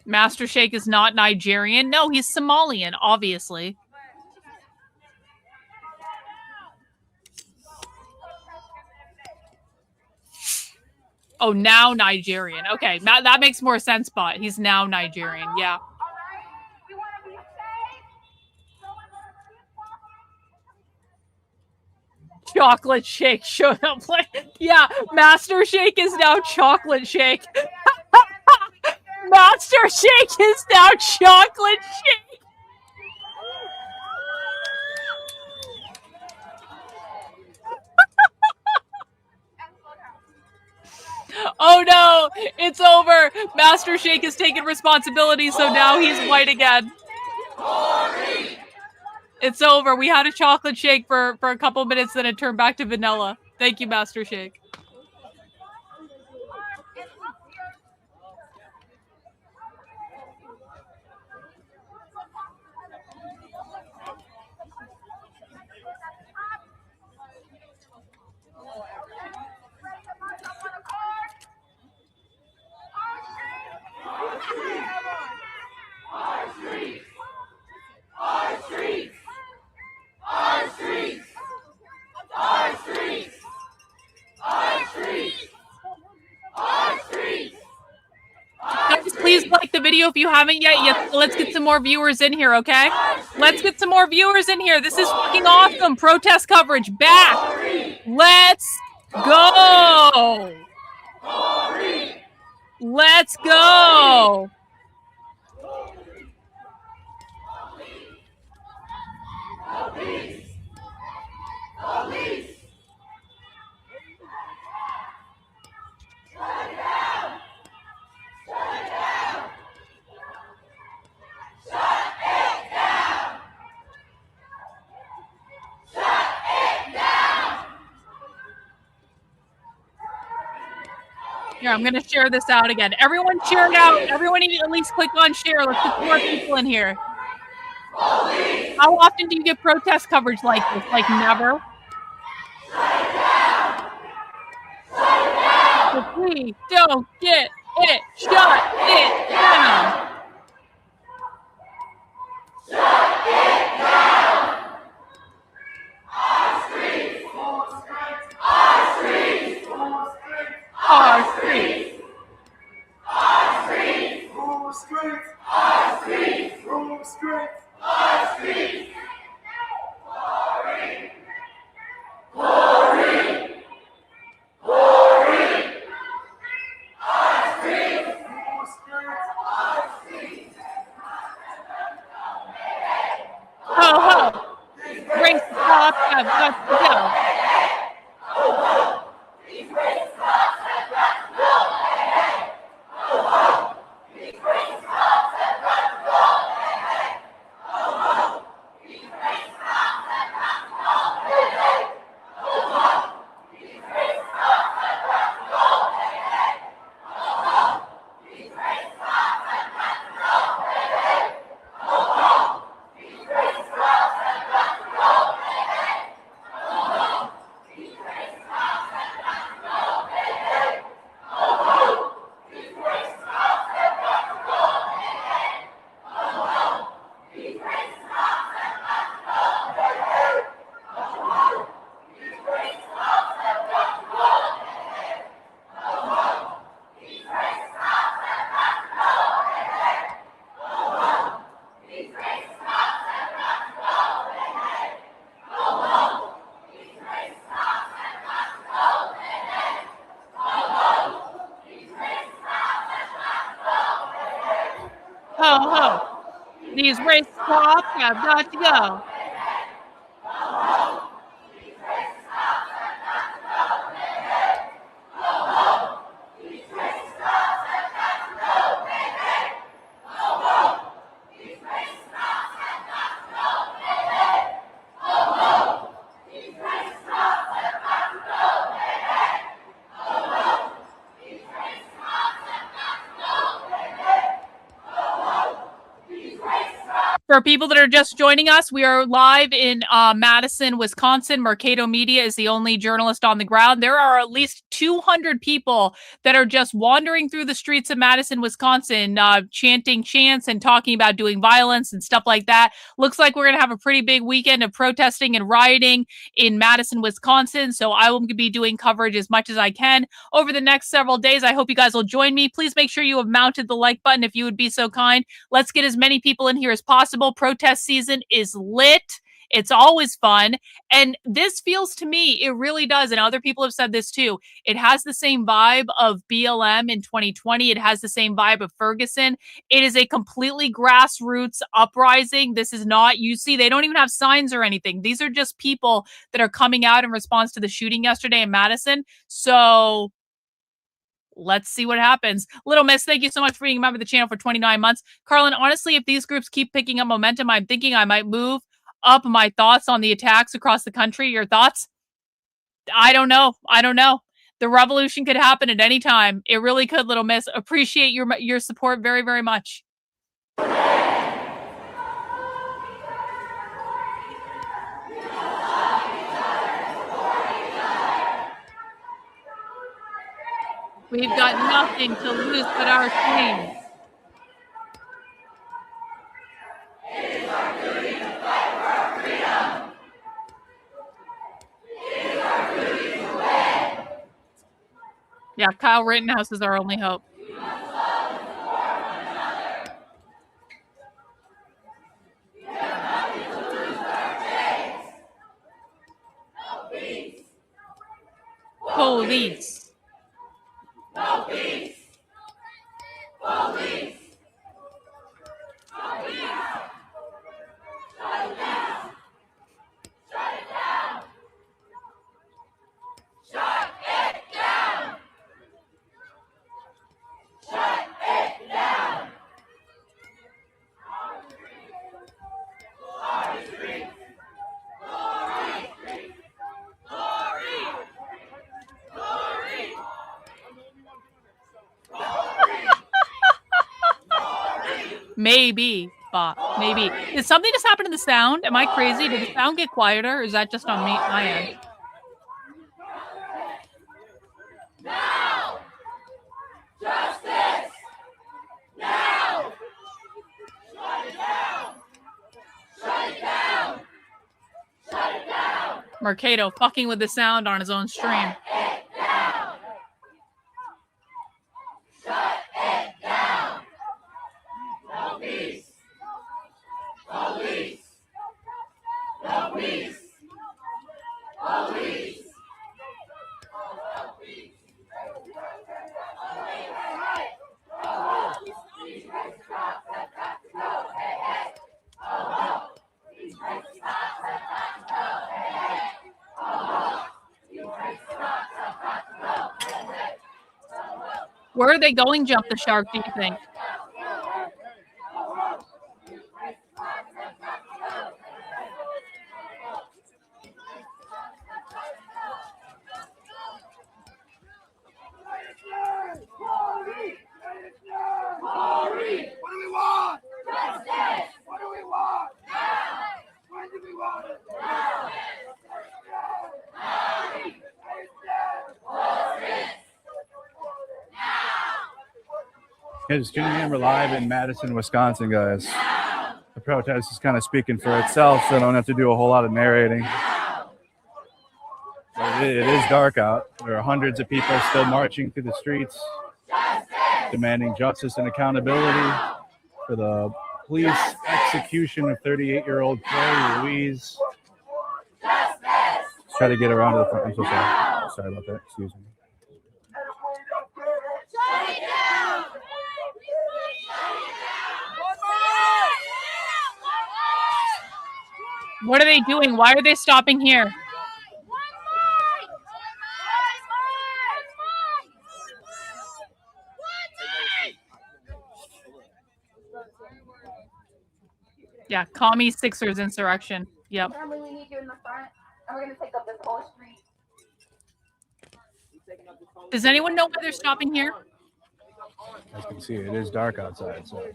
Master Shake is not Nigerian. No, he's Somalian, obviously. Oh, now Nigerian. Okay, that makes more sense, but he's now Nigerian. Yeah. Chocolate Shake showed up like, yeah, Master Shake is now Chocolate Shake. Master Shake is now Chocolate Shake. Oh no, it's over. Master Shake has taken responsibility, so now he's white again. It's over. We had a chocolate shake for a couple minutes, then it turned back to vanilla. Thank you, Master Shake. Guys, please like the video if you haven't yet. Let's get some more viewers in here, okay? Let's get some more viewers in here. This is fucking awesome. Protest coverage back. Let's go. Let's go. Here, I'm gonna share this out again. Everyone share it out. Everyone need to at least click on share. Let's get more people in here. How often do you get protest coverage like this? Like never? If we don't get it, shut it down. Our streets. Ho ho! Race the clock, I've got to go. Ho ho! These race cops have got to go. For people that are just joining us, we are live in Madison, Wisconsin. Mercado Media is the only journalist on the ground. There are at least 200 people that are just wandering through the streets of Madison, Wisconsin, chanting chants and talking about doing violence and stuff like that. Looks like we're going to have a pretty big weekend of protesting and rioting in Madison, Wisconsin. So I will be doing coverage as much as I can over the next several days. I hope you guys will join me. Please make sure you have mounted the like button if you would be so kind. Let's get as many people in here as possible. Protest season is lit. It's always fun. And this feels to me, it really does. And other people have said this too. It has the same vibe of BLM in 2020. It has the same vibe of Ferguson. It is a completely grassroots uprising. This is not, you see, they don't even have signs or anything. These are just people that are coming out in response to the shooting yesterday in Madison. So let's see what happens. Little Miss, thank you so much for being a member of the channel for 29 months. Karlyn, honestly, if these groups keep picking up momentum, I'm thinking I might move up my thoughts on the attacks across the country. Your thoughts? I don't know. The revolution could happen at any time. It really could, Little Miss. Appreciate your support very, very much. We've got nothing to lose but our dreams. It is our duty to fight for our freedom. It is our duty to win. Yeah, Kyle Rittenhouse is our only hope. We must love and support one another. We have nothing to lose but our chains. No peace. Police. No peace. Police. No peace. Shut it down. Shut it down. Shut it down. Shut it down. Glory streets. Glory streets. Glory. Glory. Maybe, but maybe. Did something just happen to the sound? Am I crazy? Did the sound get quieter, or is that just on my end? Now! Justice! Now! Shut it down! Shut it down! Shut it down! Mercado fucking with the sound on his own stream. Shut it down! Shut it down! Police! Police! Police! Police! Where are they going, Jump the Shark, do you think? What do we want? Justice! What do we want? Now! When do we want it? Now! Yeah, just tuning in. We're live in Madison, Wisconsin, guys. The protest is kind of speaking for itself, so I don't have to do a whole lot of narrating. It is dark out. There are hundreds of people still marching through the streets, demanding justice and accountability for the police execution of 38-year-old Claire Louise. Let's try to get around to the front. I'm so sorry. Sorry about that. Excuse me. What are they doing? Why are they stopping here? Yeah, commie Sixers insurrection. Yep. Family, we need you in the front, and we're gonna take up this whole street. Does anyone know why they're stopping here? As you can see, it is dark outside. So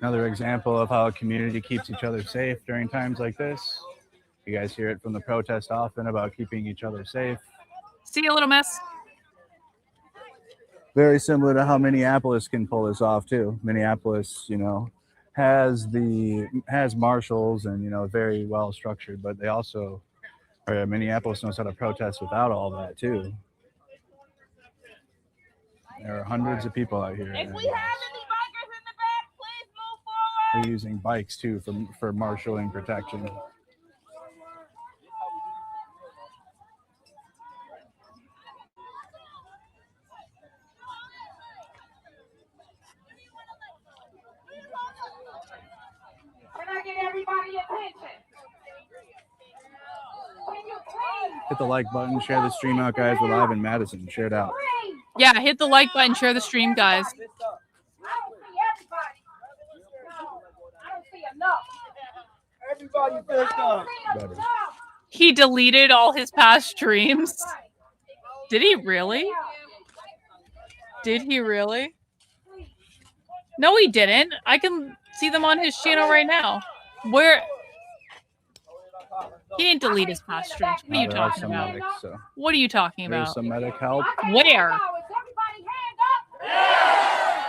another example of how a community keeps each other safe during times like this. You guys hear it from the protest often about keeping each other safe. See you, little mess. Very similar to how Minneapolis can pull this off too. Minneapolis, has marshals and very well structured, but they also, Minneapolis knows how to protest without all that too. There are hundreds of people out here. If we have any bikers in the back, please move forward. They're using bikes too for marshalling protection. Can I get everybody's attention? Can you please? Hit the like button, share the stream out, guys. We're live in Madison. Share it out. Yeah, hit the like button, share the stream, guys. I don't see everybody. I don't see enough. Everybody pissed off. He deleted all his past streams. Did he really? Did he really? No, he didn't. I can see them on his channel right now. Where? He didn't delete his past streams. What are you talking about? Medics, so. What are you talking There's about? some medic help. Where? Everybody hand up. Yeah.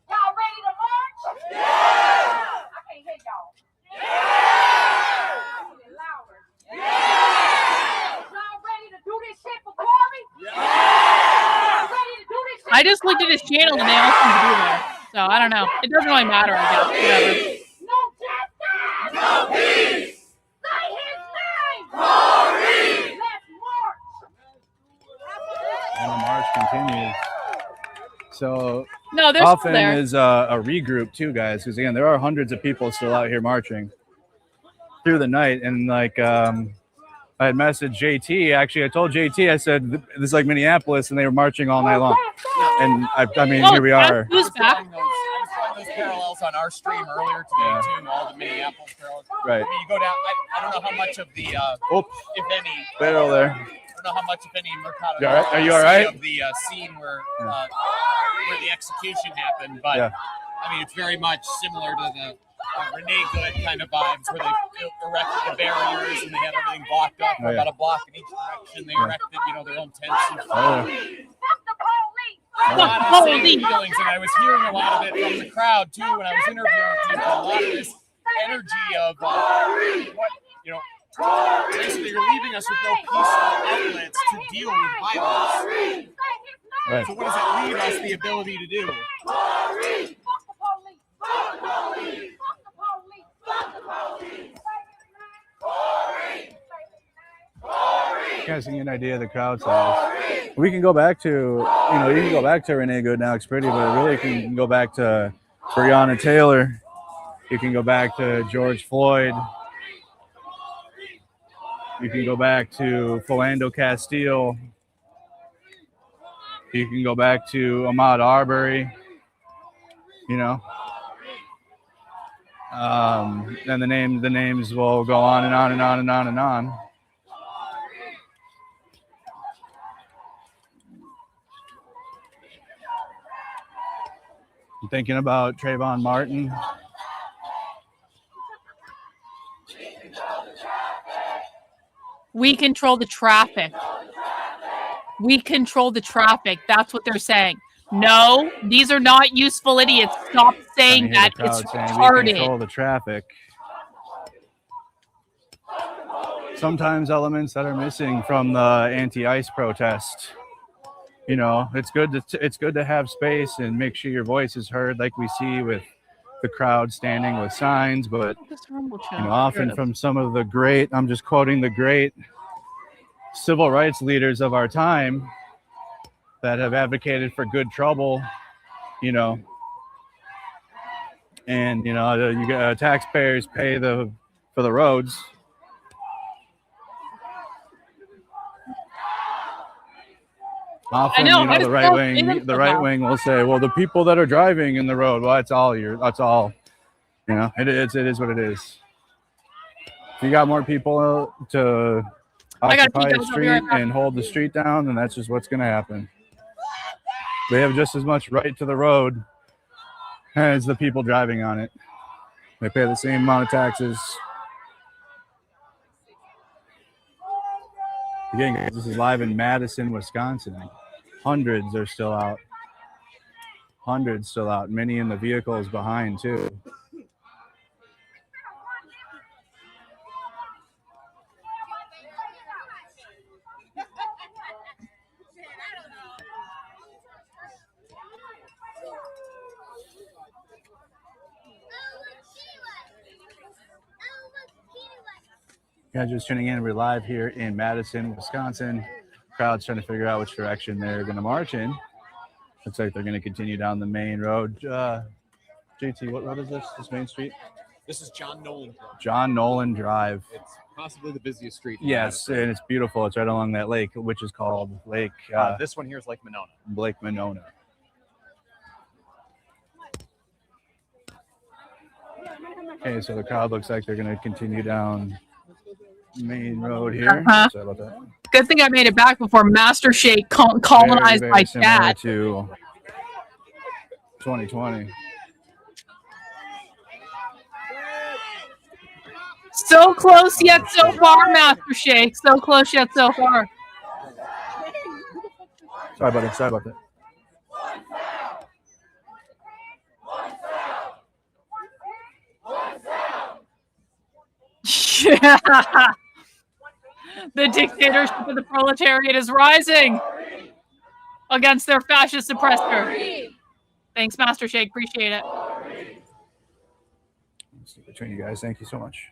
Y'all ready to march? Yeah. I can't hear y'all. Yeah. A little louder. Yeah. Y'all ready to do this shit for Corey? Yeah. Ready to do this shit? I just looked at his channel and they all seem to be there. So I don't know. It doesn't really matter, I guess. Whatever. No justice. No peace. Say his name. Corey. Let's march. And the march continues. So no, there's often there. is a regroup too, guys, because again, there are hundreds of people still out here marching through the night. And like I had messaged JT. Actually, I told JT, I said, this is like Minneapolis, and they were marching all night long. And I mean, here we are. Who's back? I was finding those parallels on our stream earlier today too. All the Minneapolis parallels. Right. I mean, you go down. I don't know how much of the, if any, Barrel there. don't know how much, if any, Mercado You all right? Are you all right? of the scene where the execution happened, but I mean, it's very much similar to the Renee Good kind of vibes, where they erected the barriers and they had everything blocked up for about a block in each direction. They erected, their own tents and stuff. A lot of same feelings, and I was hearing a lot of it from the crowd too when I was interviewing people. A lot of this energy of basically you're leaving us with no peaceful outlets to deal with violence. Right. So what does that leave us the ability to do? You guys can get an idea of the crowd size. We can go back to, you can go back to Renee Good, Now It's Pretty, but it really can go back to Breonna Taylor. You can go back to George Floyd. You can go back to Philando Castile. You can go back to Ahmaud Arbery. And the names will go on and on and on and on and on. I'm thinking about Trayvon Martin. We control the traffic. We control the traffic. That's what they're saying. No, these are not useful idiots. Stop saying that. It's retarded. We control the traffic. Sometimes elements that are missing from the anti-ICE protest. It's good to have space and make sure your voice is heard, like we see with the crowd standing with signs, but often from some of the great, I'm just quoting the great civil rights leaders of our time that have advocated for good trouble, and you get taxpayers pay for the roads. Often, the right wing will say, well, the people that are driving in the road, well, that's all. It is what it is. If you got more people to occupy a street and hold the street down, then that's just what's going to happen. They have just as much right to the road as the people driving on it. They pay the same amount of taxes. Again, this is live in Madison, Wisconsin. Hundreds are still out. Many in the vehicles behind, too. Guys, just tuning in. We're live here in Madison, Wisconsin. Crowd's trying to figure out which direction they're going to march in. Looks like they're going to continue down the main road. JT, what road is this? This main street? This is John Nolan Drive. John Nolan Drive. It's possibly the busiest street. Yes, and it's beautiful. It's right along that lake, which is called Lake. This one here is Lake Monona. Lake Monona. Okay, so the crowd looks like they're going to continue down main road here. Sorry about that. Good thing I made it back before Master Shake colonized very my similar chat. To 2020. So close yet so far, Master Shake. So close yet so far. Sorry about that. Yeah. The dictatorship of the proletariat is rising against their fascist oppressor. Thanks, Master Shake. Appreciate it. Between you guys, thank you so much.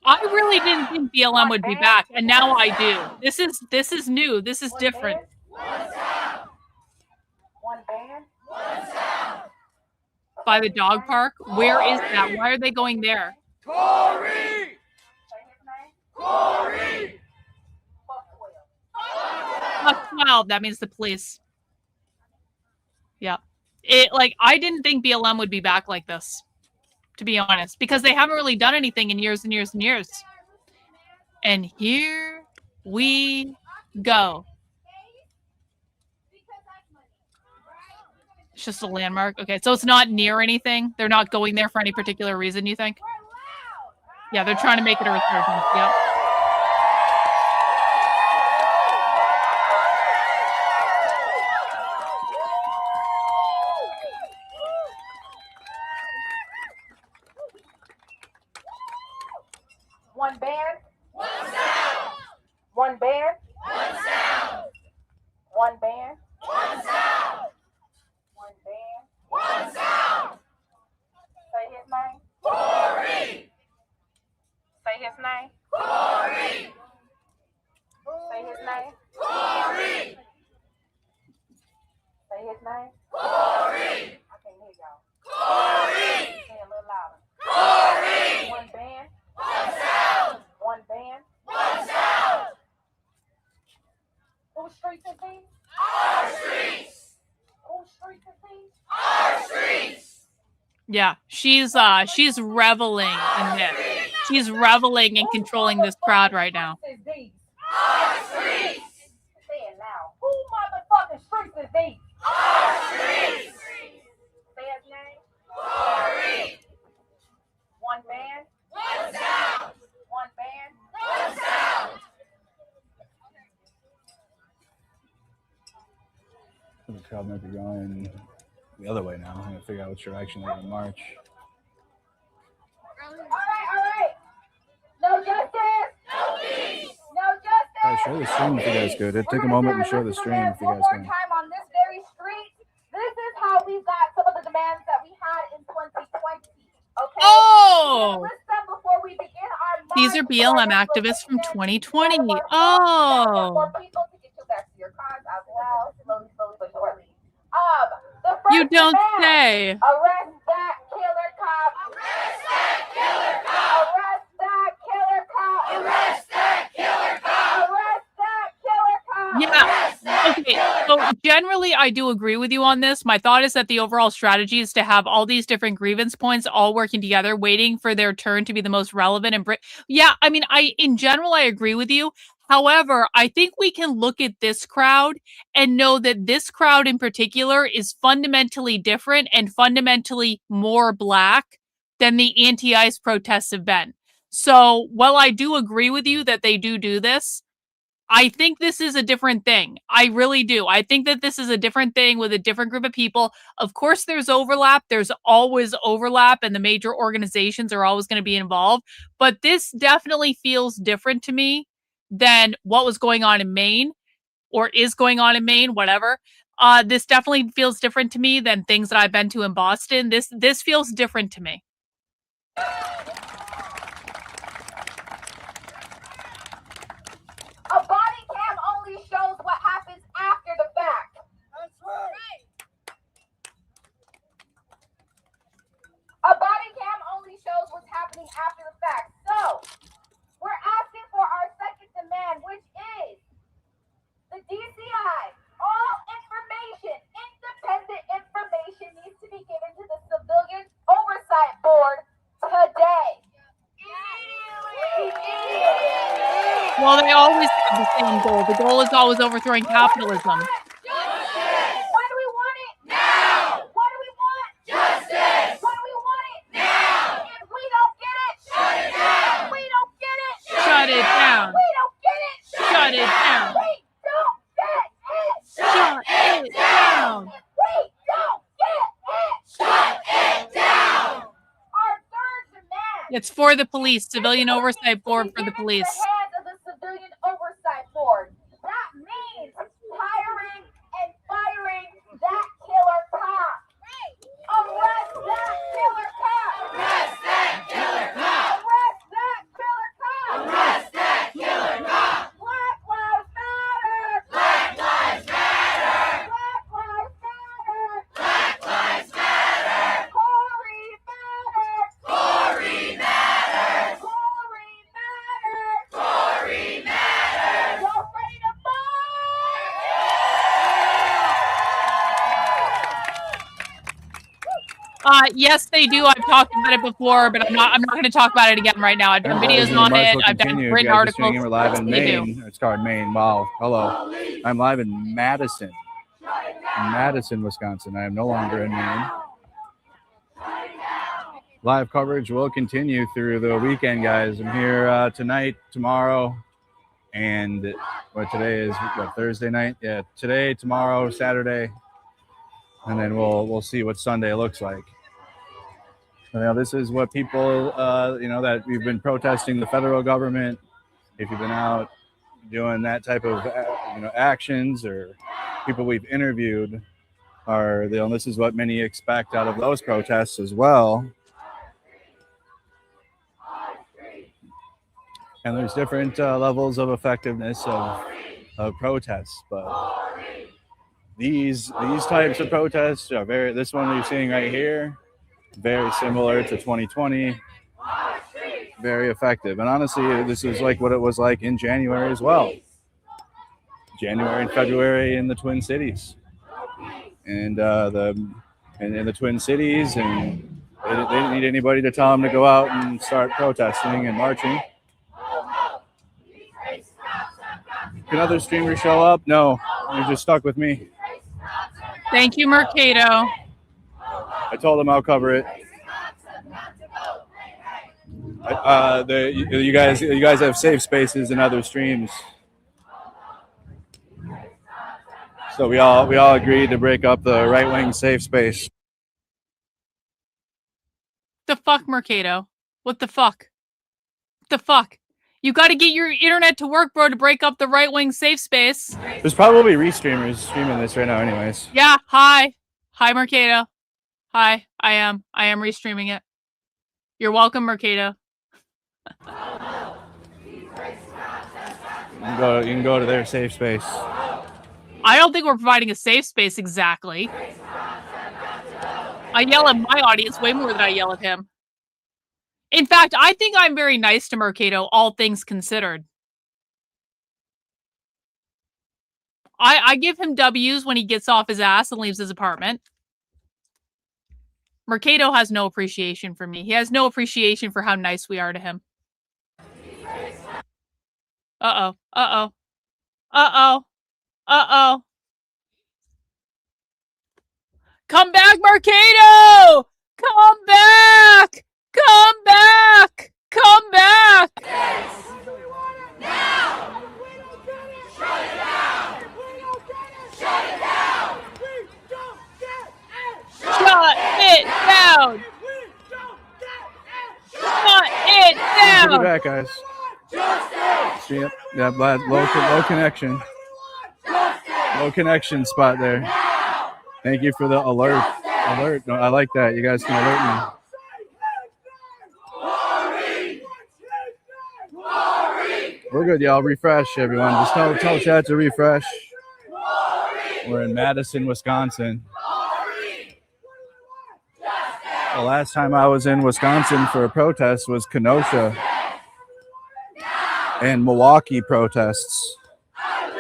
I really didn't think BLM would be back, and now I do. This is new. This is different. By the dog park? Where is that? Why are they going there? Corey! Corey! Plus 12. That means the police. Yeah. I didn't think BLM would be back like this, to be honest, because they haven't really done anything in years and years and years. And here we go. It's just a landmark. Okay, so it's not near anything. They're not going there for any particular reason, you think? Yeah, they're trying to make it a resurgence. Yep. One band. One sound. One band. One sound. One band. One sound. One band. One sound. Say his name. Corey. Say his name. Corey. Say his name. Corey. Say his name. Corey. I can't hear y'all. Corey. Say it a little louder. Corey. One band. One sound. One band. One sound. Whose streets is these? Our streets. Whose streets is these? Our streets. Yeah, she's reveling in this. She's reveling in controlling this crowd right now. Our streets. Say it loud. Who motherfucking streets is these? Our streets. Say his name. Corey. One band. One sound. One band. One sound. The crowd might be going the other way now. I'm gonna figure out which direction they're gonna march. All right. No justice. No peace. No justice. All right, show the stream if you guys could. Take a moment and show the stream if you guys One can. more time on this very street. This is how we got some of the demands that we had in 2020. Okay. Oh! List them before we begin our march. These are BLM activists from 2020. Oh. More people to get you back to your cars as well, slowly but surely. The first You don't demand, say. Arrest that killer cop. Arrest that killer cop. Arrest that killer cop. Arrest that killer cop. Arrest that killer cop. Yeah. Okay. So generally, I do agree with you on this. My thought is that the overall strategy is to have all these different grievance points all working together, waiting for their turn to be the most relevant. And yeah, I mean, in general, I agree with you. However, I think we can look at this crowd and know that this crowd in particular is fundamentally different and fundamentally more Black than the anti-ICE protests have been. So while I do agree with you that they do this, I think this is a different thing. I really do. I think that this is a different thing with a different group of people. Of course, there's overlap. There's always overlap, and the major organizations are always going to be involved. But this definitely feels different to me than what was going on in Maine, or is going on in Maine, whatever. This definitely feels different to me than things that I've been to in Boston. This feels different to me. A body cam only shows what happens after the fact. That's right. A body cam only shows what's happening after the fact. So, we're asking for our second demand, which is the DCI. All information, independent information, needs to be given to the Civilian Oversight Board today. Well, they always have the same goal. The goal is always overthrowing capitalism. When do we want it? Now! What do we want? Justice! When do we want it? Now! If we don't get it, shut it down! We don't get it, Shut it down! We don't get it, Shut it down! We don't get it, Shut it down! We don't get it, shut it down! Our third demand. It's for the police. Civilian Oversight Board for the police. The hands of the Civilian Oversight Board. That means hiring and firing that killer cop. Arrest that killer cop. Arrest that killer cop. Arrest that Yes, they do. I've talked about it before, but I'm not going to talk about it again right now. I've done videos on it. I've done written articles. We're live in They Maine. It's called Maine. Wow. Hello. I'm live in Madison, Wisconsin. I am no longer in Maine. Live coverage will continue through the weekend, guys. I'm here tonight, tomorrow, and today is Thursday night. Yeah, today, tomorrow, Saturday, and then we'll see what Sunday looks like. This is what people, that we've been protesting the federal government. If you've been out doing that type of, actions, or people we've interviewed, this is what many expect out of those protests as well. And there's different levels of effectiveness of protests, but these types of protests are this one you're seeing right here, very similar to 2020, very effective. And honestly, this is like what it was like in January as well. January and February in the Twin Cities, and in the Twin Cities, and they didn't need anybody to tell them to go out and start protesting and marching. Can other streamers show up? No, you're just stuck with me. Thank you, Mercado. I told them I'll cover it. You guys have safe spaces in other streams, so we all agreed to break up the right-wing safe space. The fuck, Mercado? What the fuck? What the fuck? You got to get your internet to work, bro, to break up the right-wing safe space. There's probably restreamers streaming this right now anyways. Yeah, hi, Mercado. Hi, I am restreaming it. You're welcome, Mercado. You can go to their safe space. I don't think we're providing a safe space exactly. I yell at my audience way more than I yell at him. In fact, I think I'm very nice to Mercado, all things considered. I give him W's when he gets off his ass and leaves his apartment. Mercado has no appreciation for me. He has no appreciation for how nice we are to him. Uh-oh. Uh-oh. Uh-oh. Uh-oh. Come back, Mercado! Come back! Come back! Come back! Yes. Now! Shut it down! Shut it down! Shut it down! Shut it down! We'll be back, guys. Yep. Yeah, but low connection. Low connection spot there. Thank you for the alert. No, I like that. You guys can alert me. We're good, y'all. Refresh, everyone. Just tell chat to refresh. We're in Madison, Wisconsin. The last time I was in Wisconsin for a protest was Kenosha and Milwaukee protests. I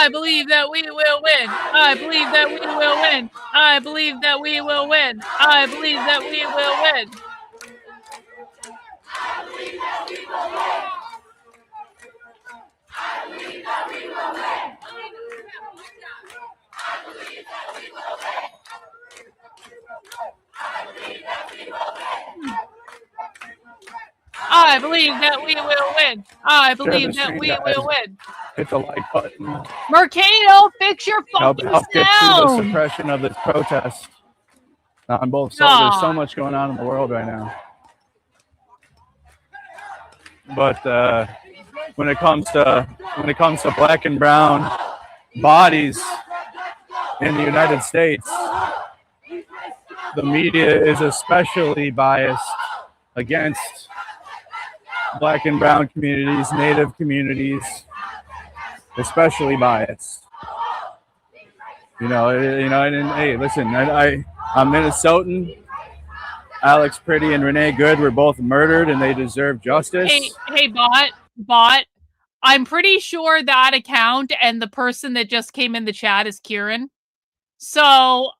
believe that we will win. I believe that we will win. I believe that we will win. I believe that we will win. I believe that we will win. I believe that we will win. I believe that we will win. I believe that we will win. I believe that we will win. I believe that we will win. Hit the like button. Mercado, fix your fucking Help get through the sound. suppression of this protest. On both sides, there's so much going on in the world right now. But when it comes to black and brown bodies in the United States, the media is especially biased against black and brown communities, Native communities, especially biased. And hey, listen, I'm Minnesotan. Alex Pretty and Renee Good were both murdered, and they deserve justice. Hey, bot. I'm pretty sure that account and the person that just came in the chat is Kieran. So,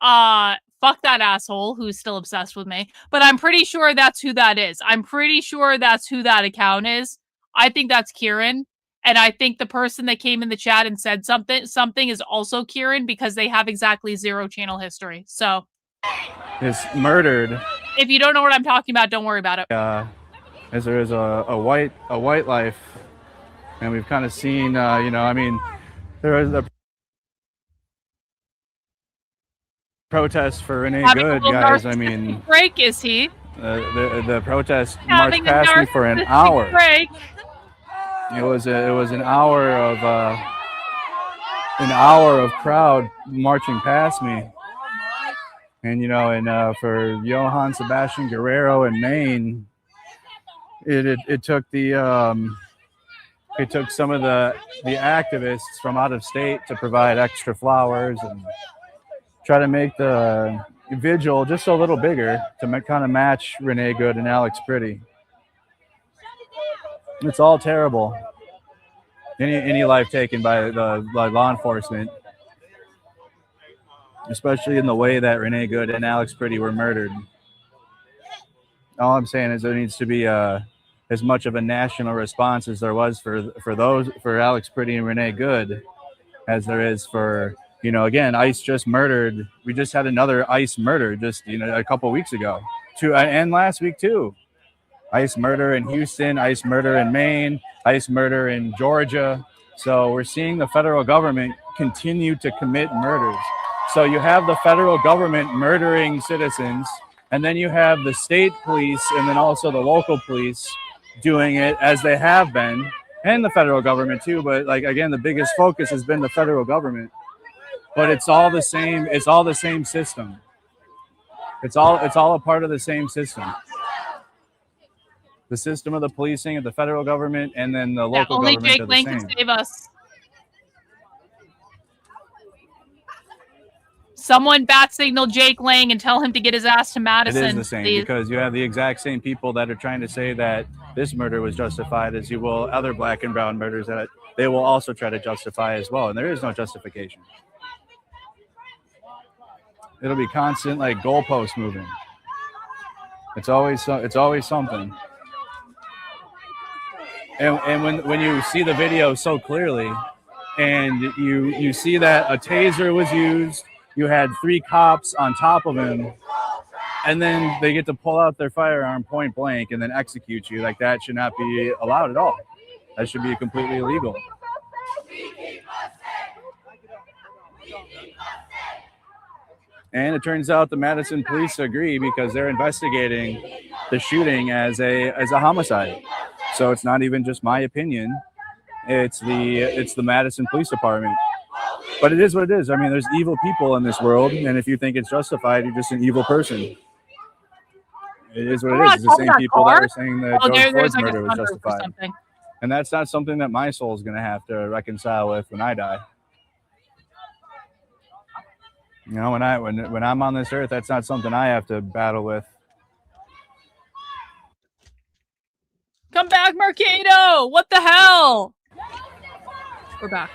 fuck that asshole who's still obsessed with me. But I'm pretty sure that's who that is. I'm pretty sure that's who that account is. I think that's Kieran. And I think the person that came in the chat and said something is also Kieran because they have exactly 0 channel history. So is murdered. If you don't know what I'm talking about, don't worry about it. As there is a white life, and we've kind of seen, you know, I mean, there is a protest for Renee Good, guys. I mean, break is he? The protest marched past me for an hour. Break. It was an hour of crowd marching past me, and you know, and for Johann Sebastian Guerrero in Maine, it took some of the activists from out of state to provide extra flowers and try to make the vigil just a little bigger to kind of match Renee Good and Alex Pretty. It's all terrible. Any life taken by law enforcement, especially in the way that Renee Good and Alex Pretty were murdered. All I'm saying is there needs to be as much of a national response as there was for Alex Pretty and Renee Good, as there is for, you know, again, ICE just murdered. We just had another ICE murder just, you know, a couple weeks ago, and last week too. ICE murder in Houston, ICE murder in Maine, ICE murder in Georgia. So we're seeing the federal government continue to commit murders. So you have the federal government murdering citizens, and then you have the state police and then also the local police doing it as they have been, and the federal government too. But like, again, the biggest focus has been the federal government. But it's all the same. It's all the same system. It's all a part of the same system. The system of the policing of the federal government and then the local only government Jake are the Lang same. can save us. Someone bat signal Jake Lang and tell him to get his ass to Madison. It is the same, please. because you have the exact same people that are trying to say that this murder was justified as you will other black and brown murders that they will also try to justify as well. And there is no justification. It'll be constant, like, goalpost moving. It's always something. And when you see the video so clearly, and you see that a taser was used, you had 3 cops on top of him, and then they get to pull out their firearm point blank and then execute you. Like, that should not be allowed at all. That should be completely illegal. And it turns out the Madison police agree, because they're investigating the shooting as a homicide. So it's not even just my opinion. It's the Madison Police Department. But it is what it is. I mean, there's evil people in this world, and if you think it's justified, you're just an evil person. It is what it is. It's the same people that were saying that George Floyd's murder was justified. And that's not something that my soul is going to have to reconcile with when I die. You know, when I'm on this earth, that's not something I have to battle with. Come back, Mercado! What the hell? We're back.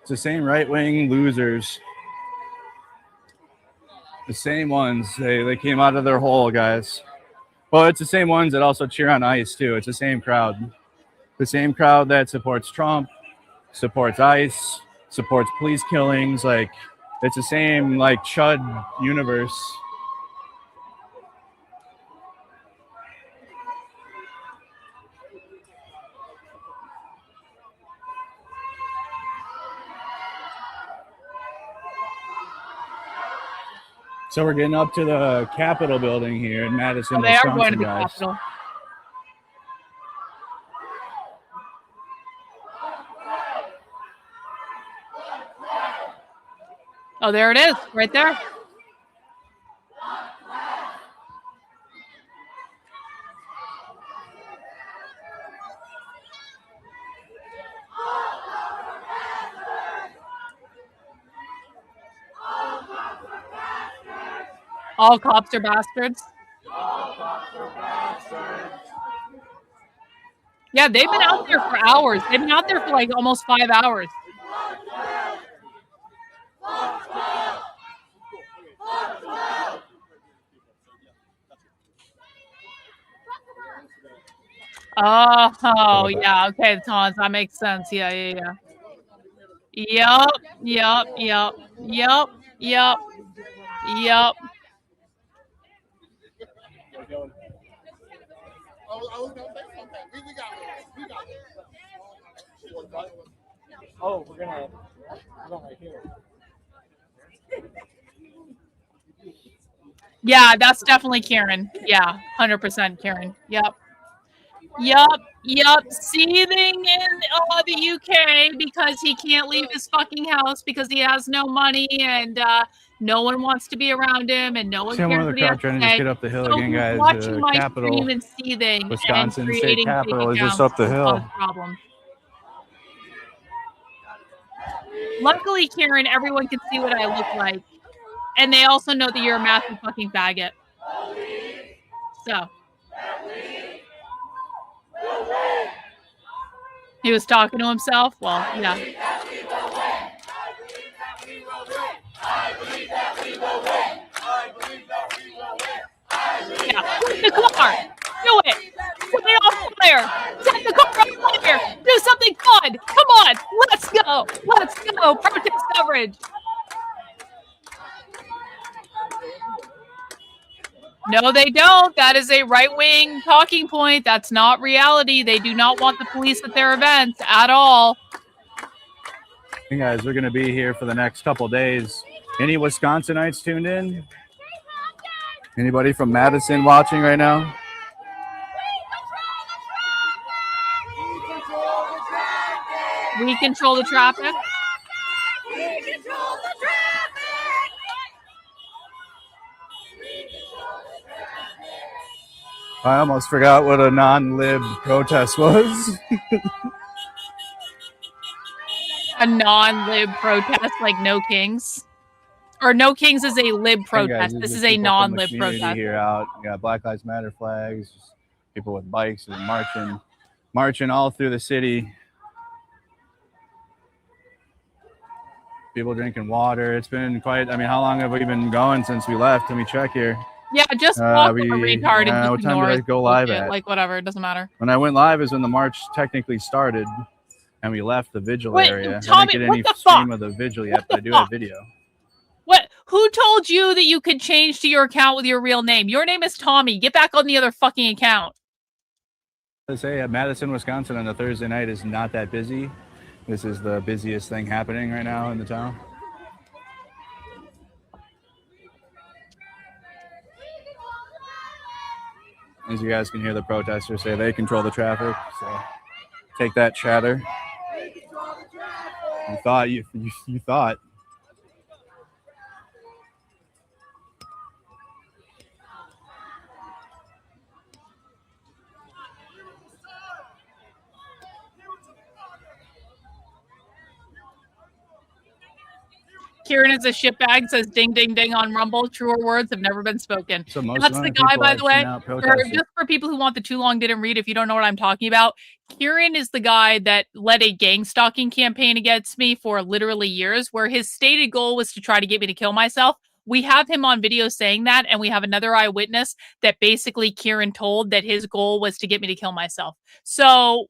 It's the same right-wing losers. The same ones. They came out of their hole, guys. Well, it's the same ones that also cheer on ICE, too. It's the same crowd. The same crowd that supports Trump, supports ICE, supports police killings. Like, it's the same, like, chud universe. So we're getting up to the Capitol building here in Madison, they Wisconsin, are going to the guys. Capitol. Oh, there it is, right there. All cops are bastards. Yeah, they've been out there for hours. They've been out there for like almost 5 hours. Oh, yeah. Okay, Tons, that makes sense. Yeah. Yup. Oh, we're going right here. Yeah, that's definitely Kieran. Yeah, 100% Kieran. Yep. Seething in the UK because he can't leave his fucking house because he has no money and no one wants to be around him and no one See, I'm cares one of what the he has crowd trying to to just say. get up the hill So again, he's guys. watching my Capital, stream and seething Wisconsin and state creating capital fake is just accounts up the to hill. cause problems. Luckily, Kieran, everyone can see what I look like. And they also know that you're a massive fucking faggot. So. He was talking to himself? Well, yeah. Yeah, put the car. Do it. Put it on fire. Set the car on fire. Do something fun. Come on. Let's go. Let's go. Protest coverage. No, they don't. That is a right-wing talking point. That's not reality. They do not want the police at their events at all. Hey guys, we're going to be here for the next couple days. Any Wisconsinites tuned in? Anybody from Madison watching right now? We control the traffic. I almost forgot what a non-lib protest was. A non-lib protest, like No Kings? Or No Kings is a lib protest. Guys, this is a non-lib protest. Here out, we got Black Lives Matter flags, people with bikes and marching all through the city. People drinking water. It's been quite. I mean, how long have we been going since we left? Let me check here. Yeah, just walk a retard and what just time ignore did I it. go live at? Like whatever, it doesn't matter. When I went live is when the march technically started, and we left the vigil area. Tommy, I didn't get any stream of the vigil yet, but I do have video. What? Who told you that you could change to your account with your real name? Your name is Tommy. Get back on the other fucking account. Let's say Madison, Wisconsin on a Thursday night is not that busy. This is the busiest thing happening right now in the town. As you guys can hear the protesters say, they control the traffic. So take that, chatter. You thought. Kieran is a shitbag, says ding, ding, ding on Rumble. Truer words have never been spoken. So that's the guy, by the way. Just for people who want the too long didn't read, if you don't know what I'm talking about, Kieran is the guy that led a gang stalking campaign against me for literally years, where his stated goal was to try to get me to kill myself. We have him on video saying that, and we have another eyewitness that basically Kieran told that his goal was to get me to kill myself. So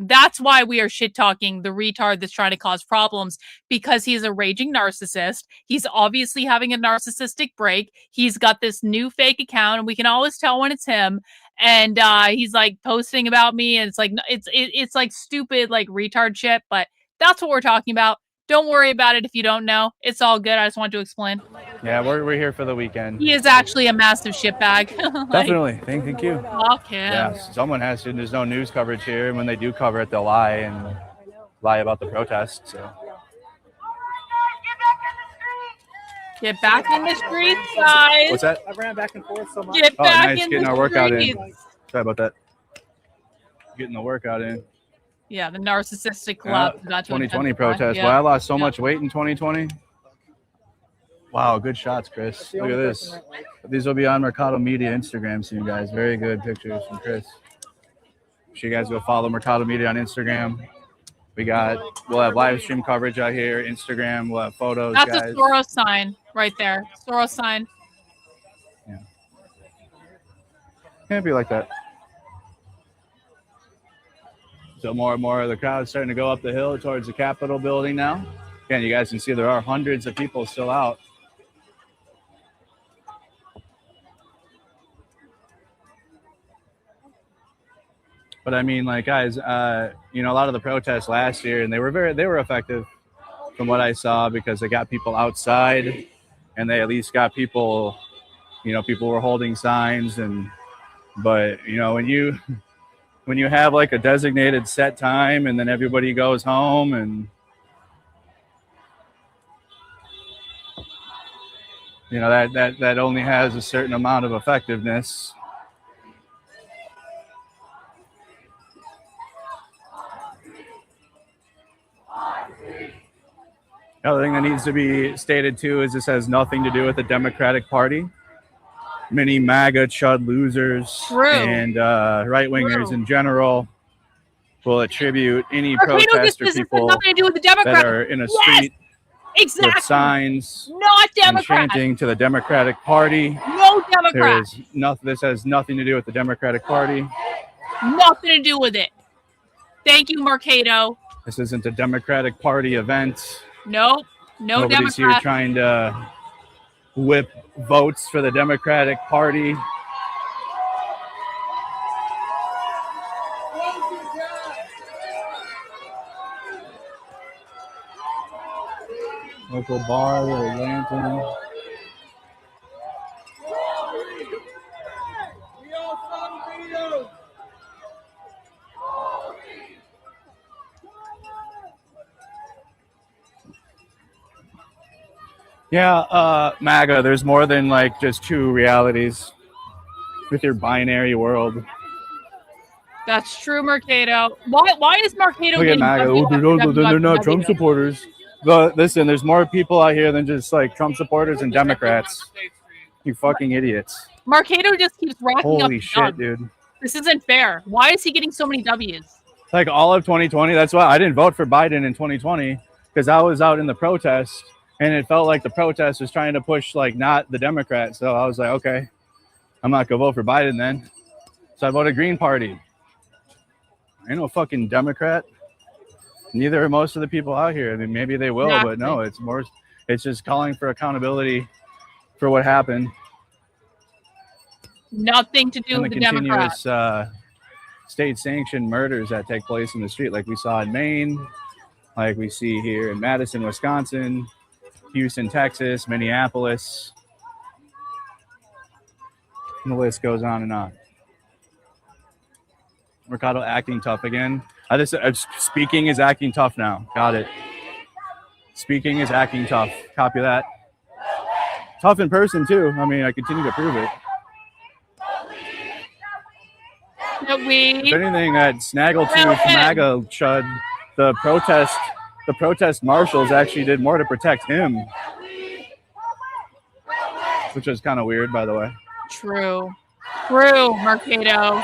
that's why we are shit talking the retard that's trying to cause problems, because he's a raging narcissist. He's obviously having a narcissistic break. He's got this new fake account, and we can always tell when it's him. And he's like posting about me, and it's like it's like stupid like retard shit. But that's what we're talking about. Don't worry about it if you don't know. It's all good. I just wanted to explain. Yeah, we're here for the weekend. He is actually a massive shitbag. Definitely. Thank you. Fuck him. Yeah, someone has to. There's no news coverage here. And when they do cover it, they'll lie about the protest. So. Get back in the streets, guys. What's that? I ran back and forth so much. Get back nice. in Getting the our workout in. streets. Sorry about that. Getting the workout in. Yeah, the narcissistic club. 2020 protest. Yeah. Well, I lost so much weight in 2020. Wow, good shots, Chris. Look at this. These will be on Mercado Media Instagram soon, guys. Very good pictures from Chris. Sure you guys go follow Mercado Media on Instagram. We'll have live stream coverage out here. Instagram, we'll have photos, That's guys. a Soros sign right there. Soros sign. Yeah. Can't be like that. So more and more of the crowd starting to go up the hill towards the Capitol building now. Again, you guys can see there are hundreds of people still out. But I mean, like, guys, you know, a lot of the protests last year, and they were effective from what I saw, because they got people outside, and they at least got people, you know, people were holding signs. But you know, when you have like a designated set time, and then everybody goes home, and you know, that only has a certain amount of effectiveness. The other thing that needs to be stated too is this has nothing to do with the Democratic Party. Many MAGA chud losers and right-wingers in general will attribute any protest or people nothing to do with the that are in a street with signs not and Democrat. chanting to the Democratic Party. No Democrat. This has nothing to do with the Democratic Party. Nothing to do with it. Thank you, Mercado. This isn't a Democratic Party event. Nope. No Nobody's Democrat. here trying to whip votes for the Democratic Party. Local bar, little lantern. Yeah, MAGA, there's more than like just two realities with your binary world. That's true, Mercado. Why is Mercado Look at getting MAGA. They're not Trump supporters. Listen, there's more people out here than just like Trump supporters and Democrats. You fucking idiots. Mercado just keeps racking up. Holy shit, dude. This isn't fair. Why is he getting so many W's? Like all of 2020, that's why I didn't vote for Biden in 2020, because I was out in the protest. And it felt like the protest was trying to push, like, not the Democrats. So I was like, okay, I'm not going to vote for Biden then. So I voted Green Party. I ain't no fucking Democrat. Neither are most of the people out here. I mean, maybe they will, but no, it's just calling for accountability for what happened. Nothing to do and with the the Democrats. continuous state-sanctioned murders that take place in the street, like we saw in Maine, like we see here in Madison, Wisconsin, Houston, Texas, Minneapolis, and the list goes on and on. Mercado acting tough again. Speaking is acting tough now. Got it. Speaking is acting tough. Copy that. Tough in person too. I mean, I continue to prove it. If anything, that snaggletooth MAGA chud, the protest marshals actually did more to protect him, which is kind of weird, by the way. True, Mercado.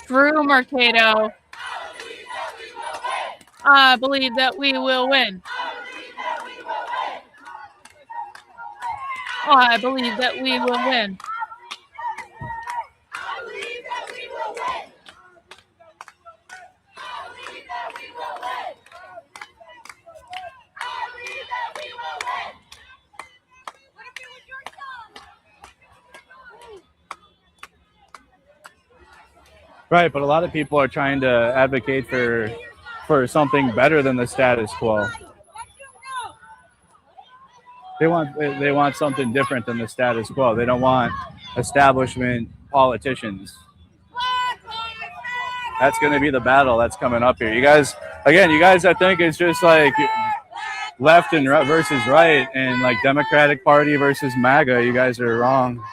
True, Mercado. I believe that we will win. I believe that we will win. Right, but a lot of people are trying to advocate for something better than the status quo. They want something different than the status quo. They don't want establishment politicians. That's going to be the battle that's coming up here. You guys, I think it's just like left and right versus right, and like Democratic Party versus MAGA. You guys are wrong.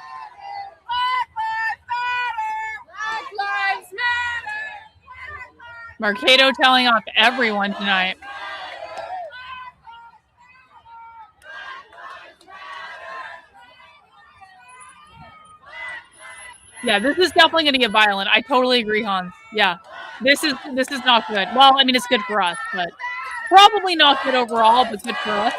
Mercado telling off everyone tonight. Yeah, this is definitely going to get violent. I totally agree, Hans. Yeah, this is not good. Well, I mean, it's good for us, but probably not good overall, but good for us.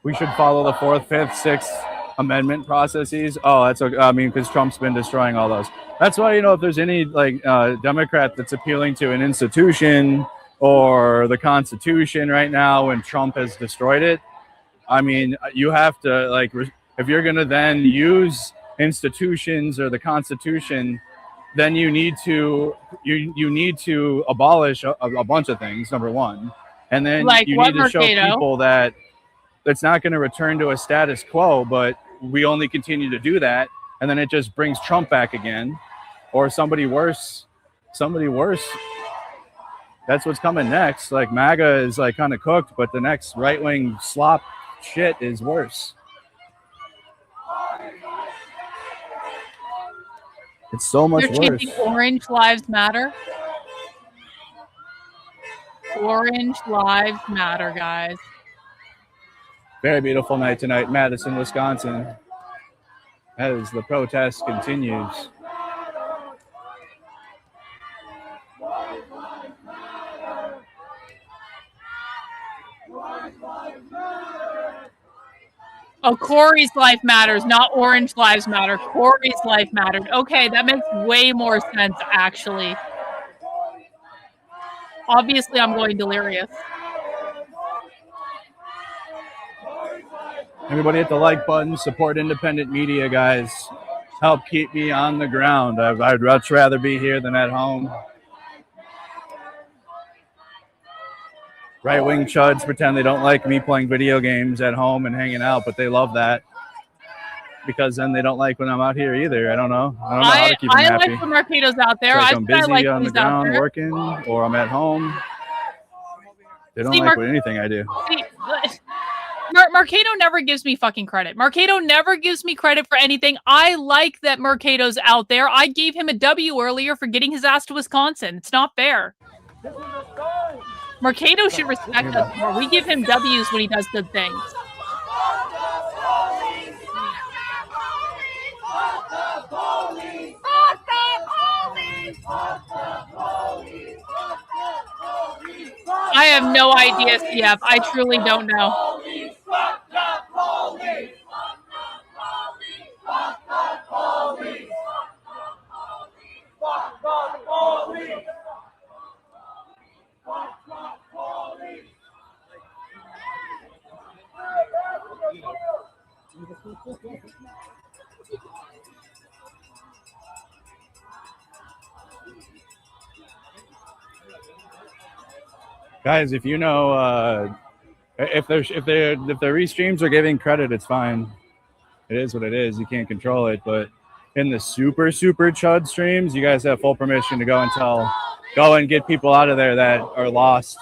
We should follow the 4th, 5th, 6th Amendment processes. Oh, that's okay. I mean, because Trump's been destroying all those. That's why, you know, if there's any like Democrat that's appealing to an institution or the Constitution right now when Trump has destroyed it, I mean, you have to like, if you're going to then use institutions or the Constitution, then you need to abolish a bunch of things. Number one, and then like you need to show people that it's not going to return to a status quo, but we only continue to do that, and then it just brings Trump back again, or somebody worse. That's what's coming next. Like MAGA is like kind of cooked, but the next right-wing slop shit is worse. It's so much worse. Chanting Orange Lives Matter. Orange Lives Matter, guys. Very beautiful night tonight, Madison, Wisconsin, as the protest continues. Oh, Corey's life matters, not Orange Lives Matter. Corey's life mattered. Okay, that makes way more sense, actually. Obviously, I'm going delirious. Everybody hit the like button, support independent media, guys. Help keep me on the ground. I'd much rather be here than at home. Right-wing chuds pretend they don't like me playing video games at home and hanging out, but they love that because then they don't like when I'm out here either. I don't know how to keep them happy. I like the Marquitos out there. Like I'm busy on the ground working, or I'm at home. They don't like anything I do. Mercado never gives me fucking credit. Mercado never gives me credit for anything. I like that Mercado's out there. I gave him a W earlier for getting his ass to Wisconsin. It's not fair. Mercado should respect us more. We give him W's when he does good things. I have no idea, CF. I truly don't know. Guys, if you know, if the restreams are giving credit, it's fine. It is what it is. You can't control it. But in the super chud streams, you guys have full permission to go and get people out of there that are lost.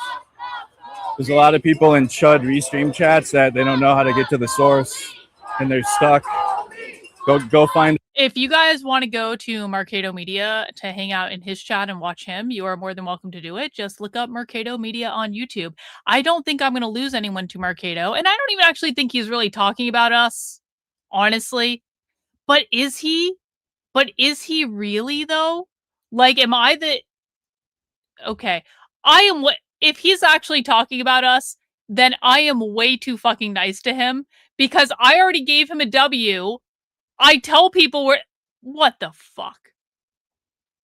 There's a lot of people in chud restream chats that they don't know how to get to the source and they're stuck. Go find. If you guys want to go to Mercado Media to hang out in his chat and watch him, you are more than welcome to do it. Just look up Mercado Media on YouTube. I don't think I'm going to lose anyone to Mercado, and I don't even actually think he's really talking about us, honestly. But is he? Really, though? Like, am I the... Okay. If he's actually talking about us, then I am way too fucking nice to him, because I already gave him a W. I tell people what the fuck?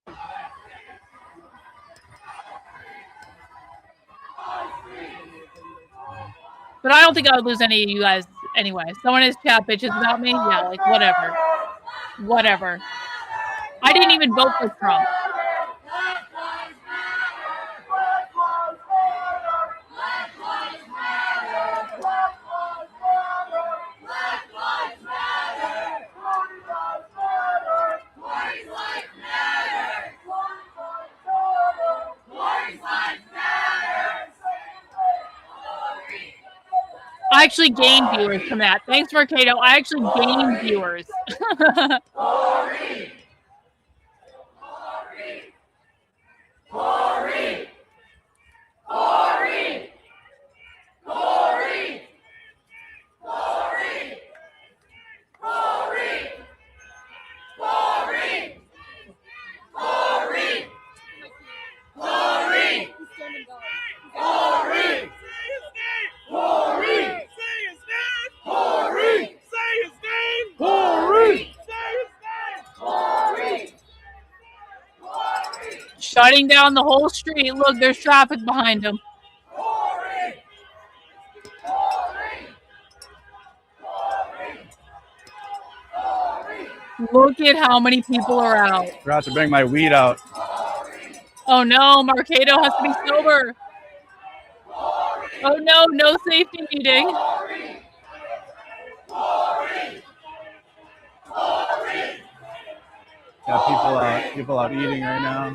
But I don't think I would lose any of you guys anyway. Someone in his chat bitches about me? Yeah, like, whatever. Whatever. I didn't even vote for Trump. I actually gained viewers from that. Thanks, Mercado. I actually gained viewers. shutting down the whole street. Look, there's traffic behind them. Look at how many people are out. Forgot to bring my weed out. Oh no, Marcado has to be sober. Oh no, no safety meeting. Got people out eating right now.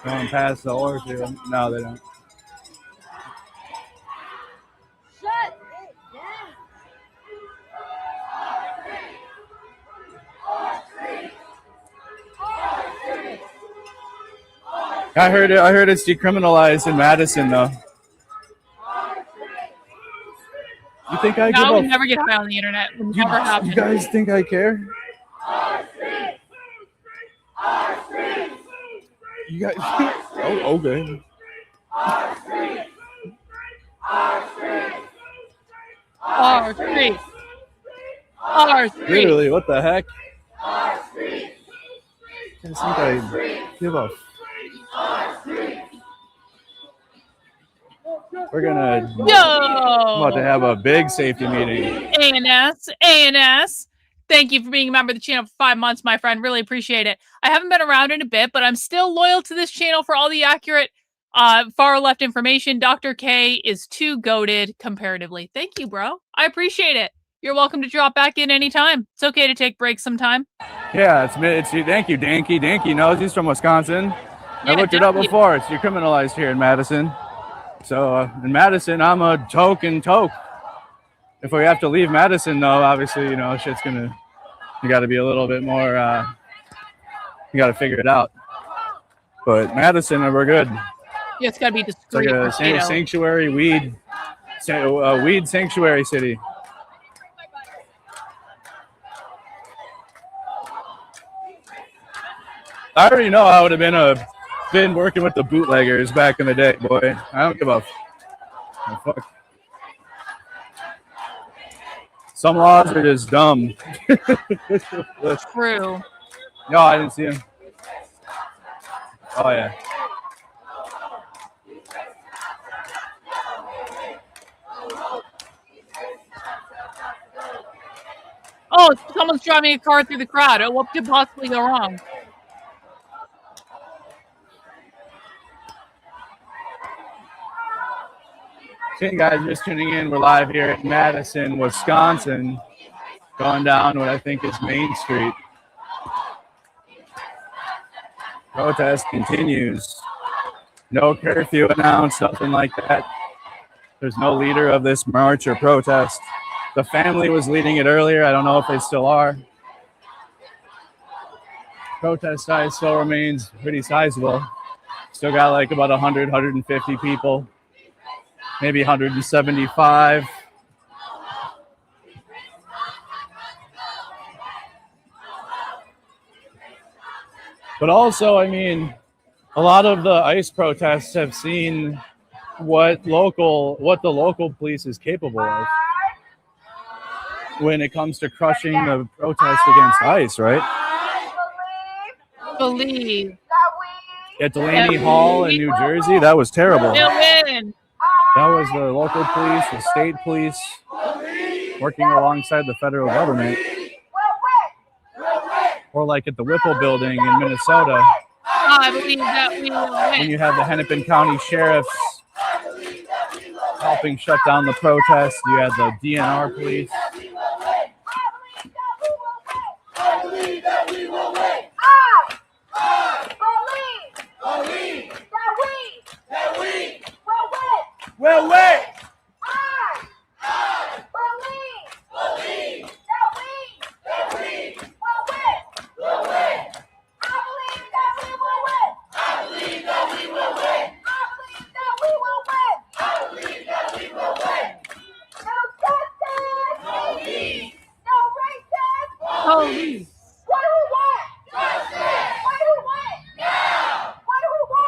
Going past the orchard. No, they don't. I heard it's decriminalized in Madison, though. You think I would never get high on the internet. It would never happen. You guys think I care? You guys? Oh, okay. Our street. Literally, what the heck? You guys think I give a? We're gonna. I'm about to have a big safety meeting. ANS. Thank you for being a member of the channel for 5 months, my friend. Really appreciate it. I haven't been around in a bit, but I'm still loyal to this channel for all the accurate far left information. Dr. K is too goated comparatively. Thank you, bro. I appreciate it. You're welcome to drop back in anytime. It's okay to take breaks sometime. Yeah, it's thank you, Danky knows he's from Wisconsin. Yeah, I looked it up before. It's decriminalized here in Madison. So in Madison, I'm a toke. If we have to leave Madison, though, obviously, shit's gonna. You got to be a little bit more. You got to figure it out. But Madison, we're good. Yeah, it's got to be discreet. It's like a sanctuary weed sanctuary city. I already know I would have been working with the bootleggers back in the day, boy. I don't give a fuck. Some laws are just dumb. True. No, I didn't see him. Oh, yeah. Oh, someone's driving a car through the crowd. Oh, what could possibly go wrong? Hey guys, just tuning in. We're live here at Madison, Wisconsin, going down what I think is Main Street. Protest continues. No curfew announced, nothing like that. There's no leader of this march or protest. The family was leading it earlier. I don't know if they still are. Protest size still remains pretty sizable. Still got like about 100, 150 people. Maybe 175. But also, I mean, a lot of the ICE protests have seen what the local police is capable of when it comes to crushing the protest against ICE, right? Believe. At Delaney Hall in New Jersey, that was terrible. They'll win. That was the local police, the state police, working alongside the federal government. Or like at the Whipple building in Minnesota. I believe that we will win. When you have the Hennepin County sheriffs helping shut down the protest, you had the DNR police. I believe that we will win. Well, wait. Police. What do we want? Justice. What do we want? Now. What do we want?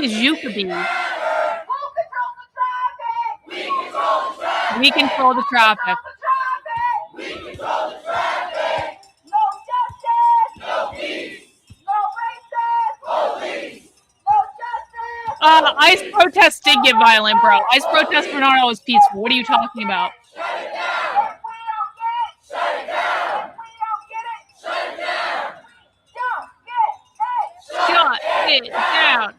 is you could be. We control the traffic. ICE protests did get violent, bro. ICE protests were not always peaceful. What are you talking about? Shut it down.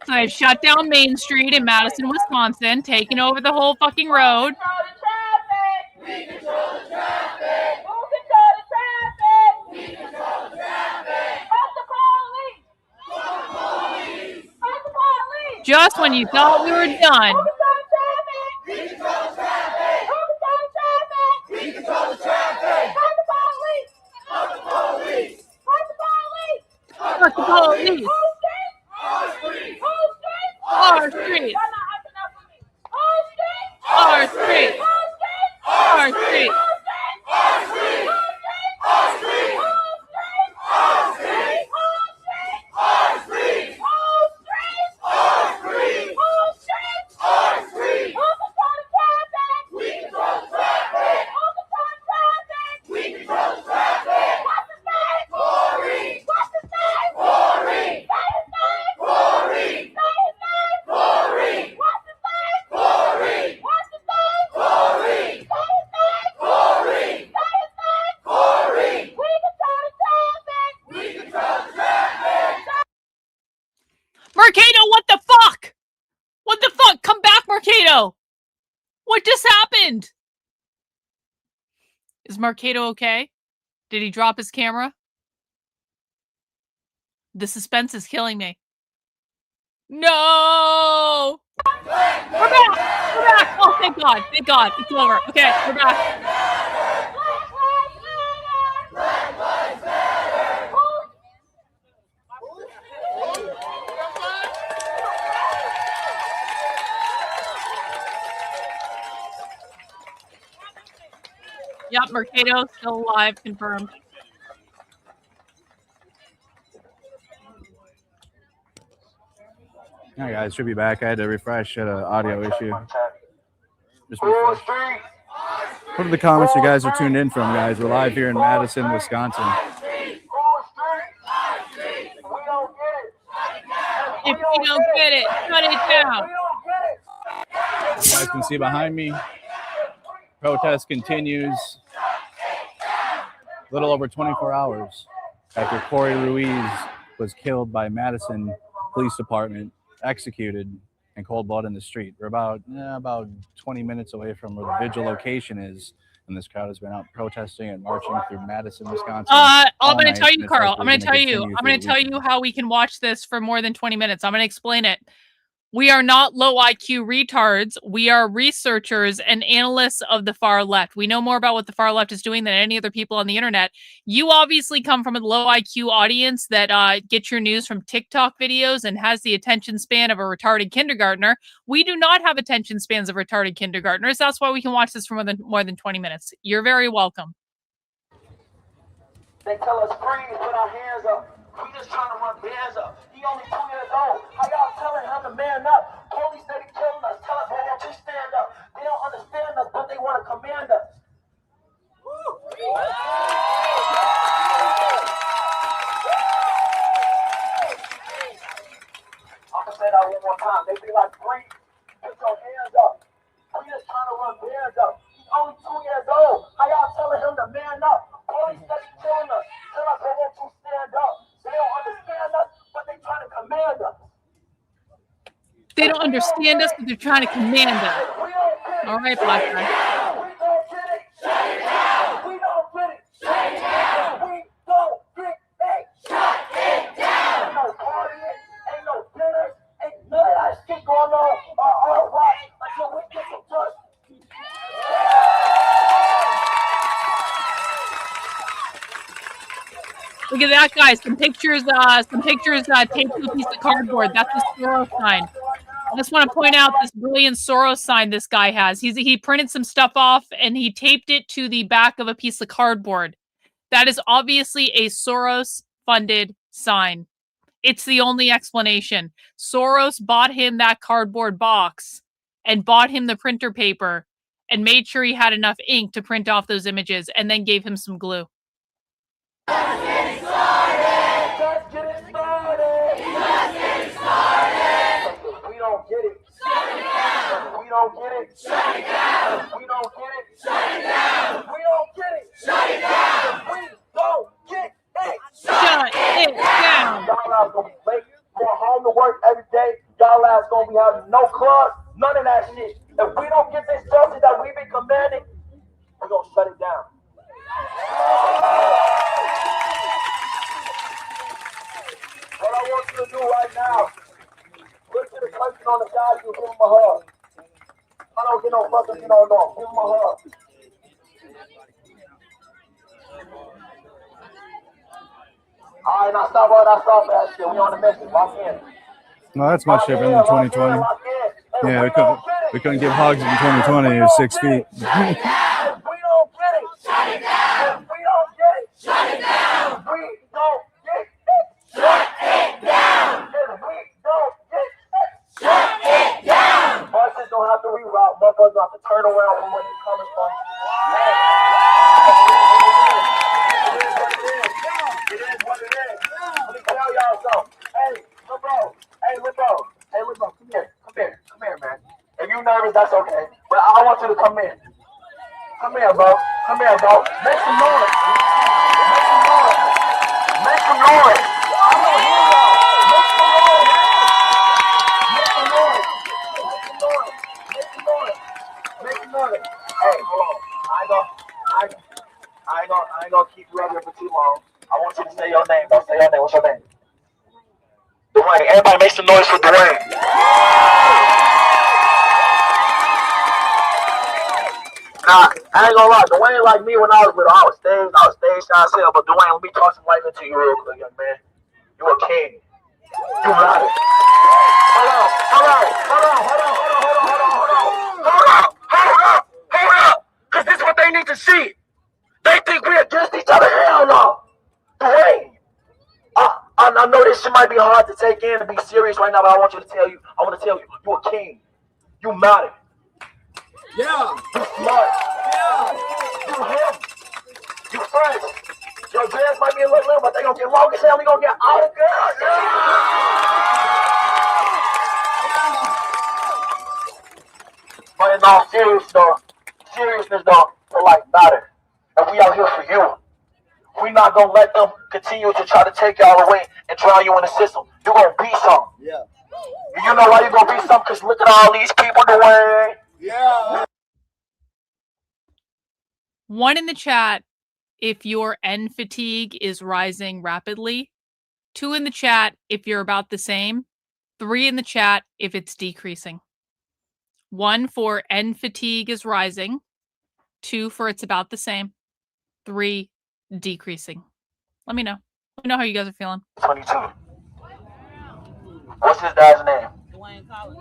I've shut down Main Street in Madison, Wisconsin, taking over the whole fucking road. We control the traffic. Who control the traffic? We control the traffic. Fuck the police. Fuck the police. Fuck the police. Just when you thought we were done. We control the traffic. Who control the traffic? We control the traffic. Fuck the police. Fuck the police. Fuck the police. Fuck the police. Our street. Our street. Our street. Our street. Mercado, what the fuck? What the fuck? Come back, Mercado. What just happened? Is Mercado okay? Did he drop his camera? The suspense is killing me. No! We're back! We're back! Oh, thank God. Thank God. It's over. Okay, we're back. Yep, Mercado still alive, confirmed. All right, guys, should be back. I had to refresh. Had an audio issue. Just refresh. What are the comments you guys are tuned in from, guys? We're live here in Madison, Wisconsin. If you don't get it, shut it down. You guys can see behind me, protest continues a little over 24 hours after Corey Ruiz was killed by Madison Police Department, executed in cold blood in the street. We're about 20 minutes away from where the vigil location is, and this crowd has been out protesting and marching through Madison, Wisconsin. I'm going to tell you, Carl. I'm going to tell you how we can watch this for more than 20 minutes. I'm going to explain it. We are not low IQ retards. We are researchers and analysts of the far left. We know more about what the far left is doing than any other people on the internet. You obviously come from a low IQ audience that gets your news from TikTok videos and has the attention span of a retarded kindergartner. We do not have attention spans of retarded kindergartners. That's why we can watch this for more than 20 minutes. You're very welcome. They tell us freeze, put our hands up. We just trying to run bands up. He only 2 years old. How y'all telling him to man up? Police steady killing us. Tell us, why won't you stand up? They don't understand us, but they want to command us. I can say that one more time. They be like, freeze, put your hands up. We just trying to run bands up. He's only 2 years old. How y'all telling him to man up? Police steady killing us. Tell us, why won't you stand up? They don't understand us, but they trying to command us. They don't understand us, but they're trying to command us. All right, black guy. We don't get it. Shut it down. We don't get it. Shut it down. We don't get it. Shut it down. Ain't no partying. Ain't no dinners. Ain't none of that shit going on. All right. Until we get some justice. Look at that, guys. Some pictures taped to a piece of cardboard. That's a Soros sign. I just want to point out this brilliant Soros sign this guy has. He printed some stuff off and he taped it to the back of a piece of cardboard. That is obviously a Soros-funded sign. It's the only explanation. Soros bought him that cardboard box and bought him the printer paper and made sure he had enough ink to print off those images and then gave him some glue. Just getting started. Just getting started. Just getting started. If we don't get it, shut it down. If we don't get it, shut it down. If we don't get it, shut it down. If we don't get it, shut it down. If we don't get it, shut it down. Y'all ass gonna be late, going home to work every day. Y'all ass gonna be having no clubs, none of that shit. If we don't get this justice that we've been commanding, we're gonna shut it down. What I want you to do right now, look to the person on the side, you give him a hug. I don't get no fucking, you don't know. Give him a hug. All right, now stop all that stuff that shit. We on the mission. Lock in. No, that's much different than 2020. Yeah, we couldn't give hugs in 2020. It was 6 feet. If we don't get it, shut it down. If we don't get it, shut it down. If we don't get it, shut it down. If we don't get it, shut it down. Buses don't have to reroute. Motherfuckers don't have to turn around from where they're coming from. It is what it is. Let me tell y'all something. Hey, little bro. Hey, little bro. Hey, little bro. Come here. Come here. Come here, man. If you're nervous, that's okay. But I want you to come in. Come here, bro. Come here, bro. Make some noise. Make some noise. Make some noise. I don't hear y'all. Make some noise. Make some noise. Make some noise. Make some noise. Hey, hold on. I ain't gonna keep you up here for too long. I want you to say your name, bro. Say your name. What's your name? Dwayne. Everybody make some noise for Dwayne. Nah, I ain't gonna lie. Dwayne like me when I was little. I was stage shy as hell. But Dwayne, let me talk some life into you real quick, young man. You a king. You got it. Hold up. Cause this is what they need to see. They think we against each other. Hell no. Dwayne. I know this shit might be hard to take in and be serious right now, but I want to tell you, you a king. You matter. Yeah. You smart. Yeah. You him. You fresh. Your dreads might be a little, but they gonna get long as hell. We gonna get all the girls. But in all seriousness though, for life matter. And we out here for you. We not gonna let them continue to try to take y'all away and drown you in the system. You gonna be something. Yeah. You know why you gonna be something? Cause look at all these people doing. Yeah. One in the chat if your N fatigue is rising rapidly. 2 in the chat if you're about the same. 3 in the chat if it's decreasing. 1 for N fatigue is rising. 2 for it's about the same. 3 decreasing. Let me know. Let me know how you guys are feeling. 22. What's his dad's name? Dwayne's life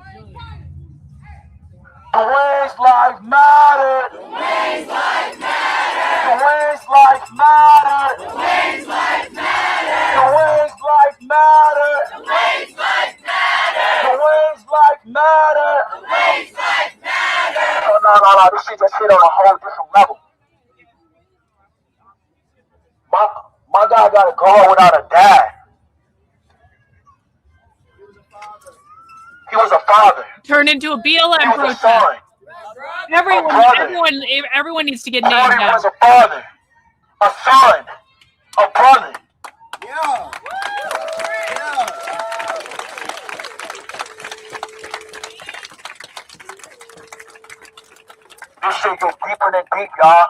matter. Dwayne's life matter. Dwayne's life matter. Dwayne's life matter. Dwayne's life matter. Dwayne's life matter. Dwayne's life matter. Dwayne's life matter. No. This shit just hit on a whole different level. My guy got to grow up without a dad. He was a father. Turned into a BLM protest. Everyone needs to get named Jordan now. was a father, a son, a brother. Yeah. This shit go deeper than deep, y'all.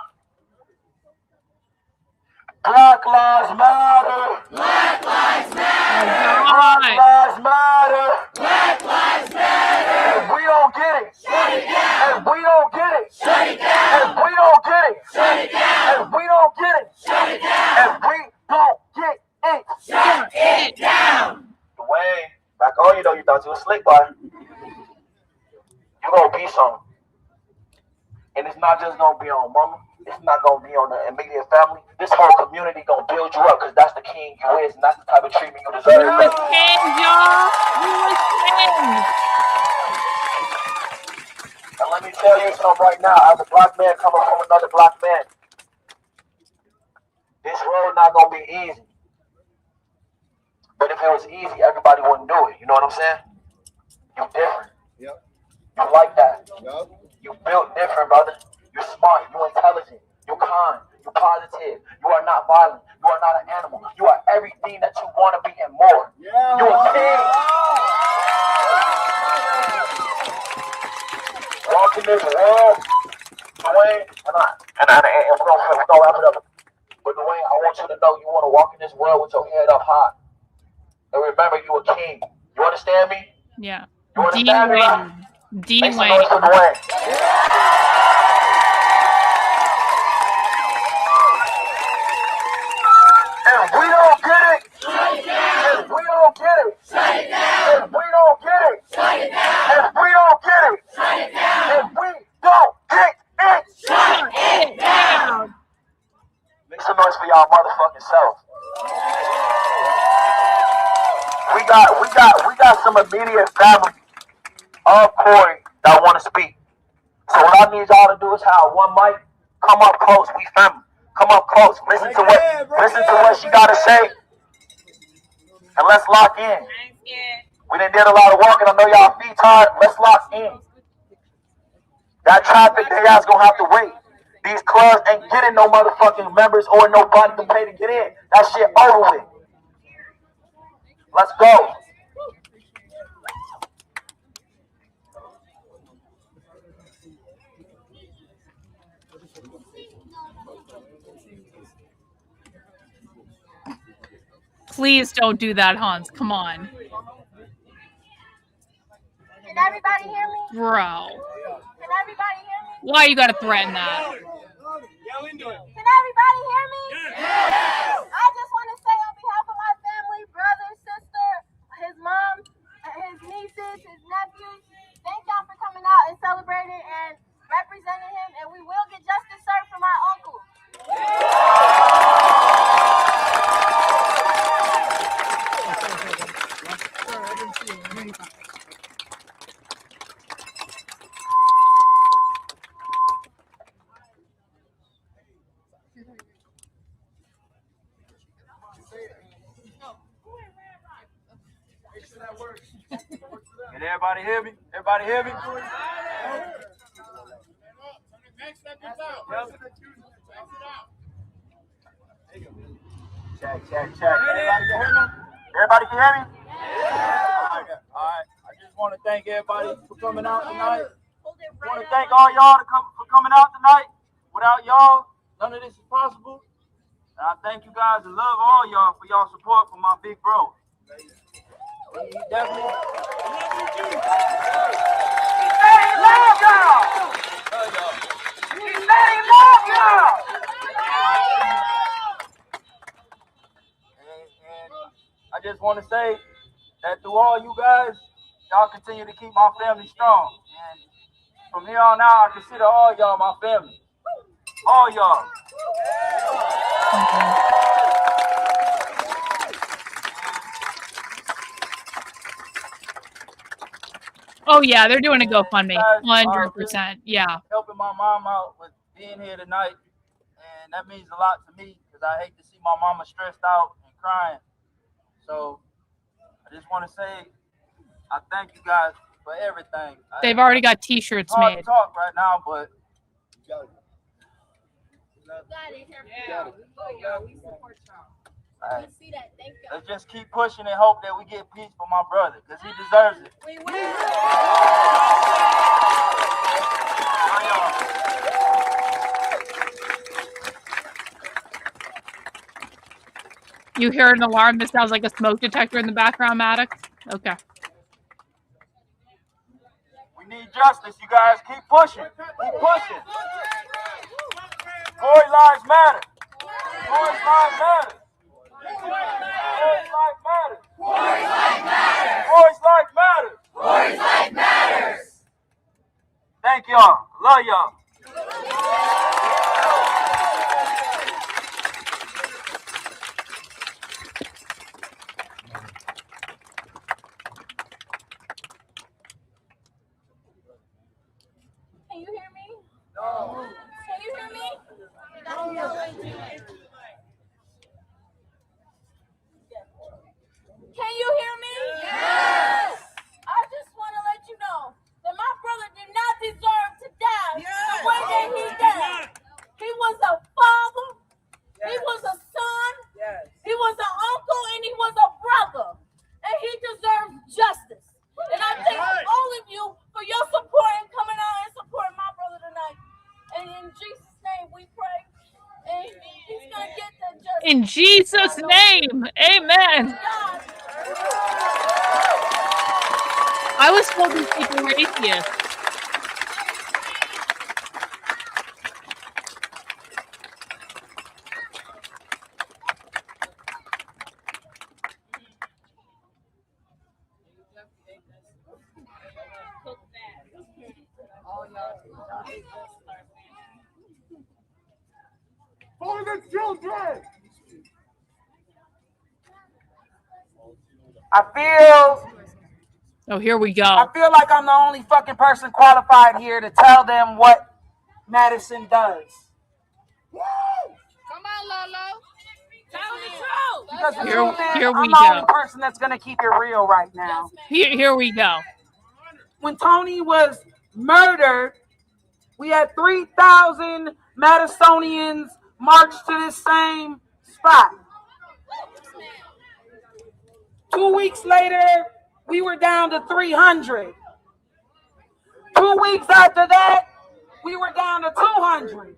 Black lives matter. Black lives matter. Black lives matter. Black lives matter. If we don't get it, shut it down. If we don't get it, shut it down. If we don't get it, shut it down. If we don't get it, shut it down. If we don't get it, shut it down. Dwayne, back on you though. You thought you was slick, boy. you're going to be something. And it's not just going to be on mama. It's not going to be on the immediate family. This whole community going to build you up because that's the king you is, and that's the type of treatment you deserve. You was king, y'all. You was king. And let me tell you something right now. As a black man coming from another black man, this road not going to be easy. But if it was easy, everybody wouldn't do it. You know what I'm saying? You different. Yep. You like that. Yep. You built different, brother. You're smart. You're intelligent. You're kind. You're positive. You are not violent. You are not an animal. You are everything that you want to be and more. Yeah. You're a king. Walking this world, Dwayne, and we're gonna wrap it up. But Dwayne, I want you to know you want to walk in this world with your head up high. And remember, you're a king. You understand me? Yeah. You understand me? D-Wayne. Make some noise for Dwayne. If we don't get it, if we don't get it, if we don't get it, if we don't get it, if we don't get it, shut it down. Make some noise for y'all motherfucking self. We got some immediate family of Corey that want to speak. So what I need y'all to do is have one mic. Come up close. We family. Come up close. Listen to what she got to say. And let's lock in. We done did a lot of work and I know y'all feet tired. Let's lock in. That traffic, they guys gonna have to wait. These clubs ain't getting no motherfucking members or nobody to pay to get in. That shit over with. Let's go. Please don't do that, Hans. Come on. Can everybody hear me? Bro. Can everybody hear me? Why you gotta threaten that? Can everybody hear me? Yes. I just want to say on behalf of my family, brother, sister, his mom, his nieces, his nephews, thank y'all for coming out and celebrating and representing him, and we will get justice served for my uncle. Can everybody hear me? Everybody hear me? Check. Everybody can hear me? Everybody can hear me? All right. I just want to thank everybody for coming out tonight. I want to thank all y'all for coming out tonight. Without y'all, none of this is possible. And I thank you guys and love all y'all for y'all support for my big bro. He definitely. He said he loved y'all. He said he loved y'all. And I just want to say that through all you guys, y'all continue to keep my family strong. And from here on out, I consider all y'all my family. All y'all. Oh yeah, they're doing a GoFundMe. 100%. Yeah. Helping my mom out with being here tonight, and that means a lot to me because I hate to see my mama stressed out and crying. So I just want to say I thank you guys for everything. They've already got T-shirts it's hard made. to talk right now, but We support y'all. Right. We see that. Thank you. Let's just keep pushing and hope that we get peace for my brother because he deserves it. We will. You hear an alarm that sounds like a smoke detector in the background, Maddox? Okay. We need justice, you guys. Keep pushing. Keep pushing. Corey lives matter. Corey's lives matter. Corey's life matters. Corey's life matters. Corey's life matters. Corey's life matters. Love y'all. Can you hear me? No. Can you hear me? Can you hear me? Yes. I just want to let you know that my brother did not deserve to die the way that he died. He was a father. Yes. He was a son. Yes. He was an uncle, and he was a brother. And he deserves justice. And I thank all of you for your support and coming out and supporting my brother tonight. And in Jesus' name we pray. And he's going to get the justice. In Jesus' name, amen. I was told these people were atheists. For the children. I feel. Oh, here we go. I feel like I'm the only fucking person qualified here to tell them what Madison does. Come on, Lolo. Tell the truth. Because the Here truth is, we I'm the go. only person that's going to keep it real right now. Here we go. When Tony was murdered, we had 3,000 Madisonians march to this same spot. 2 weeks later, we were down to 300. 2 weeks after that, we were down to 200.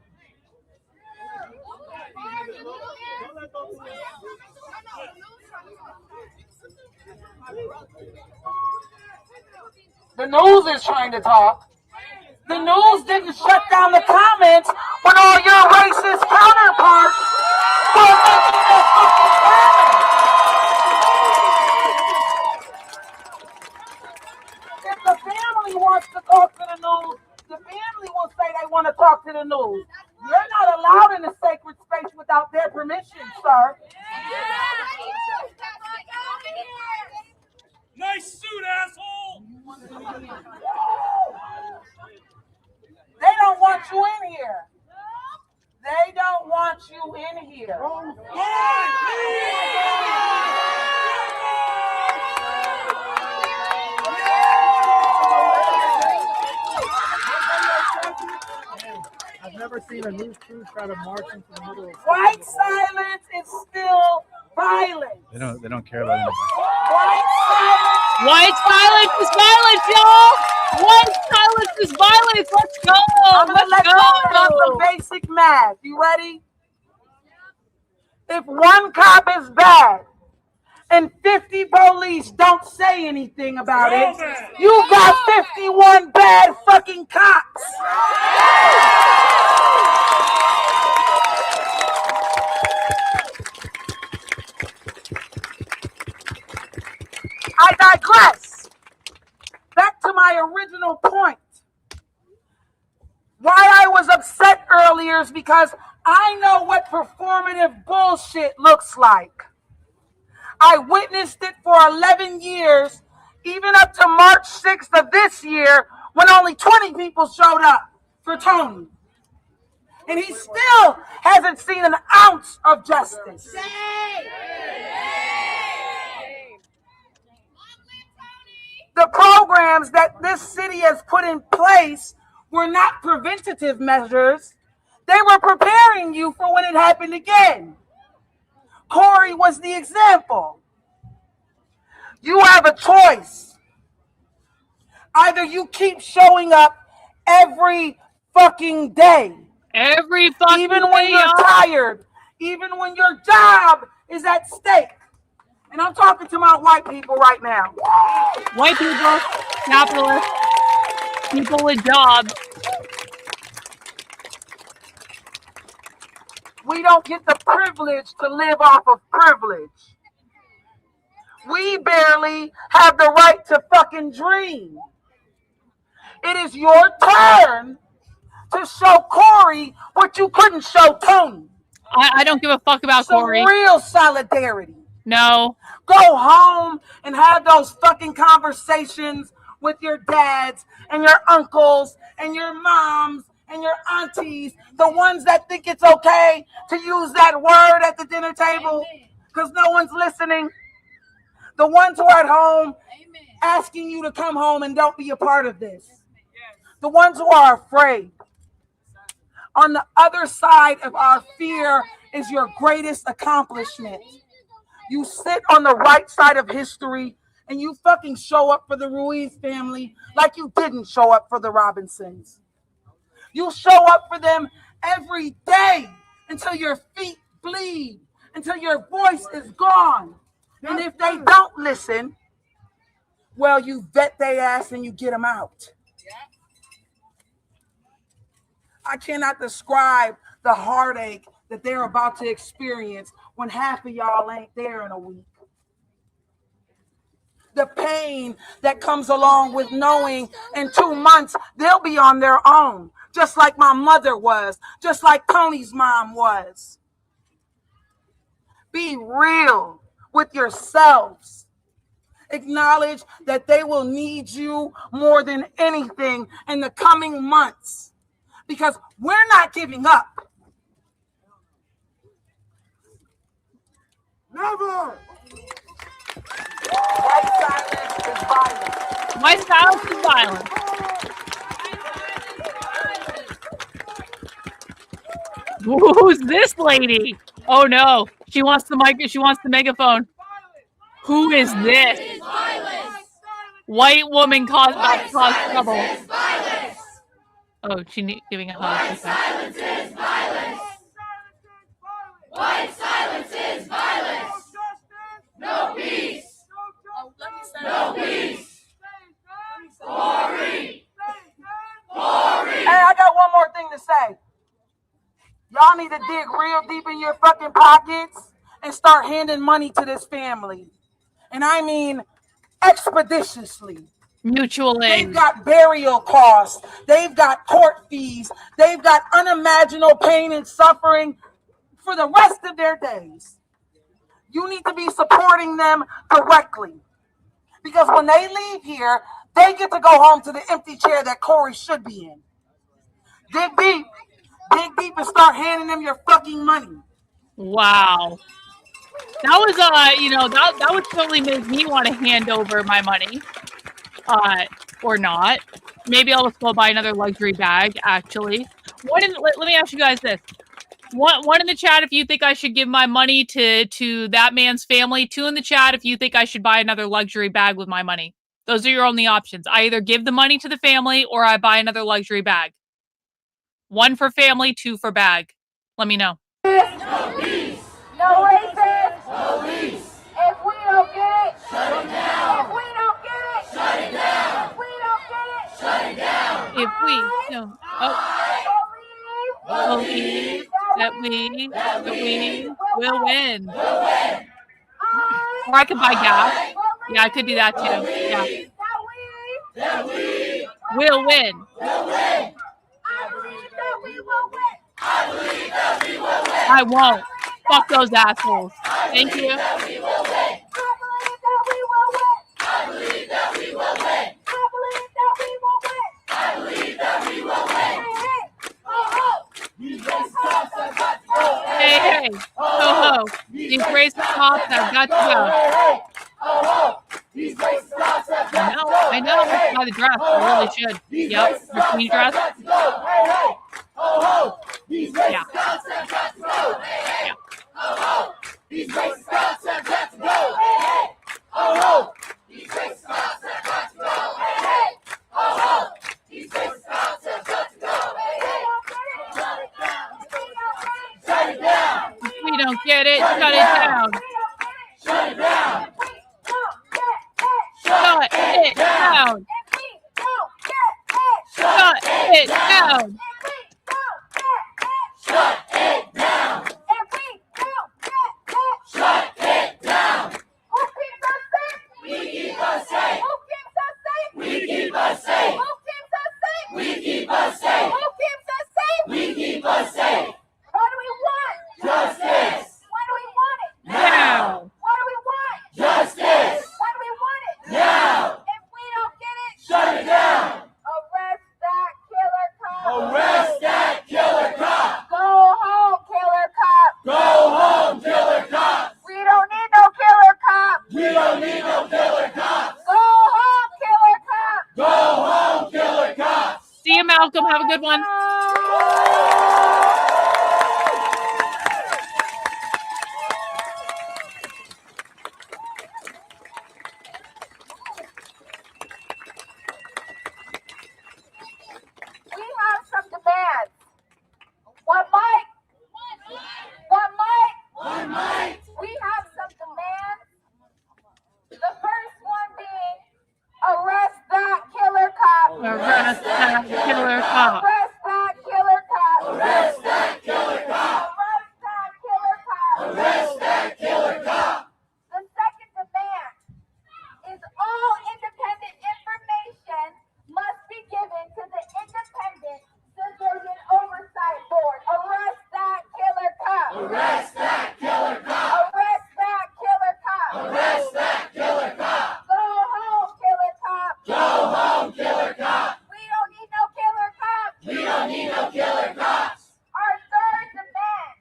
The news is trying to talk. The news didn't shut down the comments when all your racist counterparts were making this fucking comment. If the family wants to talk to the news, the family will say they want to talk to the news. You're not allowed in the sacred space without their permission, sir. Nice suit, asshole. They don't want you in here. They don't want you in here. I've never seen a news crew try to march into the middle of White silence is still violence. They don't care about anything. White silence is violence, y'all. White silence is violence. Let's go. I'm gonna let Let's you know go. some basic math. You ready? If one cop is bad and 50 police don't say anything about it, you got 51 bad fucking cops. I digress. Back to my original point. Why I was upset earlier is because I know what performative bullshit looks like. I witnessed it for 11 years, even up to March 6th of this year, when only 20 people showed up for Tony. And he still hasn't seen an ounce of justice. The programs that this city has put in place were not preventative measures. They were preparing you for when it happened again. Corey was the example. You have a choice. Either you keep showing up every fucking day. Every fucking even day, when you're y'all. tired, even when your job is at stake. And I'm talking to my white people right now. White people, capitalists, people with jobs. We don't get the privilege to live off of privilege. We barely have the right to fucking dream. It is your turn to show Corey what you couldn't show Tony. I don't give a fuck about Corey. Real solidarity. No. Go home and have those fucking conversations with your dads and your uncles and your moms and your aunties, the ones that think it's okay to use that word at the dinner table because no one's listening. The ones who are at home asking you to come home and don't be a part of this. The ones who are afraid. On the other side of our fear is your greatest accomplishment. You sit on the right side of history and you fucking show up for the Ruiz family like you didn't show up for the Robinsons. You show up for them every day until your feet bleed, until your voice is gone. And if they don't listen, well, you vet their ass and you get them out. I cannot describe the heartache that they're about to experience when half of y'all ain't there in a week. The pain that comes along with knowing in 2 months they'll be on their own, just like my mother was, just like Tony's mom was. Be real with yourselves. Acknowledge that they will need you more than anything in the coming months, because we're not giving up. Never! White silence is violence. White silence is violence. Who's this lady? Oh no, she wants the mic. She wants the megaphone. Who is this? White woman caused trouble. Oh, she's giving a hug. White silence is violence. White silence is violence. No peace. No peace. Corey. Hey, I got one more thing to say. Y'all need to dig real deep in your fucking pockets and start handing money to this family. And I mean expeditiously. Mutual aid. They've got burial costs. They've got court fees. They've got unimaginable pain and suffering for the rest of their days. You need to be supporting them directly. Because when they leave here, they get to go home to the empty chair that Corey should be in. Dig deep. Dig deep and start handing them your fucking money. Wow. That was that would totally make me want to hand over my money. Or not. Maybe I'll just go buy another luxury bag, actually. Let me ask you guys this. One in the chat if you think I should give my money to that man's family. 2 in the chat if you think I should buy another luxury bag with my money. Those are your only options. I either give the money to the family or I buy another luxury bag. 1 for family, 2 for bag. Let me know. No peace. No racist. No peace. If we don't get it, shut it down. If we don't get it, shut it down. If we don't get it, shut it down. If we don't believe that we will win. Or I could buy gas. Yeah, I could do that too. Yeah. We'll win. I won't. Fuck those assholes. Thank you. Hey, ho, ho. These racist cops have got to go. I know. By the dress, I really should. Yep, your queen dress. Yeah. If we don't get it, shut it down. Shut it down. Shut it down. Shut it down. Shut it down. If we don't get it, shut it down. Who keeps us safe? We keep us safe. Who keeps us safe? We keep us safe. Who keeps us safe? We keep us safe. Who keeps us Malcolm. Have a good one. We have some demands. One mic. One mic. One mic. We have some demands. The first one being arrest that killer cop. Arrest that killer cop. Arrest that killer cop. Arrest that killer cop. Arrest that killer cop. Arrest that killer cop. The second demand is all independent information must be given to the Independent Civilian Oversight Board. Arrest that killer cop. Arrest that killer cop. Arrest that killer cop. Arrest that killer cop. Go home, killer cop. Go home, killer cop. We don't need no killer cops. We don't need no killer cops. Our third demand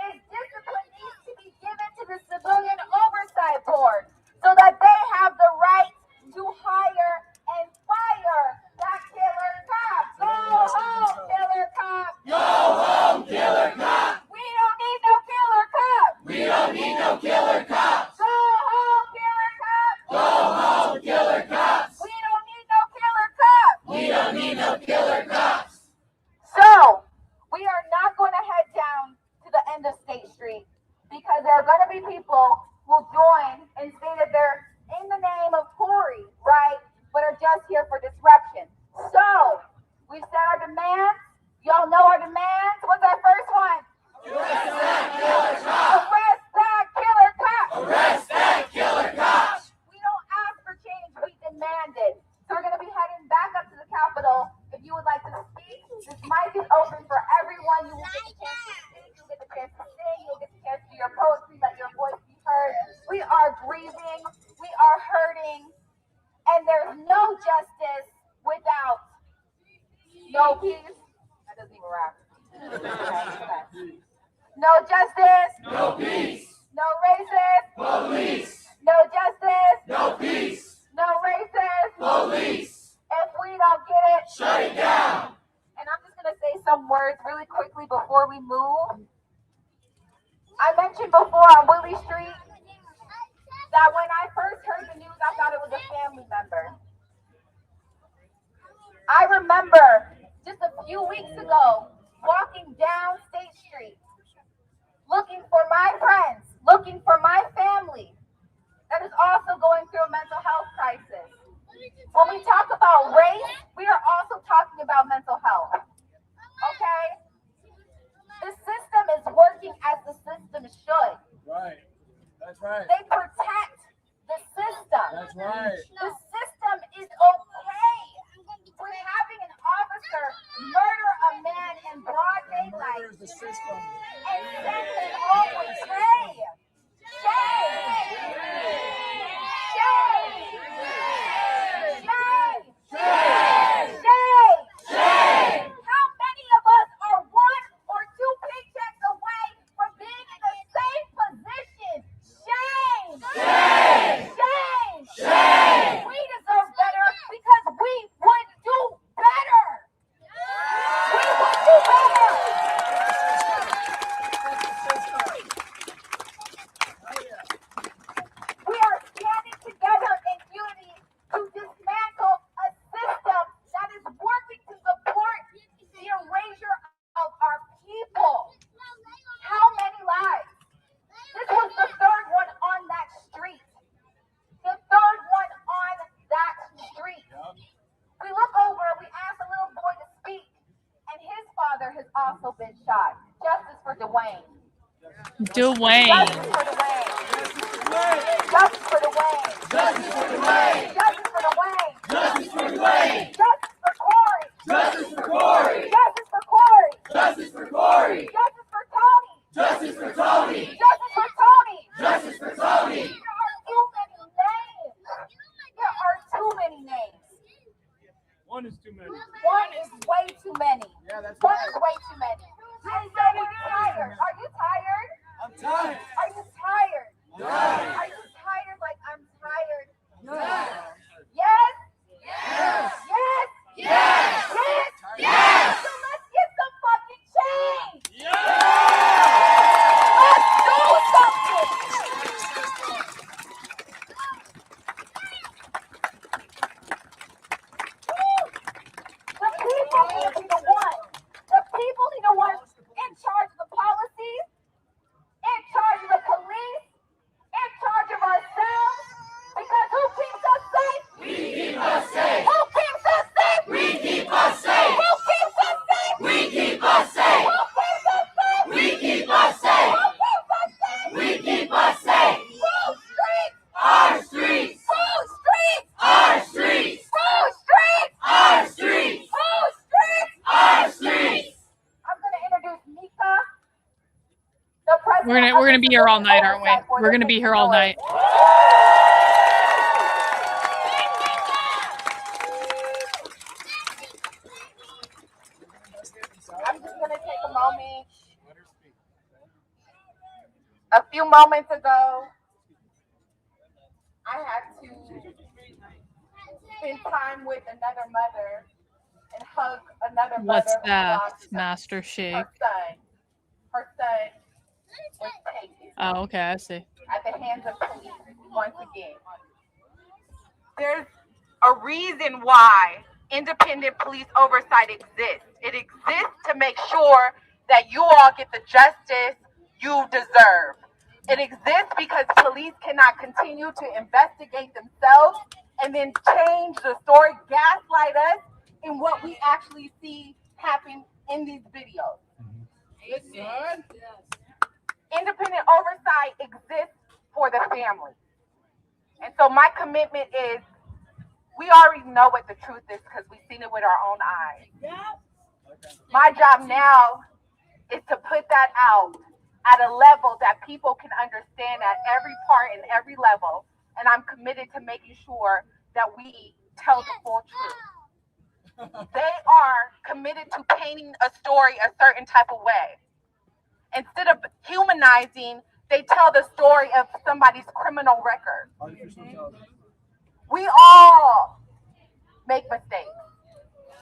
is discipline needs to be given to the Civilian Oversight Board so that they have the right to hire and fire that killer cop. Go home, killer cop. Go home, killer cop. We don't need no killer cop. We don't need no killer cops. Go home, killer cop. Go home, killer cops. We don't need no killer cop. We don't need no killer cops. So, we are not going to head down to the end of State Street because there are going to be people who join and say that they're in the name of Tory, right? But are just here for disruption. So, we've set our demands. Y'all know our demands. What's our first one? Arrest that killer cop. Arrest that killer cop. Arrest that killer cop. We don't ask for change, we demand it. So we're going to be heading back up to the Capitol. If you would like to speak, this mic is open for everyone. You will get the chance to speak, you'll get the chance to sing, you'll get the chance to do your poetry, let your voice be heard. We are grieving, we are hurting, and there's no justice without no peace. That doesn't even rap. Okay. No justice. No peace. No racist. Police. No justice. No peace. No racist. Police. If we don't get it, Shut it down. and I'm just going to say some words really quickly before we move. I mentioned before on Willie Street that when I first heard the news, I thought it was a family member. I remember just a few weeks ago walking down State Street, looking for my friends, looking for my family that is also going through a mental health crisis. When we talk about race, we are also talking about mental health. Okay? The system is working as the system should. Right. That's right. They protect the system. That's right. The system is okay. We're having an officer murder a man in broad daylight Murder is the system. and send him home with shame. Shame. Shame. Shame. Shame. Shame. How many of us are one or two paychecks away from being in the same position? Shame. Shame. Shame. Shame. We deserve better because we would do better. We would do better. We are standing together in unity to dismantle a system that is working to support the erasure of our people. How many lives? This was the third one on that street. The third one on that street. We look over and we ask a little boy to speak, and his father has also been shot. Justice for Dwayne. Dwayne. Justice for Dwayne. Justice for Dwayne. Justice for Dwayne. Justice for Dwayne. Justice for Dwayne. Justice for Corey. Justice for Corey. Justice for Corey. Justice for Corey. Justice for Tony. Justice for Tony. Justice for Tony. Justice for Tony. There are too many names. There are too many names. One is too many. One is way too many. Yeah, that's One right. is way too many. And so we're tired. Are you tired? I'm tired. Are you tired? Tired. Are you tired like I'm tired? Yes. Yes? Yes. Yes? Yes. Yes? Yes. We're gonna be here all night, aren't we? We're gonna be here all night. I'm just gonna take a moment. A few moments ago, I had to spend time with another mother and hug another mother. What's who that, lost Master Shake? Her son. Her son was taken. Oh, okay, I see. At the hands of police once again. There's a reason why independent police oversight exists. It exists to make sure that you all get the justice you deserve. It exists because police cannot continue to investigate themselves and then change the story, gaslight us in what we actually see happen in these videos. Yes. Independent oversight exists for the family. And so my commitment is, we already know what the truth is because we've seen it with our own eyes. My job now is to put that out at a level that people can understand at every part and every level. And I'm committed to making sure that we tell the full truth. They are committed to painting a story a certain type of way. Instead of humanizing, they tell the story of somebody's criminal record. We all make mistakes.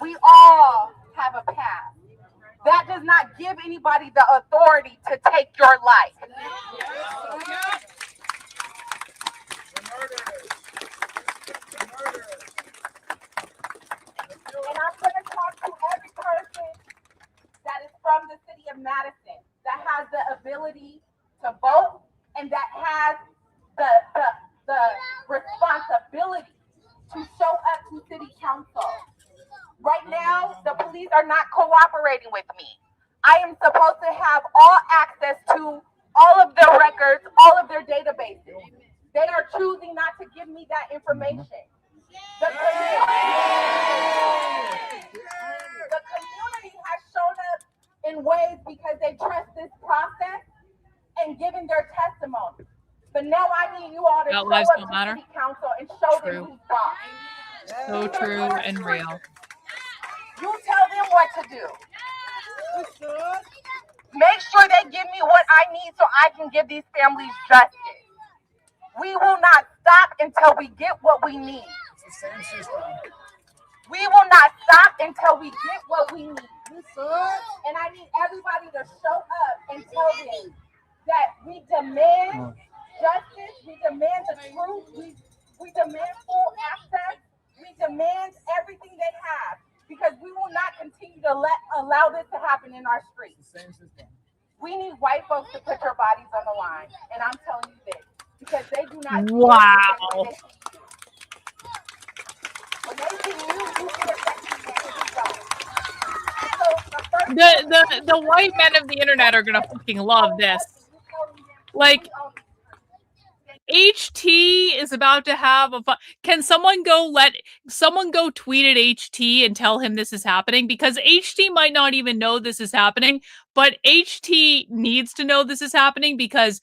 We all have a past. That does not give anybody the authority to take your life. And I'm going to talk to every person that is from the city of Madison, that has the ability to vote and that has the responsibility to show up to city council. Right now, the police are not cooperating with me. I am supposed to have all access to all of their records, all of their databases. They are choosing not to give me that information. The community has shown up in ways because they trust this process and given their testimony. But now I need you all to show up to city council and show them who's boss. So true and real. You tell them what to do. Make sure they give me what I need so I can give these families justice. We will not stop until we get what we need. We will not stop until we get what we need. And I need everybody to show up and tell them that we demand justice, we demand the truth, we demand full access, we demand everything they have. Because we will not continue to allow this to happen in our streets. We need white folks to put their bodies on the line. And I'm telling you this, because they do not. Wow. When they see you The white men of the internet are gonna fucking love this. Like, HT is about to have a can someone go tweet at HT and tell him this is happening? Because HT might not even know this is happening, but HT needs to know this is happening because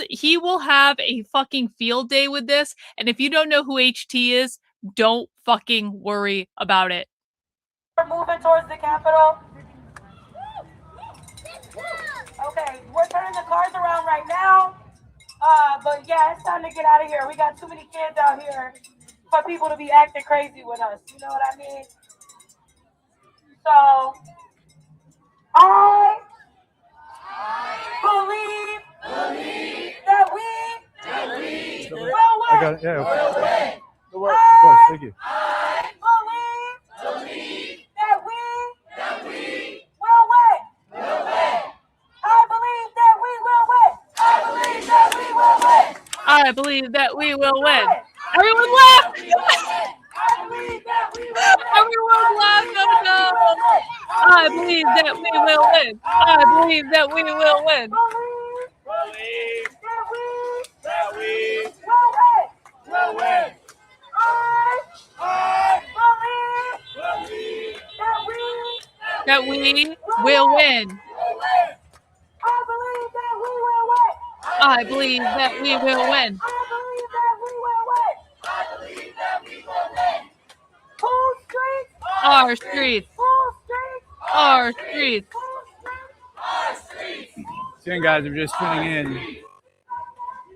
he will have a fucking field day with this. And if you don't know who HT is, don't fucking worry about it. We're moving towards the Capitol. Okay, we're turning the cars around right now. But yeah, it's time to get out of here. We got too many kids out here for people to be acting crazy with us. You know what I mean? So, I believe that we will win. I got it. Yeah. Will win. Of course. Thank you. I believe that we will win. I believe that we will win. I believe that we will win. I believe that we will win. Everyone laugh! Everyone laugh! No. I believe that we will win. I believe that we will win. Believe that we will win. I believe that we will win. I believe that we will win. I believe that we will win. Our streets. Our streets. Again, guys, if you're just tuning in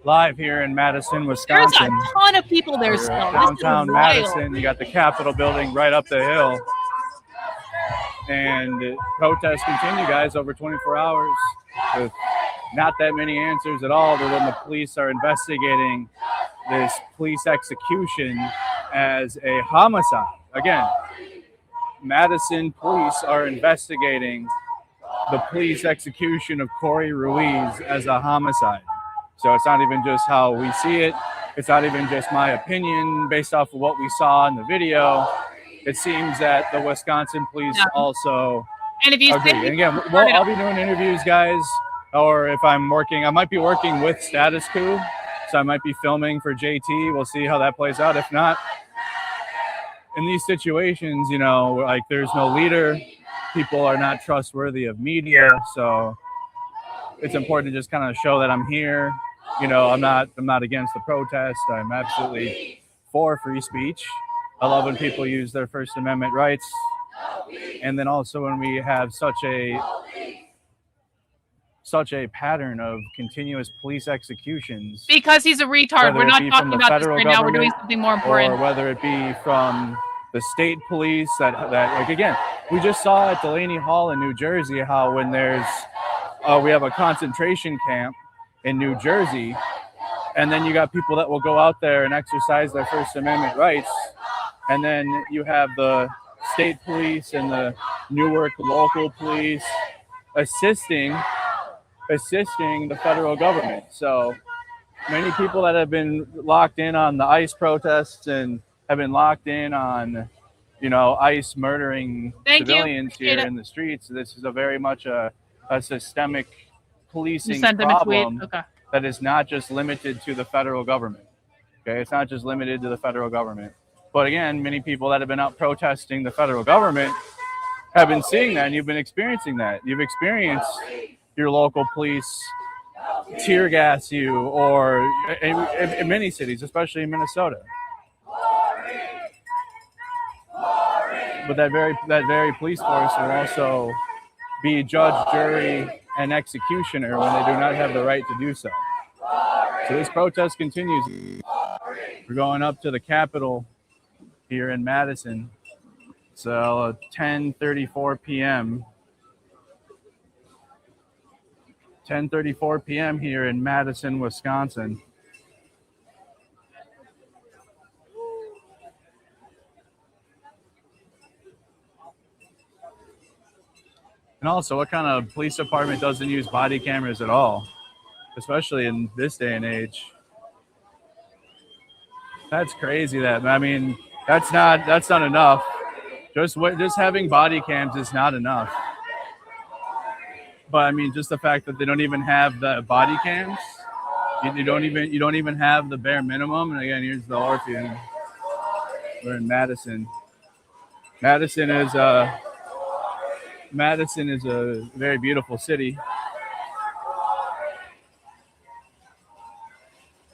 live here in Madison, There's Wisconsin. a ton of people there still. Downtown This is Madison, wild. you got the Capitol building right up the hill. And protests continue, guys, over 24 hours with not that many answers at all, other than the police are investigating this police execution as a homicide. Again, Madison police are investigating the police execution of Corey Ruiz as a homicide. So it's not even just how we see it. It's not even just my opinion based off of what we saw in the video. It seems that the Wisconsin police also and if you agree. And again, I'll be doing interviews, guys, or if I'm working, I might be working with Status Coup, so I might be filming for JT. We'll see how that plays out. If not, in these situations, you know, like there's no leader, people are not trustworthy of media, so it's important to just kind of show that I'm here. You know, I'm not against the protest. I'm absolutely for free speech. I love when people use their First Amendment rights. And then also when we have such a pattern of continuous police executions. Because he's a retard. We're not talking about this right now. We're doing something more important. Or whether it be from the state police that like, again, we just saw at Delaney Hall in New Jersey how when there's we have a concentration camp in New Jersey, and then you got people that will go out there and exercise their First Amendment rights, and then you have the state police and the Newark local police assisting the federal government. So many people that have been locked in on the ICE protests and have been locked in on, you know, ICE murdering civilians here in the streets. This is a very much a systemic policing problem that is not just limited to the federal government. Okay, it's not just limited to the federal government. But again, many people that have been out protesting the federal government have been seeing that, and you've been experiencing that. You've experienced your local police tear gas you, or in many cities, especially in Minnesota. But that very police force will also be judge, jury, and executioner when they do not have the right to do so. So this protest continues. We're going up to the Capitol here in Madison. So 10:34 p.m. 10:34 p.m. here in Madison, Wisconsin. And also, what kind of police department doesn't use body cameras at all, especially in this day and age? That's crazy. That's not enough. Just having body cams is not enough. But I mean, just the fact that they don't even have the body cams, you don't even have the bare minimum. And again, here's the Orpheum. We're in Madison. Madison is a very beautiful city.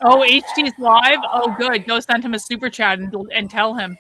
Oh, HT's live? Oh, good. Go send him a super chat and tell him.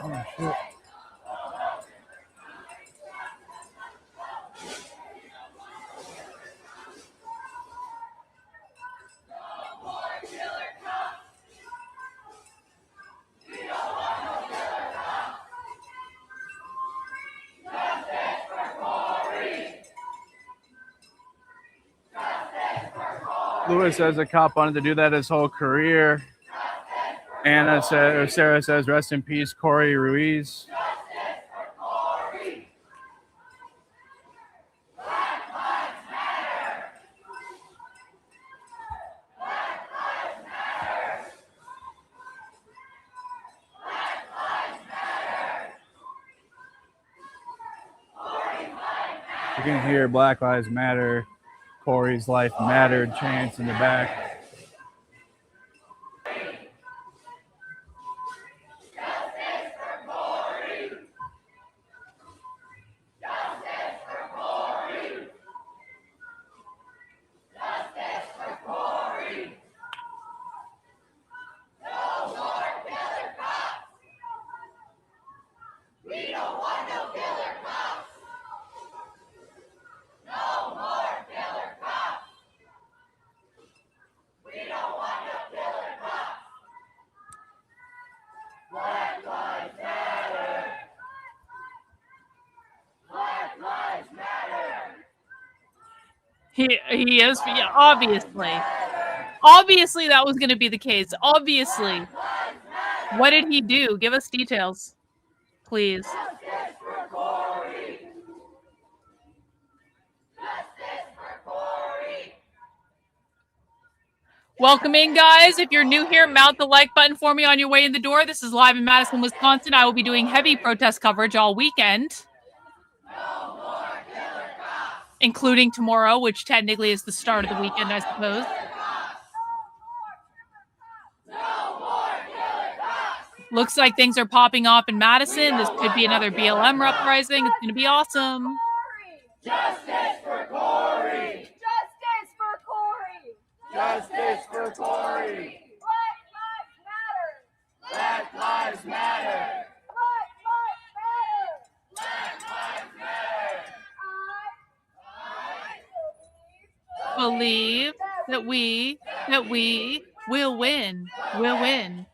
Oh, shit. Lewis says a cop wanted to do that his whole career. Sarah says, rest in peace, Corey Ruiz. You can hear Black Lives Matter, Corey's Life Mattered chants in the back. He is, yeah, obviously. Obviously that was going to be the case. Obviously. What did he do? Give us details, please. Welcome in, guys. If you're new here, mount the like button for me on your way in the door. This is live in Madison, Wisconsin. I will be doing heavy protest coverage all weekend, including tomorrow, which technically is the start of the weekend, I suppose. Looks like things are popping off in Madison. This could be another BLM uprising. It's going to be awesome. Justice for Corey! Justice for Corey! Justice for Corey! Black lives matter! Black lives matter! Black lives matter! Black lives matter! Believe that we will win. Will win.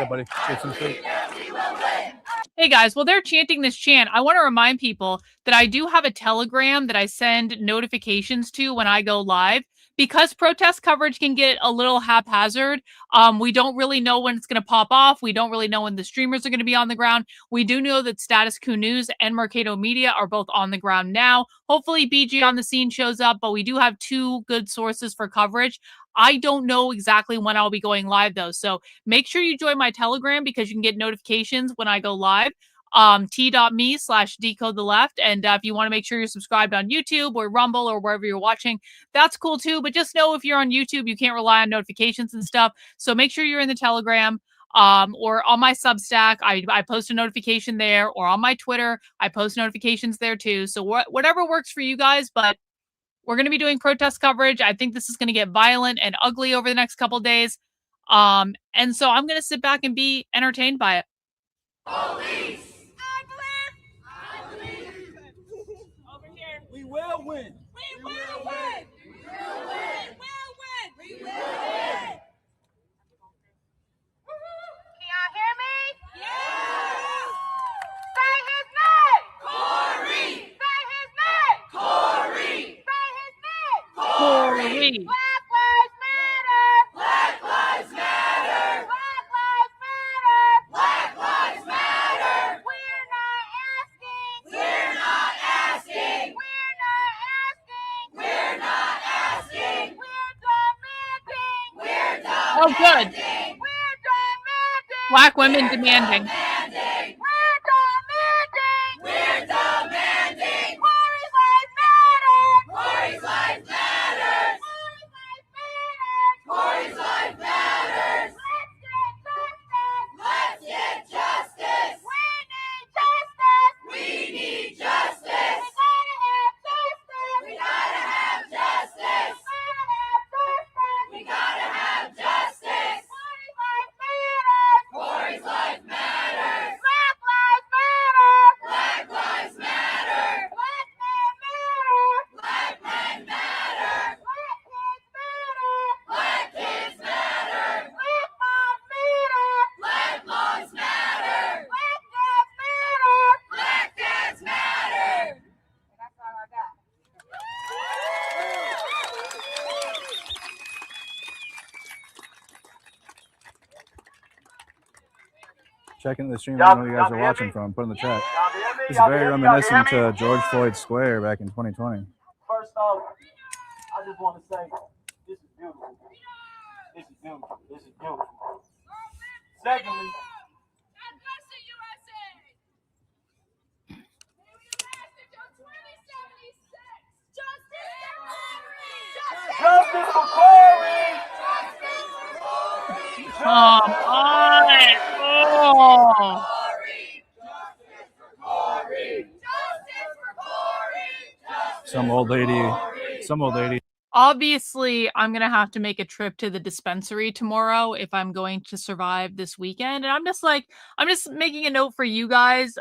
Yeah, buddy. Get some food. Hey guys, while they're chanting this chant, I want to remind people that I do have a Telegram that I send notifications to when I go live. Because protest coverage can get a little haphazard, we don't really know when it's going to pop off. We don't really know when the streamers are going to be on the ground. We do know that Status Quo News and Mercado Media are both on the ground now. Hopefully BG on the scene shows up, but we do have two good sources for coverage. I don't know exactly when I'll be going live though. So make sure you join my Telegram because you can get notifications when I go live. T.me/decode the left. And if you want to make sure you're subscribed on YouTube or Rumble or wherever you're watching, that's cool too. But just know if you're on YouTube, you can't rely on notifications and stuff. So make sure you're in the Telegram or on my Substack. I post a notification there, or on my Twitter, I post notifications there too. So whatever works for you guys, but we're going to be doing protest coverage. I think this is going to get violent and ugly over the next couple days. And so I'm going to sit back and be entertained by it. Police! We will win. We will win. We will win. We will win. Can y'all hear me? Yeah. Say his name. Corey. Say his name. Corey. Say his name. Corey. Black lives matter. Black lives matter. Black lives matter. Black lives matter. We're not asking. We're not asking. We're not asking. We're not asking. We're demanding. We're demanding. Oh, good. We're demanding. Black women demanding. We're demanding. We're demanding. Corey's life matters. Corey's life matters. Corey's life matters. Let's get justice. We need justice. We need justice. We gotta have justice. We gotta have justice. We gotta have justice. Corey's life matters. Corey's life matters. check into the stream. I don't know where you guys are watching from. Put in the chat. This is very reminiscent to George Floyd Square back in 2020. First off, I just want to say this is beautiful. This is beautiful. This is beautiful. Secondly, justice for Corey! Come on! Oh! Some old lady. Obviously, I'm going to have to make a trip to the dispensary tomorrow if I'm going to survive this weekend. And I'm just making a note for you guys.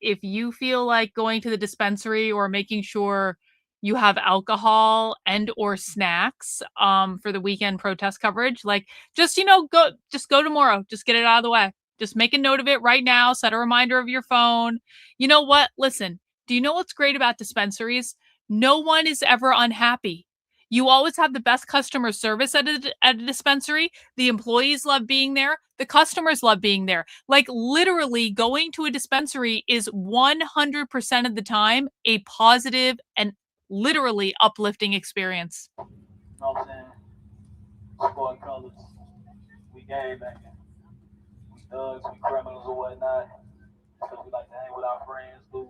If you feel like going to the dispensary or making sure you have alcohol and or snacks for the weekend protest coverage, like just go tomorrow. Just get it out of the way. Just make a note of it right now. Set a reminder of your phone. You know what? Listen, do you know what's great about dispensaries? No one is ever unhappy. You always have the best customer service at a dispensary. The employees love being there. The customers love being there. Like literally going to a dispensary is 100% of the time a positive and literally uplifting experience. You know what I'm saying? Sport colors. We game banging. We thugs, we criminals or whatnot. Because we like to hang with our friends, too. You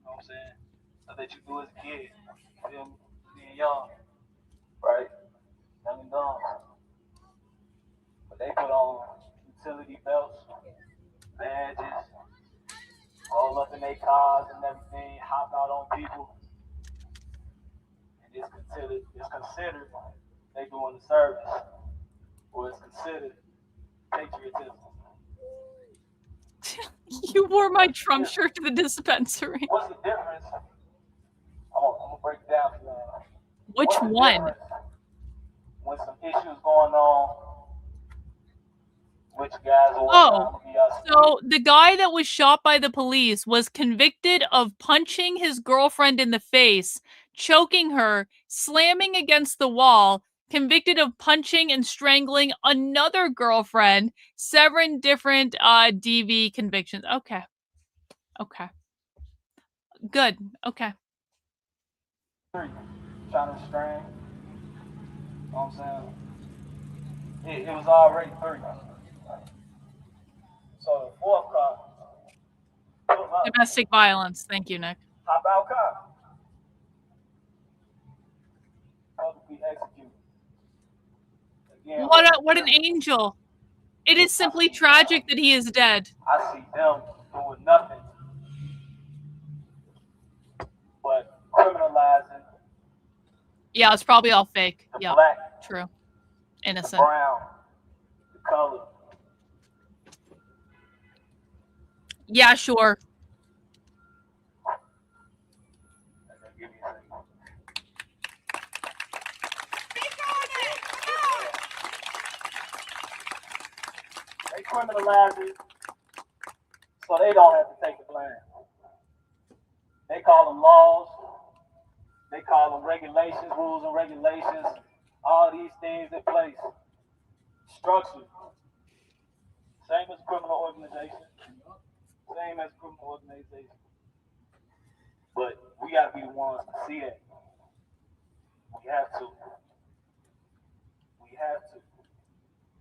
know what I'm saying? Stuff that you do as a kid. You feel me? Being young. Right? Young and dumb. But they put on utility belts, badges, roll up in their cars and everything, hop out on people. And it's considered they doing the service. Or it's considered patriotism. You wore my Trump shirt to the dispensary. What's the difference? I'm gonna break it down for you. Which one? When some issues going on, which guys are so the guy that was shot by the police was convicted of punching his girlfriend in the face, choking her, slamming against the wall, convicted of punching and strangling another girlfriend, 7 different DV convictions. Okay. Good. Okay. Trying to strain. You know what I'm saying? It was already 3. So the 4th car. Domestic violence. Thank you, Nick. Hop out car. Publicly executed. Again, What an angel. It is simply tragic that he is dead. I see them doing nothing but criminalizing. Yeah, it's probably all fake. The Yeah, black, true. the Innocent. brown, the color. Yeah, sure. They criminalize it so they don't have to take the blame. They call them laws. They call them regulations, rules and regulations. All these things in place. Structure. Same as criminal organization. Same as criminal organization. But we got to be the ones to see that. We have to. We have to.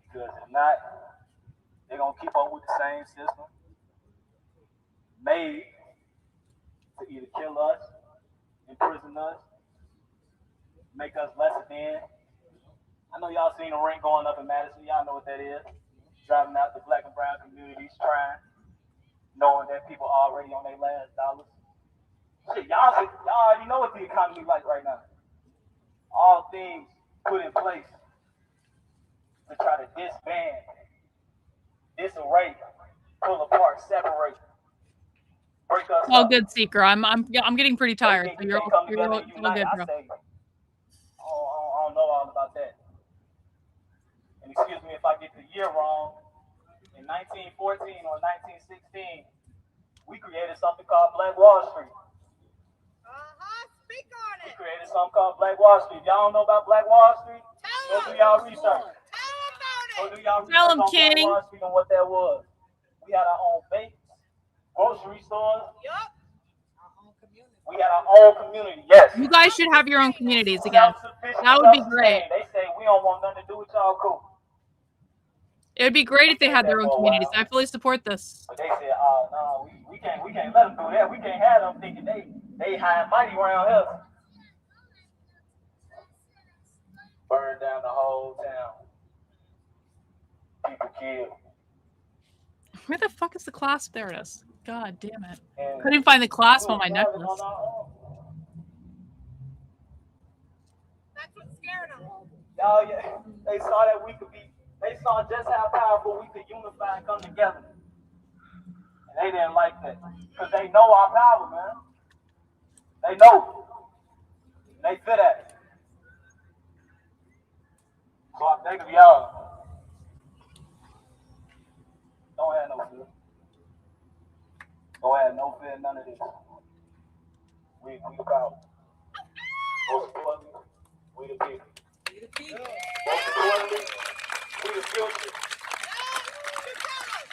Because if not, they're going to keep up with the same system made to either kill us, imprison us, make us lesser than. I know y'all seen the ring going up in Madison. Y'all know what that is. Driving out the black and brown communities, trying, knowing that people are already on their last dollars. Shit, y'all already know what the economy like right now. All things put in place to try to disband, disarray, pull apart, separate, break us All up. good, Seeker. I'm getting pretty tired. So you're all good, bro. I don't know all about that. And excuse me if I get the year wrong. In 1914 or 1916, we created something called Black Wall Street. Speak on it. We created something called Black Wall Street. Y'all don't know about Black Wall Street? Go do y'all research. Go do y'all research Tell 'em, on King. Black Wall Street and what that was. We had our own banks, grocery stores. We had our own community. Yes. You guys should have your own communities again. That would be great. They say we don't want nothing to do with y'all. Cool. It would be great if they had their own communities. I fully support this. But they said, "Oh no, we can't let them do that. We can't have them thinking they high and mighty around here." Burn down the whole town. People killed. Where the fuck is the clasp? There it is. God damn it. Couldn't find the clasp on my necklace. That's what scared them. Y'all, yeah, they saw that they saw just how powerful we could unify and come together. And they didn't like that. Because they know our power, man. They know. They fit at it. So I think of y'all. Don't have no fear. Don't have no fear, none of this. We the power. Most importantly, we the people. Most importantly, we the future.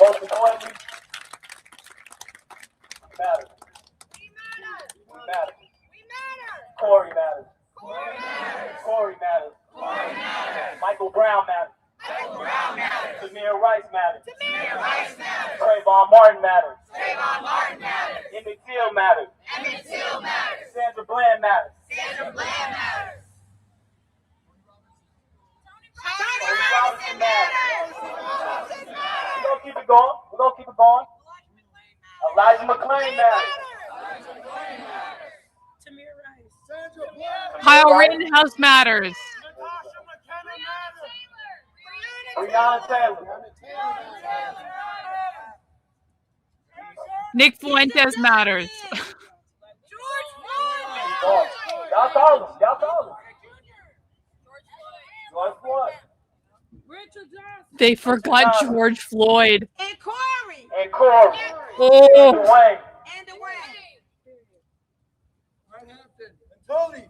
Most importantly, we matter. We matter. Corey matters. Corey matters. Michael Brown matters. Tamir Rice matters. Trayvon Martin matters. Emmett Till matters. Sandra Bland matters. Tony Robinson matters. We're gonna keep it going. Elijah McClain matters. Kyle Rittenhouse matters. Breonna Taylor. Nick Fuentes matters. Y'all call him. George Floyd. They forgot George Floyd. And Corey. Oh. And Dwayne. Tony.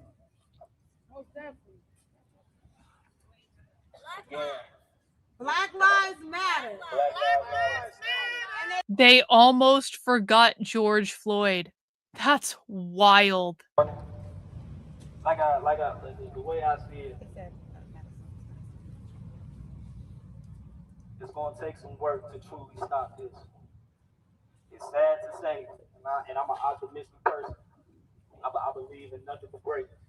Black Lives Matter. They almost forgot George Floyd. That's wild. Like the way I see it, it's gonna take some work to truly stop this. It's sad to say, and I'm an optimistic person. I believe in nothing but greatness.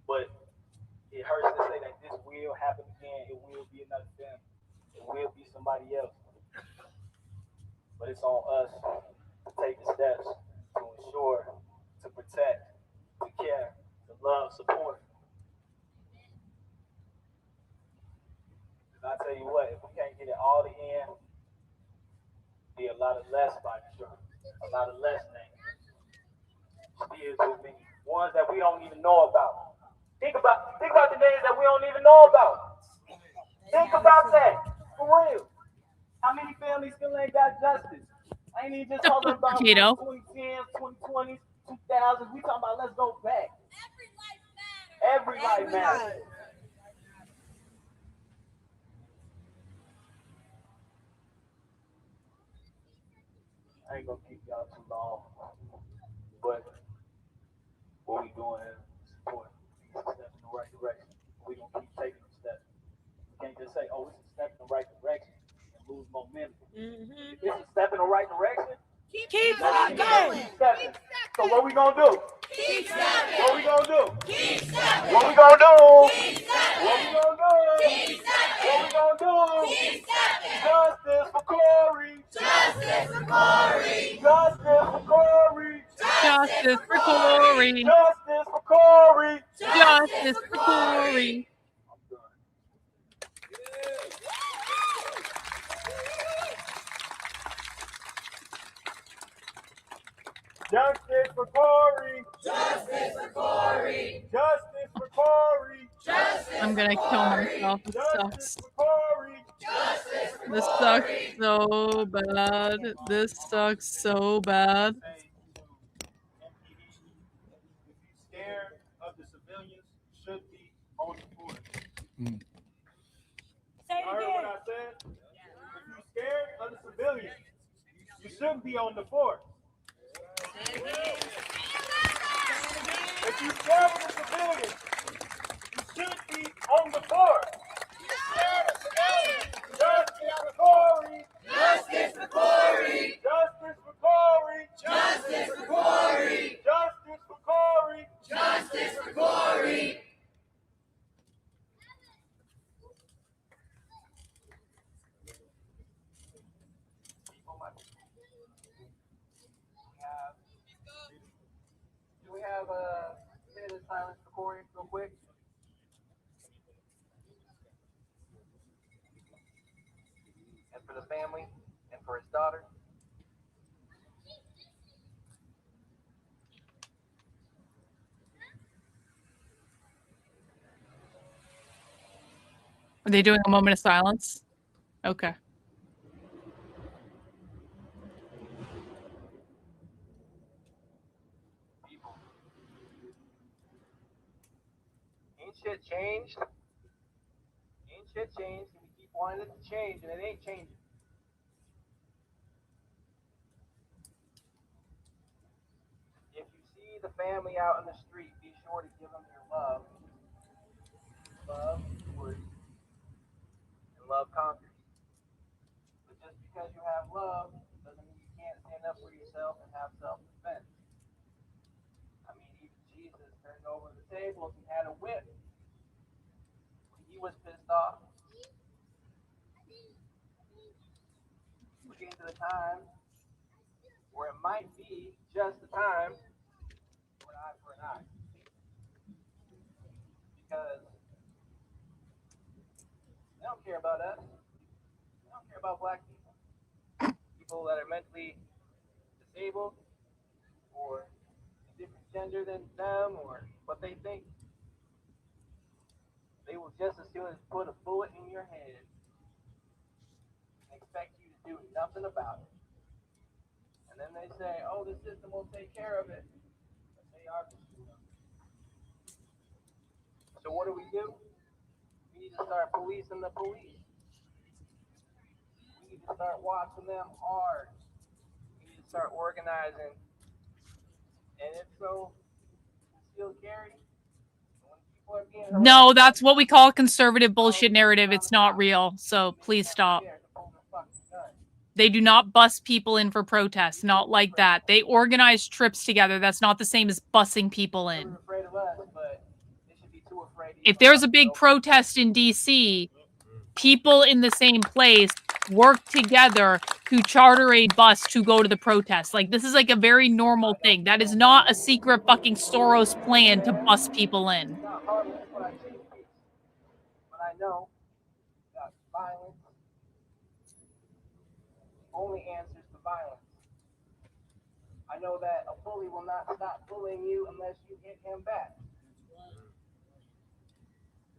But it hurts to say that this will happen again. It will be another family. It will be somebody else. But it's on us to take the steps to ensure, to protect, to care, to love, support. And I tell you what, if we can't get it all to end, be a lot of less body structure, a lot of less names. Still too many. Ones that we don't even know about. Think about the names that we don't even know about. Think about that. For real. How many families still ain't got justice? I ain't even just talking about 2010s, 2020s, 2000s. We talking about let's go back. Every life matters. I ain't gonna keep y'all too long. But what we doing is support. It's a step in the right direction. We gonna keep taking them steps. We can't just say, oh, it's a step in the right direction and lose momentum. It's a step in the right direction. Keep on going. Keep stepping. So what we gonna do? Keep stepping. What we gonna do? Keep stepping. What we gonna do? Keep stepping. What we gonna do? Keep stepping. What we gonna do? Keep stepping. Justice for Corey. Justice for Corey. Justice for Corey. Justice for Corey. Justice for Corey. Justice for Corey. Justice for Corey. Justice for Corey. Justice for Corey. Justice. I'm gonna kill myself. This sucks. Justice for This sucks so bad. This sucks so bad. Scared of the civilians should be on the board. Say it You heard what again. I said? If you're scared of the civilians, shouldn't be on the force. If you care for the civilians, you should be on the force. Justice for Corey! Justice for Corey! Justice for Corey! Justice for Corey! Justice for Corey! Justice for Corey! Do we have a minute of silence for Corey real quick? And for the family and for his daughter. Are they doing a moment of silence? Okay. Ain't shit changed. Ain't shit changed. And we keep wanting it to change, and it ain't changing. If you see the family out in the street, be sure to give them your love. Love works, and love conquers. But just because you have love doesn't mean you can't stand up for yourself and have self-defense. I mean, even Jesus turned over the tables and had a whip when he was pissed off. We're getting to the time where it might be just the time for an eye for an eye. Because they don't care about us. They don't care about black people. People that are mentally disabled or a different gender than them or what they think. They will just as soon as put a bullet in your head and expect you to do nothing about it. And then they say, oh, the system will take care of it. But they are the system. So what do? We need to start policing the police. We need to start watching them hard. We need to start organizing. And if so, concealed carry. No, that's what we call conservative bullshit narrative. It's not real. So please stop. They do not bus people in for protests. Not like that. They organize trips together. That's not the same as busing people in. If there's a big protest in DC, people in the same place work together to charter a bus to go to the protest. Like, this is like a very normal thing. That is not a secret fucking Soros plan to bus people in. But I know that violence only answers to violence. I know that a bully will not stop bullying you unless you hit him back.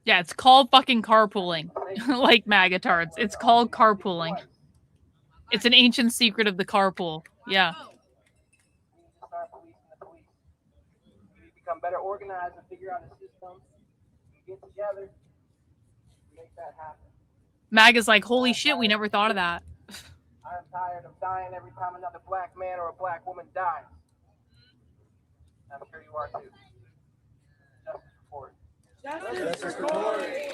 Yeah, it's called fucking carpooling. Like MAGA tards. It's called carpooling. It's an ancient secret of the carpool. Yeah. We need to start policing the police. We need to become better organized and figure out a system and get together and make that happen. MAGA's like, holy shit, we never thought of that. I'm tired of dying every time another black man or a black woman dies. I'm sure you are too. Justice for Corey. Justice for Corey.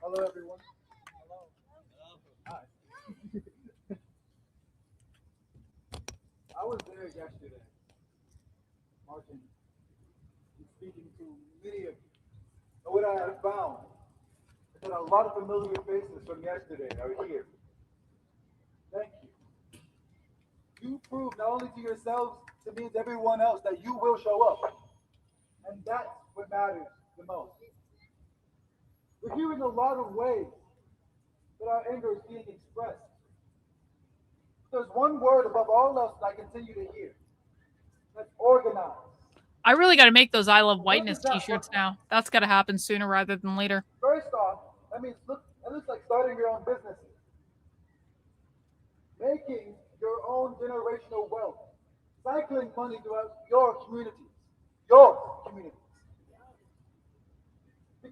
Hello, everyone. Hello. Hi. I was there yesterday, marching and speaking to many of you. And what I have found is that a lot of familiar faces from yesterday are here. Thank you. You proved not only to yourselves, to me, to everyone else, that you will show up. And that's what matters the most. We're hearing a lot of ways that our anger is being expressed. There's one word above all else that I continue to hear. That's organize. I really got to make those I Love Whiteness t-shirts now. That's got to happen sooner rather than later. First off, that means it looks like starting your own businesses. Making your own generational wealth. Cycling money throughout your communities. Your communities.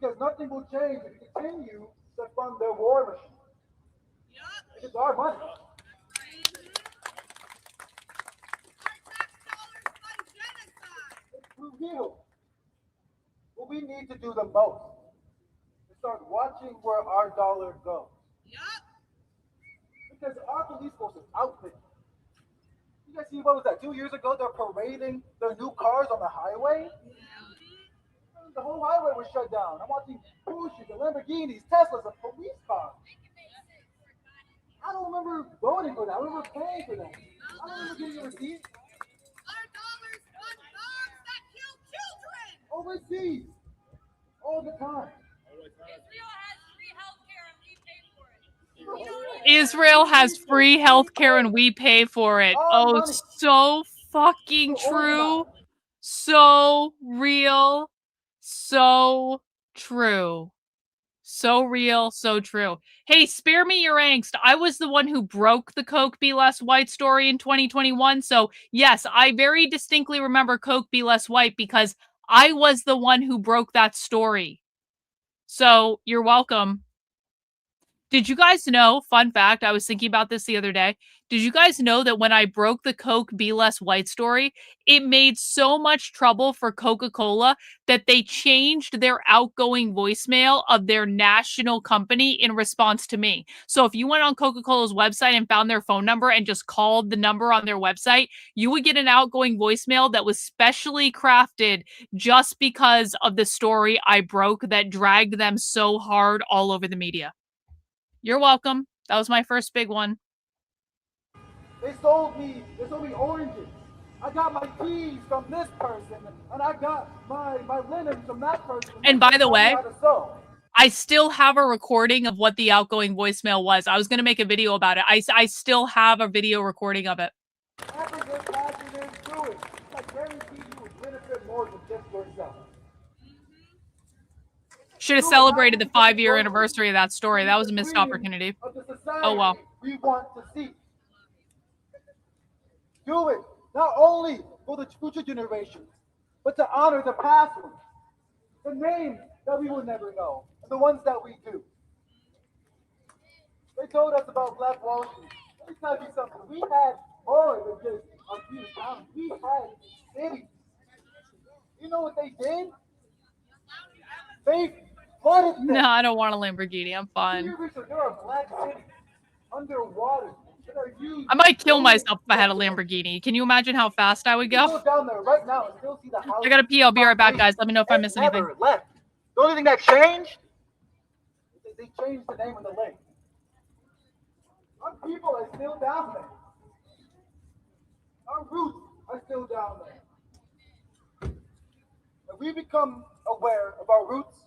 Because nothing will change if you continue to fund their war machine. It's our money. It's real. What we need to do the most is start watching where our dollar goes. Because our police force is outfitted. You guys see, what was that, 2 years ago? They're parading their new cars on the highway. The whole highway was shut down. I'm watching Porsches, the Lamborghinis, Teslas, and police cars. I don't remember voting for that. I remember paying for that. I don't remember getting a receipt. Our dollars fund bombs that kill children. Overseas. All the time. Israel has free healthcare and we pay for it. Oh, so fucking true. So real. So true. So real, so true. Hey, spare me your angst. I was the one who broke the Coke Be Less White story in 2021. So yes, I very distinctly remember Coke Be Less White because I was the one who broke that story. So you're welcome. Did you guys know, fun fact, I was thinking about this the other day. Did you guys know that when I broke the Coke Be Less White story, it made so much trouble for Coca-Cola that they changed their outgoing voicemail of their national company in response to me. So if you went on Coca-Cola's website and found their phone number and just called the number on their website, you would get an outgoing voicemail that was specially crafted just because of the story I broke that dragged them so hard all over the media. You're welcome. That was my first big one. They sold me oranges. I got my keys from this person, and I got my linen from that person. And by the way, I still have a recording of what the outgoing voicemail was. I was going to make a video about it. I still have a video recording of it. Should have celebrated the 5-year anniversary of that story. That was a missed opportunity. Oh, well. We want to see. Do it, not only for the future generations, but to honor the past ones, the names that we will never know, and the ones that we do. They told us about Black Wall Street. Let me tell you something. We had more than just a few towns. We had cities. You know what they did? They flooded them. No, I don't want a Lamborghini. I'm fine. There are black cities underwater. I might kill myself if I had a Lamborghini. Can you imagine how fast I would go? Go down there right now and still see the house. I gotta pee. I'll be right back, guys. Let me know if I miss anything. Left. The only thing that changed is they changed the name of the lake. Our people are still down there. Our roots are still down there. If we become aware of our roots,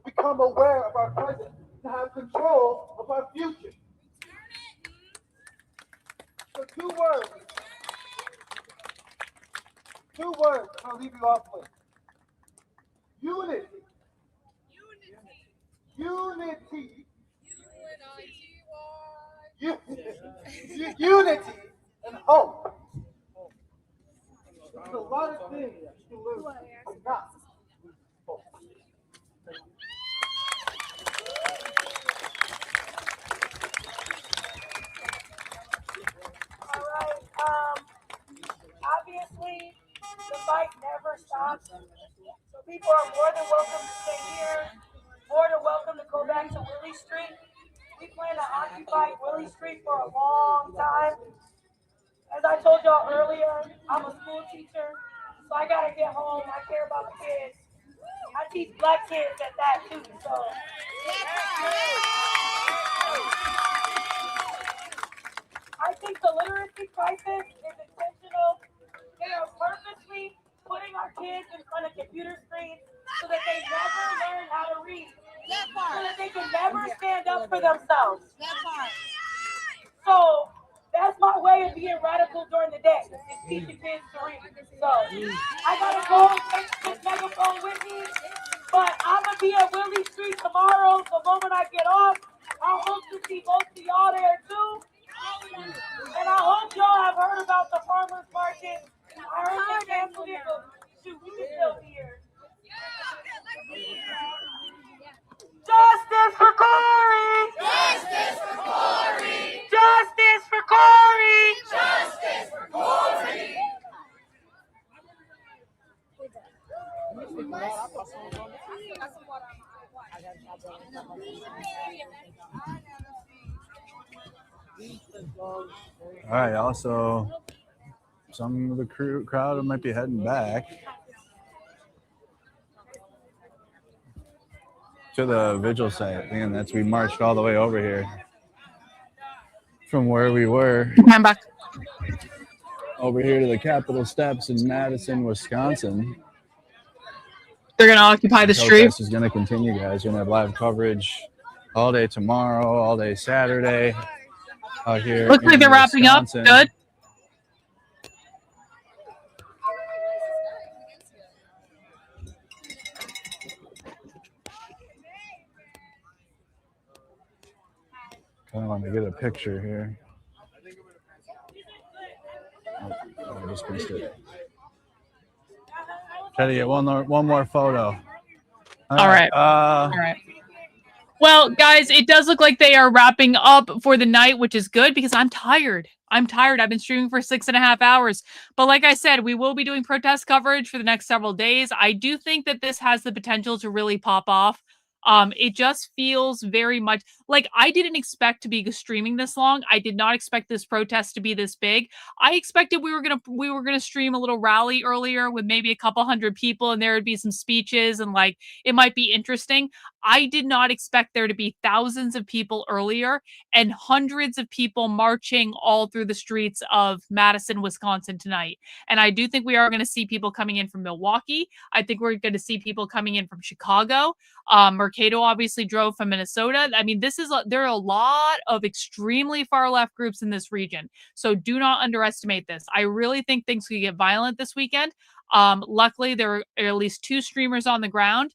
we become aware of our present, to have control of our future. So two words I'll leave you off with. Unity. Unity and hope. There's a lot of things you can lose and not. Obviously, the fight never stops. So people are more than welcome to stay here, more than welcome to go back to Willie Street. We plan to occupy Willie Street for a long time. As I told y'all earlier, I'm a school teacher, so I gotta get home. I care about the kids. I teach black kids at that too, so. I think the literacy crisis is intentional. They are purposely putting our kids in front of computer screens so that they never learn how to read. So that they can never stand up for themselves. So that's my way of being radical during the day, is teaching kids to read. So I gotta go and take this megaphone with me, but I'm gonna be at Willie Street tomorrow. The moment I get off, I hope to see most of y'all there too. And I hope y'all have heard about the farmers market. I heard they canceled it, but shoot, we can still be here. All right. Also, some of the crowd might be heading back to the vigil site. And that's we marched all the way over here from where we were. I'm back. Over here to the Capitol steps in Madison, Wisconsin. They're going to occupy the street. Protest is going to continue, guys. We're going to have live coverage all day tomorrow, all day Saturday out here. Looks like they're wrapping up. Good. Kind of want to get a picture here. Oh, I just missed it. Try to get one more photo. All right. All right. Well, guys, it does look like they are wrapping up for the night, which is good because I'm tired. I'm tired. I've been streaming for 6.5 hours. But like I said, we will be doing protest coverage for the next several days. I do think that this has the potential to really pop off. It just feels very much like I didn't expect to be streaming this long. I did not expect this protest to be this big. I expected we were gonna stream a little rally earlier with maybe a couple hundred people and there would be some speeches and like it might be interesting. I did not expect there to be thousands of people earlier and hundreds of people marching all through the streets of Madison, Wisconsin tonight. And I do think we are going to see people coming in from Milwaukee. I think we're going to see people coming in from Chicago. Mercado obviously drove from Minnesota. I mean, there are a lot of extremely far left groups in this region. So do not underestimate this. I really think things could get violent this weekend. Luckily, there are at least 2 streamers on the ground.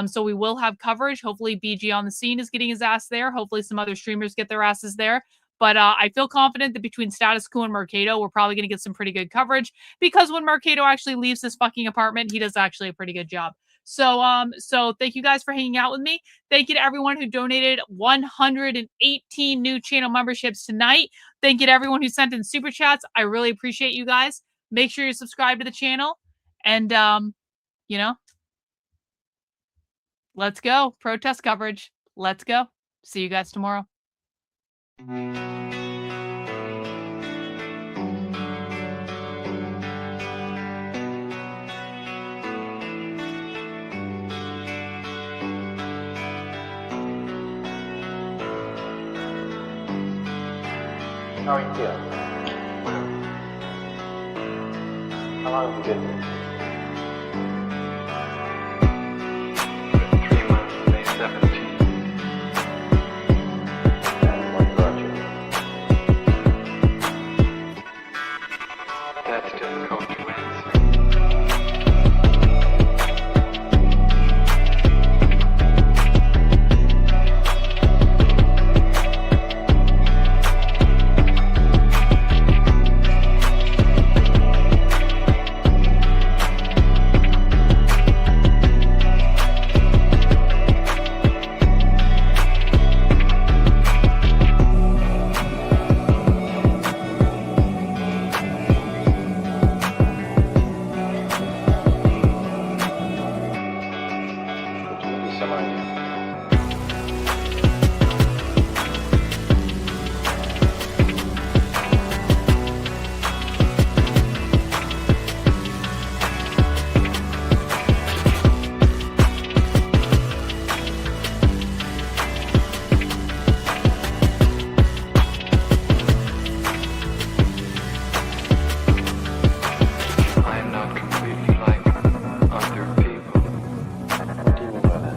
So we will have coverage. Hopefully BG on the scene is getting his ass there. Hopefully some other streamers get their asses there. But I feel confident that between Status Quo and Mercado, we're probably going to get some pretty good coverage because when Mercado actually leaves his fucking apartment, he does actually a pretty good job. So thank you guys for hanging out with me. Thank you to everyone who donated 118 new channel memberships tonight. Thank you to everyone who sent in super chats. I really appreciate you guys. Make sure you subscribe to the channel and, you know, let's go. Protest coverage. Let's go. See you guys tomorrow. How are you feeling? How long have you been here? 3 months, May 17th. And what brought you? That's difficult to answer. I'm not completely like other people. What do you mean by that?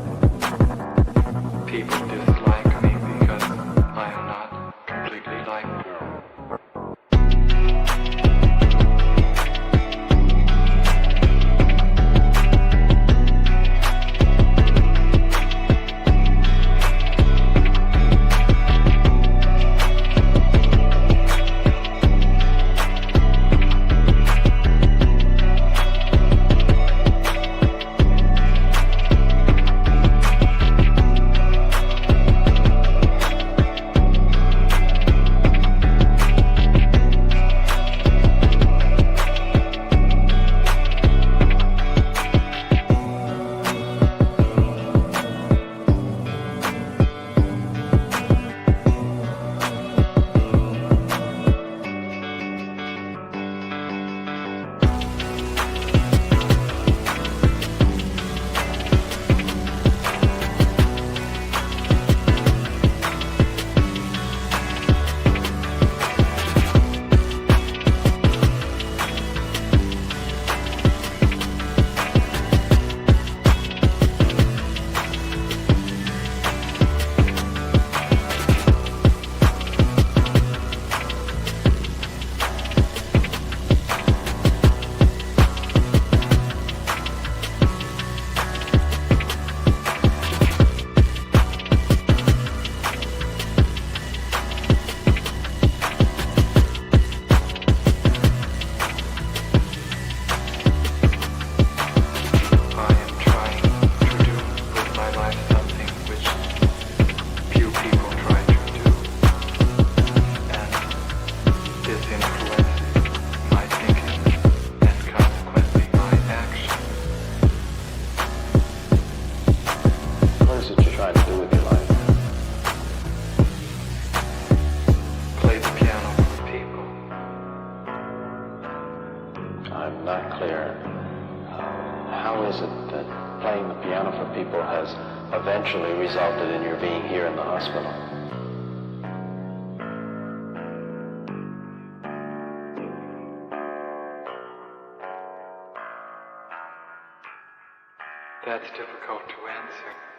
playing the piano for people has eventually resulted in your being here in the hospital. That's difficult to answer.